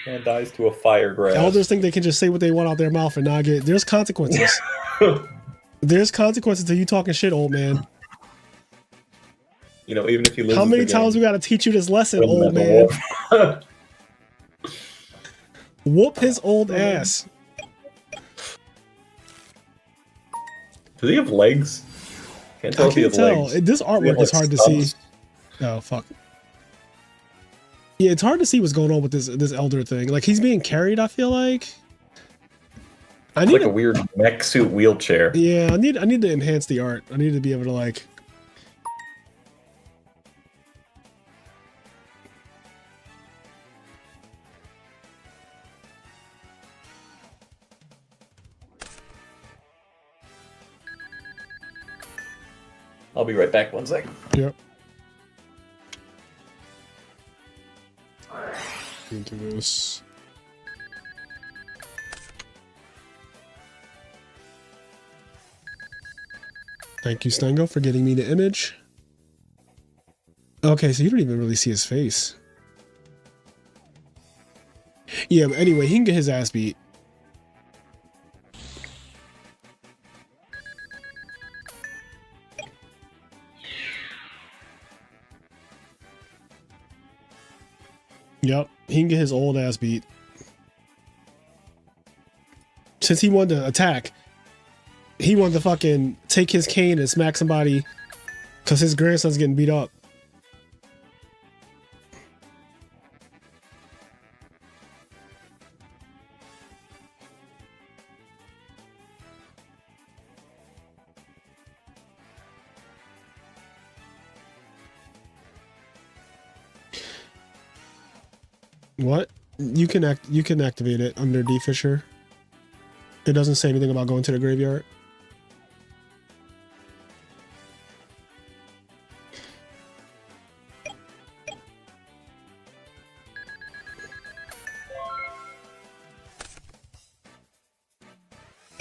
Man dies to a fire grass. Elders think they can just say what they want out their mouth and not get. There's consequences. There's consequences to you talking shit, old man. You know, even if he loses. How many times we gotta teach you this lesson, old man? Whoop his old ass. Does he have legs? Can't tell I if he can't has tell. legs. This artwork is hard to see. Oh fuck. Yeah, it's hard to see what's going on with this elder thing. Like he's being carried. I feel like. I need like a weird mech suit wheelchair. Yeah, I need to enhance the art. I need to be able to like. I'll be right back. 1 sec. Yep. Into this. Thank you, Stango, for getting me the image. Okay, so you don't even really see his face. Yeah, but anyway, he can get his ass beat. Yep, he can get his old ass beat. Since he wanted to attack, he wanted to fucking take his cane and smack somebody because his grandson's getting beat up. What? You can activate it under D Fisher. It doesn't say anything about going to the graveyard.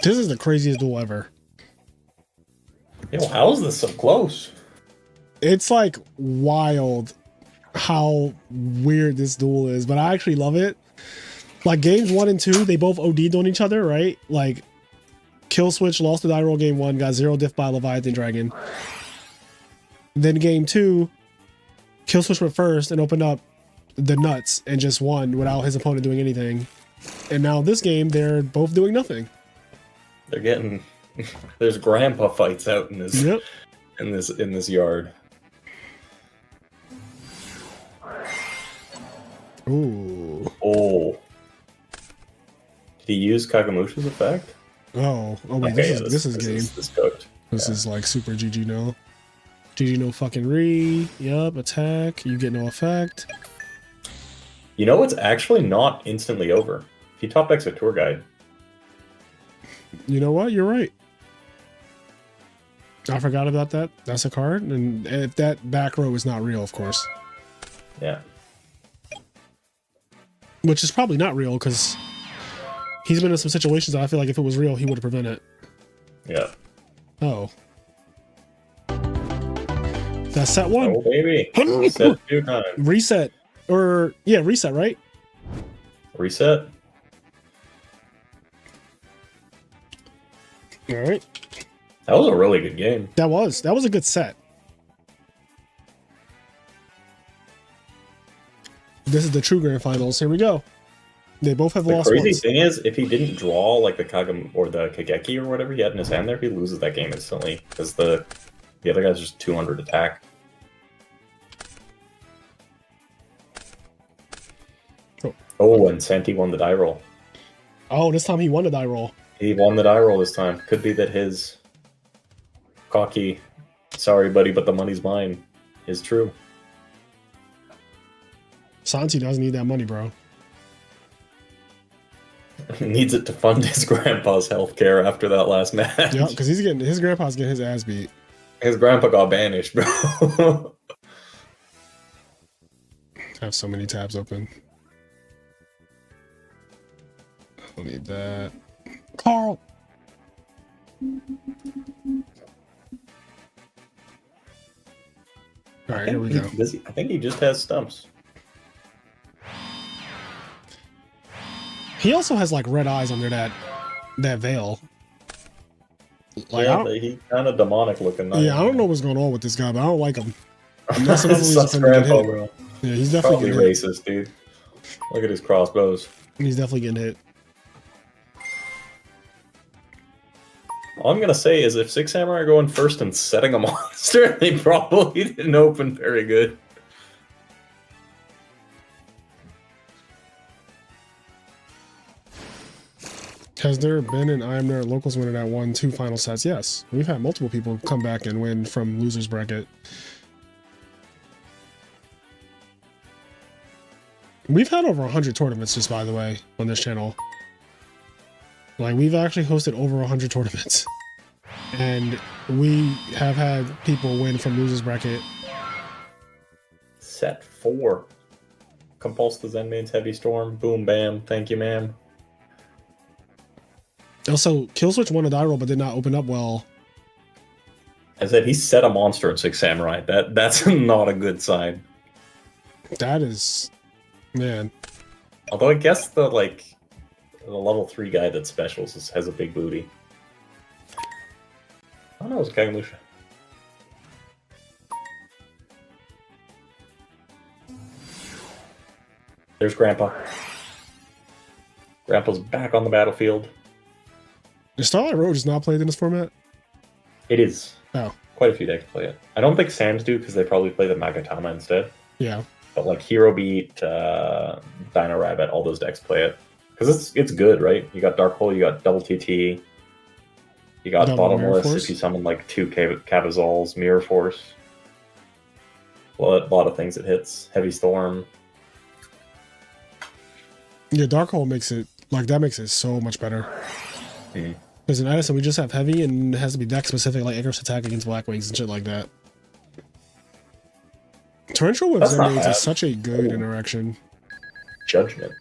This is the craziest duel ever. Yo, how is this so close? It's like wild how weird this duel is, but I actually love it. Like games 1 and 2, they both OD'd on each other, right? Like Kill Switch lost the die roll game 1, got 0 diff by Leviathan Dragon. Then game 2, Kill Switch went first and opened up the nuts and just won without his opponent doing anything. And now this game, they're both doing nothing. They're getting there's grandpa fights out in this Yep. in this yard. Ooh. Oh. Did he use Kagamusha's effect? Oh wait, Okay, this is game. This cooked. This is like super GG no. GG no fucking re. Yup, attack. You get no effect. You know, it's actually not instantly over. If you top X a tour guide. You know what? You're right. I forgot about that. That's a card. And if that back row is not real, of course. Yeah. Which is probably not real because he's been in some situations that I feel like if it was real, he would have prevented it. Yeah. Oh. That's set 1. Oh, baby. Reset 2 times. Reset. Or, yeah, reset, right? Reset. All right. That was a really good game. That was a good set. This is the true grand finals. Here we go. They both have The lost crazy once. thing is, if he didn't draw like the Kagam or the Kageki or whatever he had in his hand there, he loses that game instantly because the other guy's just 200 attack. Oh, and Santi won the die roll. Oh, this time he won the die roll. He won the die roll this time. Could be that his cocky, sorry buddy, but the money's mine, is true. Santi doesn't need that money, bro. He needs it to fund his grandpa's healthcare after that last match. Yeah, because his grandpa's getting his ass beat. His grandpa got banished, bro. I have so many tabs open. I need that. Carl! Alright, here we go. I think he just has stumps. He also has like red eyes under that veil. Like, Yeah, he kind of demonic looking. yeah, I don't know what's going on with this guy, but I don't like him. And that's another reason Sucks for him to get grandpa, hit. bro. Yeah, he's definitely Probably getting hit. racist, dude. Look at his crossbows. He's definitely getting hit. All I'm gonna say is if Six Samurai are going first and setting a monster, they probably didn't open very good. Has there been an IMNerd locals winner that won 2 final sets? Yes. We've had multiple people come back and win from losers bracket. We've had over 100 tournaments, just by the way, on this channel. Like, we've actually hosted over 100 tournaments. And we have had people win from losers bracket. Set 4. Compulse the Zenmain's Heavy Storm. Boom, bam. Thank you, ma'am. Also, Killswitch won a die roll but did not open up well. I said he set a monster at 6 Samurai. That's not a good sign. That is, man. Although I guess the level 3 guy that specials has a big booty. Oh no, it's Kagemusha. There's Grandpa. Grandpa's back on the battlefield. Is Starlight Road just not played in this format? It is. Oh. Quite a few decks play it. I don't think Sam's do because they probably play the Magatama instead. Yeah. But like Hero Beat, Dino Rabbit, all those decks play it. Because it's good, right? You got Dark Hole, you got Double TT, you got Double Bottomless Mirror Force. if you summon like 2 Cavazols, Mirror Force. A lot of things it hits. Heavy Storm. Yeah, Dark Hole makes it, like, that makes it so much better. Because in Edison, we just have heavy and it has to be deck specific, like Icarus attack against Black Wings and shit like that. Torrential with That's not Zenmates bad. is such a good interaction. Judgment.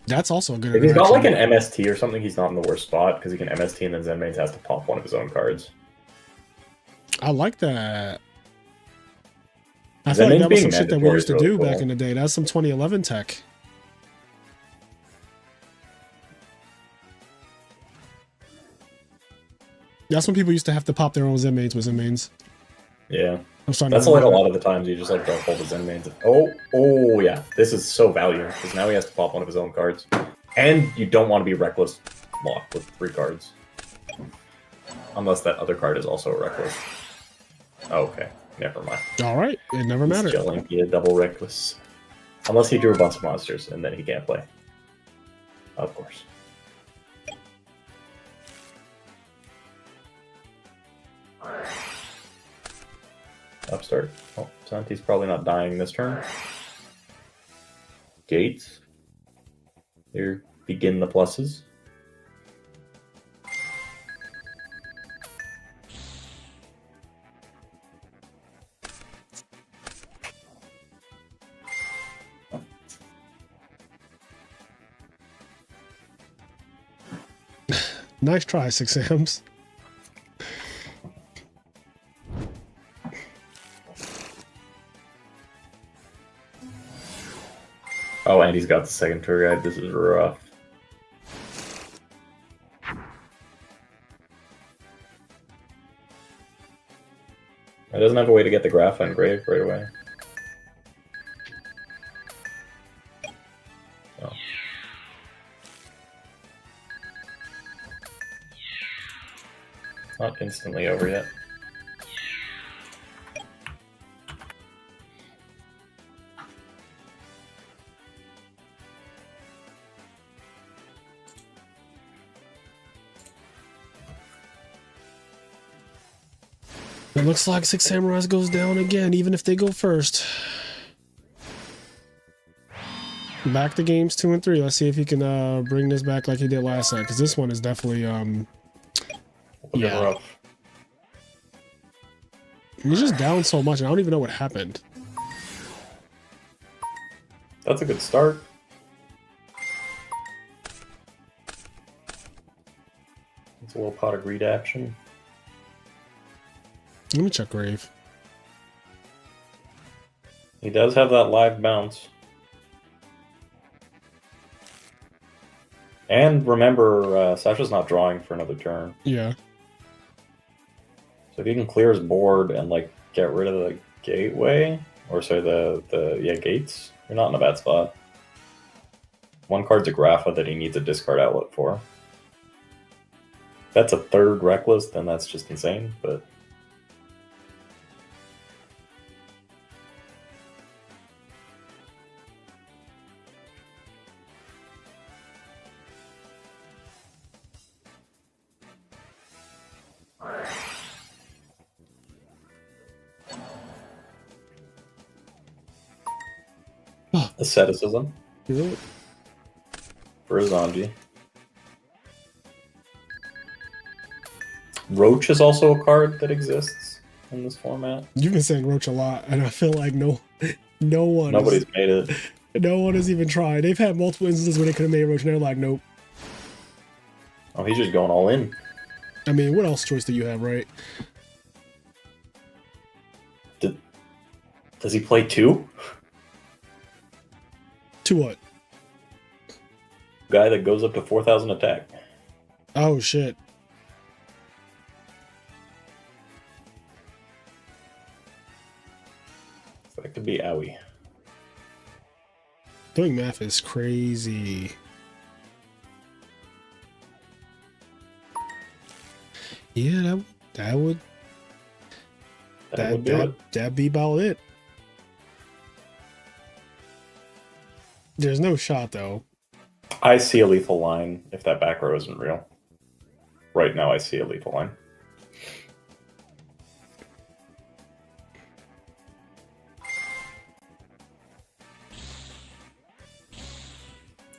That's also a good If he's interaction. got like an MST or something, he's not in the worst spot because he can MST and then Zenmates has to pop one of his own cards. I like that. I feel like Zenmates that was being some shit that we mandatory used to is really do back cool. in the day. That's some 2011 tech. That's when people used to have to pop their own Zenmates with Zenmates. Yeah. I'm starting That's to like a remember lot of the times you just like don't hold his Zenmates. Oh yeah. This is so value because now he has to pop one of his own cards. And you don't want to be reckless locked with 3 cards. Unless that other card is also reckless. Oh, okay. Never mind. that. All right, it never mattered. Olympia double reckless. Unless he drew a bunch of monsters and then he can't play. Of course. Upstart. Oh, Santi's probably not dying this turn. Gates. Here begin the pluses. Nice try, 6 Ams. Oh, and he's got the second tour guide. This is rough. It doesn't have a way to get the Graphite Grave right away. Oh. Not instantly over yet. It looks like 6 Samurais goes down again, even if they go first. Back to games 2 and 3. Let's see if he can bring this back like he did last night, because this one is definitely yeah. Rough. He's just down so much, and I don't even know what happened. That's a good start. It's a little pot of greed action. Let me check Grave. He does have that live bounce. And remember, Sasha's not drawing for another turn. Yeah. So if you can clear his board and like get rid of the gateway, or sorry, the gates, you're not in a bad spot. One card's a Grapha that he needs a discard outlet for. If that's a third reckless, then that's just insane, but asceticism Yeah. for Azanji. Roach is also a card that exists in this format. You've been saying Roach a lot, and I feel like no one Nobody's made it. no one has even tried. They've had multiple instances where they could have made Roach, and they're like, nope. Oh, he's just going all in. I mean, what else choice do you have, right? Does he play 2? To what? Guy that goes up to 4,000 attack. Oh, shit. So that could be owie. Doing math is crazy. Yeah, that'd be about it. There's no shot though. I see a lethal line if that back row isn't real. Right now I see a lethal line.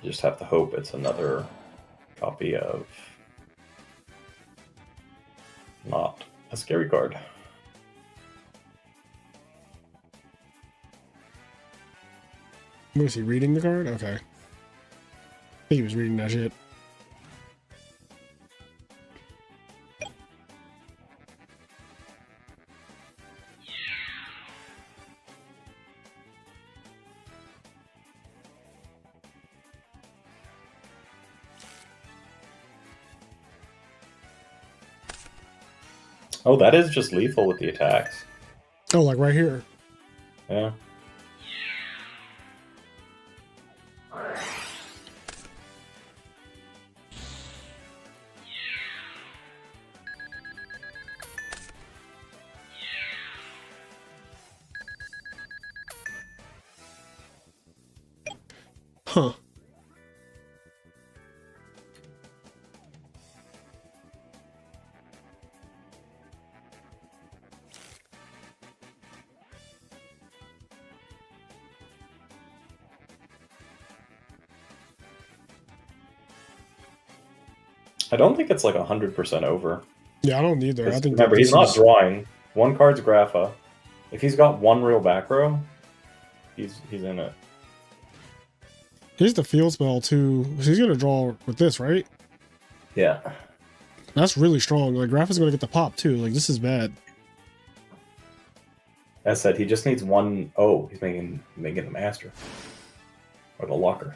You just have to hope it's another copy of not a scary card. Was he reading the card? Okay. I think he was reading that shit. Oh, that is just lethal with the attacks. Oh, like right here. Yeah. Huh. I don't think it's like 100% over. Yeah, I don't either. I think remember, he's not drawing. One card's Grapha. If he's got one real back row, he's in it. Here's the field spell too. So he's gonna draw with this, right? Yeah. That's really strong. Like Graph is gonna get the pop too. Like this is bad. As said, he just needs one. Oh, he's making the master or the locker.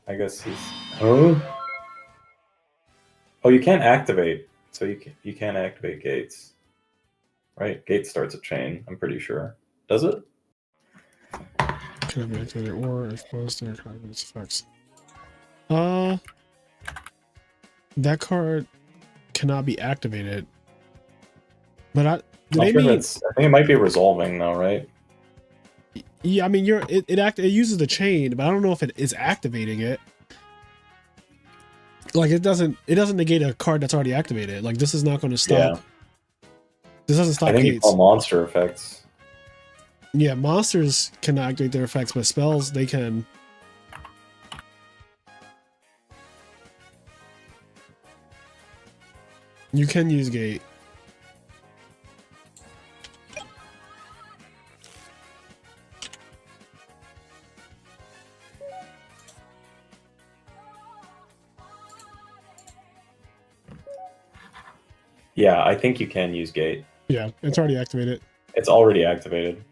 I guess he's. Huh? Oh, you can't activate. So you can't activate gates, right? Gate starts a chain. I'm pretty sure. Does it? Can be activated or exposed to its effects. That card cannot be activated. But I think it might be resolving though, right? Yeah, I mean it uses the chain, but I don't know if it is activating it. Like it doesn't negate a card that's already activated. Like this is not going to stop. Yeah. This doesn't stop I think gates. you call monster effects. Yeah, monsters can activate their effects, but spells they can. You can use gate. Yeah, I think you can use gate. Yeah, it's already activated. It's already activated.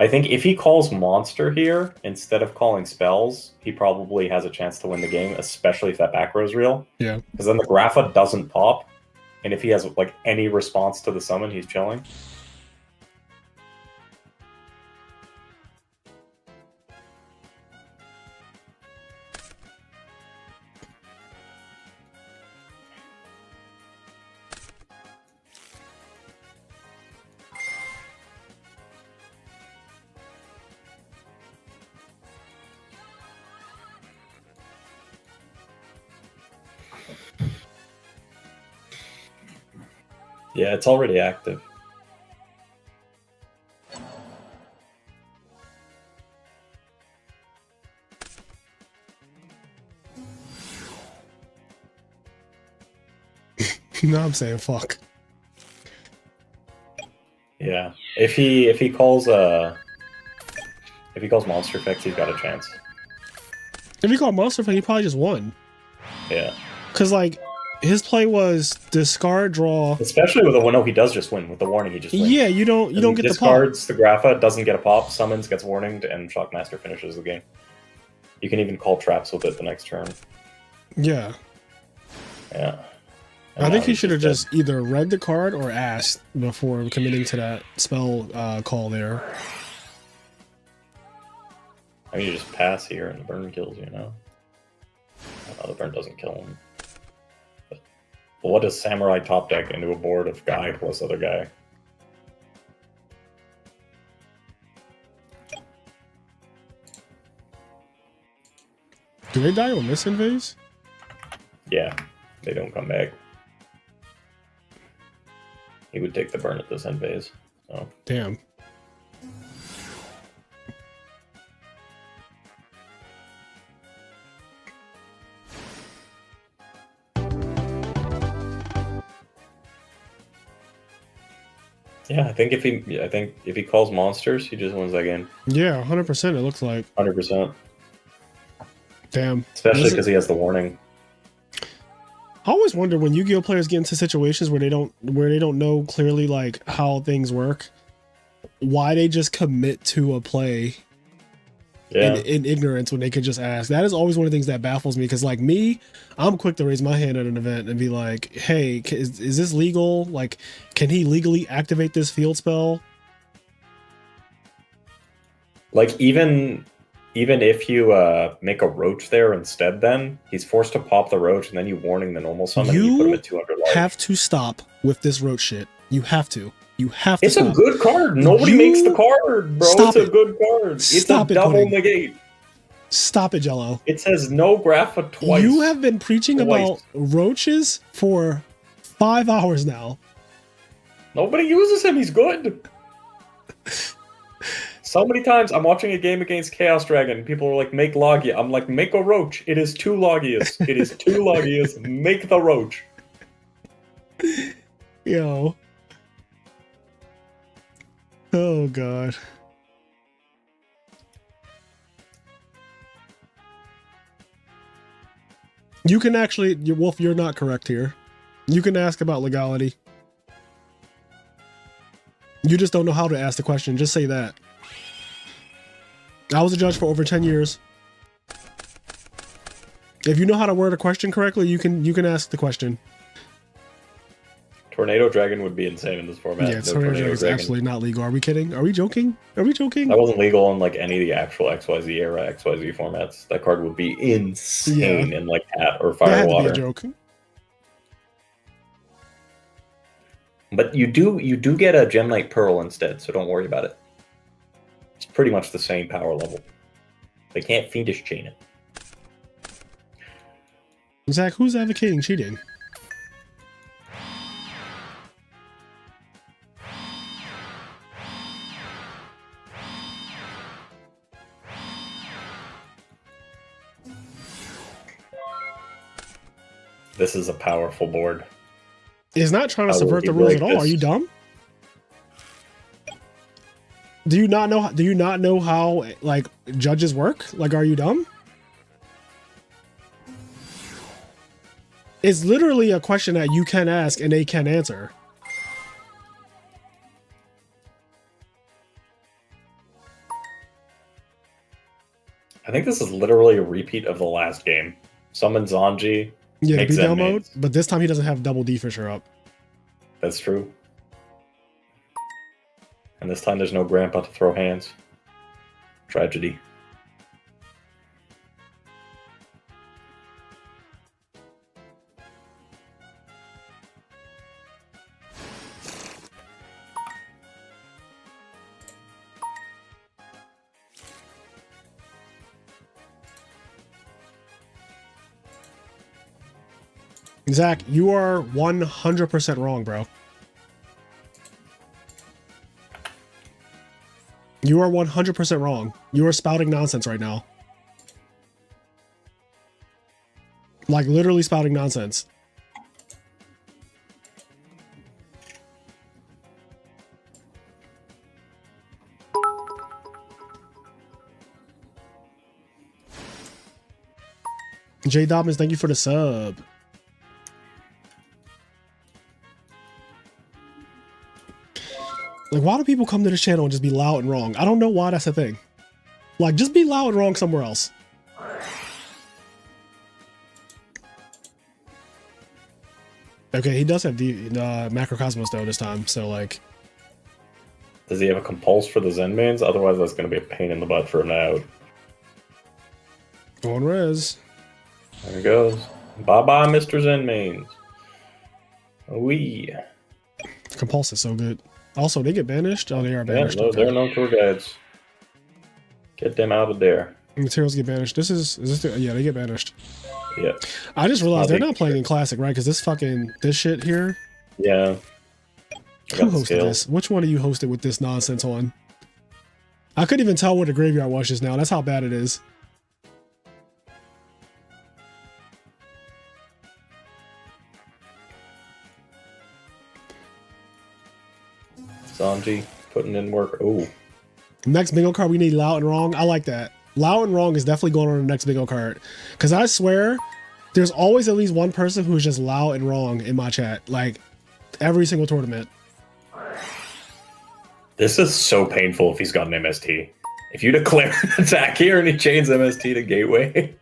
I think if he calls monster here instead of calling spells, he probably has a chance to win the game, especially if that back row is real. Yeah. Because then the Grapha doesn't pop, and if he has like any response to the summon, he's chilling. Yeah, it's already active. No, I'm saying fuck. Yeah, if he calls monster effects, he's got a chance. If he called monster effect, he probably just won. Yeah. Because like his play was discard, draw. Especially with the one, no, he does just win. With the warning, he just wins. Yeah, you don't get the pop. Discards the Grapha, doesn't get a pop, summons, gets warninged, and Shockmaster finishes the game. You can even call traps with it the next turn. Yeah. Yeah. I think he should have just either read the card or asked before committing to that spell call there. I mean, you just pass here and the burn kills you, know? Oh, the burn doesn't kill him. But what does Samurai top deck into a board of guy plus other guy? Do they die on this invase? Yeah, they don't come back. He would take the burn at this end phase. So. Damn. Yeah, I think if he calls monsters, he just wins that game. Yeah, 100%. It looks like 100%. Damn. Especially because he has the warning. I always wonder when Yu-Gi-Oh players get into situations where they don't know clearly like how things work, why they just commit to a play in ignorance when they could just ask. That is always one of the things that baffles me, because like me, I'm quick to raise my hand at an event and be like, hey, is this legal? Like, can he legally activate this field spell? Like even if you make a roach there instead, then he's forced to pop the roach, and then you warning the normal summon, and you put him at 200 life. You have to stop with this roach shit. You have to. You have to. It's stop. a good card. Nobody makes the card, bro. Stop it's a it. good card. It's Stop a it, double Pudding. negate. Stop it, Jello. It says no Grapha twice. You have been preaching about roaches for 5 hours now. Nobody uses him. He's good. So many times I'm watching a game against Chaos Dragon. People are like, make Logia. I'm like, make a roach. It is 2 Logias. It is 2 Logias. Make the roach. Yo. Oh, God. You can actually, Wolf, you're not correct here. You can ask about legality. You just don't know how to ask the question. Just say that. I was a judge for over 10 years. If you know how to word a question correctly, you can ask the question. Tornado Dragon would be insane in this format. Yeah, Tornado Dragon is absolutely not legal. Are we kidding? Are we joking? Are we joking? That wasn't legal in like any of the actual XYZ era XYZ formats. That card would be insane in like Hat or Fire That had Water. to be a joke. But you do get a Gemnite Pearl instead, so don't worry about it. It's pretty much the same power level. They can't fiendish chain it. Zach, who's advocating cheating? This is a powerful board. Is not trying to subvert the rules at all. Are you dumb? Do you not know how like judges work? Like, are you dumb? It's literally a question that you can ask and they can answer. I think this is literally a repeat of the last game. Summon Zanji. Yeah, make beatdown Zen mode, mains. but this time he doesn't have double D Fisher up. That's true. And this time there's no grandpa to throw hands. Tragedy. Zach, you are 100% wrong, bro. You are 100% wrong. You are spouting nonsense right now. Like, literally spouting nonsense. Jay Dobbins, thank you for the sub. Like, why do people come to this channel and just be loud and wrong? I don't know why that's a thing. Like, just be loud and wrong somewhere else. Okay, he does have the Macrocosmos though this time, so like... Does he have a compulse for the Zen mains? Otherwise, that's going to be a pain in the butt for him out. On res. There he goes. Bye-bye, Mr. Zen mains. Wee. Compulse is so good. Also, they get banished? Oh, they are banished. Yeah, no, okay. there are no tour guides. Get them out of there. Materials get banished. Is this yeah, they get banished. Yeah. I just realized they're not playing sure. in Classic, right? Because this shit here. Yeah. Who hosted this? Which one of you hosted with this nonsense on? I couldn't even tell where the graveyard was just now. That's how bad it is. Sanji putting in work. Oh. Next bingo card, we need loud and wrong. I like that. Loud and wrong is definitely going on the next bingo card. Because I swear, there's always at least one person who's just loud and wrong in my chat. Like, every single tournament. This is so painful if he's got an MST. If you declare an attack here and he chains MST to Gateway.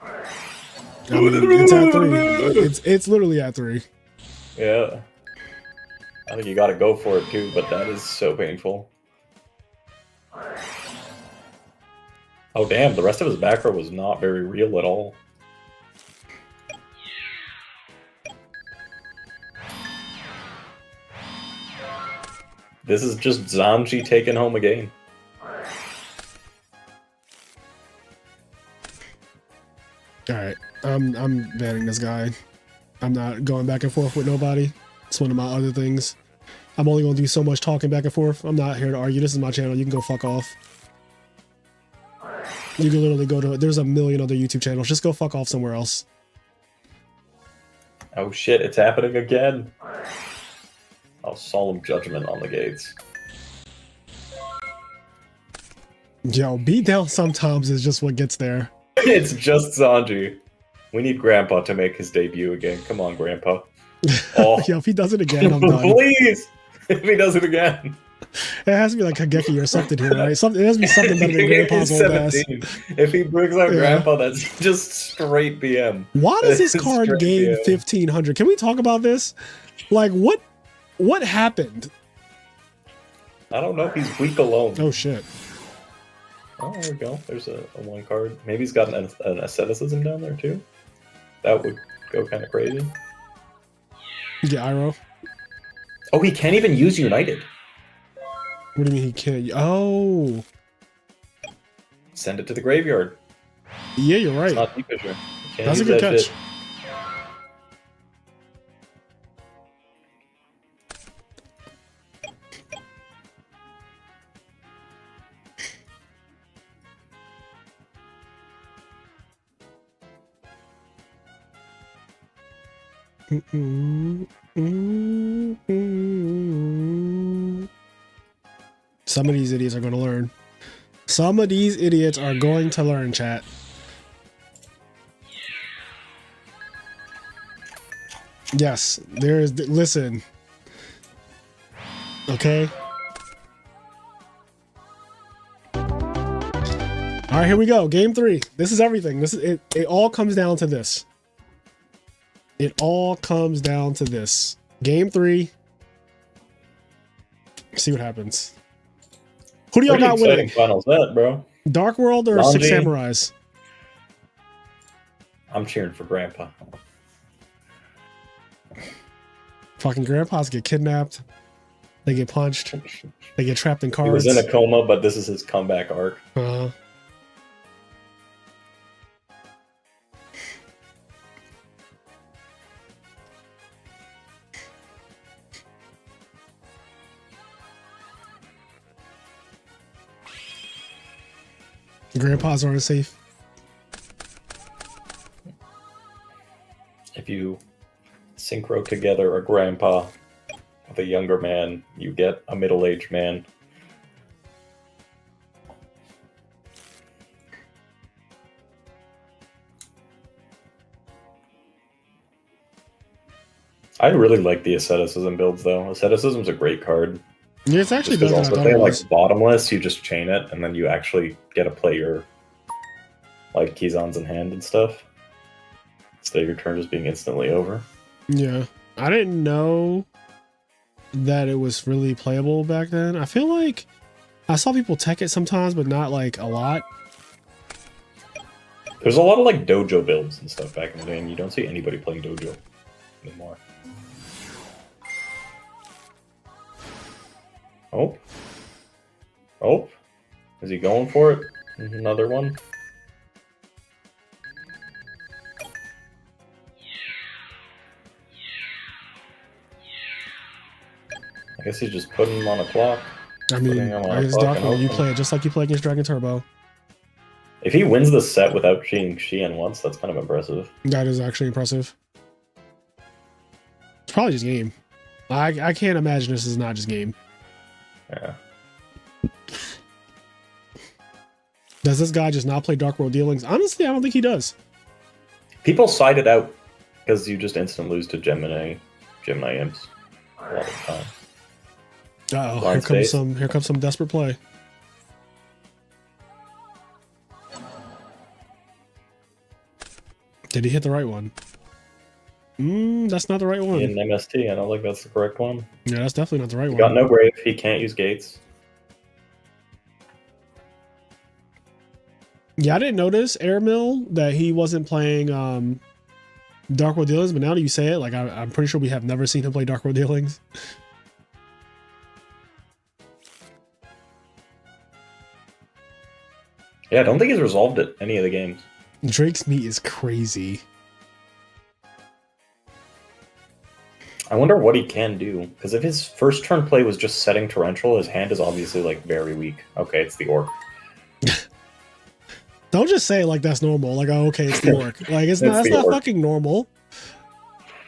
I mean, it's at 3. It's literally at 3. Yeah. I think you gotta go for it too, but that is so painful. Oh damn, the rest of his back row was not very real at all. This is just Zanji taking home a game. Alright, I'm banning this guy. I'm not going back and forth with nobody. It's one of my other things. I'm only going to do so much talking back and forth. I'm not here to argue. This is my channel. You can go fuck off. You can literally go to... There's a million other YouTube channels. Just go fuck off somewhere else. Oh shit, it's happening again. Oh, solemn judgment on the gates. Yo, beat down sometimes is just what gets there. It's just Zanji. We need Grandpa to make his debut again. Come on, Grandpa. Oh. Yo, if he does it again, I'm done. Please! If he does it again. It has to be like Hageki or something here, right? It has to be something better than Grandpa's old ass. If he brings out Grandpa, that's just straight BM. Why does this card Straight gain BM. 1500? Can we talk about this? Like, what happened? I don't know. He's weak alone. Oh, shit. Oh, there we go. There's a one card. Maybe he's got an asceticism down there, too. That would go kind of crazy. Yeah, Iroh. Oh, he can't even use United. What do you mean he can't? Oh. Send it to the graveyard. Yeah, you're right. It's not Deep Fissure. That's a good catch. Shit. Some of these idiots are going to learn. Some of these idiots are going to learn, chat. Yes, there is. Listen. Okay. All right, here we go. Game 3. This is everything. This is it. It all comes down to this. It all comes down to this. Game 3. See what happens. Who do y'all got winning? Final set, bro. Dark World or Sanji. 6 Samurais? I'm cheering for Grandpa. Fucking grandpas get kidnapped. They get punched. They get trapped in He cards. was in a coma, but this is his comeback arc. Uh-huh. Grandpas aren't safe. If you synchro together a grandpa with a younger man, you get a middle-aged man. I really like the asceticism builds though. Asceticism's a great card. Yeah, it's actually Just better because than I also thought if it they was. like bottomless, you just chain it, and then you actually get to play your like Kizans in hand and stuff. Instead of your turn just being instantly over. Yeah, I didn't know that it was really playable back then. I feel like I saw people tech it sometimes, but not like a lot. There's a lot of like dojo builds and stuff back in the day, and you don't see anybody playing dojo anymore. Oh. Oh. Is he going for it? Another one? I guess he's just putting him on a clock. I mean, against Darkhold, you play it just like you play against Dragon Turbo. If he wins the set without cheating Xian once, that's kind of impressive. That is actually impressive. It's probably just game. I can't imagine this is not just game. Yeah. Does this guy just not play Dark World Dealings? Honestly, I don't think he does. People side it out because you just instant lose to Gemini Imps a lot of the time. Uh-oh, here comes some desperate play. Did he hit the right one? That's not the right one. In MST, I don't think that's the correct one. Yeah, that's definitely not the right He one. got no grave, he can't use gates. Yeah, I didn't notice Airmill that he wasn't playing Dark World Dealings, but now that you say it, like I'm pretty sure we have never seen him play Dark World Dealings. Yeah, I don't think he's resolved it any of the games. Drake's meat is crazy. I wonder what he can do, because if his first turn play was just setting Torrential, his hand is obviously like very weak. Okay, it's the Orc. Don't just say it like that's normal. Like, oh, okay, it's the Orc. Like, it's not. That's not fucking normal.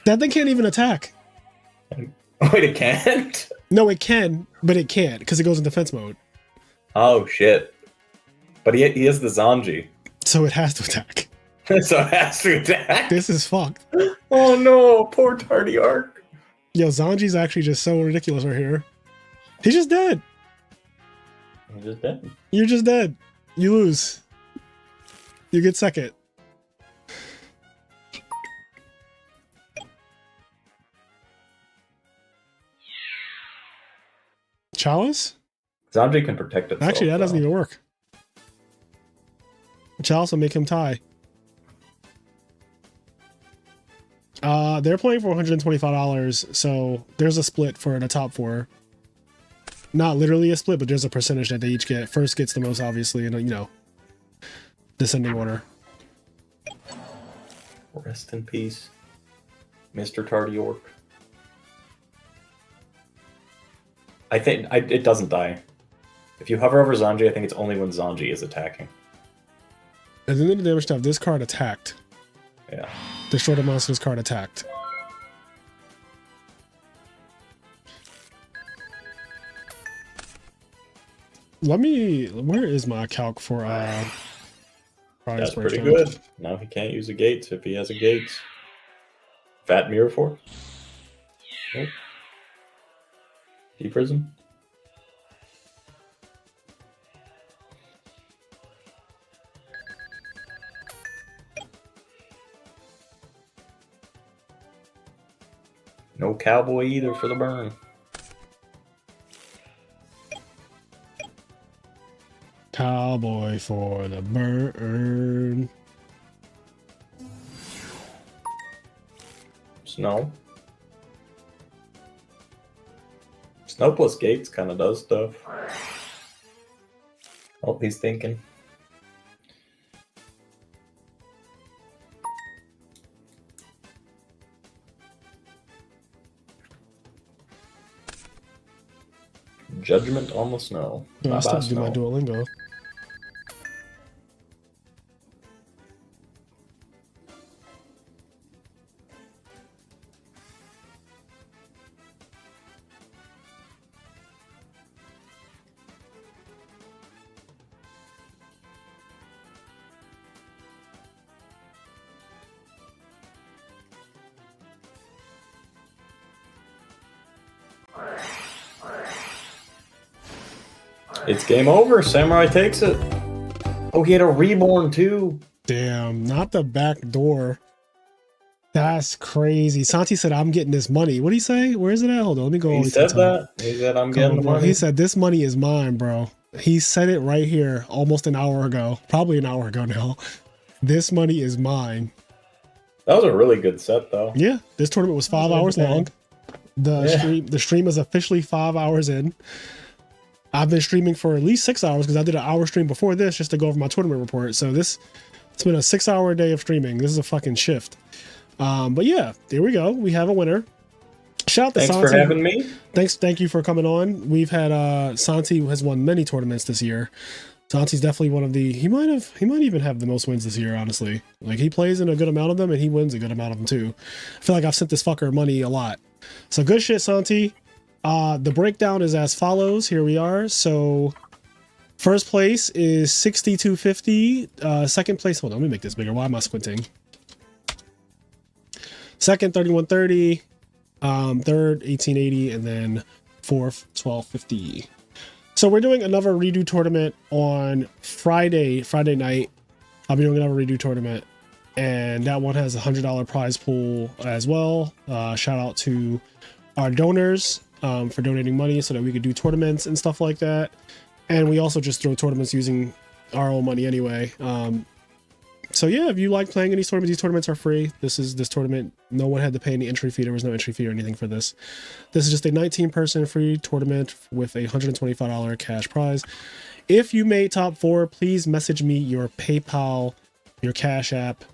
That thing can't even attack. Wait, it can't? No, it can, but it can't because it goes in defense mode. Oh shit! But he has the Zanji, So it has to attack. so it has to attack. This is fucked. Oh no, poor Tardy Arc. Yo, Zanji's actually just so ridiculous right here. He's just dead. He's just dead. You're just dead. You lose. You get second. Chalice? Zanji can protect itself. Actually, that doesn't though. even work. Chalice will make him tie. They're playing for $125, so there's a split for the top four. Not literally a split, but there's a percentage that they each get. First gets the most, obviously, and you know, descending order. Rest in peace, Mr. Tardy Orc. I think it doesn't die. If you hover over Zanji, I think it's only when Zanji is attacking. At the end of the damage stuff, this card attacked. Yeah. Destroy the monster's card attacked. Where is my calc for That's pretty good. Now he can't use a gates if he has a gates. Fat Mirror Force. Nope. Deep Prism. No Cowboy either for the burn. Cowboy for the burn. Snow. Snow plus gates kind of does stuff. Oh, he's thinking. Judgment on the snow. No, I Not still by do my snow. Duolingo. It's game over. Samurai takes it. Oh, he had a reborn too. Damn, not the back door. That's crazy. Santi said, I'm getting this money. What did he say? Where is it at? Hold on, let me go. He said that. He said, I'm getting the money. He said, this money is mine, bro. He said it right here almost an hour ago. Probably an hour ago now. This money is mine. That was a really good set, though. Yeah, this tournament was 5 hours long. The stream is officially 5 hours in. I've been streaming for at least 6 hours because I did an hour stream before this just to go over my tournament report. So it's been a 6 hour day of streaming. This is a fucking shift. But yeah, there we go. We have a winner. Shout out to Thanks Santi for having me. Thank you for coming on. We've had Santi has won many tournaments this year. Santi's definitely one of the he might even have the most wins this year, honestly. Like he plays in a good amount of them and he wins a good amount of them too. I feel like I've sent this fucker money a lot. So good shit, Santi. The breakdown is as follows. Here we are. So first place is 6250. Second place, hold on, let me make this bigger. Why am I squinting? Second, 3130. Third, 1880, and then fourth, 1250. So we're doing another redo tournament on Friday night. I'll be doing another redo tournament, and that one has a $100 prize pool as well. Shout out to our donors for donating money so that we could do tournaments and stuff like that. And we also just throw tournaments using our own money anyway. So yeah, if you like playing in these tournaments are free. This tournament, no one had to pay any entry fee. There was no entry fee or anything for this. This is just a 19-person free tournament with a $125 cash prize. If you made top 4, please message me your PayPal, your Cash App,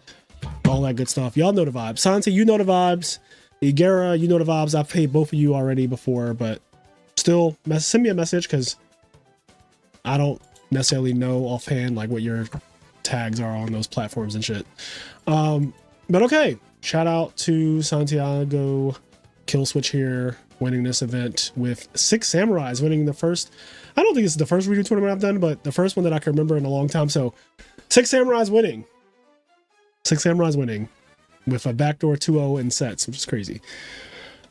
all that good stuff. Y'all know the vibes. Santi, you know the vibes. Igera, you know the vibes. I've paid both of you already before, but still send me a message because I don't necessarily know offhand like what your tags are on those platforms and shit. But okay, shout out to Santiago Killswitch here winning this event with 6 samurais, winning the first, I don't think this is the first redo tournament I've done, but the first one that I can remember in a long time. So 6 samurais winning with a backdoor 2-0 in sets, which is crazy.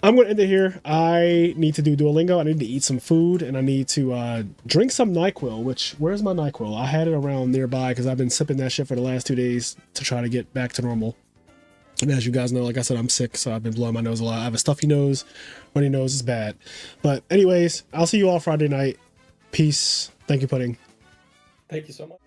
I'm going to end it here. I need to do Duolingo. I need to eat some food, and I need to drink some NyQuil, which, where's my NyQuil? I had it around nearby because I've been sipping that shit for the last 2 days to try to get back to normal. And as you guys know, like I said, I'm sick, so I've been blowing my nose a lot. I have a stuffy nose. Runny nose is bad. But anyways, I'll see you all Friday night. Peace. Thank you, Pudding. Thank you so much.